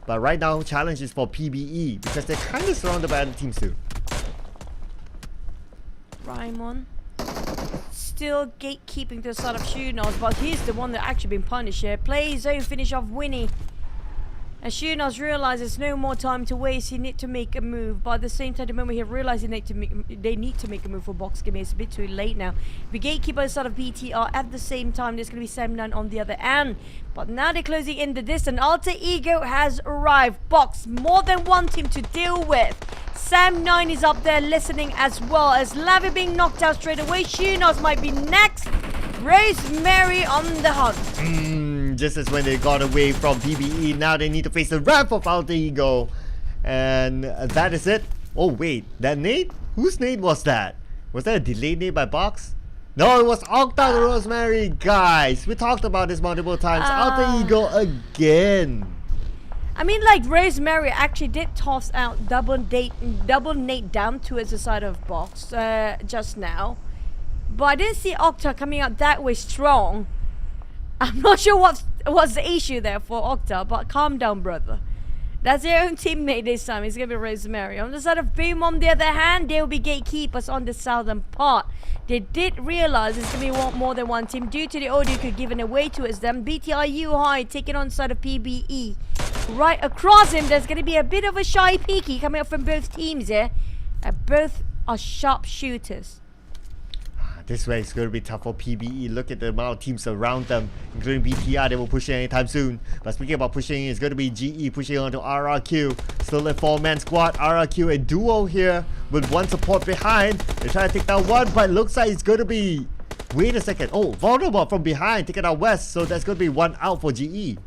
But right now, challenge is for PBE, because they're kind of surrounded by other teams too. Raimon still gatekeeping the side of Shunos, but he's the one that actually been punished here. Play zone, finish off Winnie. As Shunos realizes no more time to waste, he need to make a move. But at the same time, the moment he realizes they need to make a move for box gaming, it's a bit too late now. The gatekeeper side of BTR at the same time. There's going to be Sam9 on the other end. But now they're closing in the distance. Alter Ego has arrived. Box, more than one team to deal with. Sam9 is up there listening as well as Lavi being knocked out straight away. Shunos might be next. Rosemary on the hunt. Just as when they got away from PBE, now they need to face the wrath of Alter Ego. And that is it. Oh wait, that nade? Whose nade was that? Was that a delayed nade by Box? No, it was Octa the Rosemary. Guys, we talked about this multiple times. Alter Ego again. I mean, like, Rosemary actually did toss out double nade down towards the side of Box just now. But I didn't see Octa coming out that way strong. I'm not sure what's the issue there for Octa, but calm down, brother. That's their own teammate this time. It's going to be Rosemary. On the side of Boom, on the other hand, they will be gatekeepers on the southern part. They did realize it's going to be more than one team due to the audio could given away towards them. BTRU High taking on the side of PBE. Right across him, there's going to be a bit of a shy peeky coming up from both teams here. Both are sharp shooters. This way it's going to be tough for PBE. Look at the amount of teams around them, including BTR. They will push in anytime soon. But speaking about pushing, it's going to be GE pushing on to RRQ. Still a 4-man squad. RRQ a duo here with one support behind. They try to take down one, but it looks like it's going to be... Wait a second. Oh, vulnerable from behind. Take it out west. So there's going to be one out for GE.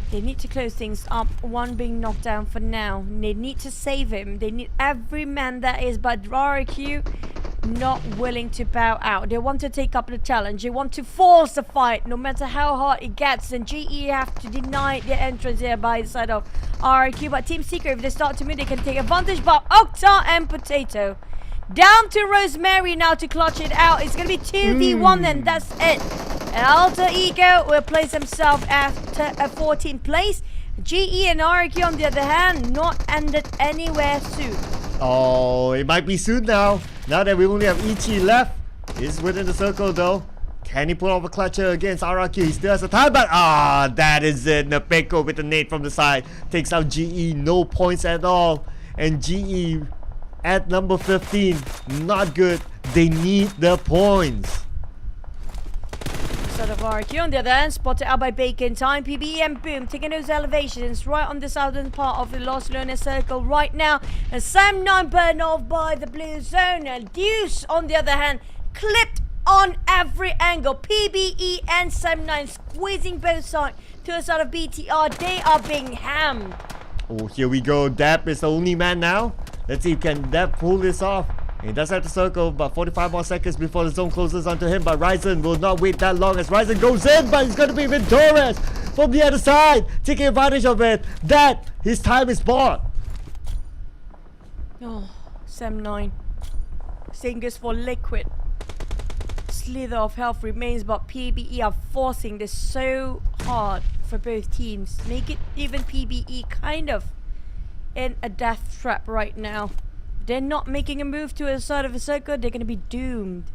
They need to close things up. One being knocked down for now. They need to save him. They need every man that is. But RRQ not willing to bow out. They want to take up the challenge. They want to force the fight no matter how hard it gets. And GE have to deny their entrance here by the side of RRQ. But Team Secret, if they start to move, they can take advantage. But Octa and Potato down to Rosemary now to clutch it out. It's going to be 2v1 and that's it. Alter Ego will place himself after a 14th place. GE and RQ on the other hand, not ended anywhere soon. Oh, it might be soon now. Now that we only have Ichi left. He's within the circle though. Can he pull off a clutcher against RRQ? He still has a time, but that is it. Nepeko with the nade from the side. Takes out GE, no points at all. And GE at number 15, not good. They need the points. Sort of RQ on the other end, spotted out by Bacon Time. PBE and Boom taking those elevations right on the southern part of the Lost Learner Circle right now. And Sam9 burned off by the blue zone. And Deuce on the other hand, clipped on every angle. PBE and Sam9 squeezing both sides to the side of BTR. They are being hammed. Oh, here we go. Dap is the only man now. Let's see if can Dap pull this off. He does have to circle, but 45 more seconds before the zone closes onto him. But Ryzen will not wait that long as Ryzen goes in, but he's going to be victorious from the other side, taking advantage of it. That his time is bought. Oh, Sam9. Saying this for Liquid. Slither of health remains, but PBE are forcing this so hard for both teams. Make it even PBE kind of in a death trap right now. They're not making a move to a side of a circle, they're going to be doomed.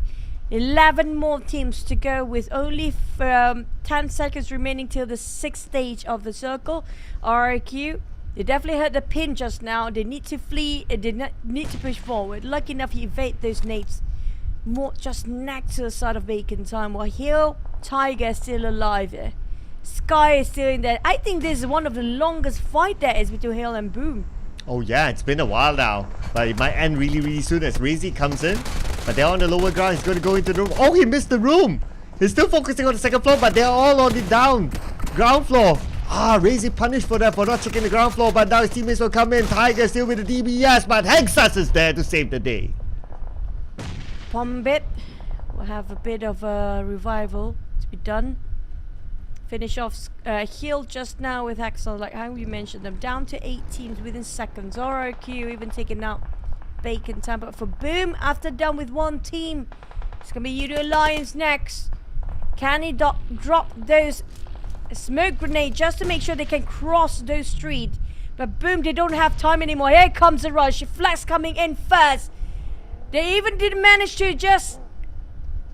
11 more teams to go with only 10 seconds remaining till the 6th stage of the circle. RRQ, they definitely heard the pin just now. They need to flee, they need to push forward. Lucky enough he evaded those nades. More just next to the side of Bacon time, while Hill, Tiger is still alive here. Sky is still in there. I think this is one of the longest fight there is between Hill and Boom. Oh yeah, it's been a while now, but it might end really soon as Razy comes in. But they're on the lower ground. He's going to go into the room. Oh, he missed the room. He's still focusing on the second floor, but they're all on the ground floor. Razy punished for that, for not checking the ground floor, but now his teammates will come in. Tiger still with the DBS, but Hexas is there to save the day. Pombit will have a bit of a revival to be done. Finish off Hill just now with Hexas, like how we mentioned them. Down to 8 teams within seconds. RRQ even taking out Bacon time, but for Boom, after done with one team, it's gonna be Udo Alliance next. Can he drop those smoke grenade just to make sure they can cross those streets? But Boom, they don't have time anymore. Here comes the rush. Flex coming in first. They even didn't manage to just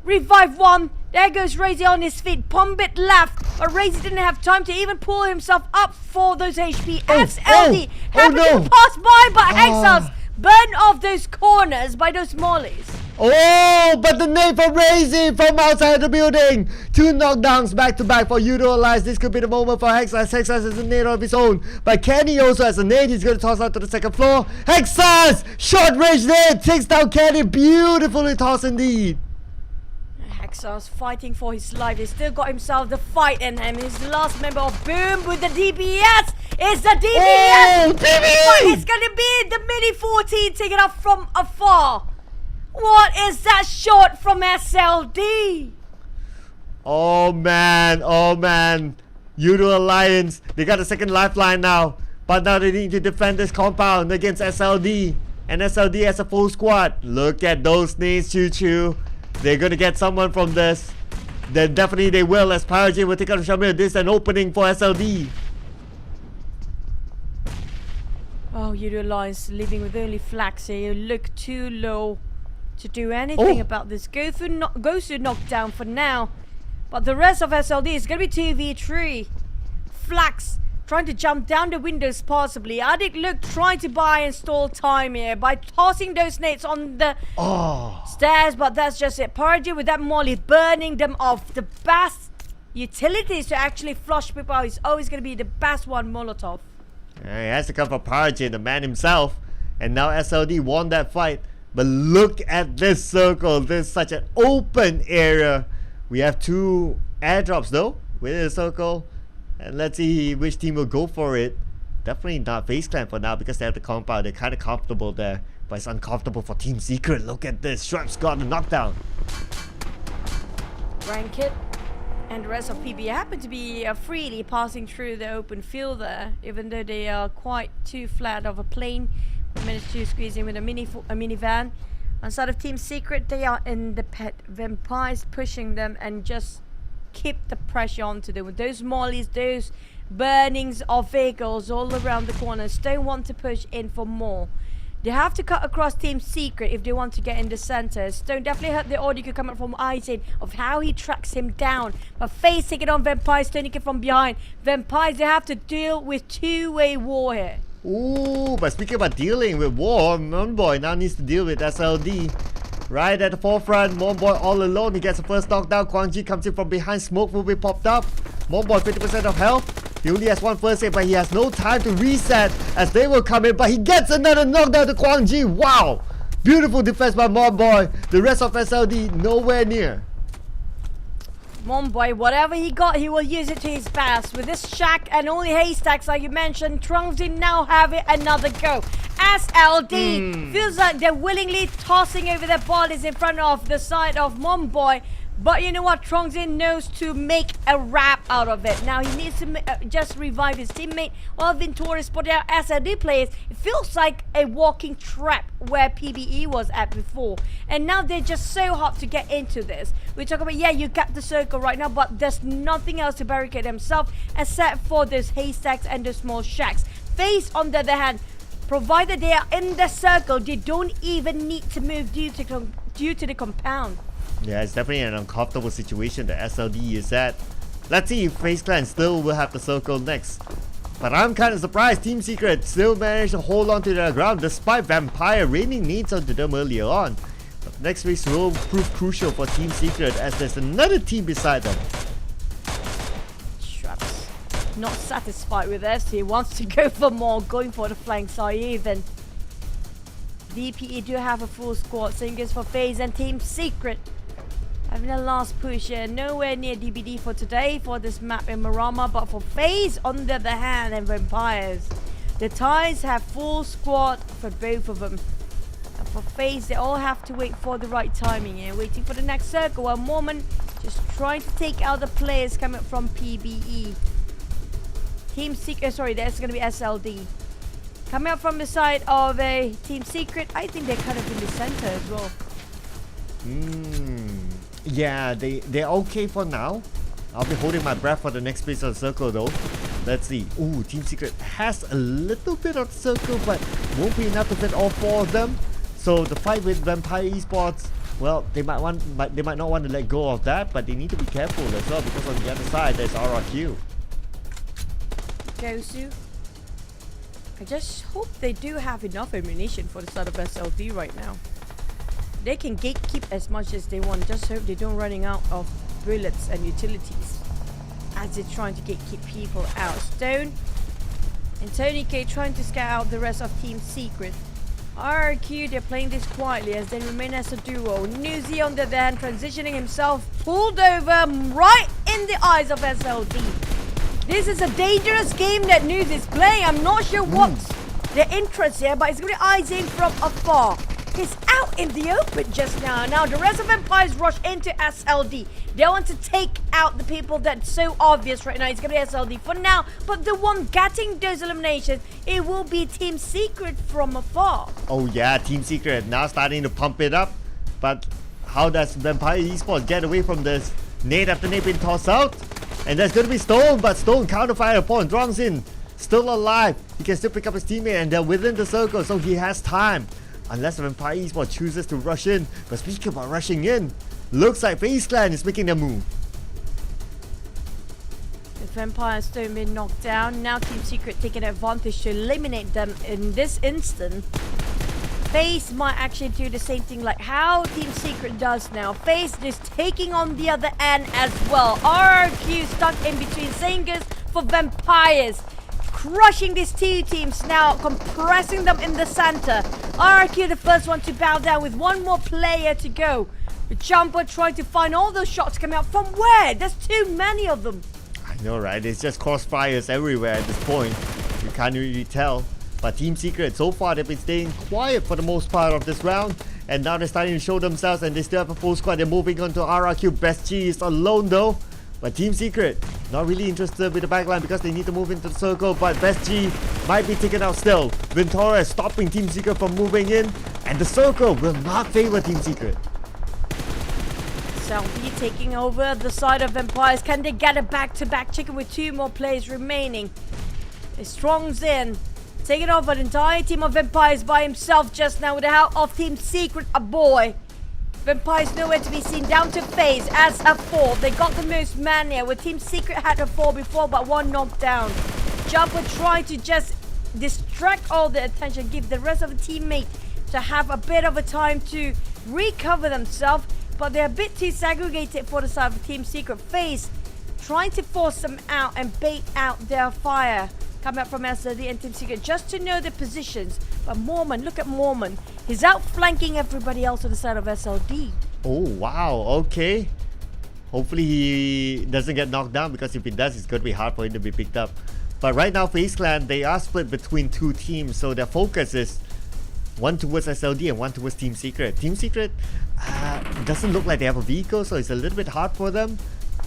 revive one. There goes Razy on his feet. Pombit left, but Razy didn't have time to even pull himself up for those HP. SLD happened to pass by, but Hexas burn off those corners by those mollies. Oh, but the nade from Razy from outside the building. 2 knockdowns back to back for Udo Alliance. This could be the moment for Hexas. Hexas has a nade of his own, but Kenny also has a nade. He's going to toss out to the second floor. Hexas! Short range nade takes down Kenny. Beautifully tossed indeed. Hexas fighting for his life. He still got himself the fight in him. He's the last member of Boom with the DBS. It's the DBS! Oh, DBS! It's gonna be the Mini 14 taken up from afar. What is that shot from SLD? Oh man. Udo Alliance, they got a second lifeline now. But now they need to defend this compound against SLD. And SLD has a full squad. Look at those nades, Choo. They're gonna get someone from this. Then definitely they will, as PUBG will take out Shamir. This is an opening for SLD. Oh, Udo Alliance living with only Flax here. You look too low to do anything about this. Goes to knockdown for now. But the rest of SLD is going to be 2v3. Flax trying to jump down the windows possibly. Adik look trying to buy and stall time here by tossing those nades on the stairs, but that's just it. Party with that molly burning them off. The best utilities to actually flush people out is always going to be the best one, Molotov. He has to come from Parajin, the man himself. And now SLD won that fight. But look at this circle. There's such an open area. We have 2 airdrops though within the circle. And let's see which team will go for it. Definitely not FaZe Clan for now because they have the compound. They're kind of comfortable there. But it's uncomfortable for Team Secret. Look at this. Shrap's got a knockdown. Rankit and the rest of PB happen to be freely passing through the open field there, even though they are quite too flat of a plane. We managed to squeeze in with a minivan. On side of Team Secret, they are in the pet. Vampires pushing them and just keep the pressure onto them. With those mollies, those burnings of vehicles all around the corners, don't want to push in for more. They have to cut across Team Secret if they want to get in the center. Stone definitely heard the audio coming from Aizen of how he tracks him down. But FaZe taking on Vampires, turning it from behind. Vampires, they have to deal with 2-way war here. Ooh, but speaking about dealing with war, Monboy now needs to deal with SLD. Right at the forefront, Monboy all alone. He gets the first knockdown. Kwang Ji comes in from behind. Smoke will be popped up. Monboy 50% of health. He only has 1 first hit, but he has no time to reset as they will come in. But he gets another knockdown to Kwang Ji. Wow! Beautiful defense by Monboy. The rest of SLD nowhere near. Monboy, whatever he got, he will use it to his best. With this shack and only haystacks, like you mentioned, Trunksy now have it another go. SLD feels like they're willingly tossing over their bodies in front of the side of Monboy. But you know what? Trongzin knows to make a rap out of it. Now he needs to just revive his teammate. While Vintori spotted out SLD players, it feels like a walking trap where PBE was at before. And now they're just so hard to get into this. We talk about, yeah, you got the circle right now, but there's nothing else to barricade themselves except for those haystacks and the small shacks. FaZe, on the other hand, provided they are in the circle, they don't even need to move due to the compound. Yeah, it's definitely an uncomfortable situation that SLD is at. Let's see if FaZe Clan still will have the circle next. But I'm kind of surprised Team Secret still managed to hold on to their ground despite Vampire raining nades onto them earlier on. But the next race will prove crucial for Team Secret as there's another team beside them. Shrubs not satisfied with this. He wants to go for more, going for the flank side even. DPE do have a full squad. Same goes for FaZe and Team Secret. Having a last push here, nowhere near DBD for today for this map in Marama, but for FaZe on the other hand and Vampires, the Ties have full squad for both of them. And for FaZe, they all have to wait for the right timing here, waiting for the next circle, while Mormon just trying to take out the players coming from PBE. Team Secret, sorry, there's going to be SLD. Coming up from the side of a Team Secret, I think they're kind of in the center as well. Yeah, they're okay for now. I'll be holding my breath for the next piece of the circle though. Let's see. Ooh, Team Secret has a little bit of circle, but won't be enough to fit all four of them. So the fight with Vampire Esports, well, they might not want to let go of that, but they need to be careful as well because on the other side there's RRQ. Gosu. I just hope they do have enough ammunition for the side of SLD right now. They can gatekeep as much as they want. Just hope they don't running out of bullets and utilities as they're trying to gatekeep people out. Stone and Tony K trying to scout out the rest of Team Secret. RRQ, they're playing this quietly as they remain as a duo. Newsy on the other hand, transitioning himself, pulled over right in the eyes of SLD. This is a dangerous game that News is playing. I'm not sure what's their interest here, but it's going to be eyes in from afar. He's out in the open just now. Now the rest of Vampires rush into SLD. They want to take out the people that's so obvious right now. It's going to be SLD for now. But the one getting those eliminations, it will be Team Secret from afar. Oh yeah, Team Secret now starting to pump it up. But how does Vampire Esports get away from this? Nade after nade being tossed out. And there's going to be Stone, but Stone counterfire upon Drongzin. Still alive. He can still pick up his teammate and they're within the circle, so he has time. Unless Vampire Esports chooses to rush in. But speaking about rushing in, looks like FaZe Clan is making their move. The Vampire Stone been knocked down. Now Team Secret taking advantage to eliminate them in this instant. FaZe might actually do the same thing like how Team Secret does now. FaZe is taking on the other end as well. RRQ stuck in between. Same goes for Vampires. Crushing these two teams now, compressing them in the center. RRQ the first one to bow down with one more player to go. The Jumper trying to find all those shots coming out from where? There's too many of them. I know, right? It's just crossfires everywhere at this point. You can't really tell. But Team Secret, so far they've been staying quiet for the most part of this round. And now they're starting to show themselves and they still have a full squad. They're moving on to RRQ. Best G is alone though. But Team Secret, not really interested with the backline because they need to move into the circle. But Best G might be taken out still. Ventura stopping Team Secret from moving in. And the circle will not favor Team Secret. Selby taking over the side of Vampires. Can they get a back-to-back chicken with two more players remaining? Strong's in. Taking over the entire team of Vampires by himself just now with the help of Team Secret, a boy. Vampires nowhere to be seen, down to FaZe as a 4. They got the most man here, where Team Secret had a 4 before, but one knocked down. Jumper trying to just distract all the attention, give the rest of the teammate to have a bit of a time to recover themselves, but they're a bit too segregated for the side of Team Secret. FaZe trying to force them out and bait out their fire. Coming up from SLD and Team Secret just to know the positions. But Mormon, look at Mormon. He's outflanking everybody else on the side of SLD. Oh, wow. Okay. Hopefully he doesn't get knocked down because if he does, it's going to be hard for him to be picked up. But right now, FaZe Clan, they are split between two teams. So their focus is One towards SLD and one towards Team Secret. Team Secret doesn't look like they have a vehicle, so it's a little bit hard for them.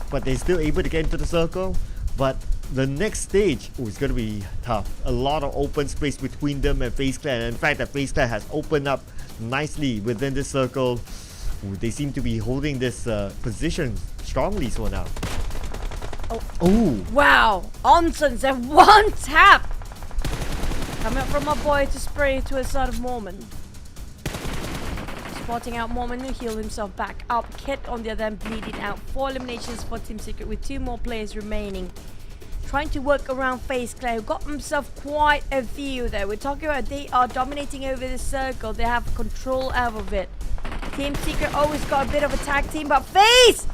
But they're still able to get into the circle. But the next stage, it's going to be tough. A lot of open space between them and FaZe Clan. And in fact, that FaZe Clan has opened up nicely within this circle. They seem to be holding this position strongly so now. Oh. Wow. Onsens and one tap. Coming up from my boy to spray to a side of Mormon. Spotting out Mormon who healed himself back up. Kit on the other end bleeding out. 4 eliminations for Team Secret with 2 more players remaining. Trying to work around FaZe Clan, who got himself quite a few there. We're talking about they are dominating over the circle. They have control of it. Team Secret always got a bit of a tag team, but FaZe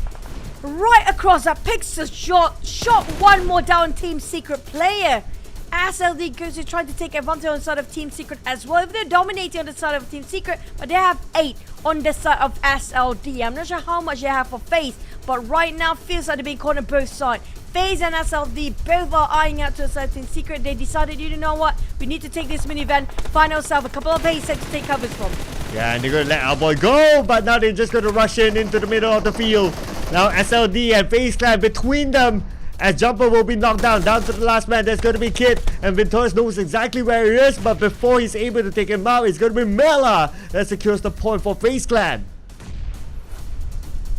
right across that picks the shot one more down Team Secret player. SLD goes to try to take advantage on the side of Team Secret as well. If they're dominating on the side of Team Secret, but they have 8 on the side of SLD. I'm not sure how much they have for FaZe, but right now feels like they're being caught on both sides. FaZe and SLD both are eyeing out to the side of Team Secret. They decided, you know what, we need to take this mini event, find ourselves a couple of FaZe sets to take covers from. Yeah, and they're going to let our boy go, but now they're just going to rush into the middle of the field. Now SLD and FaZe Clan between them, as Jumper will be knocked down to the last man. There's going to be Kid, and Vintorius knows exactly where he is, but before he's able to take him out, it's going to be Mela that secures the point for FaZe Clan.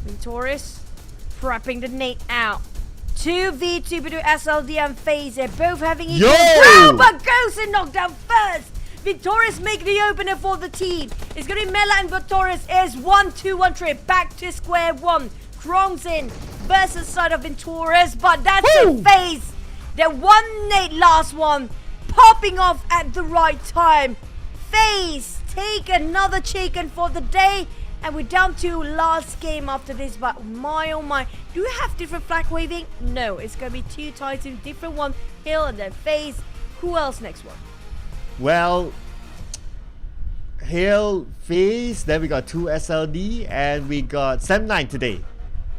Vintorius prepping the nade out. 2v2 between SLD and FaZe. They're both having equal ground, but goes and knocked down first. Vintorius make the opener for the team. It's going to be Mela and Vintorius. Is 1-2-1 trip back to square one. Krongs in versus side of Vintorius, but that's a FaZe. The 1-8 last one popping off at the right time. FaZe take another chicken for the day, and we're down to last game after this. But my oh my, do we have different flag waving? No, it's gonna be 2 titans, different one. Hill and then FaZe. Who else next one? Well, Hill, FaZe, then we got 2 SLD, and we got Sem9 today.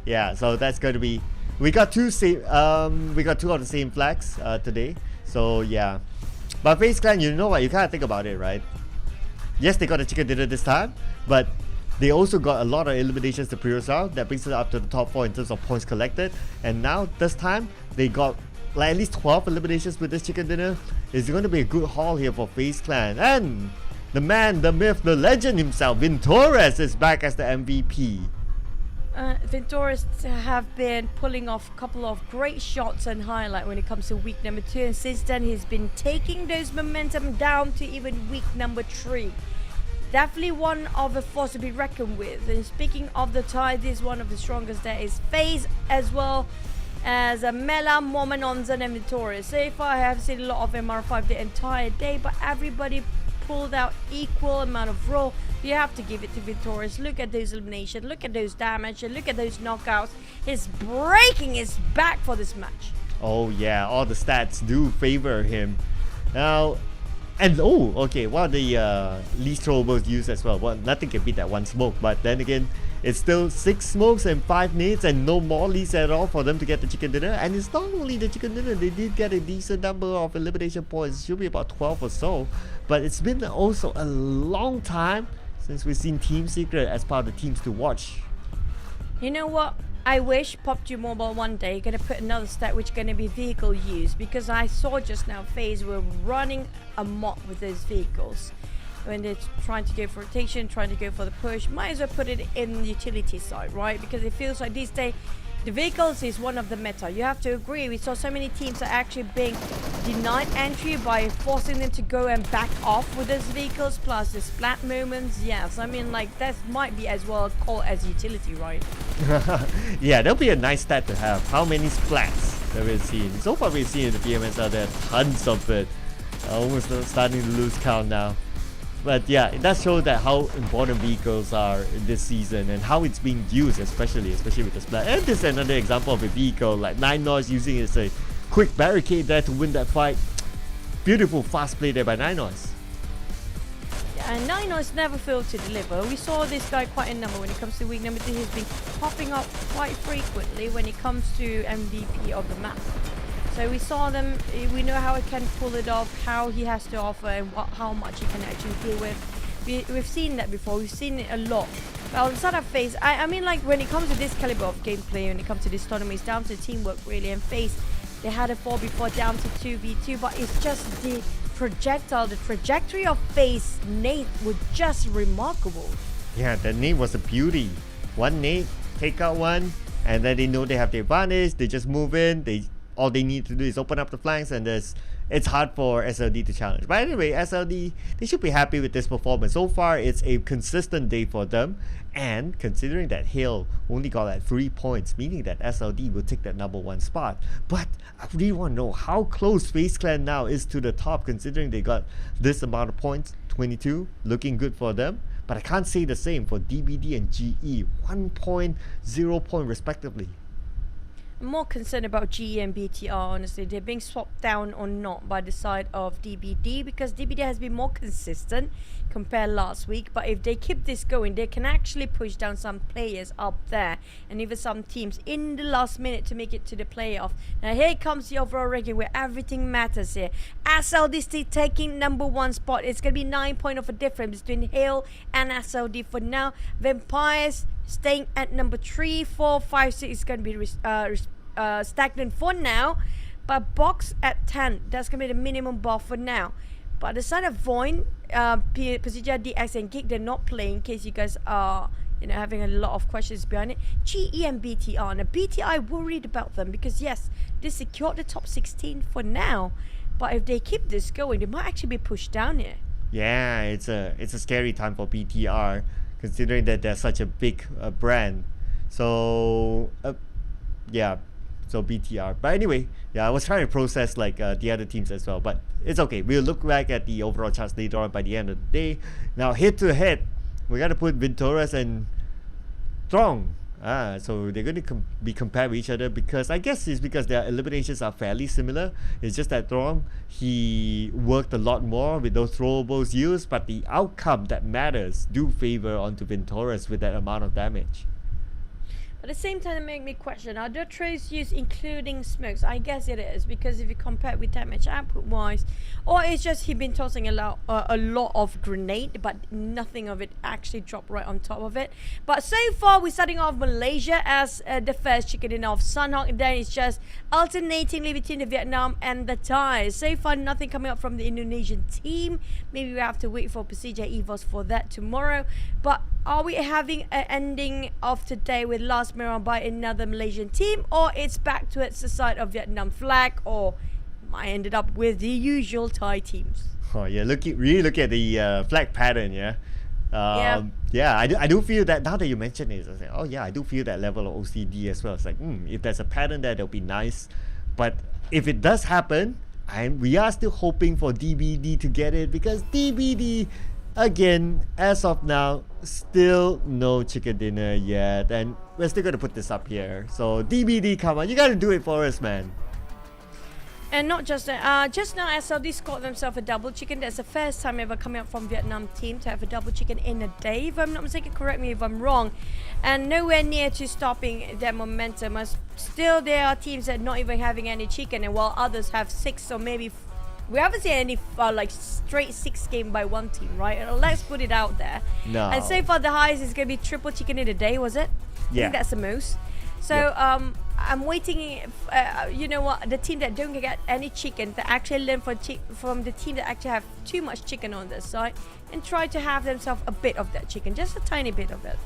Yeah, so that's going to be, we got 2 of the same flags today. So yeah, but FaZe Clan, you know what, you kind of think about it, right? Yes, they got a chicken dinner this time, but they also got a lot of eliminations the previous round. That brings it up to the top 4 in terms of points collected. And now this time they got like at least 12 eliminations with this chicken dinner. It's going to be a good haul here for FaZe Clan. And the man, the myth, the legend himself, Vintorius, is back as the MVP. Vintorius have been pulling off a couple of great shots and highlight when it comes to week number 2, and since then he's been taking those momentum down to even week number 3. Definitely one of a force to be reckoned with. And speaking of the tide, this is one of the strongest. There is FaZe as well as Mela, Mormon, Onzen and Vintorius. So far I have seen a lot of MR5 the entire day, but everybody pulled out equal amount of roll. You have to give it to Vintorius. Look at those eliminations, look at those damage, and look at those knockouts. He's breaking his back for this match. Oh yeah, all the stats do favor him. Now, and okay, one of the least throwables used as well. Well, nothing can beat that 1 smoke, but then again, it's still 6 smokes and 5 nades and no mollies at all for them to get the chicken dinner. And it's not only the chicken dinner, they did get a decent number of elimination points. It should be about 12 or so. But it's been also a long time since we've seen Team Secret as part of the teams to watch. You know what? I wish PUBG Mobile one day gonna put another stat which gonna be vehicle use, because I saw just now FaZe were running amok with those vehicles. When they're trying to go for rotation, trying to go for the push, might as well put it in the utility side, right? Because it feels like these days the vehicles is one of the meta. You have to agree, we saw so many teams are actually being denied entry by forcing them to go and back off with those vehicles, plus the splat moments. Yes, I mean, like, that might be as well called as utility, right? Yeah, that'll be a nice stat to have. How many splats that we've seen? So far we've seen in the PMSL, there are tons of it. Almost starting to lose count now. But yeah, it does show that how important vehicles are in this season and how it's being used, especially with the splat. And this is another example of a vehicle like 9 Noise using it as a quick barricade there to win that fight. Beautiful fast play there by 9 Noise. Yeah, and 9 Noise never failed to deliver. We saw this guy quite a number when it comes to week number 2. He's been popping up quite frequently when it comes to MVP of the map. So we saw them, we know how he can pull it off, how he has to offer, and how much he can actually deal with. We've seen that before. We've seen it a lot. But on the side of FaZe, I mean, like, when it comes to this caliber of gameplay, when it comes to this tournament, it's down to teamwork, really. And FaZe, they had a 4v4 down to 2v2, but it's just the projectile, the trajectory of FaZe nade was just remarkable. Yeah, the nade was a beauty. One nade, take out one, and then they know they have the advantage. They just move in. All they need to do is open up the flanks, and it's hard for SLD to challenge. But anyway, SLD, they should be happy with this performance. So far, it's a consistent day for them. And considering that Hale only got like 3 points, meaning that SLD will take that #1 spot. But I really want to know how close FaZe Clan now is to the top, considering they got this amount of points, 22, looking good for them. But I can't say the same for DBD and GE, 1 point, 0 point respectively. I'm more concerned about GE and BTR, honestly. They're being swapped down or not by the side of DBD, because DBD has been more consistent compared last week. But if they keep this going, they can actually push down some players up there, and even some teams in the last minute to make it to the playoff. Now here comes the overall ranking where everything matters here. SLD still taking #1 spot. It's going to be 9 points of a difference between Hale and SLD for now. Vampires staying at number 3, 4, 5, 6 is going to be stagnant for now. But Box at 10, that's going to be the minimum bar for now. But the side of Void, Persija, DX and Geek, they're not playing, in case you guys are having a lot of questions behind it. GE and BTR. Now BTR, worried about them because yes, they secured the top 16 for now. But if they keep this going, they might actually be pushed down here. Yeah, it's a scary time for BTR, considering that they're such a big brand. So yeah, so BTR. But anyway, yeah, I was trying to process like the other teams as well, but it's okay. We'll look back at the overall charts later on by the end of the day. Now head to head, we gotta put Vintoras and Throng. So they're going to be compared with each other, because I guess it's because their eliminations are fairly similar. It's just that Throng, he worked a lot more with those throwables used, but the outcome that matters do favor onto Vintoras with that amount of damage. At the same time, it makes me question, are the trays used including smokes? I guess it is, because if you compare with damage output wise, or it's just he been tossing a lot of grenade, but nothing of it actually dropped right on top of it. But so far, we're starting off Malaysia as the first chicken in off Sunhawk, and then it's just alternatingly between the Vietnam and the Thai. So far, nothing coming up from the Indonesian team. Maybe we have to wait for Persija Evos for that tomorrow. But are we having an ending of today with last round by another Malaysian team, or it's back to its the side of Vietnam flag, or I ended up with the usual Thai teams? Oh yeah, really look at the flag pattern. Yeah, I do feel that now that you mention it, I was like, oh yeah, I do feel that level of OCD as well. It's like, if there's a pattern there, that'll be nice. But if it does happen, we are still hoping for DBD to get it, because DBD, again, as of now, still no chicken dinner yet, and we're still gonna put this up here. So DBD, come on, you gotta do it for us, man. And not just that, just now SLD scored themselves a double chicken. That's the first time ever coming up from Vietnam team to have a double chicken in a day, if I'm not mistaken. Correct me if I'm wrong. And nowhere near to stopping their momentum, as still there are teams that are not even having any chicken, and while others have 6 or maybe we haven't seen any like straight 6 game by one team, right? Let's put it out there. No. And so far the highest is gonna be triple chicken in a day, was it? Yeah. I think that's the most. So Yep. I'm waiting. You know what? The team that don't get any chicken, that actually learn from the team that actually have too much chicken on their side, and try to have themselves a bit of that chicken, just a tiny bit of it.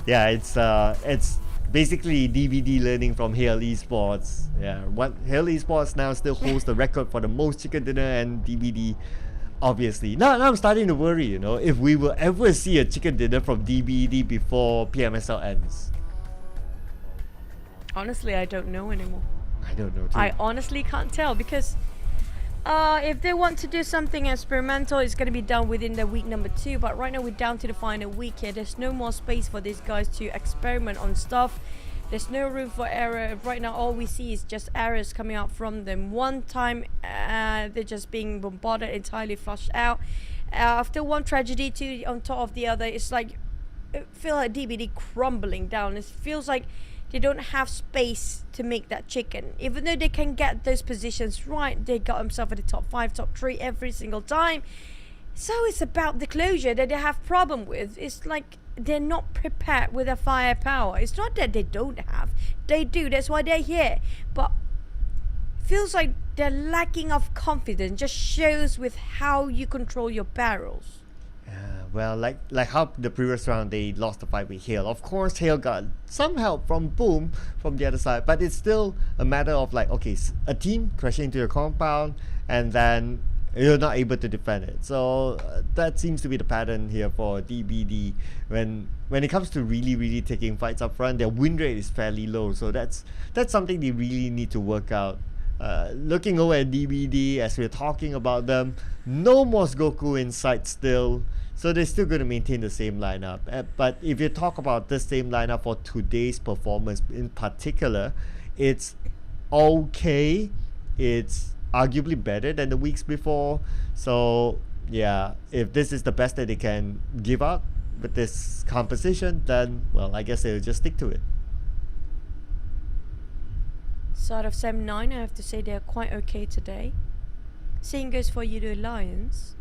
Yeah, it's basically DVD learning from Hale Esports. Yeah, Hale Esports now still holds the record for the most chicken dinner, and DVD, obviously. Now I'm starting to worry, if we will ever see a chicken dinner from DBD before PMSL ends. Honestly, I don't know anymore. I don't know too. I honestly can't tell, because if they want to do something experimental, it's going to be done within the week number 2. But right now we're down to the final week here. There's no more space for these guys to experiment on stuff. There's no room for error. Right now all we see is just errors coming out from them. One time they're just being bombarded, entirely flushed out. After one tragedy on top of the other, it's like, it feels like DBD crumbling down. It feels like they don't have space to make that chicken. Even though they can get those positions right, they got themselves at the top 5, top 3 every single time. So it's about the closure that they have problem with. It's like they're not prepared with their firepower. It's not that they don't have. They do. That's why they're here. But feels like their lacking of confidence just shows with how you control your barrels. Well, like how the previous round they lost the fight with Hale. Of course, Hale got some help from Boom from the other side, but it's still a matter of like, okay, a team crashing into your compound and then you're not able to defend it. So that seems to be the pattern here for DBD. When it comes to really taking fights up front, their win rate is fairly low. So that's something they really need to work out. Looking over at DBD as we're talking about them, no Moss Goku in sight still. So they're still going to maintain the same lineup. But if you talk about the same lineup for today's performance in particular, it's okay. It's arguably better than the weeks before. So yeah, if this is the best that they can give out with this composition, then well, I guess they'll just stick to it. So out of 7-9, I have to say they're quite okay today. Same goes for Yudo Lions.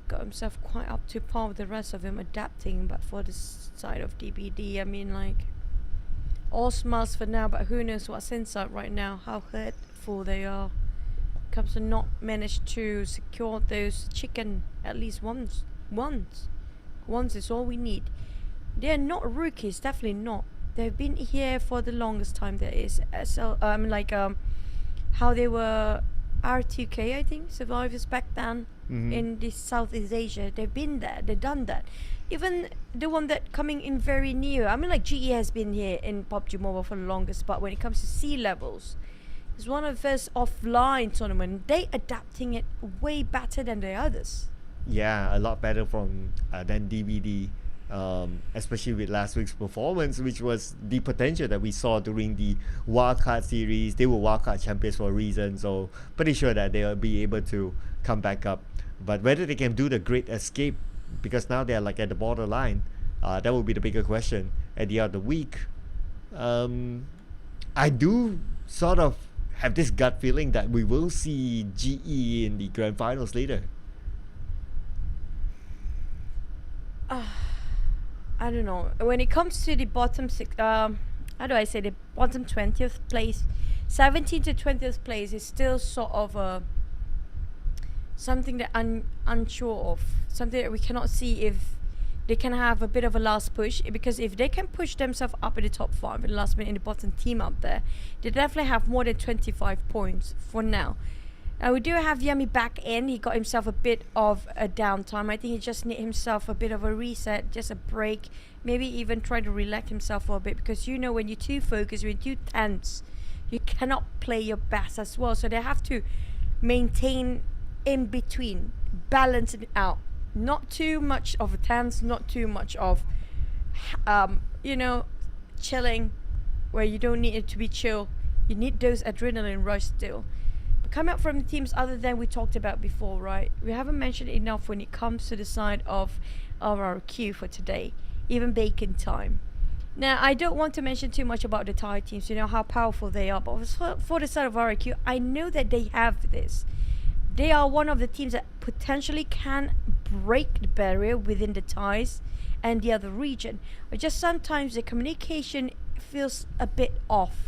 Got himself quite up to par with the rest of him, adapting. But for the side of DBD, I mean, like, all smiles for now, but who knows what's inside right now, how hurtful they are. Comes to not manage to secure those chicken at least once. Once is all we need. They're not rookies, definitely not. They've been here for the longest time there is. So how they were R2K, I think, survivors back then in the Southeast Asia. They've been there, they've done that. Even the one that coming in very new, I mean, like GE has been here in PUBG Mobile for the longest, but when it comes to sea levels, it's one of the first offline tournament. They adapting it way better than the others. Yeah, a lot better from than DBD. Especially with last week's performance, which was the potential that we saw during the wildcard series. They were wildcard champions for a reason, so pretty sure that they'll be able to come back up. But whether they can do the great escape, because now they're like at the borderline, that will be the bigger question at the end of the week. I do sort of have this gut feeling that we will see GE in the grand finals later. I don't know. When it comes to the bottom six, how do I say, the bottom 20th place, 17th to 20th place is still sort of something that unsure of, something that we cannot see if they can have a bit of a last push. Because if they can push themselves up in the top 5 in the last minute in the bottom team up there, they definitely have more than 25 points for now. We do have Yummy back in. He got himself a bit of a downtime. I think he just need himself a bit of a reset, just a break. Maybe even try to relax himself for a bit, because you know when you're too focused, when you're too tense, you cannot play your best as well. So they have to maintain in between, balance it out. Not too much of a tense, not too much of, chilling, where you don't need it to be chill. You need those adrenaline rush still. Coming up from the teams other than we talked about before, right? We haven't mentioned enough when it comes to the side of RRQ for today, even Bacon Time. Now, I don't want to mention too much about the Thai teams, you know how powerful they are, but for the side of RRQ, I know that they have this. They are one of the teams that potentially can break the barrier within the Thais and the other region. But just sometimes the communication feels a bit off.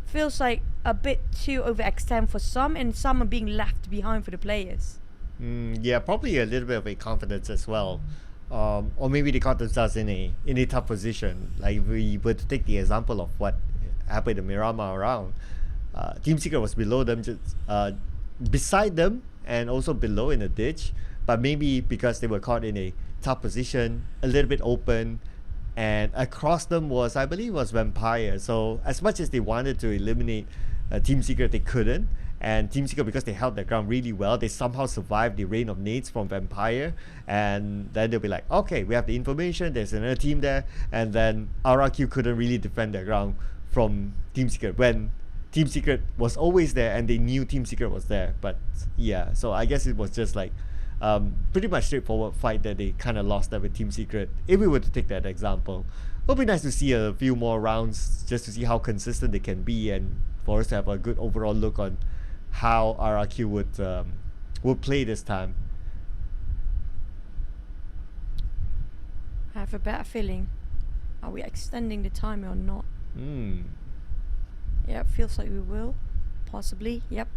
Feels like a bit too overextend for some, and some are being left behind for the players. Yeah, probably a little bit of a confidence as well. Or maybe they caught themselves in a tough position. Like if we were to take the example of what happened in Miramar round, Team Secret was below them, just beside them, and also below in a ditch. But maybe because they were caught in a tough position, a little bit open, and across them was, I believe, was Vampire. So as much as they wanted to eliminate Team Secret, they couldn't. And Team Secret, because they held their ground really well, they somehow survived the rain of nades from Vampire. And then they'll be like, okay, we have the information, there's another team there. And then RRQ couldn't really defend their ground from Team Secret when Team Secret was always there and they knew Team Secret was there. But yeah, so I guess it was just like pretty much straightforward fight that they kind of lost that with Team Secret, if we were to take that example. It'll be nice to see a few more rounds just to see how consistent they can be, and for us to have a good overall look on how RRQ would play this time. I have a better feeling. Are we extending the time or not? Yeah, it feels like we will. Possibly, yep.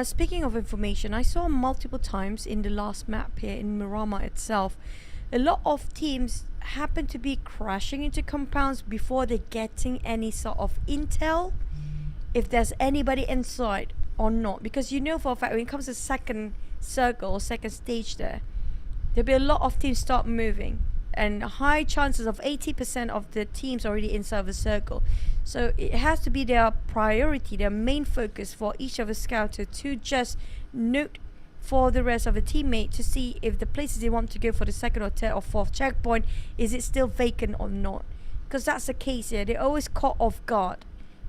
Speaking of information, I saw multiple times in the last map here in Miramar itself, a lot of teams happen to be crashing into compounds before they're getting any sort of intel, if there's anybody inside or not. Because you know for a fact when it comes to second circle or second stage there'll be a lot of teams start moving. And high chances of 80% of the teams already inside the circle. So it has to be their priority, their main focus for each of the scouts to just note for the rest of the teammate to see if the places they want to go for the second or third or fourth checkpoint, is it still vacant or not. Because that's the case here. They're always caught off guard.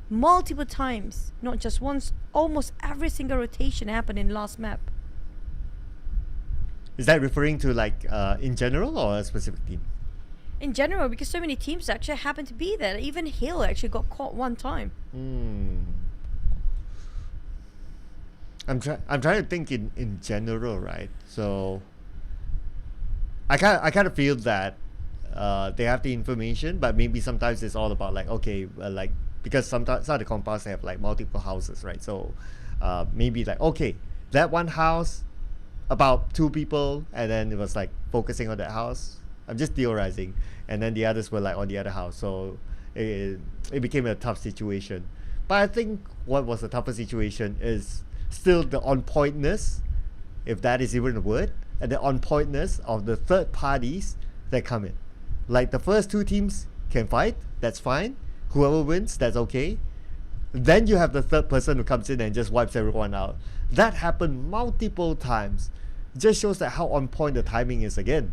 Multiple times, not just once, almost every single rotation happened in last map. Is that referring to like in general or a specific team? In general, because so many teams actually happen to be there. Even Hill actually got caught one time. I'm trying to think in general, right? So I kind of feel that they have the information, but maybe sometimes it's all about like, okay, like because sometimes some of the compounds have like multiple houses, right? So maybe like, okay, that one house, about 2 people, and then it was like focusing on that house. I'm just theorizing, and then the others were like on the other house, so it became a tough situation. But I think what was the toughest situation is still the on-pointness, if that is even a word, and the on-pointness of the third parties that come in. Like the first 2 teams can fight, that's fine. Whoever wins, that's okay. Then you have the third person who comes in and just wipes everyone out. That happened multiple times. It just shows that how on point the timing is again.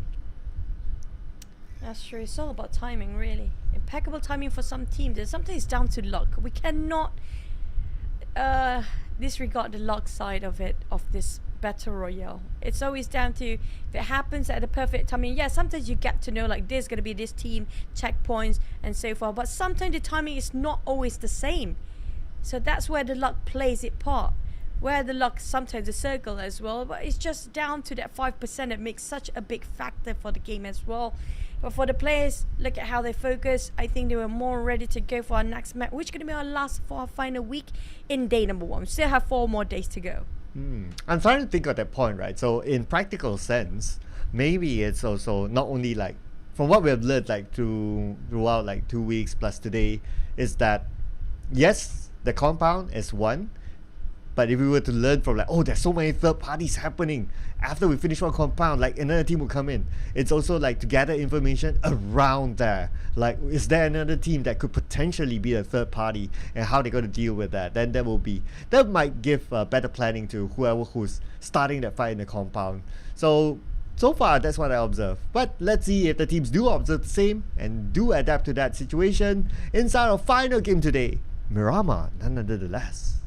That's true. It's all about timing, really. Impeccable timing for some teams. And sometimes it's down to luck. We cannot disregard the luck side of it, of this battle royale. It's always down to if it happens at the perfect timing. Yeah, sometimes you get to know like there's gonna be this team, checkpoints, and so forth. But sometimes the timing is not always the same. So that's where the luck plays its part. Where the luck sometimes the circle as well, but it's just down to that 5% that makes such a big factor for the game as well. But for the players, look at how they focus. I think they were more ready to go for our next match, which is going to be our last for our final week in day number 1. We still have 4 more days to go. I'm trying to think of that point, right? So in practical sense, maybe it's also not only like from what we have learned like throughout like 2 weeks plus today, is that yes, the compound is one. But if we were to learn from like, oh, there's so many third parties happening after we finish one compound, like another team will come in. It's also like to gather information around there. Like, is there another team that could potentially be a third party, and how they're going to deal with that? Then that might give better planning to whoever who's starting that fight in the compound. So far, that's what I observe. But let's see if the teams do observe the same and do adapt to that situation inside our final game today. Miramar, none other than less.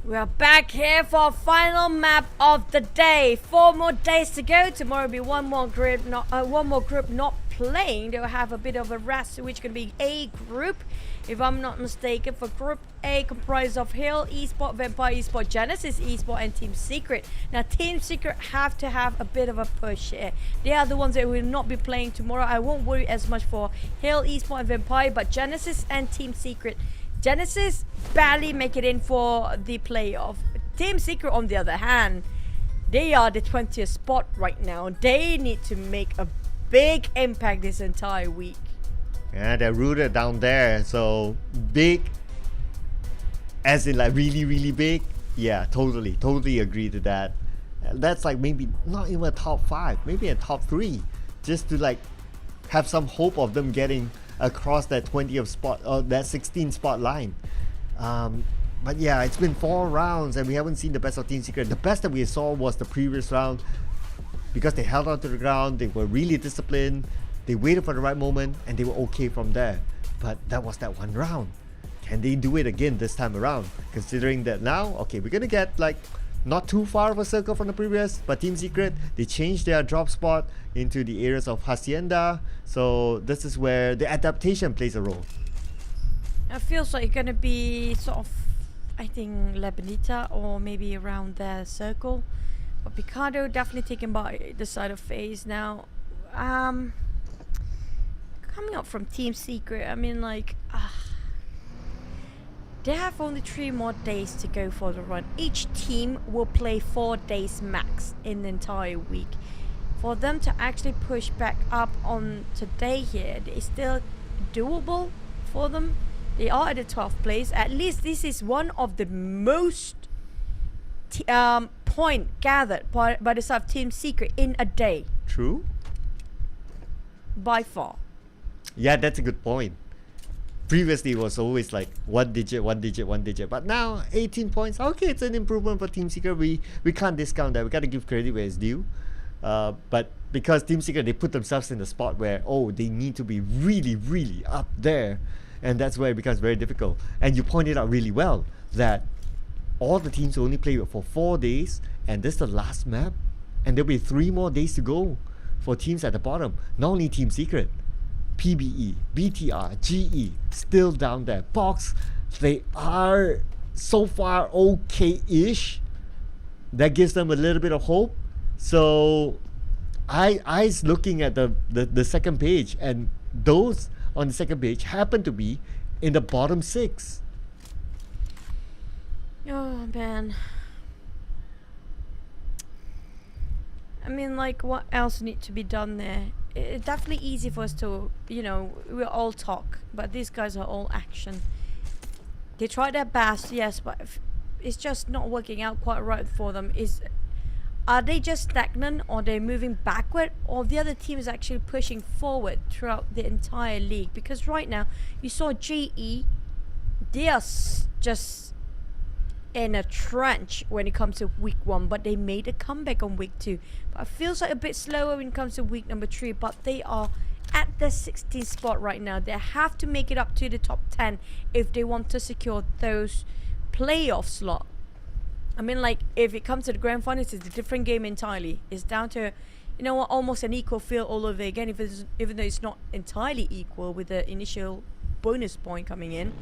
We are back here for our final map of the day. 4 more days to go. Tomorrow will be one more group not playing. They'll have a bit of a rest, which can be A group, if I'm not mistaken. For Group A, comprised of Hill Esports, Vampire Esports, Genesis Esports, and Team Secret. Now, Team Secret have to have a bit of a push here. They are the ones that will not be playing tomorrow. I won't worry as much for Hill Esports and Vampire, but Genesis and Team Secret. Genesis barely make it in for the playoff. Team Secret, on the other hand, they are the 20th spot right now. They need to make a big impact this entire week. Yeah, they're rooted down there. So big, as in like really, really big. Yeah, totally agree to that. That's like maybe not even a top 5, maybe a top 3, just to like have some hope of them getting across that 20th spot or that 16 spot line. But yeah, it's been 4 rounds and we haven't seen the best of Team Secret. The best that we saw was the previous round, because they held on to the ground, they were really disciplined, they waited for the right moment, and they were okay from there. But that was that one round. Can they do it again this time around? Considering that now, okay, we're gonna get like not too far of a circle from the previous, but Team Secret, they changed their drop spot into the areas of Hacienda. So this is where the adaptation plays a role. It feels like it's going to be sort of I think Lebanita or maybe around their circle. But Picardo definitely taken by the side of FaZe now. Coming up from Team Secret, I mean, like, they have only 3 more days to go for the run. Each team will play 4 days max in the entire week. For them to actually push back up on today here, it's still doable for them. They are at the 12th place. At least this is one of the most point gathered by the side of Team Secret in a day. True. By far. Yeah, that's a good point. Previously, it was always like 1 digit, 1 digit, 1 digit. But now, 18 points. Okay, it's an improvement for Team Secret. We can't discount that. We got to give credit where it's due. But because Team Secret, they put themselves in the spot where, they need to be really, really up there. And that's where it becomes very difficult. And you pointed out really well that all the teams only play for 4 days. And this is the last map. And there'll be 3 more days to go for teams at the bottom. Not only Team Secret. PBE, BTR, GE, still down there. Box, they are so far okay-ish. That gives them a little bit of hope. So, I's looking at the second page, and those on the second page happen to be in the bottom 6. Oh, man. I mean, like, what else needs to be done there? It's definitely easy for us to, we're all talk, but these guys are all action. They try their best, yes, but it's just not working out quite right for them. Are they just stagnant, or they're moving backward, or the other team is actually pushing forward throughout the entire league? Because right now, you saw GE, they are just in a trench when it comes to week 1, but they made a comeback on week 2. But it feels like a bit slower when it comes to week number 3, but they are at the 16th spot right now. They have to make it up to the top 10 if they want to secure those playoff slot. I mean, like, if it comes to the grand finals, it's a different game entirely. It's down to, almost an equal field all over again, even though it's not entirely equal with the initial bonus point coming in.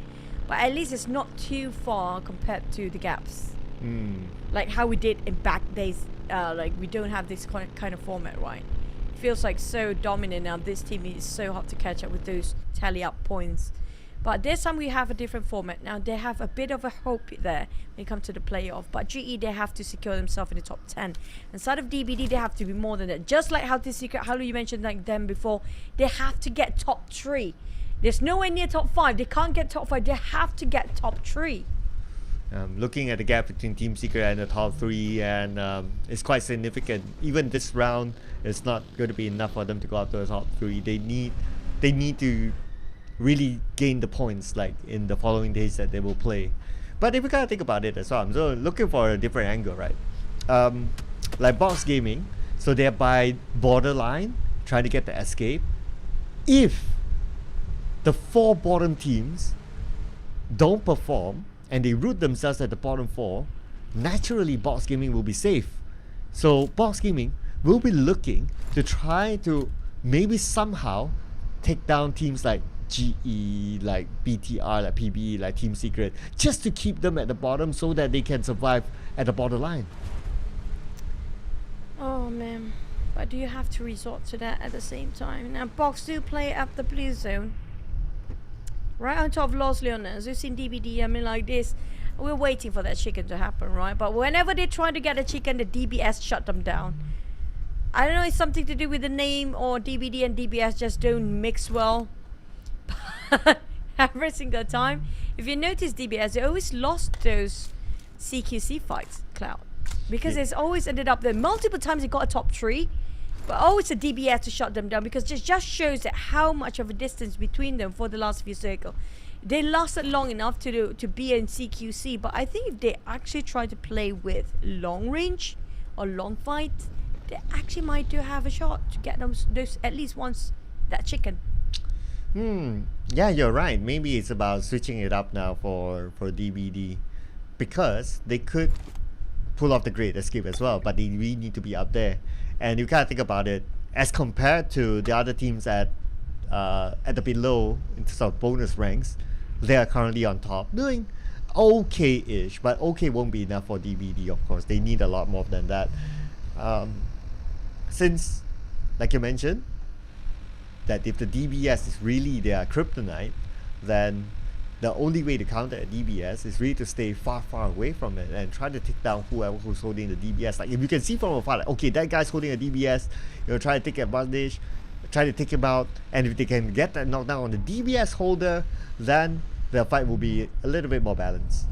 But at least it's not too far compared to the gaps. Like how we did in back days. Like, we don't have this kind of format, right? It feels like so dominant now. This team is so hard to catch up with those tally up points. But this time we have a different format. Now they have a bit of a hope there when it comes to the playoff. But GE, they have to secure themselves in the top 10. Inside of DBD, they have to be more than that. Just like how the Secret, how you mentioned like them before, they have to get top 3. There's nowhere near top 5. They can't get top 5. They have to get top 3. Looking at the gap between Team Secret and the top 3, and it's quite significant. Even this round, it's not going to be enough for them to go up to the top 3. They need to really gain the points like in the following days that they will play. But if we gotta think about it as well, I'm so looking for a different angle, right? Like Box Gaming, so they're by borderline trying to get the escape. If the 4 bottom teams don't perform and they root themselves at the bottom 4, naturally Box Gaming will be safe. So Box Gaming will be looking to try to maybe somehow take down teams like GE, like BTR, like PBE, like Team Secret, just to keep them at the bottom so that they can survive at the borderline. Oh man, but do you have to resort to that at the same time? Now Box do play up the blue zone, right on top of Los Leones. We've seen DBD, I mean, like this, we're waiting for that chicken to happen, right? But whenever they try to get a chicken, the DBS shut them down. I don't know, it's something to do with the name, or DBD and DBS just don't mix well. Every single time, if you notice DBS, they always lost those CQC fights, Cloud, because it's always ended up there. Multiple times they got a top 3, but always a DBS to shut them down, because it just shows that how much of a distance between them for the last few circles. They lasted long enough to be in CQC, but I think if they actually try to play with long range or long fight, they actually might do have a shot to get those at least once that chicken. Yeah, you're right. Maybe it's about switching it up now for DBD, because they could pull off the great escape as well, but they really need to be up there. And you gotta think about it as compared to the other teams at the below in terms of bonus ranks. They are currently on top, doing okay-ish, but okay won't be enough for DBD, of course. They need a lot more than that. Since, like you mentioned, that if the DBS is really their kryptonite, then the only way to counter a DBS is really to stay far away from it and try to take down who's holding the DBS. Like if you can see from afar, like, okay, that guy's holding a DBS, try to take advantage, try to take him out, and if they can get that knockdown on the DBS holder, then the fight will be a little bit more balanced.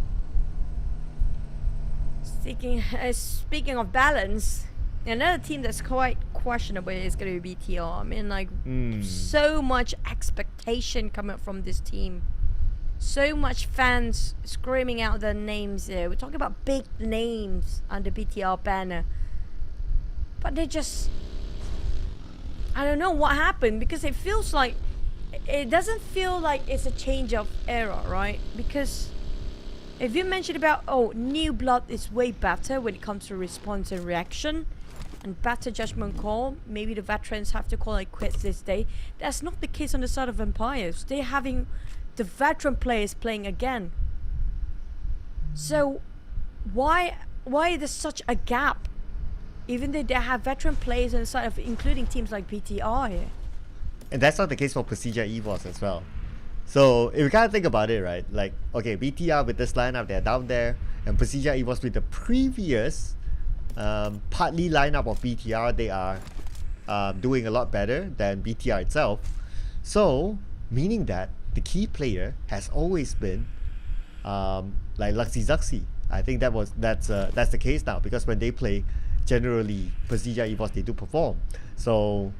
Speaking of balance, another team that's quite questionable is going to be BTR. I mean, like, so much expectation coming from this team. So much fans screaming out their names here. We're talking about big names under BTR banner. But they just... I don't know what happened, because it feels like... It doesn't feel like it's a change of era, right? Because if you mentioned about, oh, new blood is way better when it comes to response and reaction, and better judgment call, maybe the veterans have to call it quits this day. That's not the case on the side of Vampires. They're having the veteran players playing again. So why is there such a gap? Even though they have veteran players on the side of, including teams like BTR here. And that's not the case for Precision Esports as well. So if you kind of think about it, right? Like, okay, BTR with this lineup, they're down there, and Precision Esports with the previous partly lineup of BTR, they are doing a lot better than BTR itself. So meaning that the key player has always been like Luxy Zuxi. I think that's the case now, because when they play, generally Precision Esports, they do perform. So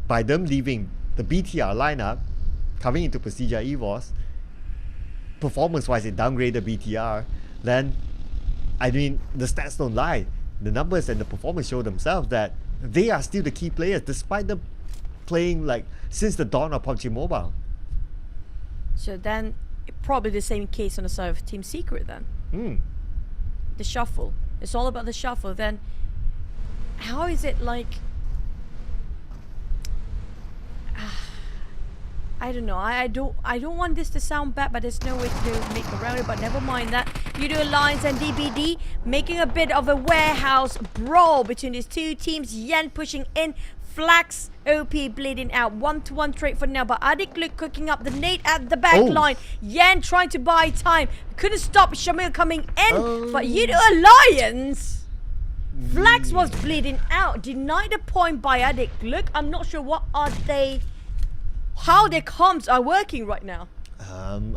by them leaving the BTR lineup, coming into Precision Esports, performance-wise it downgraded BTR, then I mean the stats don't lie. The numbers and the performance show themselves that they are still the key players despite them playing like since the dawn of PUBG Mobile. So then probably the same case on the side of Team Secret then. The shuffle. It's all about the shuffle. Then how is it like... I don't know. I don't want this to sound bad, but there's no way to make around it. But never mind that. Udo Alliance and DBD making a bit of a warehouse brawl between these two teams. Yen pushing in, Flax OP bleeding out. 1-to-1 trade for now, but Adik Luke cooking up the nade at the back line. Yen trying to buy time. Couldn't stop Shamil coming in, but Udo Alliance. Flax was bleeding out. Denied a point by Adik Luke. I'm not sure what are they... how their comms are working right now.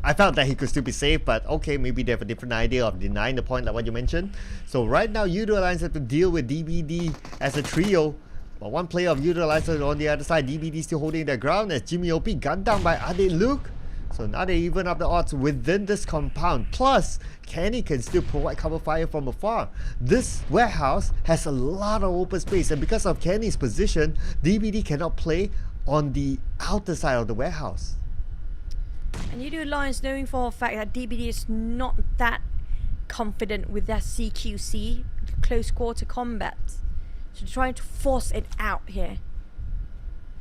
I felt that he could still be safe, but okay, maybe they have a different idea of denying the point like what you mentioned. So right now, Udo Alliance have to deal with DBD as a trio. But one player of Udo Alliance on the other side, DBD still holding their ground as Jimmy OP gunned down by Ade Luke. So now they even up the odds within this compound. Plus, Kenny can still provide cover fire from afar. This warehouse has a lot of open space, and because of Kenny's position, DBD cannot play on the outer side of the warehouse. And Udo Alliance knowing for a fact that DBD is not that confident with their CQC, close quarter combat. So trying to force it out here.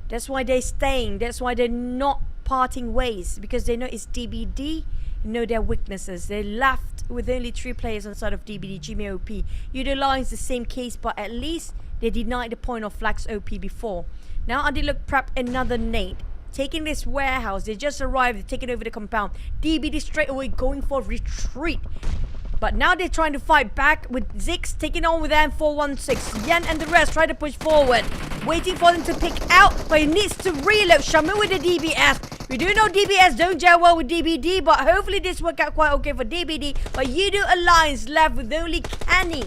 That's why they're staying. That's why they're not parting ways, because they know it's DBD, know their weaknesses. They left with only 3 players on the side of DBD, Jimmy OP. Udo Alliance the same case, but at least they denied the point of Flax OP before. Now Adi look prep another nade. Taking this warehouse. They just arrived. They're taking over the compound. DBD straight away going for retreat. But now they're trying to fight back with Zix taking on with M416. Yen and the rest try to push forward. Waiting for them to pick out. But he needs to reload. Shamu with the DBS. We do know DBS don't gel well with DBD. But hopefully this worked out quite okay for DBD. But Udo Alliance left with only Kenny.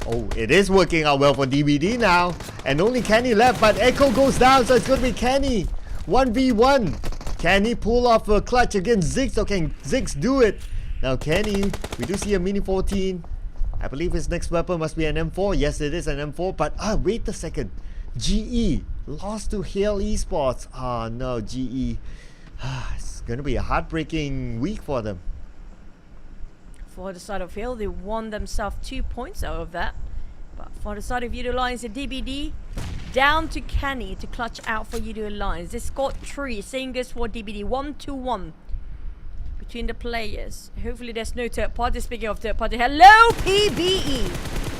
Oh, it is working out well for DBD now. And only Kenny left, but Echo goes down, so it's going to be Kenny. 1v1. Kenny pull off a clutch against Ziggs, or can Ziggs do it? Now Kenny, we do see a Mini 14. I believe his next weapon must be an M4. Yes, it is an M4, but wait a second. GE lost to Hale Esports. Oh no, GE. It's going to be a heartbreaking week for them. For the side of Hale, they won themselves 2 points out of that. But for the side of Udo Alliance, the DBD down to Kenny to clutch out for Udo Alliance. They scored 3. Same goes for DBD. 1-2-1 between the players. Hopefully there's no third party. Speaking of third party, hello PBE.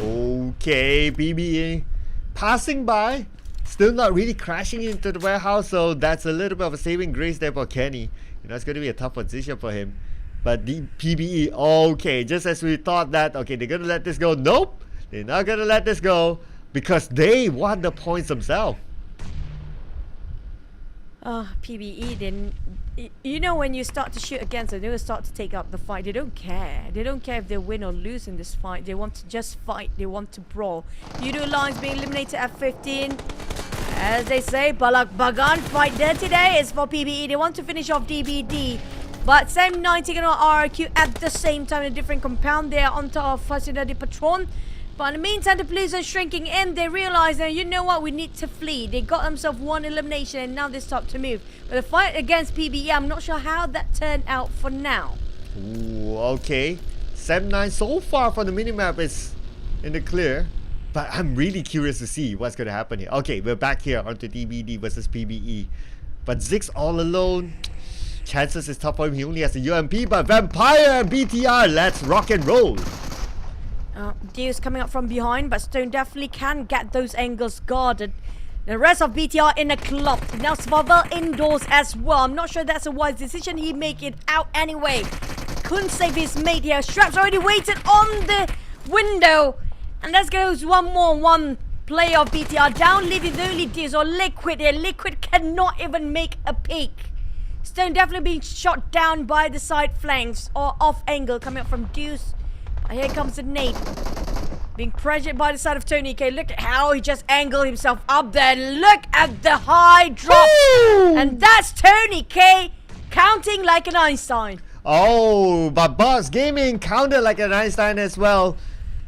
Okay, PBE passing by, still not really crashing into the warehouse, so that's a little bit of a saving grace there for Kenny. You know, it's going to be a tough position for him. But the PBE, okay, just as we thought that, okay, they're going to let this go. Nope, they're not going to let this go because they want the points themselves. PBE, then you know when you start to shoot against them, they will start to take up the fight. They don't care. They don't care if they win or lose in this fight. They want to just fight. They want to brawl. Yudo Lions being eliminated at 15. As they say, Balak Bagan fight there today is for PBE. They want to finish off DBD. But same 9 taking on RRQ at the same time in a different compound. They are on top of Fascinati Patron. But in the meantime, the police are shrinking in. They realize that, you know what, we need to flee. They got themselves one elimination and now they start to move. But the fight against PBE, I'm not sure how that turned out for now. Ooh, okay. 7-9 so far from the minimap is in the clear. But I'm really curious to see what's going to happen here. Okay, we're back here onto DBD versus PBE. But Ziggs all alone. Chances is tough for him. He only has a UMP. But Vampire and BTR, let's rock and roll. Deus coming up from behind, but Stone definitely can get those angles guarded. The rest of BTR in a club. Now Svavel indoors as well. I'm not sure that's a wise decision. He make it out anyway. Couldn't save his mate here. Straps already waited on the window. And let's go one player of BTR down, leaving only Deus or Liquid here. Liquid cannot even make a peek. Stone definitely being shot down by the side flanks or off angle coming up from Deus. Here comes the nade. Being pressured by the side of Tony K. Look at how he just angled himself up there. Look at the high drop. Woo! And that's Tony K counting like an Einstein. Oh, but Boss Gaming counted like an Einstein as well.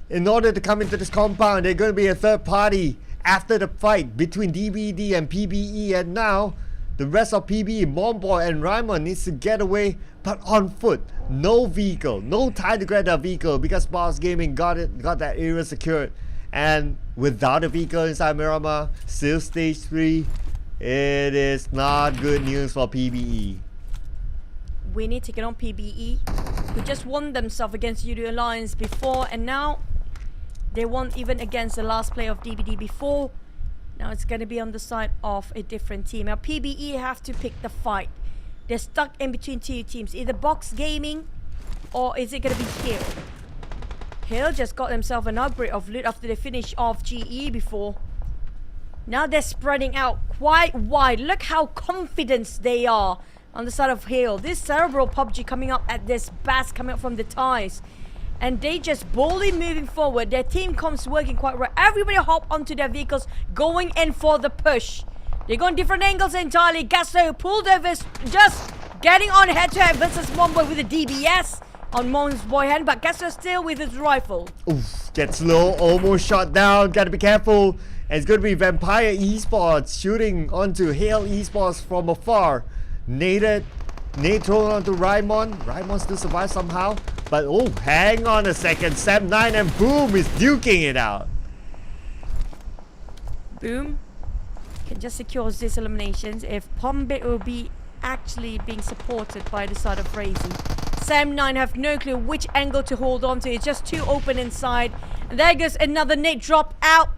In order to come into this compound, they're going to be a third party after the fight between DBD and PBE. And now, the rest of PBE, Momboy and Raimon needs to get away, but on foot. No vehicle, no time to grab that vehicle because Boss Gaming got that area secured. And without a vehicle inside Miramar, still stage 3, it is not good news for PBE. Winnie taking on PBE, who just won themselves against Yudu Alliance before, and now they won even against the last player of DBD before. Now it's going to be on the side of a different team. Now PBE have to pick the fight. They're stuck in between two teams, either Box Gaming or is it going to be Hill? Hill just got themselves an upgrade of loot after they finished off GE before. Now they're spreading out quite wide. Look how confident they are on the side of Hill. This Cerebral PUBG coming up at this Bass coming up from the ties. And they just boldly moving forward. Their team comes working quite well. Everybody hop onto their vehicles, going in for the push. They're going different angles entirely. Gasto pulled over, just getting on head-to-head versus Momboy with a DBS on Momboy hand, but Gasto still with his rifle. Oof, gets low, almost shot down. Gotta be careful. And it's gonna be Vampire Esports shooting onto Hale Esports from afar. Nade thrown onto Raimon. Raimon still survives somehow. But oh, hang on a second. Sam9 and Boom is duking it out. Boom can just secure these eliminations if Pombit will be actually being supported by the side of Crazy. Sam9 have no clue which angle to hold on to. It's just too open inside. And there goes another nade drop out.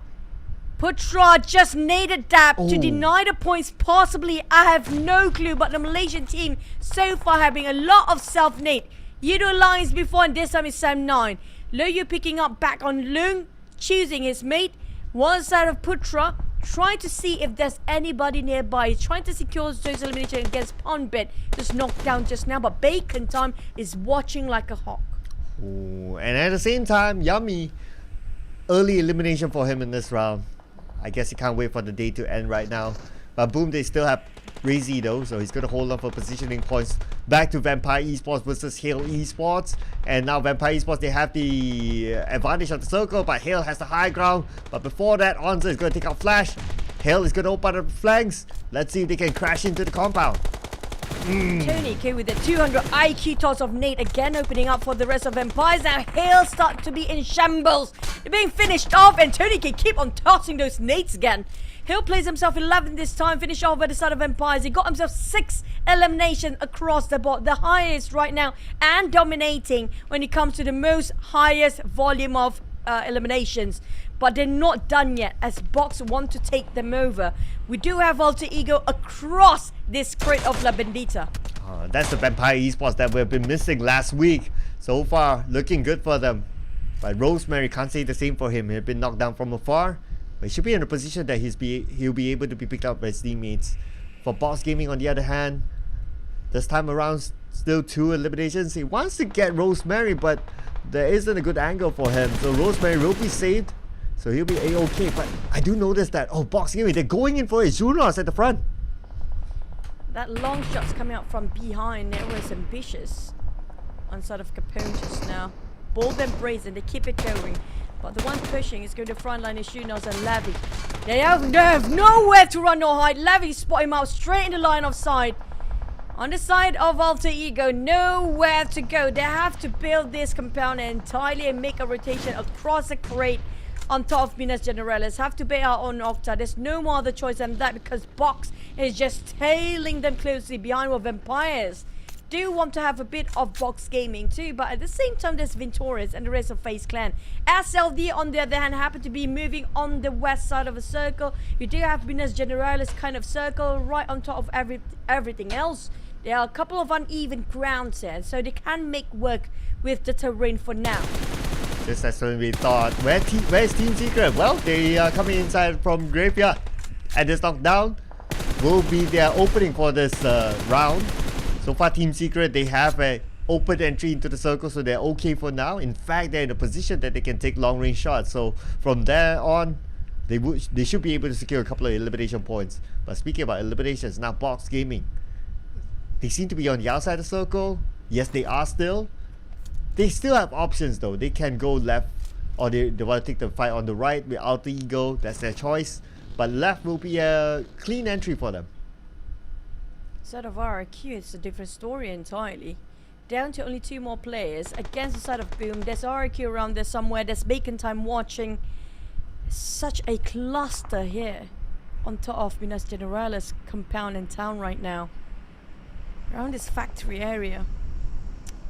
Putra just naded dab to deny the points possibly. I have no clue, but the Malaysian team so far having a lot of self-nade. Yudo lines before, and this time it's Sam9. Loyu picking up back on Lung, choosing his mate. One side of Putra, trying to see if there's anybody nearby. He's trying to secure those elimination against Pondbit. Just knocked down just now, but Bacon Time is watching like a hawk. Ooh, and at the same time, Yummy, early elimination for him in this round. I guess he can't wait for the day to end right now. But Boom, they still have Razy though, so he's going to hold on for positioning points. Back to Vampire Esports versus Hale Esports. And now Vampire Esports, they have the advantage of the circle, but Hale has the high ground. But before that, Onza is going to take out Flash. Hale is going to open up the flanks. Let's see if they can crash into the compound. Tony K with the 200 IQ toss of Nate again opening up for the rest of Vampires. Now Hale start to be in shambles. They're being finished off and Tony K keep on tossing those Nates again. Hill plays himself 11 this time, finish off by the side of Vampires. He got himself 6 eliminations across the board, the highest right now and dominating when it comes to the most highest volume of eliminations. But they're not done yet as Box want to take them over. We do have Alter Ego across this crate of La Bendita. That's the Vampire Esports that we've been missing last week. So far, looking good for them. But Rosemary can't say the same for him. He's been knocked down from afar. But he should be in a position that he'll be able to be picked up by his teammates. For Box Gaming, on the other hand, this time around, still 2 eliminations. He wants to get Rosemary, but there isn't a good angle for him. So Rosemary will be saved. So he'll be A-OK. But I do notice that, Box Gaming, they're going in for his Junos at the front. That long shot's coming out from behind. It was ambitious on side of Capone just now. Bold and brazen, they keep it going. But the one pushing is going to front line is Shunos and Levy. They have nowhere to run or hide. Levy spot him out straight in the line of sight. On the side of Alter Ego, nowhere to go. They have to build this compound entirely and make a rotation across the crate on top of Minas Generalis. Have to bait out on Octa. There's no more other choice than that because Box is just tailing them closely behind with Vampires. Do want to have a bit of Box Gaming too, but at the same time there's Vintorius and the rest of FaZe Clan. SLD on the other hand happen to be moving on the west side of a circle. You do have Minas Generalis kind of circle right on top of everything else. There are a couple of uneven grounds here, so they can make work with the terrain for now. Just as when we thought, where's Team Secret? Well, they are coming inside from Graveyard. And this knockdown will be their opening for this round. So far, Team Secret, they have an open entry into the circle, so they're okay for now. In fact, they're in a position that they can take long-range shots. So from there on, they should be able to secure a couple of elimination points. But speaking about eliminations, now Box Gaming. They seem to be on the outside of the circle. Yes, they are still. They still have options though. They can go left, or they want to take the fight on the right with Alter Ego. That's their choice. But left will be a clean entry for them. Side of RRQ, it's a different story entirely. Down to only 2 more players against the side of Boom. There's RRQ around there somewhere. There's Bacon Time watching. Such a cluster here on top of Minas Generalis compound and town right now. Around this factory area.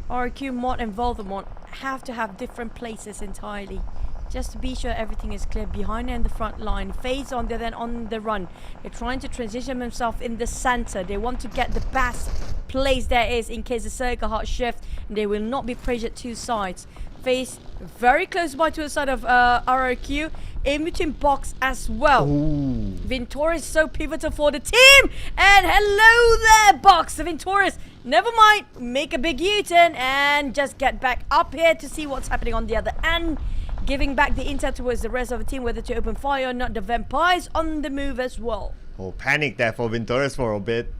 RRQ mod and Voldemort have to have different places entirely. Just to be sure everything is clear behind and the front line. FaZe on there, then on the run. They're trying to transition themselves in the center. They want to get the best place there is in case the circle hard shift. And they will not be pressured 2 sides. FaZe very close by to the side of RRQ. In between Box as well. Vintorius so pivotal for the team. And hello there, Box. The Vintorius, never mind. Make a big U-turn and just get back up here to see what's happening on the other end. Giving back the intel towards the rest of the team, whether to open fire or not. The Vampires on the move as well. Panic there for Vintorius for a bit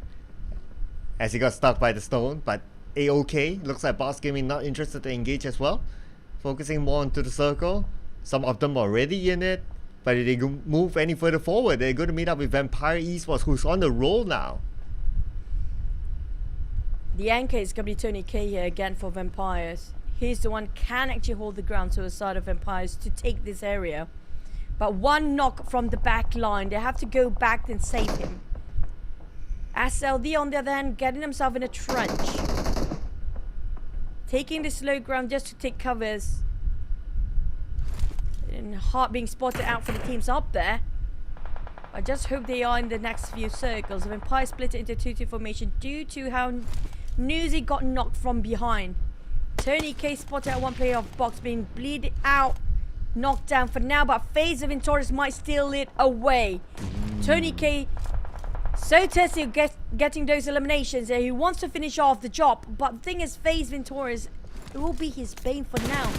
as he got stuck by the stone, but A-OK. Looks like Box Gaming not interested to engage as well. Focusing more onto the circle. Some of them already in it, but if they move any further forward, they're going to meet up with Vampire Esports, who's on the roll now. The anchor is going to be Tony K here again for Vampires. He's the one can actually hold the ground to the side of Vampires to take this area. But one knock from the back line. They have to go back and save him. SLD on the other hand, getting himself in a trench. Taking the slow ground just to take covers. And Hart being spotted out for the teams up there. I just hope they are in the next few circles. The Vampire split it into 2-2 formation due to how Newsy got knocked from behind. Tony K spotted out one player of Box being bleeding out. Knocked down for now, but FaZe of Vintorius might steal it away. Tony K so thirsty of getting those eliminations there. He wants to finish off the job. But the thing is, FaZe Vintorius, it will be his bane for now.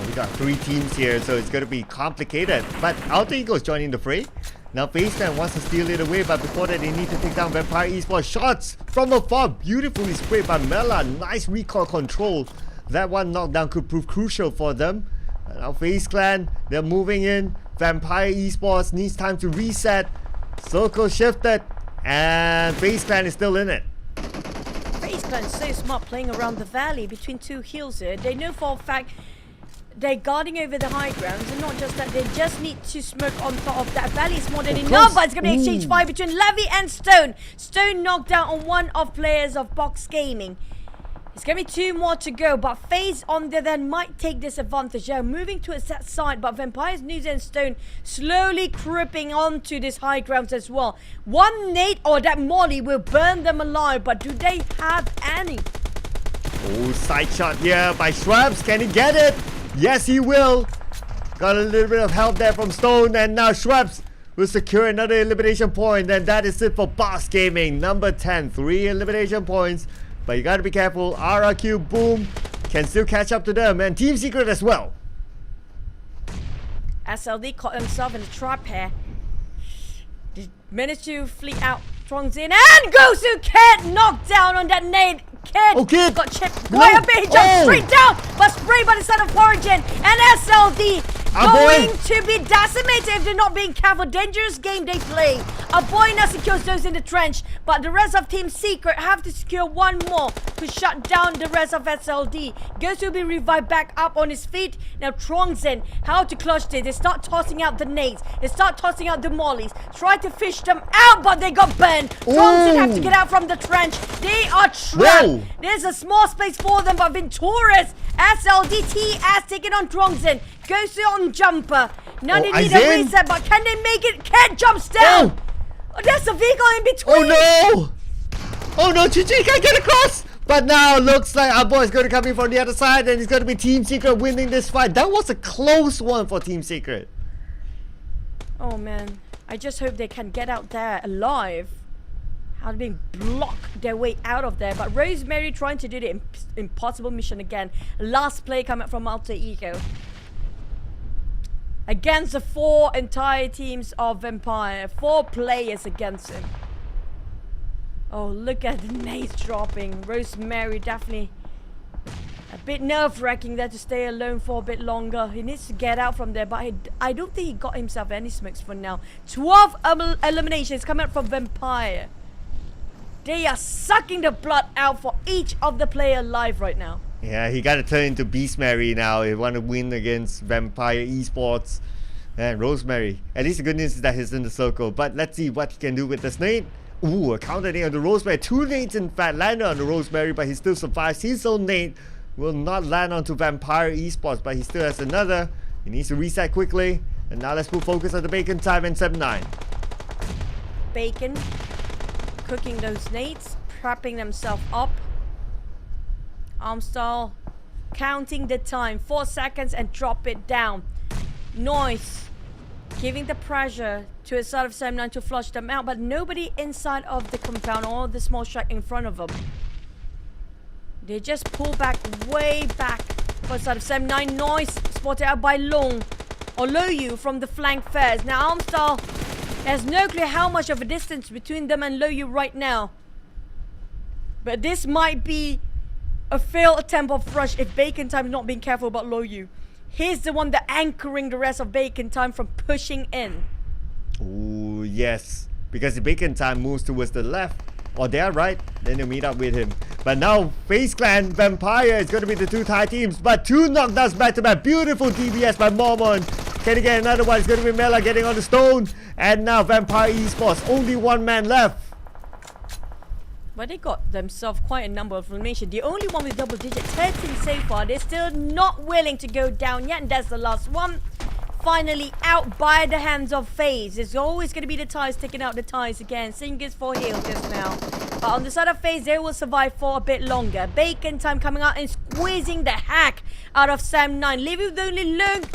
We got 3 teams here, so it's going to be complicated. But Alter Ego is joining the fray. Now FaZe Clan wants to steal it away, but before that they need to take down Vampire Esports. Shots from afar, beautifully sprayed by Mela. Nice recoil control. That one knockdown could prove crucial for them. Now FaZe Clan, they're moving in. Vampire Esports needs time to reset. Circle shifted, and FaZe Clan is still in it. Clan is so smart playing around the valley between two hills here. They know for a fact they're guarding over the high grounds, and not just that, they just need to smoke on top of that valley. It's more than enough, but it's going to be exchange fire between Levy and Stone. Stone knocked down on one of players of Box Gaming. It's going to be two more to go, but FaZe on the other hand might take this advantage. They're moving towards that side, but Vampires, News and Stone slowly creeping onto this high grounds as well. One nade or that molly will burn them alive, but do they have any? Oh, side shot here by Schwabs. Can he get it? Yes, he will. Got a little bit of help there from Stone, and now Schwabs will secure another elimination point, and that is it for Boss Gaming. Number 10, 3 elimination points. But you gotta be careful. RRQ, Boom can still catch up to them, and Team Secret as well. SLD caught himself in a trap here. They managed to flee out. Trongs in and goes to Kid. Knocked down on that nade. Kid got chipped quite a bit. He jumped straight down, but sprayed by the son of Origin. And SLD going to be decimated if they're not being careful. Dangerous game they play. Aboyna secures those in the trench, but the rest of Team Secret have to secure one more to shut down the rest of SLD. Goes to be revived back up on his feet. Now Trongzen, how to clutch this? They start tossing out the nades. They start tossing out the mollies. Try to fish them out, but they got burned. Trongzen have to get out from the trench. They are trapped. There's a small space for them, but Venturas, SLDT has taken on Trongzen. Goes to on jumper. Now they need a reset, but can they make it? Kid jumps down. Oh, there's a vehicle in between. Oh no! Oh no, Chichi can't get across! But now looks like our boy is going to come in from the other side, and it's going to be Team Secret winning this fight. That was a close one for Team Secret. Oh man, I just hope they can get out there alive. How to being block their way out of there, but Rosemary trying to do the impossible mission again. Last play coming from Alter Ego against the 4 entire teams of Vampire. 4 players against him. Oh, look at the nades dropping. Rosemary definitely a bit nerve-wracking there to stay alone for a bit longer. He needs to get out from there, but I don't think he got himself any smokes for now. 12 eliminations coming from Vampire. They are sucking the blood out for each of the player alive right now. Yeah, he got to turn into Beast Mary now if he want to win against Vampire Esports. And Rosemary, at least the good news is that he's in the circle. But let's see what he can do with this nade. Ooh, a counter nade on the Rosemary. 2 nades in fact landed on the Rosemary, but he still survives. His own nade will not land onto Vampire Esports, but he still has another. He needs to reset quickly. And now let's put focus on the Bacon time and 7-9. Bacon cooking those nades, prepping themselves up. Armstall counting the time, 4 seconds, and drop it down. Noise giving the pressure to a side of 7-9 to flush them out, but nobody inside of the compound or the small shack in front of them. They just pull back, way back for side of 7-9. Noise spotted out by Long or Loyu from the flank first. Now Armstall has no clue how much of a distance between them and Loyu right now, but this might be a failed attempt of rush if Bacon Time is not being careful about Loyu. He's the one that anchoring the rest of Bacon Time from pushing in. Oh yes, because the Bacon Time moves towards the left or their right, then they meet up with him. But now FaZe Clan Vampire is going to be the 2 Thai teams, but 2 knockdowns back to back. Beautiful DBS by Mormon. Can he get another one? It's going to be Mela getting on the stone. And now Vampire Esports, only 1 man left. But they got themselves quite a number of eliminations. The only one with double digit 13 so far. They're still not willing to go down yet, and that's the last one. Finally out by the hands of FaZe. It's always going to be the Ties taking out the Ties again. Singers for heal just now. But on the side of FaZe, they will survive for a bit longer. Bacon Time coming out and squeezing the hack out of Sam9. Leaving with only Lung.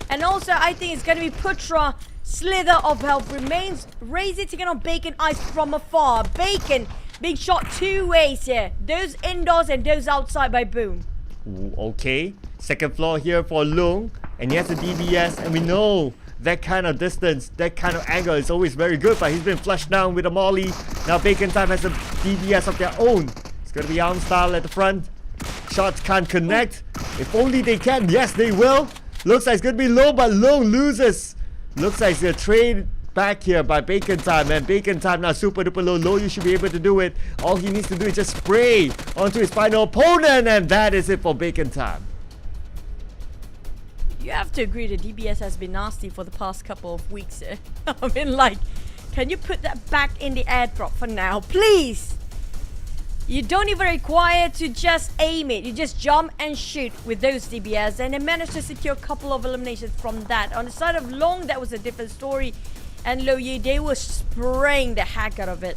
And also, I think it's going to be Putra. Slither of health remains. Razy taking on Bacon Ice from afar. Bacon being shot 2 ways here. Those indoors and those outside by Boom. Ooh, okay. Second floor here for Lung. And he has a DBS. And we know that kind of distance, that kind of angle is always very good. But he's been flushed down with a molly. Now Bacon Time has a DBS of their own. It's going to be arm style at the front. Shots can't connect. If only they can. Yes, they will. Looks like it's going to be low, but Lung loses. Looks like it's a trade back here by Bacon Time, and Bacon Time now super duper low. Low, you should be able to do it. All he needs to do is just spray onto his final opponent, and that is it for Bacon Time. You have to agree the DBS has been nasty for the past couple of weeks. I mean, like, can you put that back in the airdrop for now, please? You don't even require to just aim it. You just jump and shoot with those DBS, and they managed to secure a couple of eliminations from that. On the side of Long, that was a different story, and Low Yi, they were spraying the heck out of it.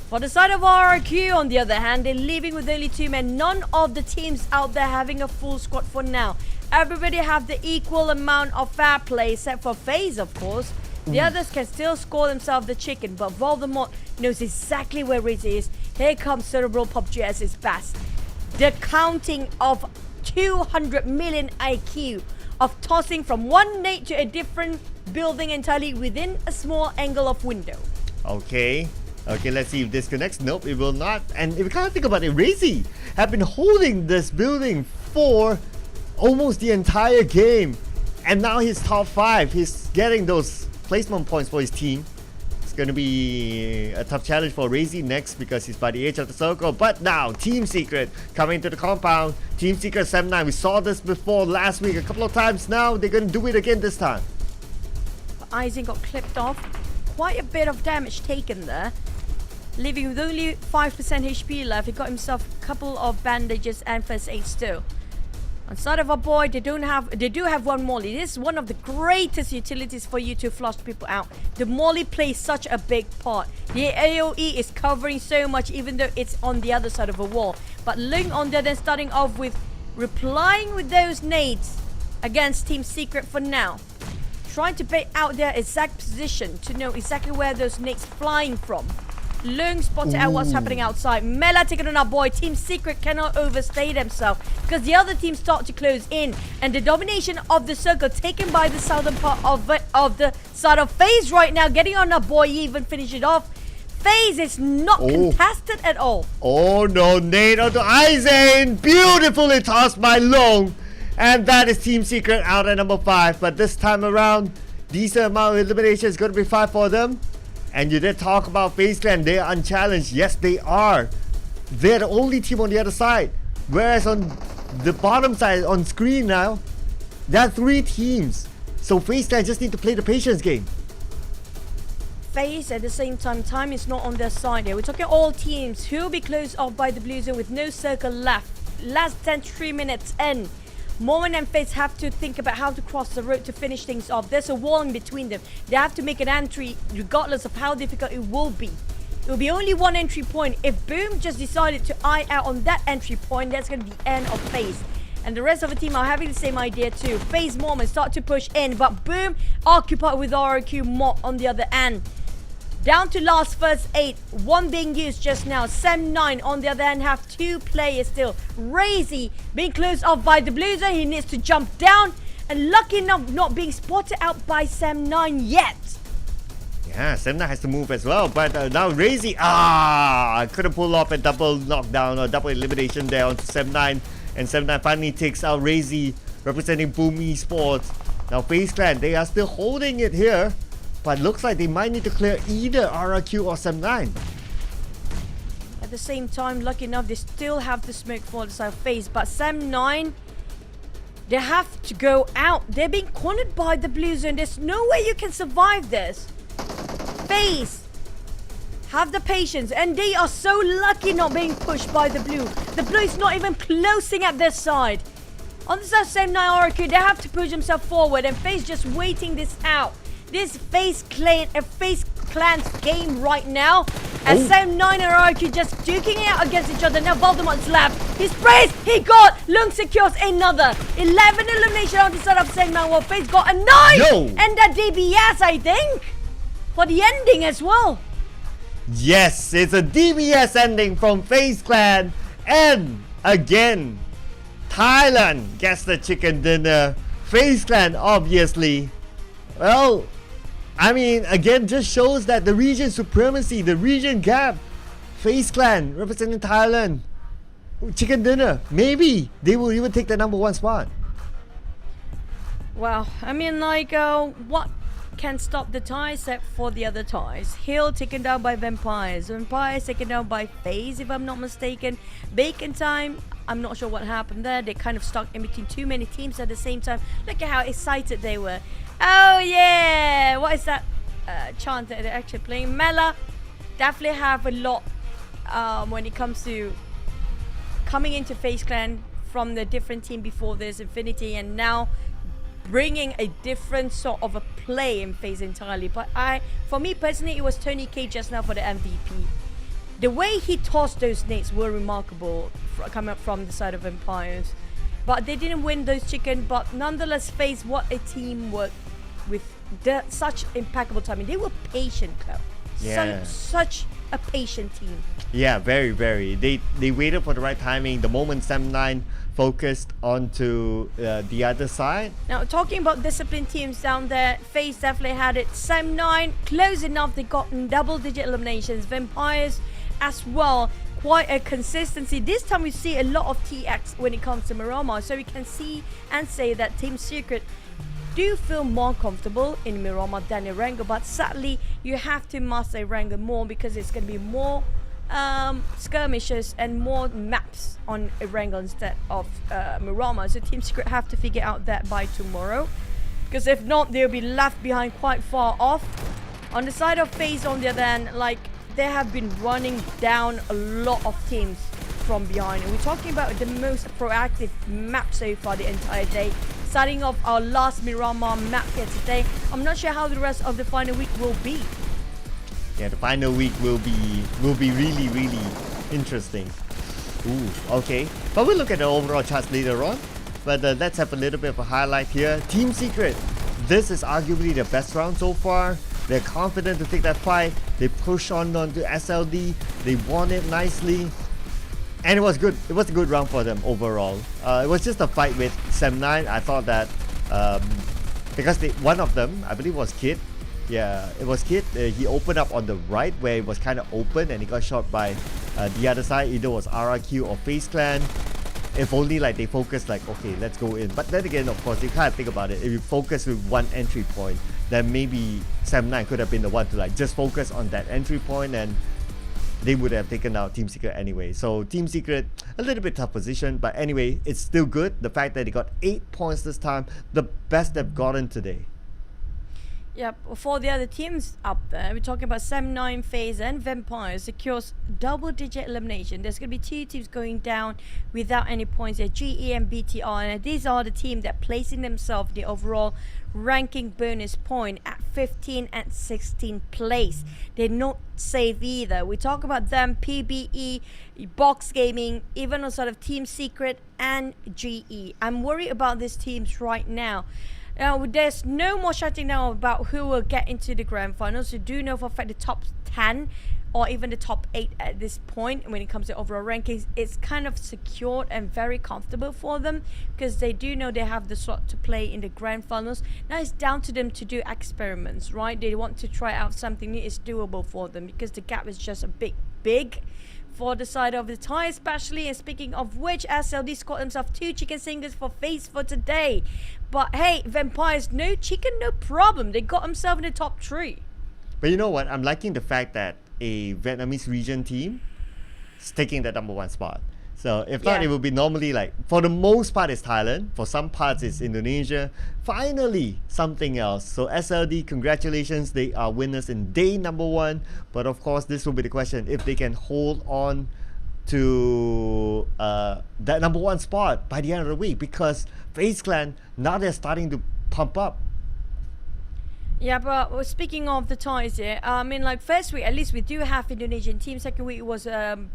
For the side of RRQ, on the other hand, they're leaving with only 2 men. None of the teams out there having a full squad for now. Everybody have the equal amount of fair play, except for FaZe, of course. The others can still score themselves the chicken, but Voldemort knows exactly where it is. Here comes Cerebral PUBG at its best. The counting of 200 million IQ of tossing from one nade to a different building entirely within a small angle of window. Okay, let's see if this connects. Nope, it will not. And if you kind of think about it, Razy have been holding this building for almost the entire game. And now he's top 5. He's getting those placement points for his team. It's going to be a tough challenge for Razy next because he's by the edge of the circle. But now, Team Secret coming to the compound. Team Secret 7-9. We saw this before last week a couple of times now. They're going to do it again this time. Aizen got clipped off. Quite a bit of damage taken there. Leaving with only 5% HP left. He got himself a couple of bandages and first aid still. On side of our boy, they do have one molly. This is one of the greatest utilities for you to flush people out. The molly plays such a big part. The AoE is covering so much even though it's on the other side of a wall. But Lung on there then starting off with replying with those nades against Team Secret for now. Trying to bait out their exact position to know exactly where those nades flying from. Lung spotted out what's happening outside. Mela taking on our boy. Team Secret cannot overstay themselves because the other teams start to close in, and the domination of the circle taken by the southern part of the side of FaZe right now, getting on our boy. Even finish it off. FaZe is not contested at all. Oh no, nade onto Aizen. Beautifully tossed by Long. And that is Team Secret out at number 5. But this time around, decent amount of elimination is going to be 5 for them. And you did talk about FaZe Clan. They are unchallenged. Yes, they are. They're the only team on the other side. Whereas on the bottom side on screen now, there are 3 teams. So FaZe Clan just need to play the patience game. FaZe at the same time is not on their side here. We're talking all teams who will be closed off by the blue zone with no circle left. Last 3 minutes in. Moment and FaZe have to think about how to cross the road to finish things off. There's a wall in between them. They have to make an entry regardless of how difficult it will be. It will be only one entry point. If Boom just decided to eye out on that entry point, that's going to be the end of FaZe. And the rest of the team are having the same idea too. FaZe Moment start to push in, but Boom occupied with RRQ Mott on the other end. Down to last first 8. 1 being used just now. Sem9 on the other hand have 2 players still. Razy being closed off by the Blues. He needs to jump down. And lucky enough not being spotted out by Sem9 yet. Yeah, Sem9 has to move as well. But now Razy, couldn't pull off a double knockdown or double elimination there onto Sem9. And Sem9 finally takes out Razy representing Boom Esports. Now FaZe Clan, they are still holding it here. But looks like they might need to clear either RRQ or Sem9. At the same time, lucky enough, they still have the smoke for the side of FaZe. But Sem9, they have to go out. They're being cornered by the blue zone. There's no way you can survive this. FaZe have the patience, and they are so lucky not being pushed by the blue. The blue is not even closing at their side. On the side of Sem9 RRQ, they have to push themselves forward, and FaZe just waiting this out. This FaZe Clan's game right now. As Sem9 and RRQ just duking it out against each other. Now Voldemort's left. He sprays. He got. Lung secures another. 11 elimination on the side of Sem9. Well, FaZe got a 9. And a DBS, I think. For the ending as well. Yes, it's a DBS ending from FaZe Clan. And again, Thailand gets the chicken dinner. FaZe Clan, obviously. Well, I mean, again, just shows that the region supremacy, the region gap. FaZe Clan representing Thailand. Chicken dinner. Maybe they will even take the #1 spot. Well, I mean, like, what can stop the tie set for the other ties. Hill taken down by Vampires. Vampires taken down by FaZe, if I'm not mistaken. Bacon Time, I'm not sure what happened there. They kind of stuck in between too many teams at the same time. Look at how excited they were. Oh yeah! What is that chant that they're actually playing? Mela definitely have a lot when it comes to coming into FaZe Clan from the different team before this, Infinity, and now bringing a different sort of a play in FaZe entirely. But for me personally, it was Tony K just now for the MVP. The way he tossed those nades were remarkable coming up from the side of Empires. But they didn't win those chicken, but nonetheless FaZe, what a team worked with such impeccable timing. They were patient, Cloud. Yeah. Such a patient team. Yeah, very, very. They waited for the right timing. The moment Sam9 focused onto the other side. Now, talking about disciplined teams down there, FaZe definitely had it. Sam9, close enough. They got double-digit eliminations. Vampires as well. Quite a consistency. This time we see a lot of TX when it comes to Miramar. So we can see and say that Team Secret do feel more comfortable in Miramar than Erangel, but sadly you have to master Erangel more because it's going to be more skirmishes and more maps on Erangel instead of Miramar. So Team Secret have to figure out that by tomorrow, because if not they'll be left behind quite far off. On the side of FaZe, on the other hand, like, they have been running down a lot of teams from behind, and we're talking about the most proactive map so far the entire day. Starting off our last Miramar map here today. I'm not sure how the rest of the final week will be. Yeah, the final week will be really, really interesting. Ooh, okay. But we'll look at the overall charts later on. But let's have a little bit of a highlight here. Team Secret, this is arguably the best round so far. They're confident to take that fight. They push on to SLD. They won it nicely. And it was good. It was a good round for them overall. It was just a fight with Sam9. I thought that because one of them, I believe, was Kid. Yeah, it was Kid. He opened up on the right where it was kind of open, and he got shot by the other side. Either it was RRQ or FaZe Clan. If only like they focused like, okay, let's go in. But then again, of course, you can't think about it. If you focus with one entry point, then maybe Sam9 could have been the one to like just focus on that entry point, and they would have taken out Team Secret anyway. So Team Secret, a little bit tough position, but anyway, it's still good. The fact that they got 8 points this time, the best they've gotten today. Yep, for the other teams up there, we're talking about Sam9, FaZe and Vampires secures double-digit elimination. There's going to be 2 teams going down without any points here, GE and BTR, and these are the teams that placing themselves the overall ranking bonus point at 15 and 16 place. They're not safe either. We talk about them, PBE, Box Gaming, even on sort of Team Secret and GE. I'm worried about these teams right now. Now, there's no more shouting now about who will get into the grand finals. You do know for a fact the top 10 or even the top 8 at this point when it comes to overall rankings, it's kind of secured and very comfortable for them because they do know they have the slot to play in the grand finals. Now it's down to them to do experiments, right? They want to try out something new. It's doable for them because the gap is just a big for the side of the tie especially. And speaking of which, SLD scored himself 2 chicken singles for FaZe for today. But hey, Vampires, no chicken, no problem. They got themselves in the top 3. But you know what? I'm liking the fact that a Vietnamese region team is taking the #1 spot. So if not, it would be normally like, for the most part it's Thailand, for some parts it's Indonesia. Finally, something else. So SLD, congratulations, they are winners in day #1. But of course, this will be the question, if they can hold on to that #1 spot by the end of the week, because FaZe Clan, now they're starting to pump up. Yeah, but speaking of the ties here, I mean, like, first week, at least we do have Indonesian team. Second week, it was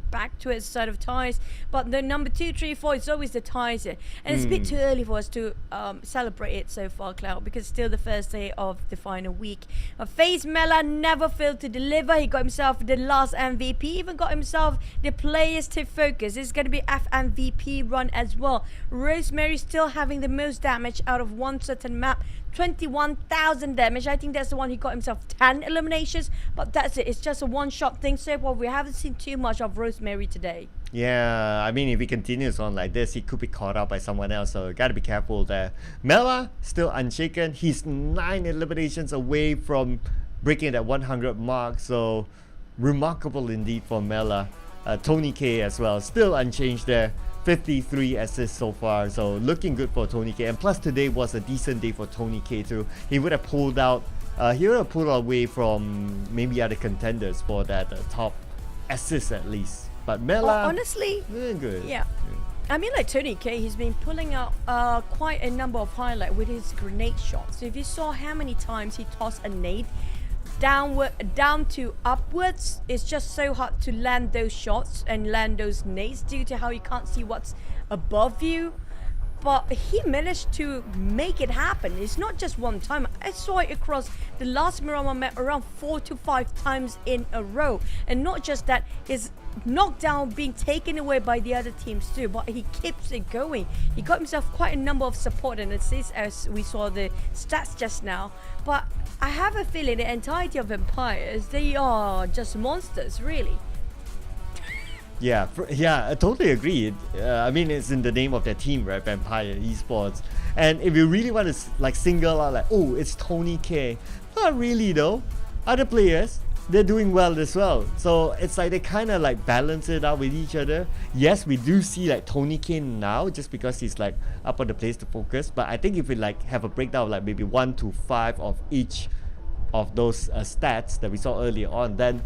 back to its side of ties. But the number 2, 3, 4, it's always the ties here. And it's a bit too early for us to celebrate it so far, Cloud, because it's still the first day of the final week. FaZe Mela never failed to deliver. He got himself the last MVP, even got himself the players to focus. It's going to be FMVP run as well. Rosemary still having the most damage out of one certain map. 21,000 damage. I think that's the one he got himself 10 eliminations, but that's it. It's just a one-shot thing. So far, we haven't seen too much of Rosemary today. Yeah, I mean, if he continues on like this, he could be caught up by someone else, so gotta be careful there. Mela, still unshaken. He's 9 eliminations away from breaking that 100 mark, so remarkable indeed for Mela. Tony K as well, still unchanged there. 53 assists so far, so looking good for Tony K. And plus today was a decent day for Tony K too. He would have pulled out, away from maybe other contenders for that top assist at least. But Mela, honestly, doing good. Yeah. I mean, like Tony K, he's been pulling out quite a number of highlights with his grenade shots. So if you saw how many times he tossed a nade down to upwards, it's just so hard to land those shots and land those nades due to how you can't see what's above you. But he managed to make it happen. It's not just one time. I saw it across the last Miramar map around 4 to 5 times in a row. And not just that, his knockdown being taken away by the other teams too, but he keeps it going. He got himself quite a number of support and assists, as we saw the stats just now. But I have a feeling the entirety of Vampires, they are just monsters, really. Yeah, I totally agree. I mean, it's in the name of their team, right? Vampire Esports. And if you really want to like single out, like, oh, it's Tony K. Not really though. Other players, they're doing well as well. So it's like they kind of like balance it out with each other. Yes, we do see like Tony K now just because he's like up on the place to focus. But I think if we like have a breakdown of like maybe 1 to 5 of each of those stats that we saw earlier on, then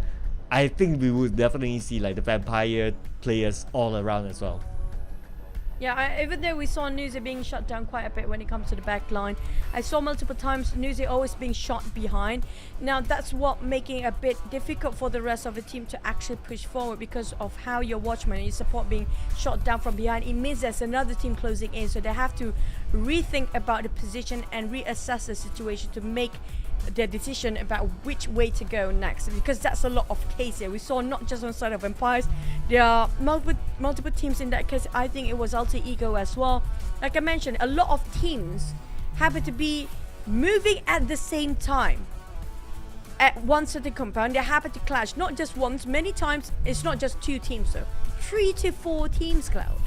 I think we would definitely see like the Vampire players all around as well. Yeah, even though we saw Nuzi being shut down quite a bit when it comes to the back line, I saw multiple times Nuzi always being shot behind. Now that's what making it a bit difficult for the rest of the team to actually push forward because of how your watchman and your support being shot down from behind. It means there's another team closing in, so they have to rethink about the position and reassess the situation to make their decision about which way to go next, because that's a lot of case here. We saw not just on the side of Empires, there are multiple teams in that case. I think it was Alter Ego as well. Like I mentioned, a lot of teams happen to be moving at the same time at one certain compound. They happen to clash, not just once, many times. It's not just 2 teams though, 3 to 4 teams, Cloud.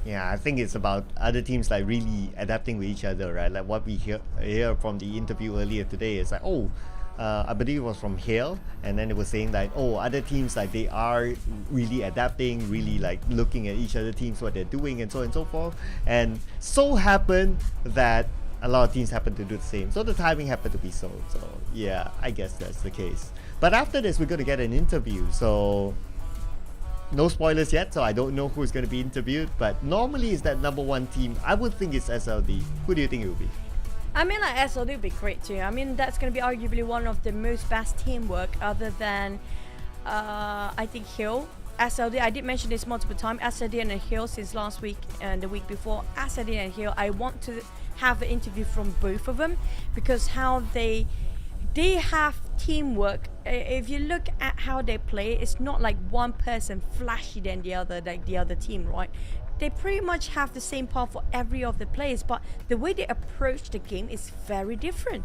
Yeah, I think it's about other teams like really adapting with each other, right? Like what we hear from the interview earlier today is like, I believe it was from Hale, and then it was saying like, other teams like they are really adapting, really like looking at each other teams, what they're doing, and so on and so forth. And so happened that a lot of teams happen to do the same. So the timing happened to be so. So yeah, I guess that's the case. But after this, we're going to get an interview. So no spoilers yet, so I don't know who's going to be interviewed, but normally it's that number 1 team. I would think it's SLD. Who do you think it will be? I mean, like SLD would be great too. I mean, that's going to be arguably one of the most best teamwork other than, I think, Hill. SLD, I did mention this multiple times. SLD and Hill since last week and the week before. SLD and Hill, I want to have an interview from both of them because how they have teamwork. If you look at how they play, it's not like one person flashy than the other, like the other team, right? They pretty much have the same path for every of the players, but the way they approach the game is very different.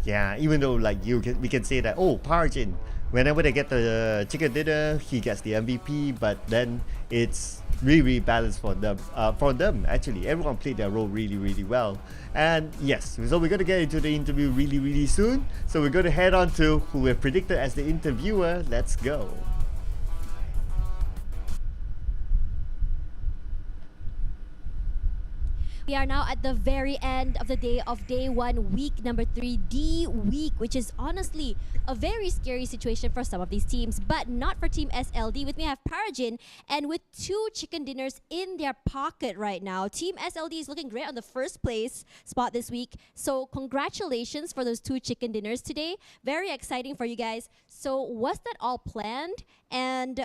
Yeah, even though like we can say that, Parjin, whenever they get the chicken dinner, he gets the MVP, but then it's really balanced for them. Actually, everyone played their role really well. And yes, so we're going to get into the interview really soon. So we're going to head on to who we've predicted as the interviewer. Let's go. We are now at the very end of the day of day 1, week number 3, D week, which is honestly a very scary situation for some of these teams, but not for Team SLD. With me, I have Parajin, and with 2 chicken dinners in their pocket right now, Team SLD is looking great on the first place spot this week. So congratulations for those 2 chicken dinners today. Very exciting for you guys. So was that all planned? And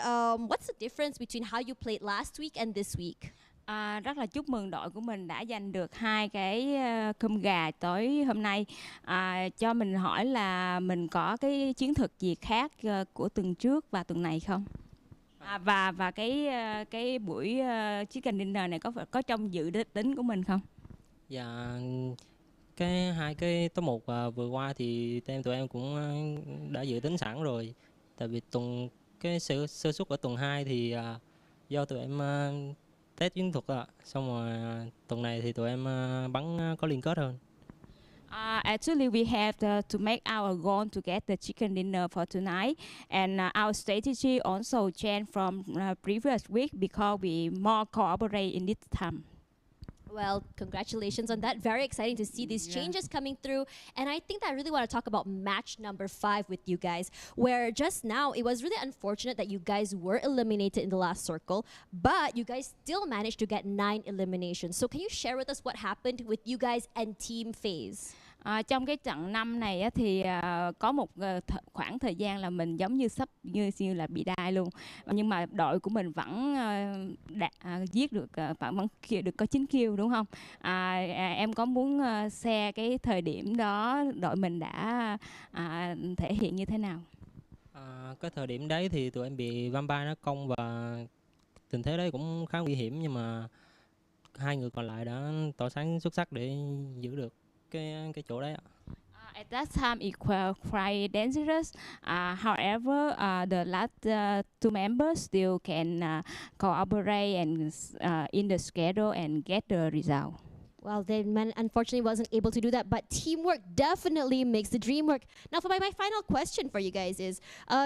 what's the difference between how you played last week and this week? Rất là chúc mừng đội của mình đã giành được 2 cái cơm gà tới hôm nay. Cho mình hỏi là mình có cái chiến thuật gì khác của tuần trước và tuần này không? Và cái buổi chicken dinner này có trong dự tính của mình không? Dạ, cái hai cái top 1 vừa qua thì tụi em cũng đã dự tính sẵn rồi. Tại vì cái sơ suất ở tuần 2 thì do tụi em test chiến thuật xong rồi tuần này thì tụi em bắn có liên kết hơn. Actually, we have to make our goal to get the chicken dinner for tonight, and our strategy also changed from previous week because we more cooperate in this time. Well, congratulations on that. Very exciting to see these changes coming through. And I think that I really want to talk about match number 5 with you guys, where just now it was really unfortunate that you guys were eliminated in the last circle, but you guys still managed to get 9 eliminations. So can you share with us what happened with you guys and team phase? Trong cái trận 5 này á, thì có một khoảng thời gian là mình giống như sắp như là bị đai luôn, nhưng mà đội của mình vẫn giết được vẫn được có 9 kill đúng không? Em có muốn share cái thời điểm đó đội mình đã thể hiện như thế nào? Cái thời điểm đấy thì tụi em bị Vampire nó công và tình thế đấy cũng khá nguy hiểm, nhưng mà hai người còn lại đã tỏ sáng xuất sắc để giữ được cái chỗ đấy ạ. At that time, it was quite dangerous. However, the last 2 members still can cooperate and in the schedule and get the result. Well, they unfortunately wasn't able to do that, but teamwork definitely makes the dream work. Now, for my final question for you guys is,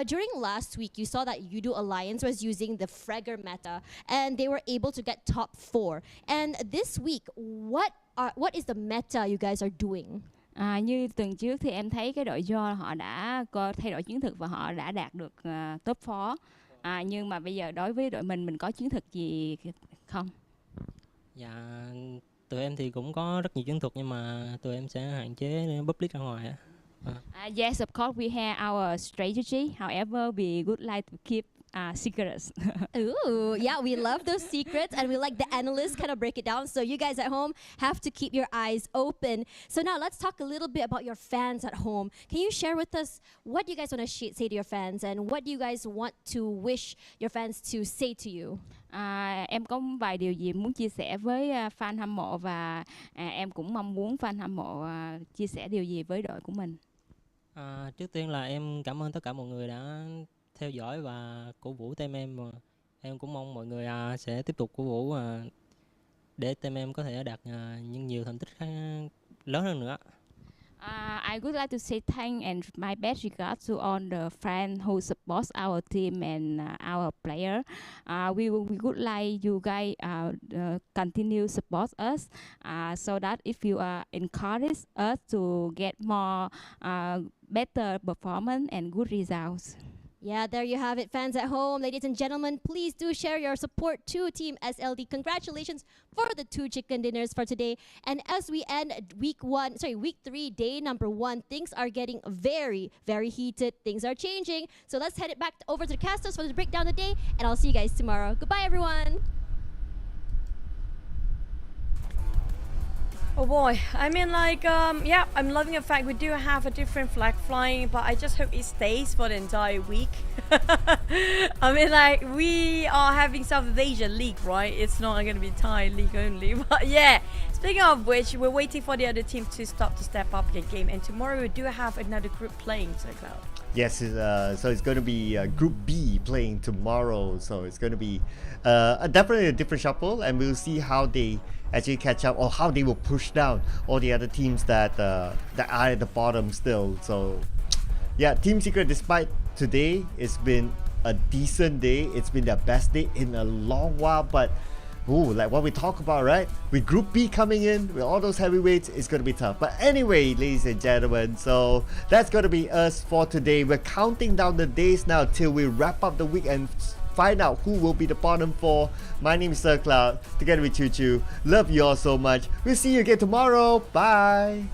during last week, you saw that Yudu Alliance was using the Fragger meta, and they were able to get top 4. And this week, what is the meta you guys are doing? Như tuần trước thì em thấy cái đội Do họ đã có thay đổi chiến thuật và họ đã đạt được top 4. Nhưng mà bây giờ đối với đội mình có chiến thuật gì không? Dạ, tụi em thì cũng có rất nhiều chiến thuật, nhưng mà tụi em sẽ hạn chế public ra ngoài. Yes, of course we have our strategy. However, we would like to keep secrets. Ooh, yeah, we love those secrets, and we like the analysts kind of break it down. So you guys at home have to keep your eyes open. So now let's talk a little bit about your fans at home. Can you share with us what you guys want to say to your fans, and what do you guys want to wish your fans to say to you? Em có vài điều gì muốn chia sẻ với fan hâm mộ, và em cũng mong muốn fan hâm mộ chia sẻ điều gì với đội của mình. Trước tiên là em cảm ơn tất cả mọi người đã theo dõi và cổ vũ team em. Em cũng mong mọi người sẽ tiếp tục cổ vũ để team em có thể đạt những nhiều thành tích lớn hơn nữa. I would like to say thank and my best regards to all the fans who support our team and our player. We would like you guys continue support us, so that if you encourage us to get more better performance and good results. Yeah, there you have it, fans at home. Ladies and gentlemen, please do share your support to Team SLD. Congratulations for the 2 chicken dinners for today. And as we end week 3, day number 1, things are getting very, very heated. Things are changing. So let's head it back over to the casters for the breakdown of the day. And I'll see you guys tomorrow. Goodbye, everyone. Oh boy, I mean, like, yeah, I'm loving the fact we do have a different flag flying, but I just hope it stays for the entire week. I mean, like, we are having South Asia League, right? It's not going to be Thai League only, but yeah. Speaking of which, we're waiting for the other team to step up the game, and tomorrow we do have another group playing, so Cloud. Yes, so it's going to be Group B playing tomorrow. So it's going to be definitely a different shuffle, and we'll see how they actually catch up, or how they will push down all the other teams that are at the bottom still. So yeah, Team Secret, despite today, it's been a decent day. It's been their best day in a long while, but like what we talk about, right? With Group B coming in, with all those heavyweights, it's going to be tough. But anyway, ladies and gentlemen, so that's going to be us for today. We're counting down the days now till we wrap up the week and find out who will be the bottom 4. My name is Sir Cloud, together with Choo Choo. Love you all so much. We'll see you again tomorrow. Bye.